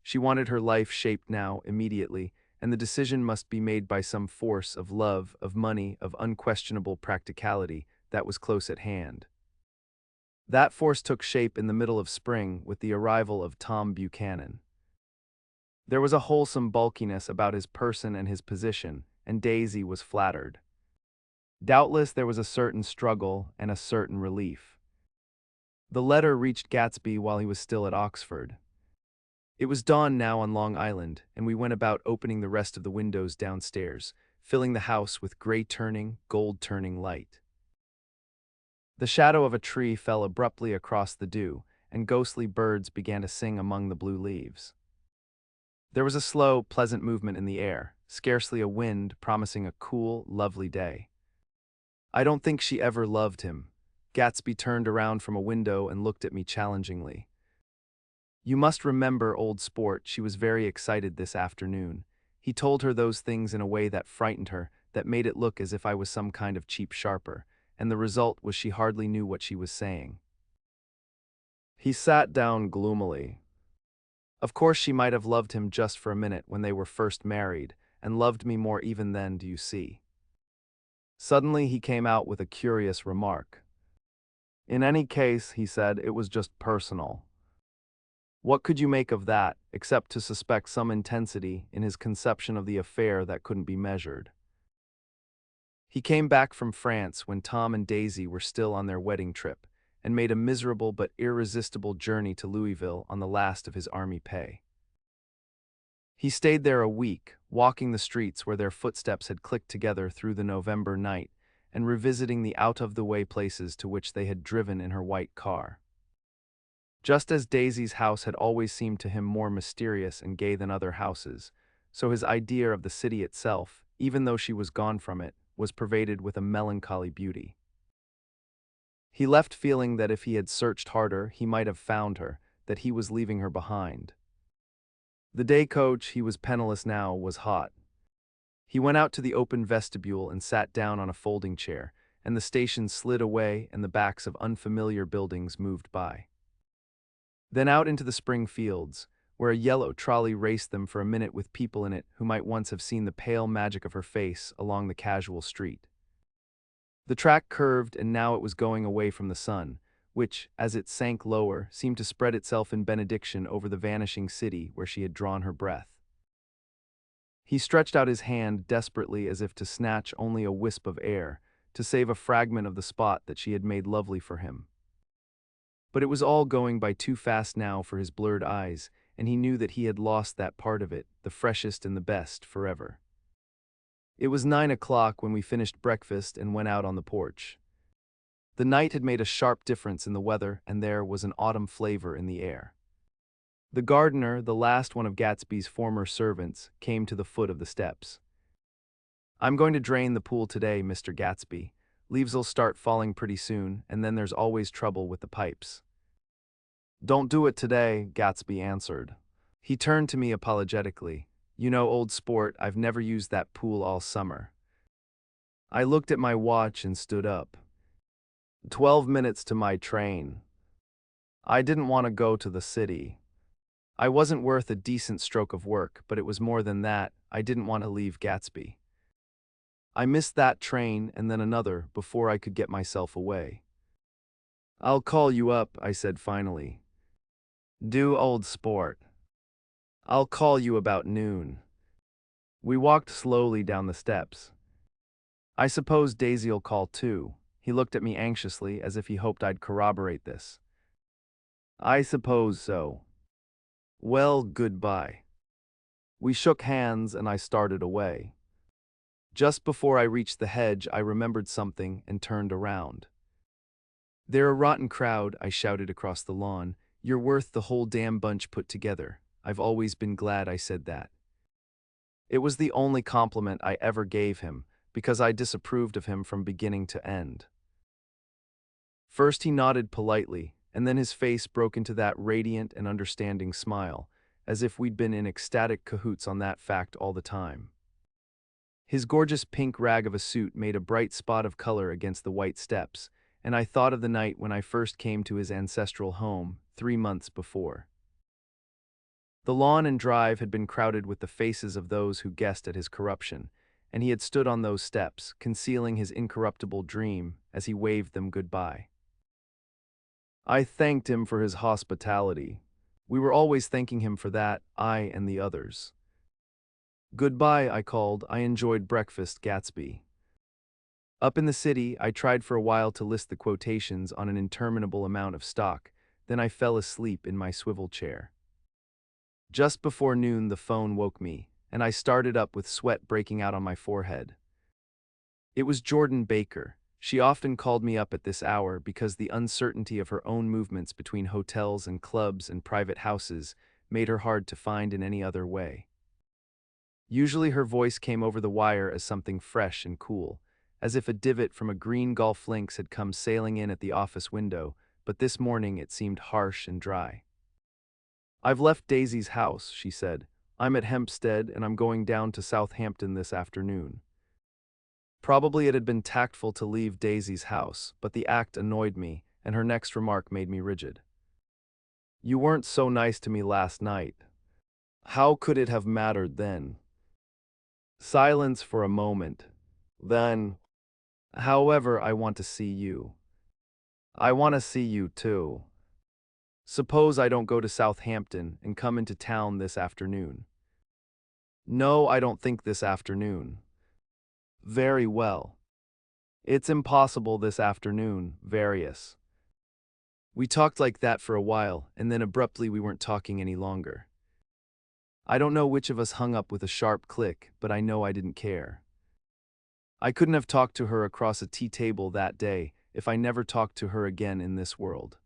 She wanted her life shaped now, immediately, and the decision must be made by some force of love, of money, of unquestionable practicality that was close at hand. That force took shape in the middle of spring with the arrival of Tom Buchanan. There was a wholesome bulkiness about his person and his position, and Daisy was flattered. Doubtless there was a certain struggle and a certain relief. The letter reached Gatsby while he was still at Oxford. It was dawn now on Long Island, and we went about opening the rest of the windows downstairs, filling the house with gray-turning, gold-turning light. The shadow of a tree fell abruptly across the dew, and ghostly birds began to sing among the blue leaves. There was a slow, pleasant movement in the air, scarcely a wind, promising a cool, lovely day. I don't think she ever loved him. Gatsby turned around from a window and looked at me challengingly. You must remember, old sport, she was very excited this afternoon. He told her those things in a way that frightened her, that made it look as if I was some kind of cheap sharper, and the result was she hardly knew what she was saying. He sat down gloomily. Of course she might have loved him just for a minute when they were first married, and loved me more even then, do you see? Suddenly he came out with a curious remark. In any case, he said, it was just personal. What could you make of that, except to suspect some intensity in his conception of the affair that couldn't be measured? He came back from France when Tom and Daisy were still on their wedding trip, and made a miserable but irresistible journey to Louisville on the last of his army pay. He stayed there a week, walking the streets where their footsteps had clicked together through the November night, and revisiting the out-of-the-way places to which they had driven in her white car. Just as Daisy's house had always seemed to him more mysterious and gay than other houses, so his idea of the city itself, even though she was gone from it, was pervaded with a melancholy beauty. He left feeling that if he had searched harder, he might have found her, that he was leaving her behind. The day coach, he was penniless now, was hot. He went out to the open vestibule and sat down on a folding chair, and the station slid away and the backs of unfamiliar buildings moved by. Then out into the spring fields, where a yellow trolley raced them for a minute with people in it who might once have seen the pale magic of her face along the casual street. The track curved, and now it was going away from the sun, which, as it sank lower, seemed to spread itself in benediction over the vanishing city where she had drawn her breath. He stretched out his hand desperately as if to snatch only a wisp of air, to save a fragment of the spot that she had made lovely for him. But it was all going by too fast now for his blurred eyes, and he knew that he had lost that part of it, the freshest and the best, forever. It was 9 o'clock when we finished breakfast and went out on the porch. The night had made a sharp difference in the weather, and there was an autumn flavor in the air. The gardener, the last one of Gatsby's former servants, came to the foot of the steps. "I'm going to drain the pool today, Mr. Gatsby. Leaves'll start falling pretty soon, and then there's always trouble with the pipes." "Don't do it today," Gatsby answered. He turned to me apologetically. "You know, old sport, I've never used that pool all summer." I looked at my watch and stood up. 12 minutes to my train. I didn't want to go to the city. I wasn't worth a decent stroke of work, but it was more than that. I didn't want to leave Gatsby. I missed that train and then another before I could get myself away. "I'll call you up," I said finally. "Do, old sport. I'll call you about noon." We walked slowly down the steps. "I suppose Daisy'll call too." He looked at me anxiously as if he hoped I'd corroborate this. "I suppose so." "Well, goodbye." We shook hands and I started away. Just before I reached the hedge, I remembered something and turned around. "They're a rotten crowd," I shouted across the lawn. "You're worth the whole damn bunch put together." I've always been glad I said that. It was the only compliment I ever gave him, because I disapproved of him from beginning to end. First he nodded politely, and then his face broke into that radiant and understanding smile, as if we'd been in ecstatic cahoots on that fact all the time. His gorgeous pink rag of a suit made a bright spot of color against the white steps, and I thought of the night when I first came to his ancestral home, 3 months before. The lawn and drive had been crowded with the faces of those who guessed at his corruption, and he had stood on those steps, concealing his incorruptible dream as he waved them goodbye. I thanked him for his hospitality. We were always thanking him for that, I and the others. "Goodbye," I called. "I enjoyed breakfast, Gatsby." Up in the city, I tried for a while to list the quotations on an interminable amount of stock, then I fell asleep in my swivel chair. Just before noon the phone woke me, and I started up with sweat breaking out on my forehead. It was Jordan Baker. She often called me up at this hour because the uncertainty of her own movements between hotels and clubs and private houses made her hard to find in any other way. Usually her voice came over the wire as something fresh and cool, as if a divot from a green golf links had come sailing in at the office window, but this morning it seemed harsh and dry. "I've left Daisy's house," she said. "I'm at Hempstead and I'm going down to Southampton this afternoon." Probably it had been tactful to leave Daisy's house, but the act annoyed me, and her next remark made me rigid. "You weren't so nice to me last night." "How could it have mattered then?" Silence for a moment. Then, "However, I want to see you." "I want to see you too. Suppose I don't go to Southampton and come into town this afternoon." "No, I don't think this afternoon." "Very well. It's impossible this afternoon, Various." We talked like that for a while, and then abruptly we weren't talking any longer. I don't know which of us hung up with a sharp click, but I know I didn't care. I couldn't have talked to her across a tea table that day if I never talked to her again in this world.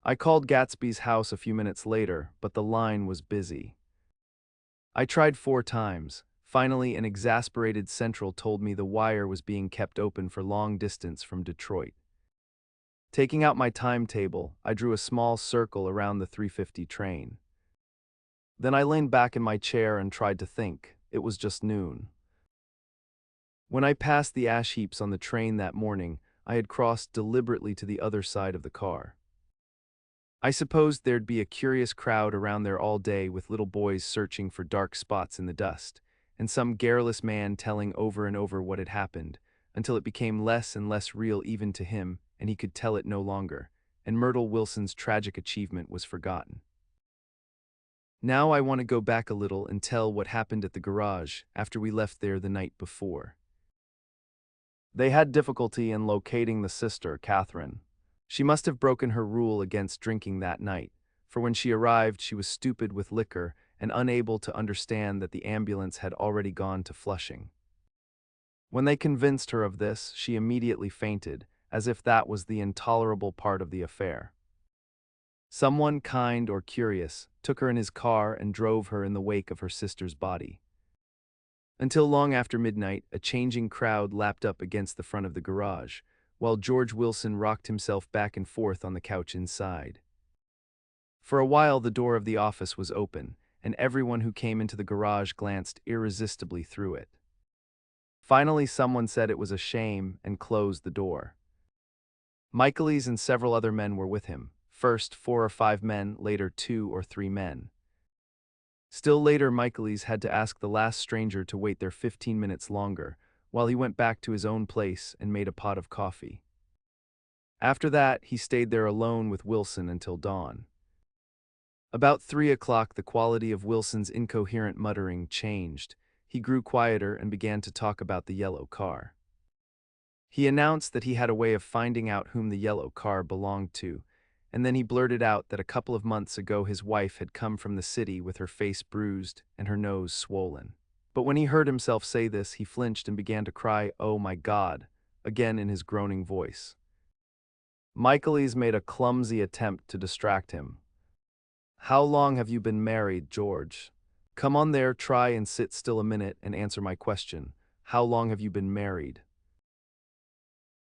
I called Gatsby's house a few minutes later, but the line was busy. I tried 4 times. Finally, an exasperated central told me the wire was being kept open for long distance from Detroit. Taking out my timetable, I drew a small circle around the 3:50 train. Then I leaned back in my chair and tried to think. It was just noon. When I passed the ash heaps on the train that morning, I had crossed deliberately to the other side of the car. I supposed there'd be a curious crowd around there all day with little boys searching for dark spots in the dust, and some garrulous man telling over and over what had happened, until it became less and less real even to him, and he could tell it no longer, and Myrtle Wilson's tragic achievement was forgotten. Now I want to go back a little and tell what happened at the garage after we left there the night before. They had difficulty in locating the sister, Catherine. She must have broken her rule against drinking that night, for when she arrived she was stupid with liquor and unable to understand that the ambulance had already gone to Flushing. When they convinced her of this, she immediately fainted, as if that was the intolerable part of the affair. Someone kind or curious took her in his car and drove her in the wake of her sister's body. Until long after midnight, a changing crowd lapped up against the front of the garage, while George Wilson rocked himself back and forth on the couch inside. For a while, the door of the office was open, and everyone who came into the garage glanced irresistibly through it. Finally, someone said it was a shame and closed the door. Michaelis and several other men were with him, first 4 or 5 men, later 2 or 3 men. Still later, Michaelis had to ask the last stranger to wait there 15 minutes longer, while he went back to his own place and made a pot of coffee. After that, he stayed there alone with Wilson until dawn. About 3 o'clock, the quality of Wilson's incoherent muttering changed. He grew quieter and began to talk about the yellow car. He announced that he had a way of finding out whom the yellow car belonged to, and then he blurted out that a couple of months ago his wife had come from the city with her face bruised and her nose swollen. But when he heard himself say this, he flinched and began to cry, "Oh my God," again in his groaning voice. Michaelis made a clumsy attempt to distract him. "How long have you been married, George? Come on there, try and sit still a minute and answer my question. How long have you been married?"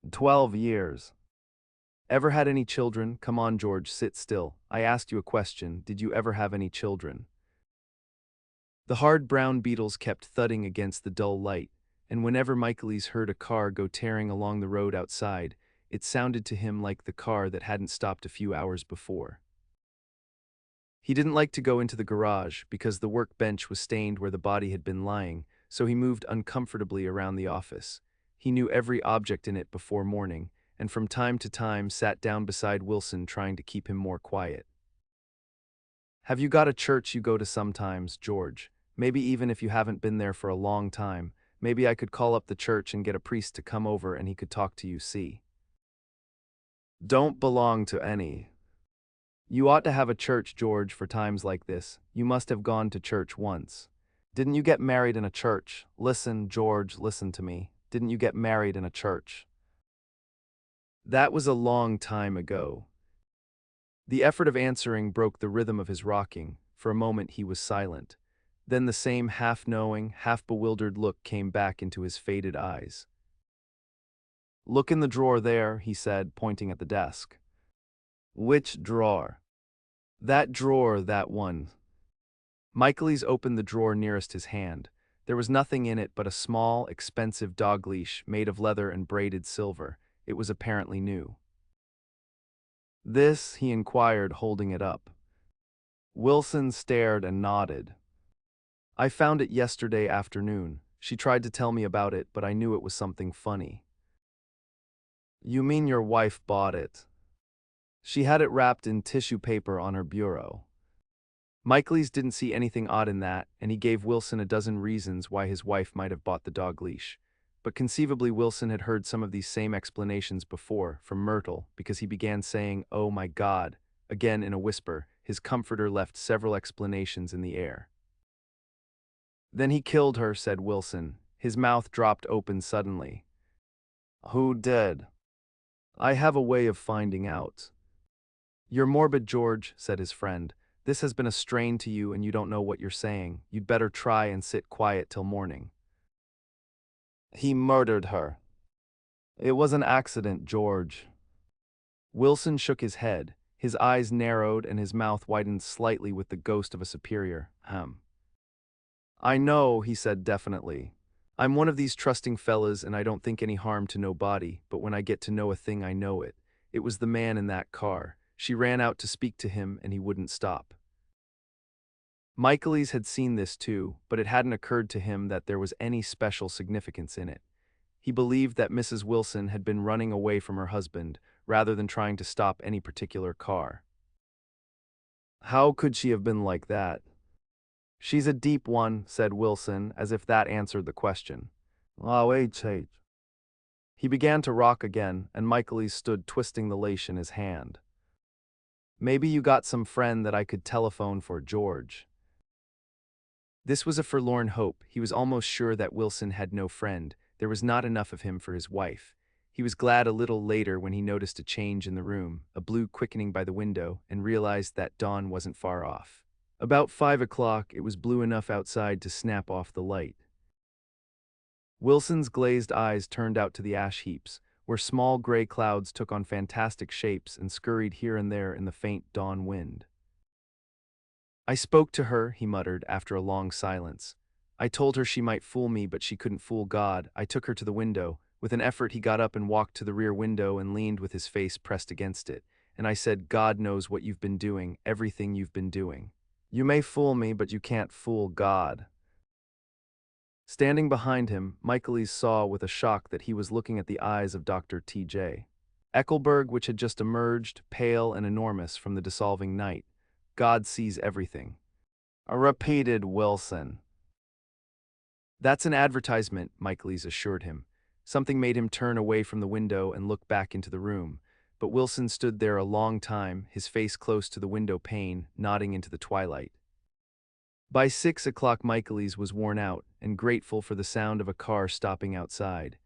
12 years. Ever had any children? Come on, George, sit still. I asked you a question. Did you ever have any children? The hard brown beetles kept thudding against the dull light, and whenever Michaelis heard a car go tearing along the road outside, it sounded to him like the car that hadn't stopped a few hours before. He didn't like to go into the garage because the workbench was stained where the body had been lying, so he moved uncomfortably around the office. He knew every object in it before morning, and from time to time sat down beside Wilson trying to keep him more quiet. "Have you got a church you go to sometimes, George? Maybe even if you haven't been there for a long time, maybe I could call up the church and get a priest to come over and he could talk to you, see?" "Don't belong to any." "You ought to have a church, George, for times like this. You must have gone to church once. Didn't you get married in a church? Listen, George, listen to me. Didn't you get married in a church?" That was a long time ago. The effort of answering broke the rhythm of his rocking. For a moment he was silent. Then the same half-knowing, half-bewildered look came back into his faded eyes. "Look in the drawer there," he said, pointing at the desk. "Which drawer?" "That drawer, that one." Michaelis opened the drawer nearest his hand. There was nothing in it but a small, expensive dog leash made of leather and braided silver. It was apparently new. "This?" he inquired, holding it up. Wilson stared and nodded. "I found it yesterday afternoon. She tried to tell me about it, but I knew it was something funny." "You mean your wife bought it?" "She had it wrapped in tissue paper on her bureau." Michaelis didn't see anything odd in that, and he gave Wilson a dozen reasons why his wife might have bought the dog leash. But conceivably Wilson had heard some of these same explanations before, from Myrtle, because he began saying, "Oh my God," again in a whisper. His comforter left several explanations in the air. "Then he killed her," said Wilson. His mouth dropped open suddenly. "Who did?" "I have a way of finding out." "You're morbid, George," said his friend. "This has been a strain to you and you don't know what you're saying. You'd better try and sit quiet till morning." "He murdered her." "It was an accident, George." Wilson shook his head. His eyes narrowed and his mouth widened slightly with the ghost of a superior. "I know," he said definitely. "I'm one of these trusting fellas and I don't think any harm to nobody, but when I get to know a thing I know it. It was the man in that car. She ran out to speak to him and he wouldn't stop." Michaelis had seen this too, but it hadn't occurred to him that there was any special significance in it. He believed that Mrs. Wilson had been running away from her husband, rather than trying to stop any particular car. "How could she have been like that?" "She's a deep one," said Wilson, as if that answered the question. "Oh, wait. He began to rock again, and Michaelis stood twisting the leash in his hand. "Maybe you got some friend that I could telephone for, George." This was a forlorn hope. He was almost sure that Wilson had no friend. There was not enough of him for his wife. He was glad a little later when he noticed a change in the room, a blue quickening by the window, and realized that dawn wasn't far off. About 5 o'clock, it was blue enough outside to snap off the light. Wilson's glazed eyes turned out to the ash heaps, where small gray clouds took on fantastic shapes and scurried here and there in the faint dawn wind. "I spoke to her," he muttered after a long silence. "I told her she might fool me, but she couldn't fool God. I took her to the window." With an effort, he got up and walked to the rear window and leaned with his face pressed against it. "And I said, God knows what you've been doing, everything you've been doing. You may fool me, but you can't fool God." Standing behind him, Michaelis saw with a shock that he was looking at the eyes of Dr. T.J. Eckelberg, which had just emerged, pale and enormous, from the dissolving night. "God sees everything," repeated Wilson. "That's an advertisement," Michaelis assured him. Something made him turn away from the window and look back into the room, but Wilson stood there a long time, his face close to the window pane, nodding into the twilight. By 6 o'clock, Michaelis was worn out and grateful for the sound of a car stopping outside.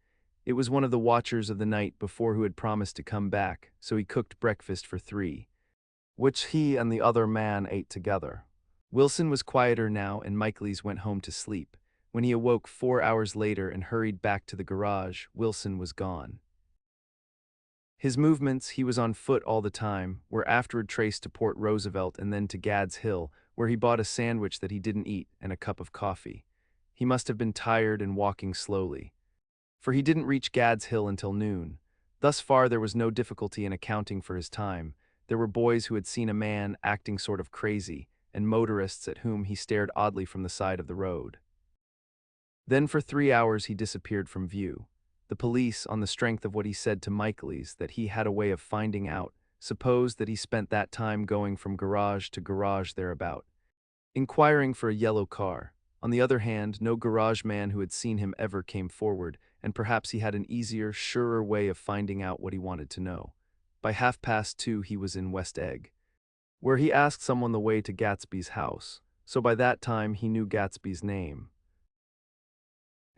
It was one of the watchers of the night before who had promised to come back, so he cooked breakfast for 3, which he and the other man ate together. Wilson was quieter now, and Michaelis went home to sleep. When he awoke 4 hours later and hurried back to the garage, Wilson was gone. His movements, he was on foot all the time, were afterward traced to Port Roosevelt and then to Gads Hill, where he bought a sandwich that he didn't eat and a cup of coffee. He must have been tired and walking slowly, for he didn't reach Gads Hill until noon. Thus far there was no difficulty in accounting for his time. There were boys who had seen a man acting sort of crazy, and motorists at whom he stared oddly from the side of the road. Then for 3 hours he disappeared from view. The police, on the strength of what he said to Michaelis that he had a way of finding out, supposed that he spent that time going from garage to garage thereabout, inquiring for a yellow car. On the other hand, no garage man who had seen him ever came forward, and perhaps he had an easier, surer way of finding out what he wanted to know. By 2:30 he was in West Egg, where he asked someone the way to Gatsby's house, so by that time he knew Gatsby's name.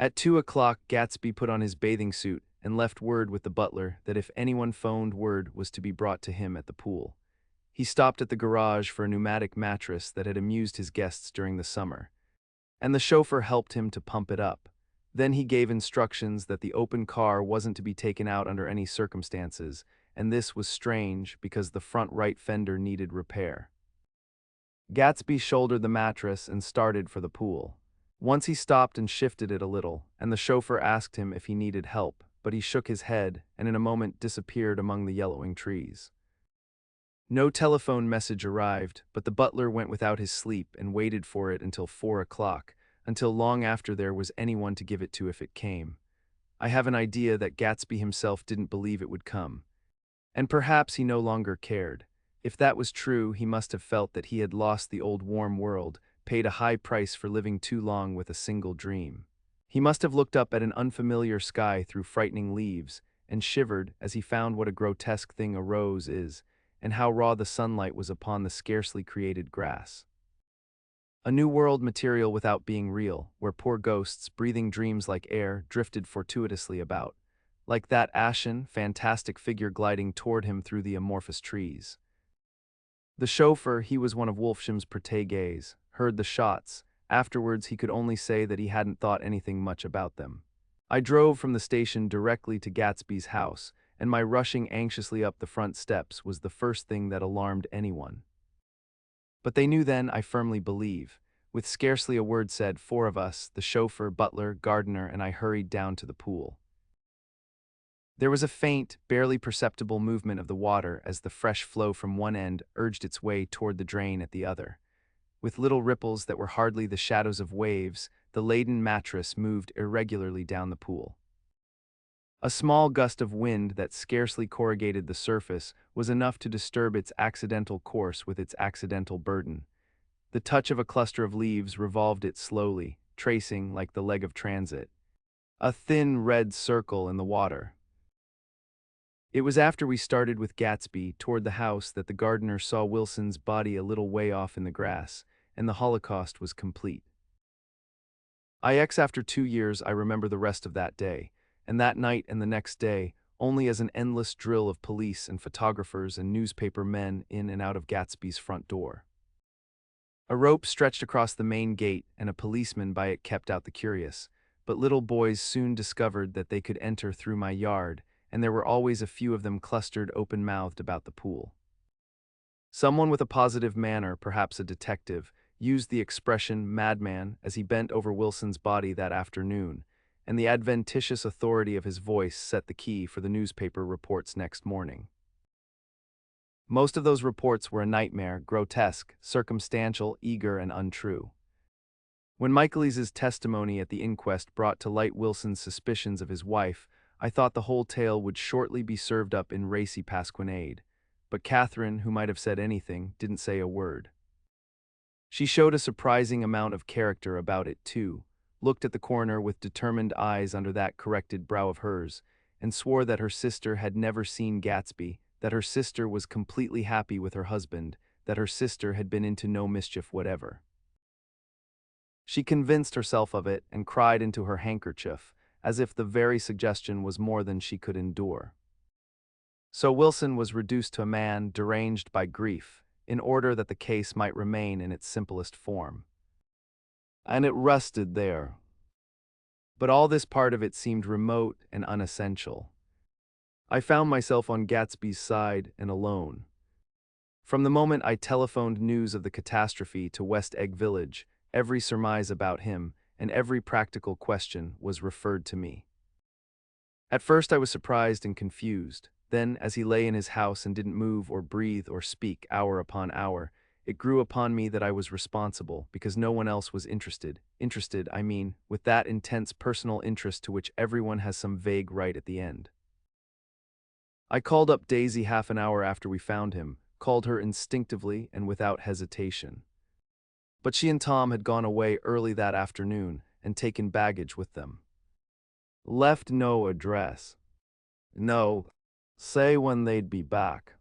At 2 o'clock, Gatsby put on his bathing suit and left word with the butler that if anyone phoned, word was to be brought to him at the pool. He stopped at the garage for a pneumatic mattress that had amused his guests during the summer, and the chauffeur helped him to pump it up. Then he gave instructions that the open car wasn't to be taken out under any circumstances, and this was strange because the front right fender needed repair. Gatsby shouldered the mattress and started for the pool. Once he stopped and shifted it a little, and the chauffeur asked him if he needed help, but he shook his head and in a moment disappeared among the yellowing trees. No telephone message arrived, but the butler went without his sleep and waited for it until 4 o'clock, until long after there was anyone to give it to if it came. I have an idea that Gatsby himself didn't believe it would come. And perhaps he no longer cared. If that was true, he must have felt that he had lost the old warm world, paid a high price for living too long with a single dream. He must have looked up at an unfamiliar sky through frightening leaves, and shivered as he found what a grotesque thing a rose is, and how raw the sunlight was upon the scarcely created grass. A new world material without being real, where poor ghosts, breathing dreams like air, drifted fortuitously about, like that ashen, fantastic figure gliding toward him through the amorphous trees. The chauffeur, he was one of Wolfsham's protégés, heard the shots. Afterwards he could only say that he hadn't thought anything much about them. I drove from the station directly to Gatsby's house, and my rushing anxiously up the front steps was the first thing that alarmed anyone. But they knew then, I firmly believe. With scarcely a word said, 4 of us, the chauffeur, butler, gardener, and I, hurried down to the pool. There was a faint, barely perceptible movement of the water as the fresh flow from one end urged its way toward the drain at the other. With little ripples that were hardly the shadows of waves, the laden mattress moved irregularly down the pool. A small gust of wind that scarcely corrugated the surface was enough to disturb its accidental course with its accidental burden. The touch of a cluster of leaves revolved it slowly, tracing, like the leg of transit, a thin red circle in the water. It was after we started with Gatsby toward the house that the gardener saw Wilson's body a little way off in the grass, and the Holocaust was complete. After 2 years, I remember the rest of that day, and that night and the next day, only as an endless drill of police and photographers and newspaper men in and out of Gatsby's front door. A rope stretched across the main gate, and a policeman by it kept out the curious, but little boys soon discovered that they could enter through my yard, and there were always a few of them clustered open-mouthed about the pool. Someone with a positive manner, perhaps a detective, used the expression madman as he bent over Wilson's body that afternoon, and the adventitious authority of his voice set the key for the newspaper reports next morning. Most of those reports were a nightmare, grotesque, circumstantial, eager, and untrue. When Michaelis's testimony at the inquest brought to light Wilson's suspicions of his wife, I thought the whole tale would shortly be served up in racy pasquinade. But Catherine, who might have said anything, didn't say a word. She showed a surprising amount of character about it, too, looked at the coroner with determined eyes under that corrected brow of hers, and swore that her sister had never seen Gatsby, that her sister was completely happy with her husband, that her sister had been into no mischief whatever. She convinced herself of it and cried into her handkerchief, as if the very suggestion was more than she could endure. So Wilson was reduced to a man deranged by grief, in order that the case might remain in its simplest form. And it rested there. But all this part of it seemed remote and unessential. I found myself on Gatsby's side and alone. From the moment I telephoned news of the catastrophe to West Egg Village, every surmise about him and every practical question was referred to me. At first I was surprised and confused. Then, as he lay in his house and didn't move or breathe or speak hour upon hour, it grew upon me that I was responsible because no one else was interested. Interested, I mean, with that intense personal interest to which everyone has some vague right at the end. I called up Daisy half an hour after we found him, called her instinctively and without hesitation. But she and Tom had gone away early that afternoon and taken baggage with them. Left no address. No. Say when they'd be back.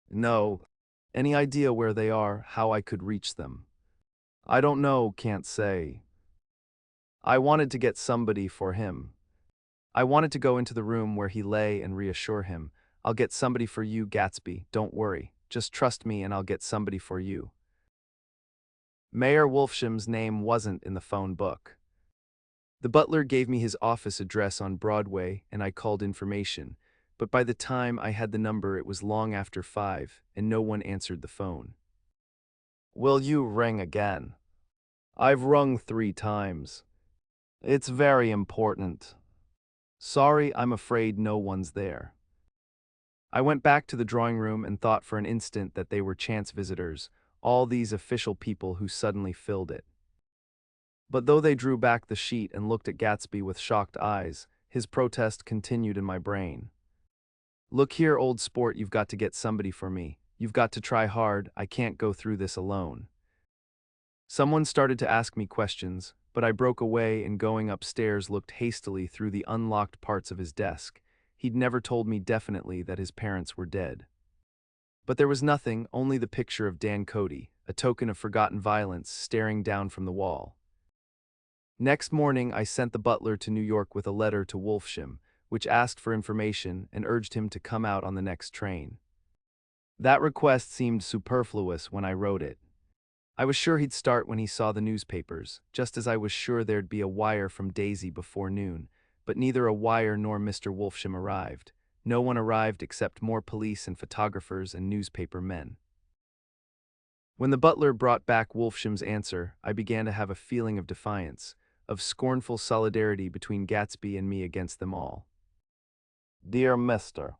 No. Any idea where they are, how I could reach them? I don't know, can't say. I wanted to get somebody for him. I wanted to go into the room where he lay and reassure him, I'll get somebody for you, Gatsby, don't worry. Just trust me and I'll get somebody for you. Mayor Wolfsham's name wasn't in the phone book. The butler gave me his office address on Broadway and I called information, but by the time I had the number it was long after 5 and no one answered the phone. Will you ring again? I've rung 3 times. It's very important. Sorry, I'm afraid no one's there. I went back to the drawing room and thought for an instant that they were chance visitors, all these official people who suddenly filled it. But though they drew back the sheet and looked at Gatsby with shocked eyes, his protest continued in my brain. Look here, old sport, you've got to get somebody for me. You've got to try hard, I can't go through this alone. Someone started to ask me questions, but I broke away and going upstairs looked hastily through the unlocked parts of his desk. He'd never told me definitely that his parents were dead. But there was nothing, only the picture of Dan Cody, a token of forgotten violence, staring down from the wall. Next morning I sent the butler to New York with a letter to Wolfsham, which asked for information and urged him to come out on the next train. That request seemed superfluous when I wrote it. I was sure he'd start when he saw the newspapers, just as I was sure there'd be a wire from Daisy before noon, but neither a wire nor Mr. Wolfsham arrived. No one arrived except more police and photographers and newspaper men. When the butler brought back Wolfsham's answer, I began to have a feeling of defiance, of scornful solidarity between Gatsby and me against them all. Dear Mr.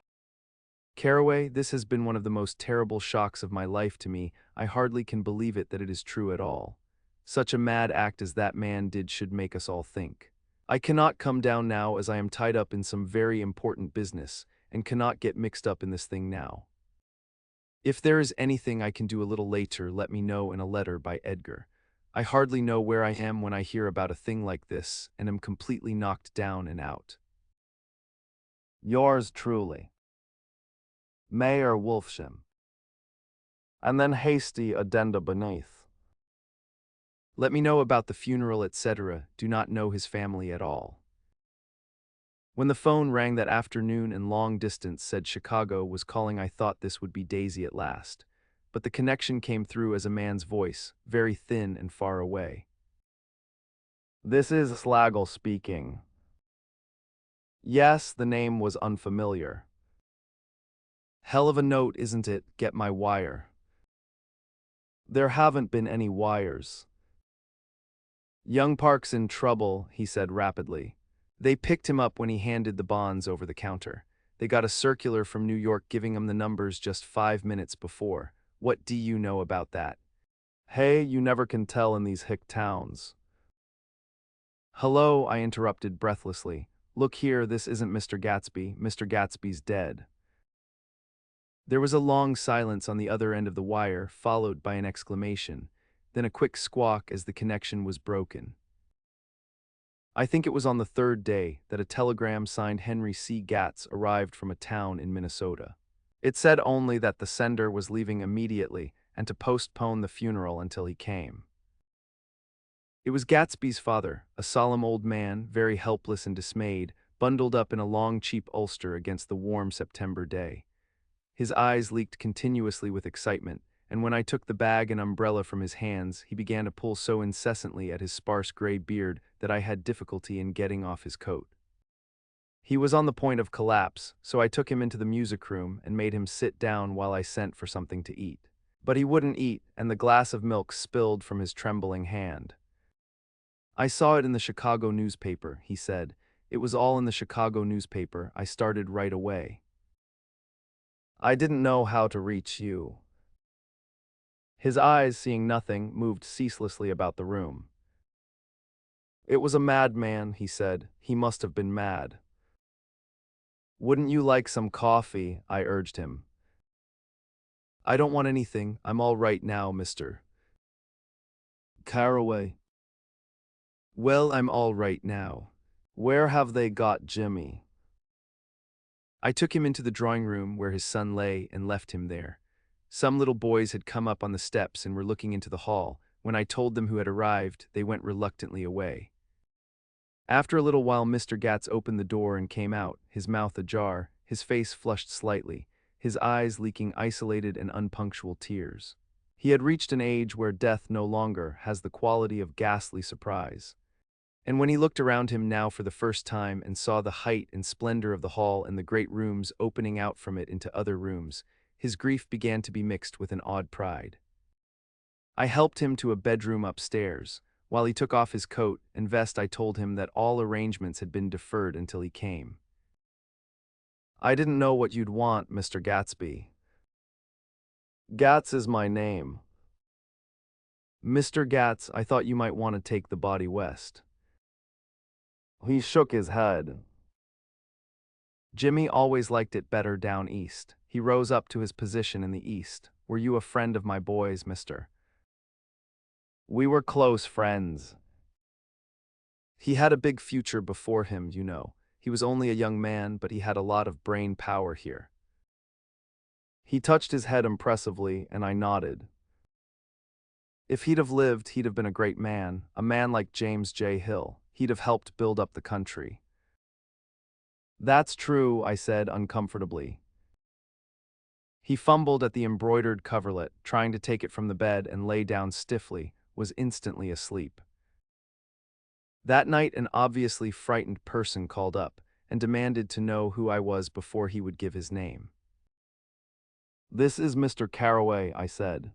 Caraway, this has been one of the most terrible shocks of my life to me. I hardly can believe it that it is true at all. Such a mad act as that man did should make us all think. I cannot come down now as I am tied up in some very important business, and cannot get mixed up in this thing now. If there is anything I can do a little later, let me know in a letter by Edgar. I hardly know where I am when I hear about a thing like this, and am completely knocked down and out. Yours truly, Mayor Wolfsham. And then hasty addenda beneath. Let me know about the funeral, etc. Do not know his family at all. When the phone rang that afternoon and long distance said Chicago was calling, I thought this would be Daisy at last. But the connection came through as a man's voice, very thin and far away. "This is Slagle speaking." Yes, the name was unfamiliar. "Hell of a note, isn't it? Get my wire." "There haven't been any wires." "Young Park's in trouble," he said rapidly. They picked him up when he handed the bonds over the counter. They got a circular from New York giving him the numbers just 5 minutes before. What do you know about that? Hey, you never can tell in these hick towns. Hello, I interrupted breathlessly. Look here, this isn't Mr. Gatsby. Mr. Gatsby's dead. There was a long silence on the other end of the wire, followed by an exclamation, then a quick squawk as the connection was broken. I think it was on the third day that a telegram signed Henry C. Gatz arrived from a town in Minnesota. It said only that the sender was leaving immediately and to postpone the funeral until he came. It was Gatsby's father, a solemn old man, very helpless and dismayed, bundled up in a long cheap ulster against the warm September day. His eyes leaked continuously with excitement, and when I took the bag and umbrella from his hands, he began to pull so incessantly at his sparse gray beard that I had difficulty in getting off his coat. He was on the point of collapse, so I took him into the music room and made him sit down while I sent for something to eat. But he wouldn't eat, and the glass of milk spilled from his trembling hand. I saw it in the Chicago newspaper, he said. It was all in the Chicago newspaper. I started right away. I didn't know how to reach you. His eyes, seeing nothing, moved ceaselessly about the room. It was a madman, he said. He must have been mad. Wouldn't you like some coffee? I urged him. I don't want anything. I'm all right now, Mr. Caraway. Well, I'm all right now. Where have they got Jimmy? I took him into the drawing room where his son lay and left him there. Some little boys had come up on the steps and were looking into the hall. When I told them who had arrived, they went reluctantly away. After a little while, Mr. Gatz opened the door and came out, his mouth ajar, his face flushed slightly, his eyes leaking isolated and unpunctual tears. He had reached an age where death no longer has the quality of ghastly surprise. And when he looked around him now for the first time and saw the height and splendor of the hall and the great rooms opening out from it into other rooms, his grief began to be mixed with an odd pride. I helped him to a bedroom upstairs. While he took off his coat and vest, I told him that all arrangements had been deferred until he came. I didn't know what you'd want, Mr. Gatsby. Gatz is my name. Mr. Gatz, I thought you might want to take the body west. He shook his head. Jimmy always liked it better down east. He rose up to his position in the east. Were you a friend of my boy's, mister? We were close friends. He had a big future before him, you know. He was only a young man, but he had a lot of brain power here. He touched his head impressively, and I nodded. If he'd have lived, he'd have been a great man, a man like James J. Hill. He'd have helped build up the country. That's true, I said uncomfortably. He fumbled at the embroidered coverlet, trying to take it from the bed and lay down stiffly, was instantly asleep. That night an obviously frightened person called up and demanded to know who I was before he would give his name. This is Mr. Caraway, I said.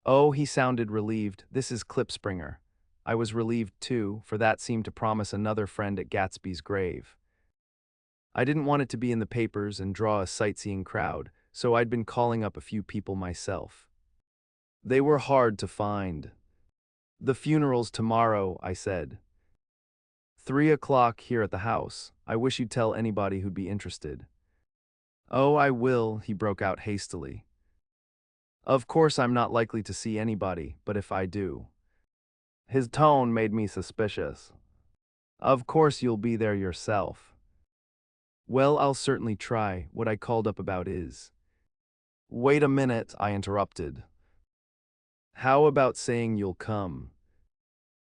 Oh, he sounded relieved. This is Klipspringer. I was relieved too, for that seemed to promise another friend at Gatsby's grave. I didn't want it to be in the papers and draw a sightseeing crowd, so I'd been calling up a few people myself. They were hard to find. The funeral's tomorrow, I said. 3 o'clock here at the house. I wish you'd tell anybody who'd be interested. Oh, I will, he broke out hastily. Of course I'm not likely to see anybody, but if I do. His tone made me suspicious. Of course you'll be there yourself. Well, I'll certainly try. What I called up about is... Wait a minute, I interrupted. How about saying you'll come?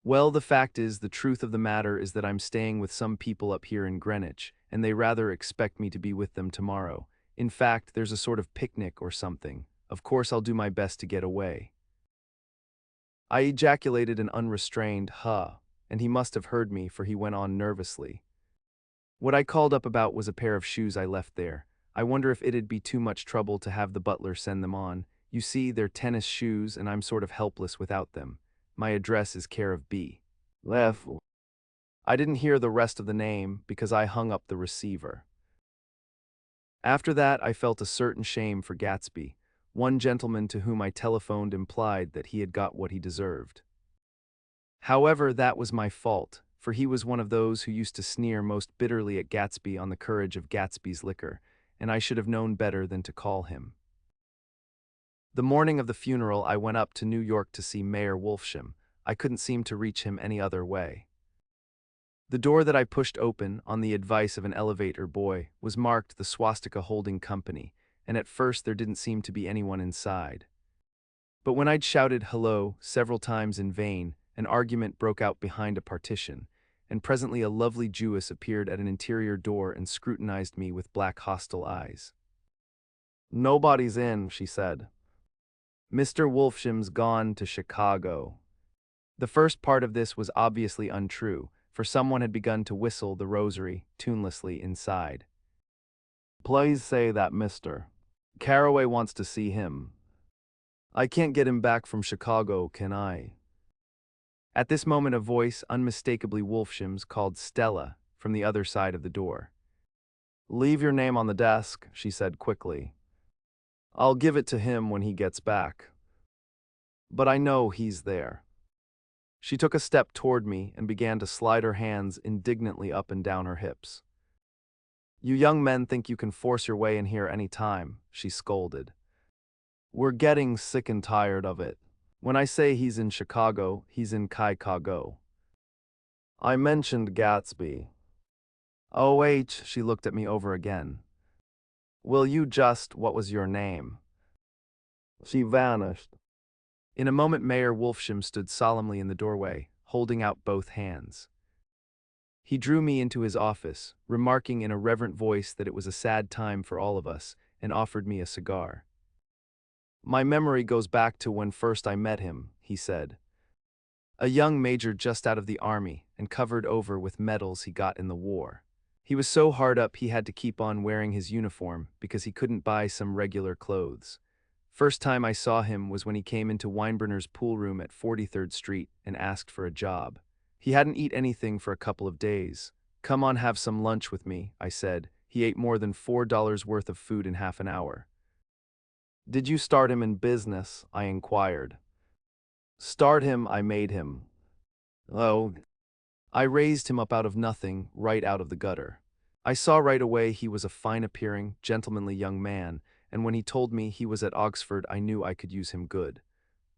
Well, the fact is, the truth of the matter is that I'm staying with some people up here in Greenwich, and they rather expect me to be with them tomorrow. In fact, there's a sort of picnic or something. Of course, I'll do my best to get away. I ejaculated an unrestrained huh, and he must have heard me, for he went on nervously. What I called up about was a pair of shoes I left there. I wonder if it'd be too much trouble to have the butler send them on. You see, they're tennis shoes, and I'm sort of helpless without them. My address is care of B. Leffel. I didn't hear the rest of the name because I hung up the receiver. After that, I felt a certain shame for Gatsby. One gentleman to whom I telephoned implied that he had got what he deserved. However, that was my fault, for he was one of those who used to sneer most bitterly at Gatsby on the courage of Gatsby's liquor, and I should have known better than to call him. The morning of the funeral, I went up to New York to see Mayor Wolfsham. I couldn't seem to reach him any other way. The door that I pushed open, on the advice of an elevator boy, was marked the Swastika Holding Company, and at first there didn't seem to be anyone inside. But when I'd shouted hello several times in vain, an argument broke out behind a partition, and presently a lovely Jewess appeared at an interior door and scrutinized me with black hostile eyes. "Nobody's in," she said. "Mr. Wolfsham's gone to Chicago." The first part of this was obviously untrue, for someone had begun to whistle the rosary tunelessly inside. "Please say that, Mr. Carraway wants to see him. I can't get him back from Chicago, can I?" At this moment a voice, unmistakably Wolfsham's, called Stella from the other side of the door. "Leave your name on the desk," she said quickly. "I'll give it to him when he gets back. But I know he's there." She took a step toward me and began to slide her hands indignantly up and down her hips. "You young men think you can force your way in here any time," she scolded. "We're getting sick and tired of it. When I say he's in Chicago, he's in Chicago. I mentioned Gatsby." "Oh, she looked at me over again. "Will you just, what was your name?" She vanished. In a moment Mayor Wolfsham stood solemnly in the doorway, holding out both hands. He drew me into his office, remarking in a reverent voice that it was a sad time for all of us, and offered me a cigar. "My memory goes back to when first I met him," he said. "A young major just out of the army and covered over with medals he got in the war. He was so hard up he had to keep on wearing his uniform because he couldn't buy some regular clothes. First time I saw him was when he came into Weinbrenner's pool room at 43rd Street and asked for a job. He hadn't eaten anything for a couple of days. 'Come on, have some lunch with me,' I said. He ate more than $4 worth of food in half an hour. 'Did you start him in business?' I inquired. 'Start him, I made him.' Oh, I raised him up out of nothing, right out of the gutter. I saw right away he was a fine-appearing, gentlemanly young man, and when he told me he was at Oxford, I knew I could use him good.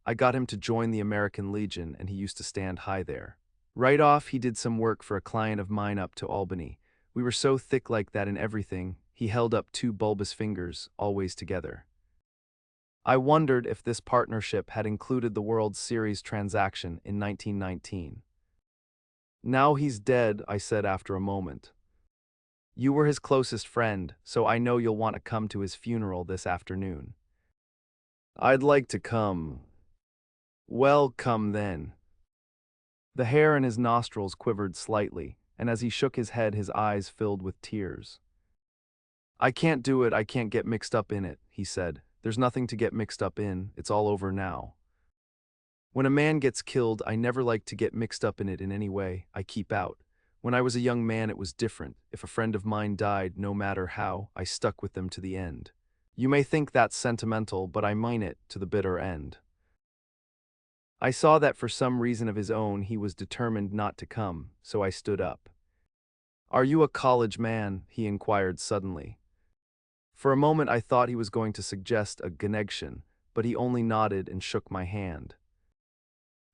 I got him to join the American Legion, and he used to stand high there. Right off, he did some work for a client of mine up to Albany. We were so thick like that in everything, he held up two bulbous fingers, always together. I wondered if this partnership had included the World Series transaction in 1919. "Now he's dead," I said after a moment. "You were his closest friend, so I know you'll want to come to his funeral this afternoon." "I'd like to come." "Well, come then." The hair in his nostrils quivered slightly, and as he shook his head his eyes filled with tears. "I can't do it, I can't get mixed up in it," he said. "There's nothing to get mixed up in, it's all over now. When a man gets killed, I never like to get mixed up in it in any way, I keep out. When I was a young man it was different. If a friend of mine died, no matter how, I stuck with them to the end. You may think that's sentimental, but I mean it to the bitter end." I saw that for some reason of his own he was determined not to come, so I stood up. "Are you a college man?" he inquired suddenly. For a moment I thought he was going to suggest a connection, but he only nodded and shook my hand.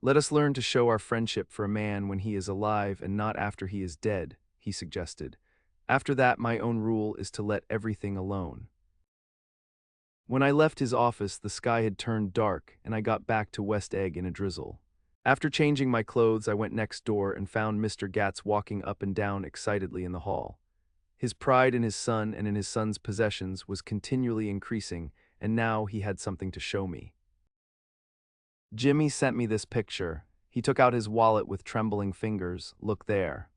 "Let us learn to show our friendship for a man when he is alive and not after he is dead," he suggested. "After that, my own rule is to let everything alone." When I left his office, the sky had turned dark, and I got back to West Egg in a drizzle. After changing my clothes, I went next door and found Mr. Gatz walking up and down excitedly in the hall. His pride in his son and in his son's possessions was continually increasing, and now he had something to show me. Jimmy sent me this picture. He took out his wallet with trembling fingers. Look there.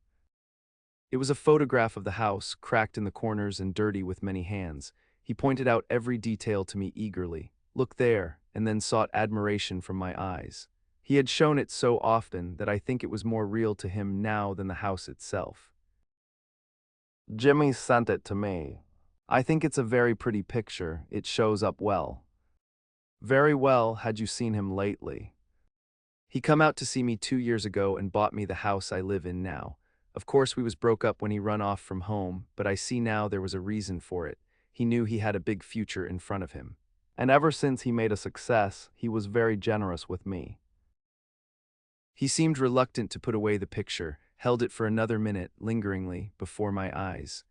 It was a photograph of the house, cracked in the corners and dirty with many hands. He pointed out every detail to me eagerly. Look there, and then sought admiration from my eyes. He had shown it so often that I think it was more real to him now than the house itself. Jimmy sent it to me. I think it's a very pretty picture. It shows up well. Very well. Had you seen him lately? He come out to see me 2 years ago and bought me the house I live in now. Of course we was broke up when he run off from home, but I see now there was a reason for it. He knew he had a big future in front of him. And ever since he made a success, he was very generous with me. He seemed reluctant to put away the picture, held it for another minute, lingeringly, before my eyes.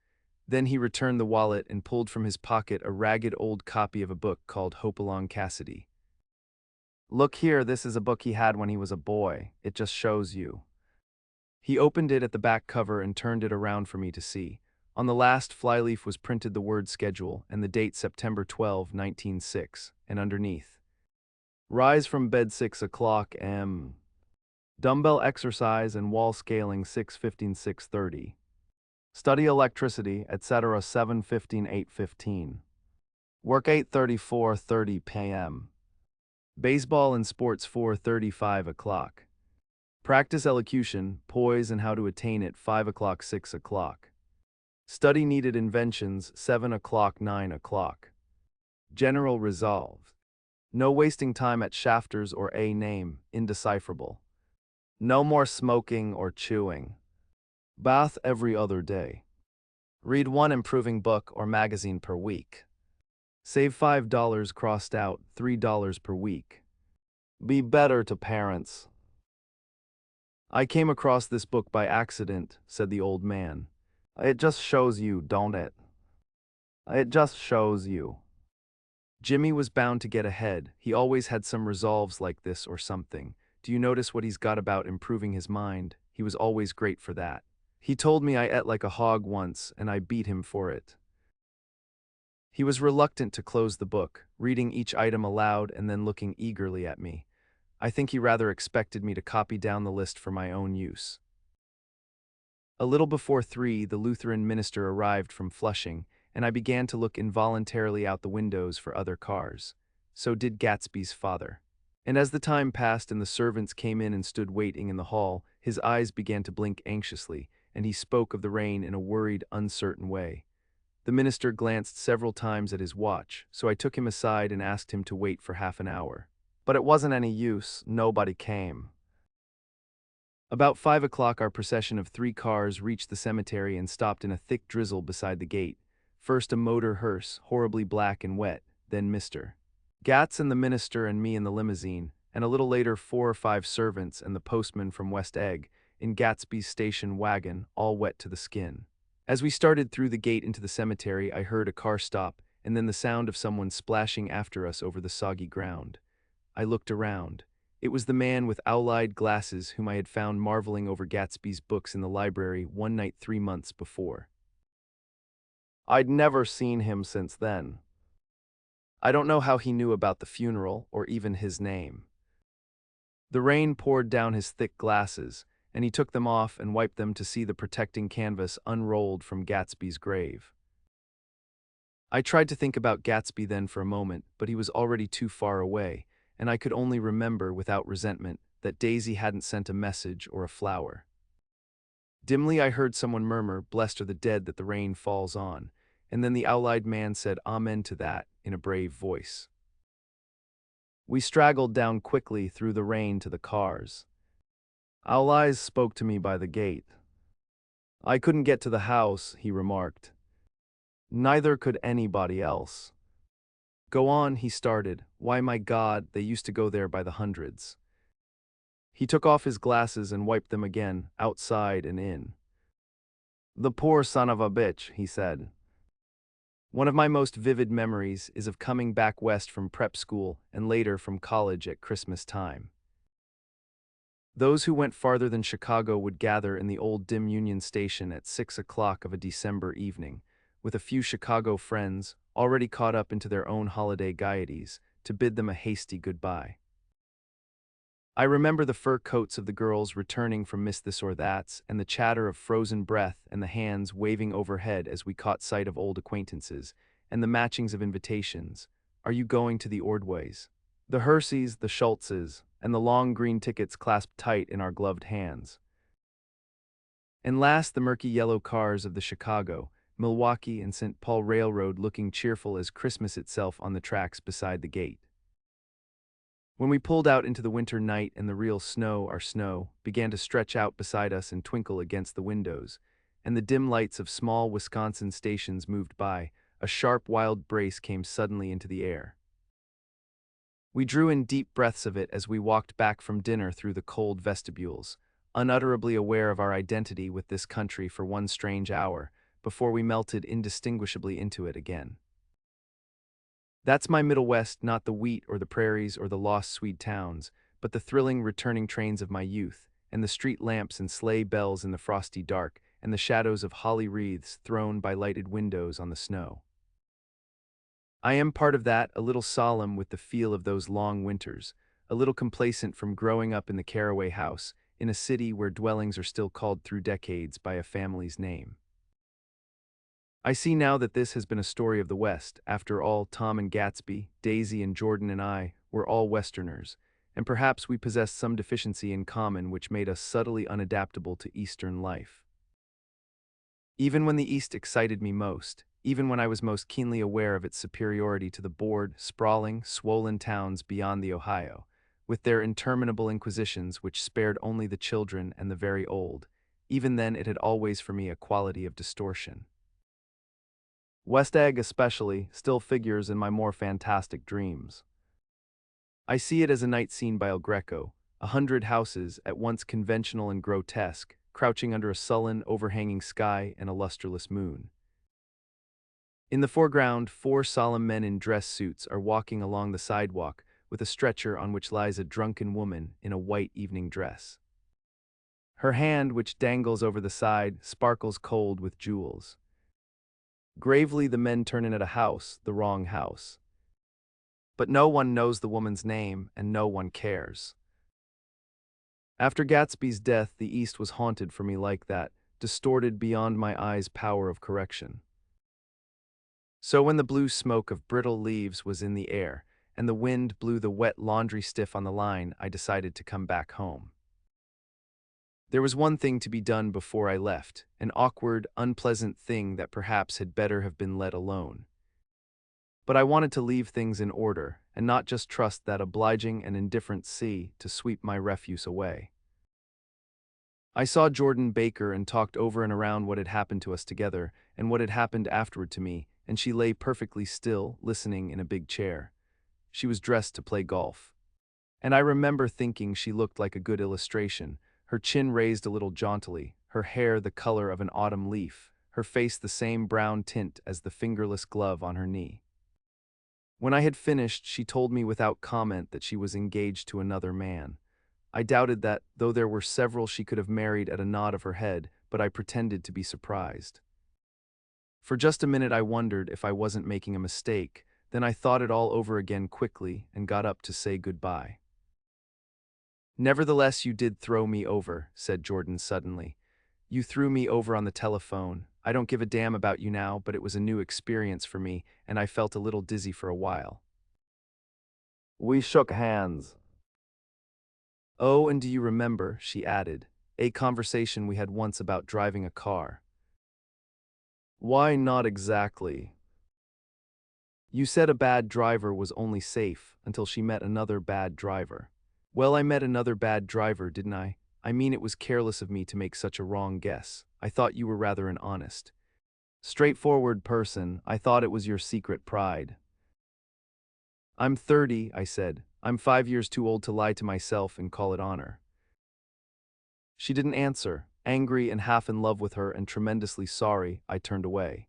Then he returned the wallet and pulled from his pocket a ragged old copy of a book called Hopalong Cassidy. Look here, this is a book he had when he was a boy. It just shows you. He opened it at the back cover and turned it around for me to see. On the last flyleaf was printed the word schedule and the date September 12, 1906, and underneath, rise from bed 6 o'clock m. Dumbbell exercise and wall scaling 6:15, 6:30. Study electricity, etc. 7:15, 8:15. Work 8:30, 4:30 p.m. Baseball and sports 4:30, 5 o'clock. Practice elocution, poise and how to attain it 5 o'clock, 6 o'clock. Study needed inventions 7 o'clock, 9 o'clock. General resolve. No wasting time at shafters or a name, indecipherable. No more smoking or chewing. Bath every other day. Read one improving book or magazine per week. Save $5 crossed out, $3 per week. Be better to parents. I came across this book by accident, said the old man. It just shows you, don't it? It just shows you. Jimmy was bound to get ahead. He always had some resolves like this or something. Do you notice what he's got about improving his mind? He was always great for that. He told me I ate like a hog once, and I beat him for it. He was reluctant to close the book, reading each item aloud and then looking eagerly at me. I think he rather expected me to copy down the list for my own use. A little before 3, the Lutheran minister arrived from Flushing, and I began to look involuntarily out the windows for other cars. So did Gatsby's father. And as the time passed and the servants came in and stood waiting in the hall, his eyes began to blink anxiously, and he spoke of the rain in a worried, uncertain way. The minister glanced several times at his watch, so I took him aside and asked him to wait for half an hour. But it wasn't any use, nobody came. About 5 o'clock our procession of 3 cars reached the cemetery and stopped in a thick drizzle beside the gate. First a motor hearse, horribly black and wet, then Mr. Gatz and the minister and me in the limousine, and a little later 4 or 5 servants and the postman from West Egg, in Gatsby's station wagon, all wet to the skin. As we started through the gate into the cemetery, I heard a car stop, and then the sound of someone splashing after us over the soggy ground. I looked around. It was the man with owl-eyed glasses whom I had found marveling over Gatsby's books in the library one night 3 months before. I'd never seen him since then. I don't know how he knew about the funeral or even his name. The rain poured down his thick glasses, and he took them off and wiped them to see the protecting canvas unrolled from Gatsby's grave. I tried to think about Gatsby then for a moment, but he was already too far away, and I could only remember, without resentment, that Daisy hadn't sent a message or a flower. Dimly I heard someone murmur, "Blessed are the dead that the rain falls on," and then the owl-eyed man said amen to that in a brave voice. We straggled down quickly through the rain to the cars. Owl Eyes spoke to me by the gate. I couldn't get to the house, he remarked. Neither could anybody else. Go on, he started. Why, my God, they used to go there by the hundreds. He took off his glasses and wiped them again, outside and in. The poor son of a bitch, he said. One of my most vivid memories is of coming back west from prep school and later from college at Christmas time. Those who went farther than Chicago would gather in the old dim Union Station at 6 o'clock of a December evening, with a few Chicago friends, already caught up into their own holiday gaieties, to bid them a hasty goodbye. I remember the fur coats of the girls returning from Miss This or That's, and the chatter of frozen breath and the hands waving overhead as we caught sight of old acquaintances, and the matchings of invitations. Are you going to the Ordways? The Herseys, the Schultzes, and the long green tickets clasped tight in our gloved hands. And last, the murky yellow cars of the Chicago, Milwaukee, and St. Paul Railroad looking cheerful as Christmas itself on the tracks beside the gate. When we pulled out into the winter night and the real snow, our snow, began to stretch out beside us and twinkle against the windows, and the dim lights of small Wisconsin stations moved by, a sharp wild brace came suddenly into the air. We drew in deep breaths of it as we walked back from dinner through the cold vestibules, unutterably aware of our identity with this country for one strange hour, before we melted indistinguishably into it again. That's my Middle West, not the wheat or the prairies or the lost Swede towns, but the thrilling returning trains of my youth, and the street lamps and sleigh bells in the frosty dark, and the shadows of holly wreaths thrown by lighted windows on the snow. I am part of that, a little solemn with the feel of those long winters, a little complacent from growing up in the Caraway house, in a city where dwellings are still called through decades by a family's name. I see now that this has been a story of the West. After all, Tom and Gatsby, Daisy and Jordan and I were all Westerners, and perhaps we possessed some deficiency in common which made us subtly unadaptable to Eastern life. Even when the East excited me most, even when I was most keenly aware of its superiority to the bored, sprawling, swollen towns beyond the Ohio, with their interminable inquisitions which spared only the children and the very old, even then it had always for me a quality of distortion. West Egg especially still figures in my more fantastic dreams. I see it as a night scene by El Greco, 100 houses, at once conventional and grotesque, crouching under a sullen, overhanging sky and a lustreless moon. In the foreground, 4 solemn men in dress suits are walking along the sidewalk with a stretcher on which lies a drunken woman in a white evening dress. Her hand, which dangles over the side, sparkles cold with jewels. Gravely the men turn in at a house, the wrong house. But no one knows the woman's name, and no one cares. After Gatsby's death, the East was haunted for me like that, distorted beyond my eyes' power of correction. So when the blue smoke of brittle leaves was in the air, and the wind blew the wet laundry stiff on the line, I decided to come back home. There was one thing to be done before I left, an awkward, unpleasant thing that perhaps had better have been let alone. But I wanted to leave things in order, and not just trust that obliging and indifferent sea to sweep my refuse away. I saw Jordan Baker and talked over and around what had happened to us together, and what had happened afterward to me, and she lay perfectly still, listening in a big chair. She was dressed to play golf. And I remember thinking she looked like a good illustration, her chin raised a little jauntily, her hair the color of an autumn leaf, her face the same brown tint as the fingerless glove on her knee. When I had finished, she told me without comment that she was engaged to another man. I doubted that, though there were several she could have married at a nod of her head, but I pretended to be surprised. For just a minute I wondered if I wasn't making a mistake, then I thought it all over again quickly and got up to say goodbye. "Nevertheless, you did throw me over," said Jordan suddenly. "You threw me over on the telephone. I don't give a damn about you now, but it was a new experience for me, and I felt a little dizzy for a while." We shook hands. "Oh, and do you remember," she added, "a conversation we had once about driving a car?" "Why, not exactly." "You said a bad driver was only safe until she met another bad driver." "Well, I met another bad driver, didn't I? I mean, it was careless of me to make such a wrong guess. I thought you were rather an honest, straightforward person. I thought it was your secret pride." "I'm 30, I said. "I'm 5 years too old to lie to myself and call it honor." She didn't answer. Angry and half in love with her and tremendously sorry, I turned away.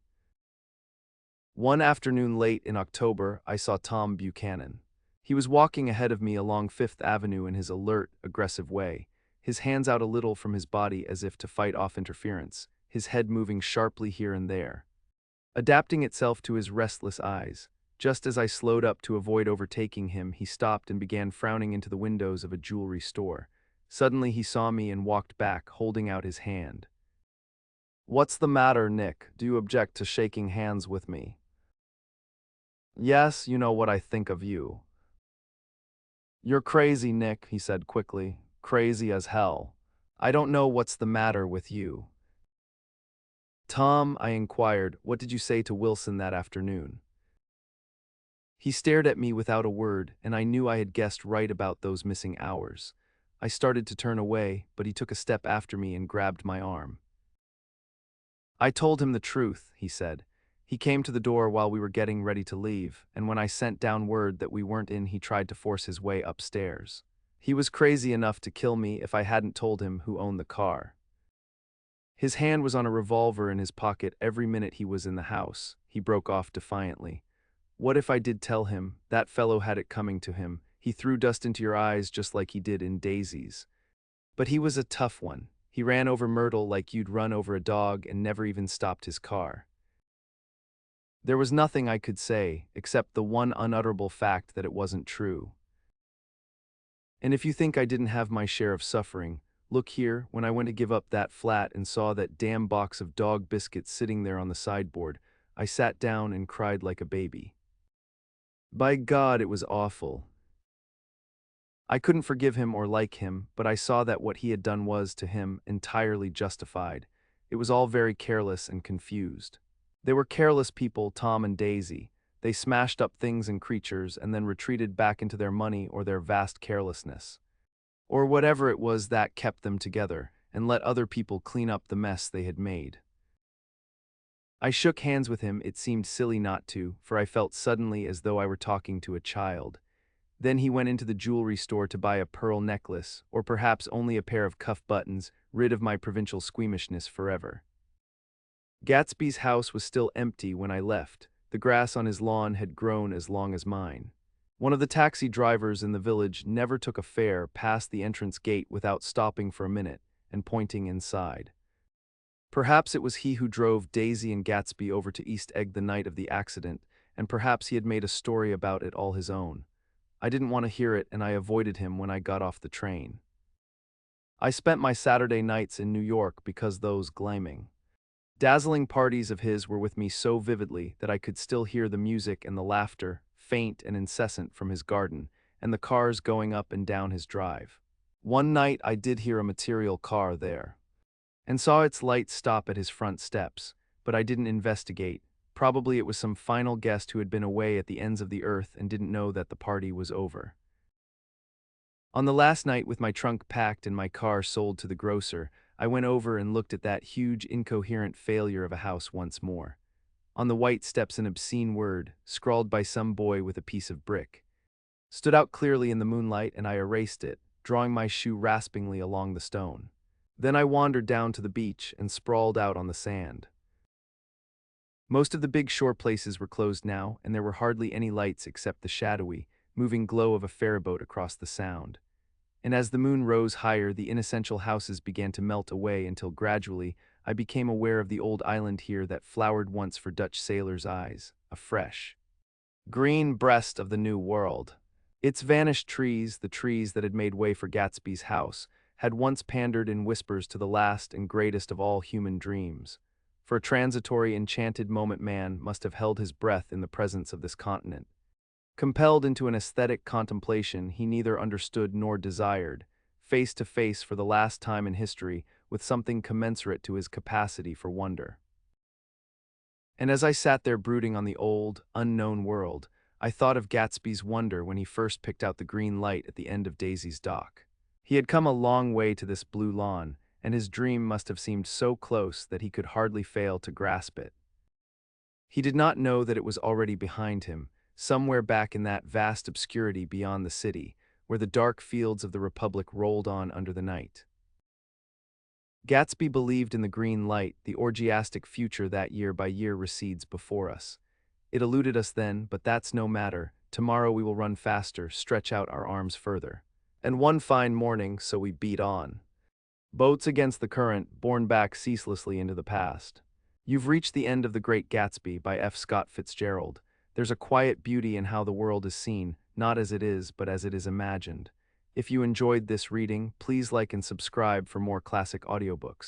One afternoon late in October, I saw Tom Buchanan. He was walking ahead of me along Fifth Avenue in his alert, aggressive way, his hands out a little from his body as if to fight off interference, his head moving sharply here and there, adapting itself to his restless eyes. Just as I slowed up to avoid overtaking him, he stopped and began frowning into the windows of a jewelry store. Suddenly he saw me and walked back, holding out his hand. "What's the matter, Nick? Do you object to shaking hands with me?" "Yes, you know what I think of you." "You're crazy, Nick," he said quickly. "Crazy as hell. I don't know what's the matter with you." "Tom," I inquired, "what did you say to Wilson that afternoon?" He stared at me without a word, and I knew I had guessed right about those missing hours. I started to turn away, but he took a step after me and grabbed my arm. "I told him the truth," he said. "He came to the door while we were getting ready to leave, and when I sent down word that we weren't in, he tried to force his way upstairs. He was crazy enough to kill me if I hadn't told him who owned the car." His hand was on a revolver in his pocket every minute he was in the house. He broke off defiantly. "What if I did tell him? That fellow had it coming to him. He threw dust into your eyes just like he did in Daisy's. But he was a tough one. He ran over Myrtle like you'd run over a dog and never even stopped his car." There was nothing I could say, except the one unutterable fact that it wasn't true. And if you think I didn't have my share of suffering, look here, when I went to give up that flat and saw that damn box of dog biscuits sitting there on the sideboard, I sat down and cried like a baby. By God, it was awful. I couldn't forgive him or like him, but I saw that what he had done was, to him, entirely justified. It was all very careless and confused. They were careless people, Tom and Daisy. They smashed up things and creatures and then retreated back into their money or their vast carelessness, or whatever it was that kept them together, and let other people clean up the mess they had made. I shook hands with him. It seemed silly not to, for I felt suddenly as though I were talking to a child. Then he went into the jewelry store to buy a pearl necklace, or perhaps only a pair of cuff buttons, rid of my provincial squeamishness forever. Gatsby's house was still empty when I left. The grass on his lawn had grown as long as mine. One of the taxi drivers in the village never took a fare past the entrance gate without stopping for a minute and pointing inside. Perhaps it was he who drove Daisy and Gatsby over to East Egg the night of the accident, and perhaps he had made a story about it all his own. I didn't want to hear it, and I avoided him when I got off the train. I spent my Saturday nights in New York because those gleaming, dazzling parties of his were with me so vividly that I could still hear the music and the laughter, faint and incessant, from his garden, and the cars going up and down his drive. One night I did hear a material car there, and saw its lights stop at his front steps, but I didn't investigate. Probably it was some final guest who had been away at the ends of the earth and didn't know that the party was over. On the last night, with my trunk packed and my car sold to the grocer, I went over and looked at that huge, incoherent failure of a house once more. On the white steps, an obscene word, scrawled by some boy with a piece of brick, stood out clearly in the moonlight, and I erased it, drawing my shoe raspingly along the stone. Then I wandered down to the beach and sprawled out on the sand. Most of the big shore places were closed now, and there were hardly any lights except the shadowy, moving glow of a ferryboat across the sound. And as the moon rose higher, the inessential houses began to melt away until gradually I became aware of the old island here that flowered once for Dutch sailors' eyes, a fresh, green breast of the New World. Its vanished trees, the trees that had made way for Gatsby's house, had once pandered in whispers to the last and greatest of all human dreams. For a transitory, enchanted moment, man must have held his breath in the presence of this continent. Compelled into an aesthetic contemplation he neither understood nor desired, face to face for the last time in history with something commensurate to his capacity for wonder. And as I sat there brooding on the old, unknown world, I thought of Gatsby's wonder when he first picked out the green light at the end of Daisy's dock. He had come a long way to this blue lawn, and his dream must have seemed so close that he could hardly fail to grasp it. He did not know that it was already behind him, somewhere back in that vast obscurity beyond the city, where the dark fields of the Republic rolled on under the night. Gatsby believed in the green light, the orgiastic future that year by year recedes before us. It eluded us then, but that's no matter. Tomorrow we will run faster, stretch out our arms further. And one fine morning, so we beat on. Boats against the current, borne back ceaselessly into the past. You've reached the end of The Great Gatsby by F. Scott Fitzgerald. There's a quiet beauty in how the world is seen, not as it is, but as it is imagined. If you enjoyed this reading, please like and subscribe for more classic audiobooks.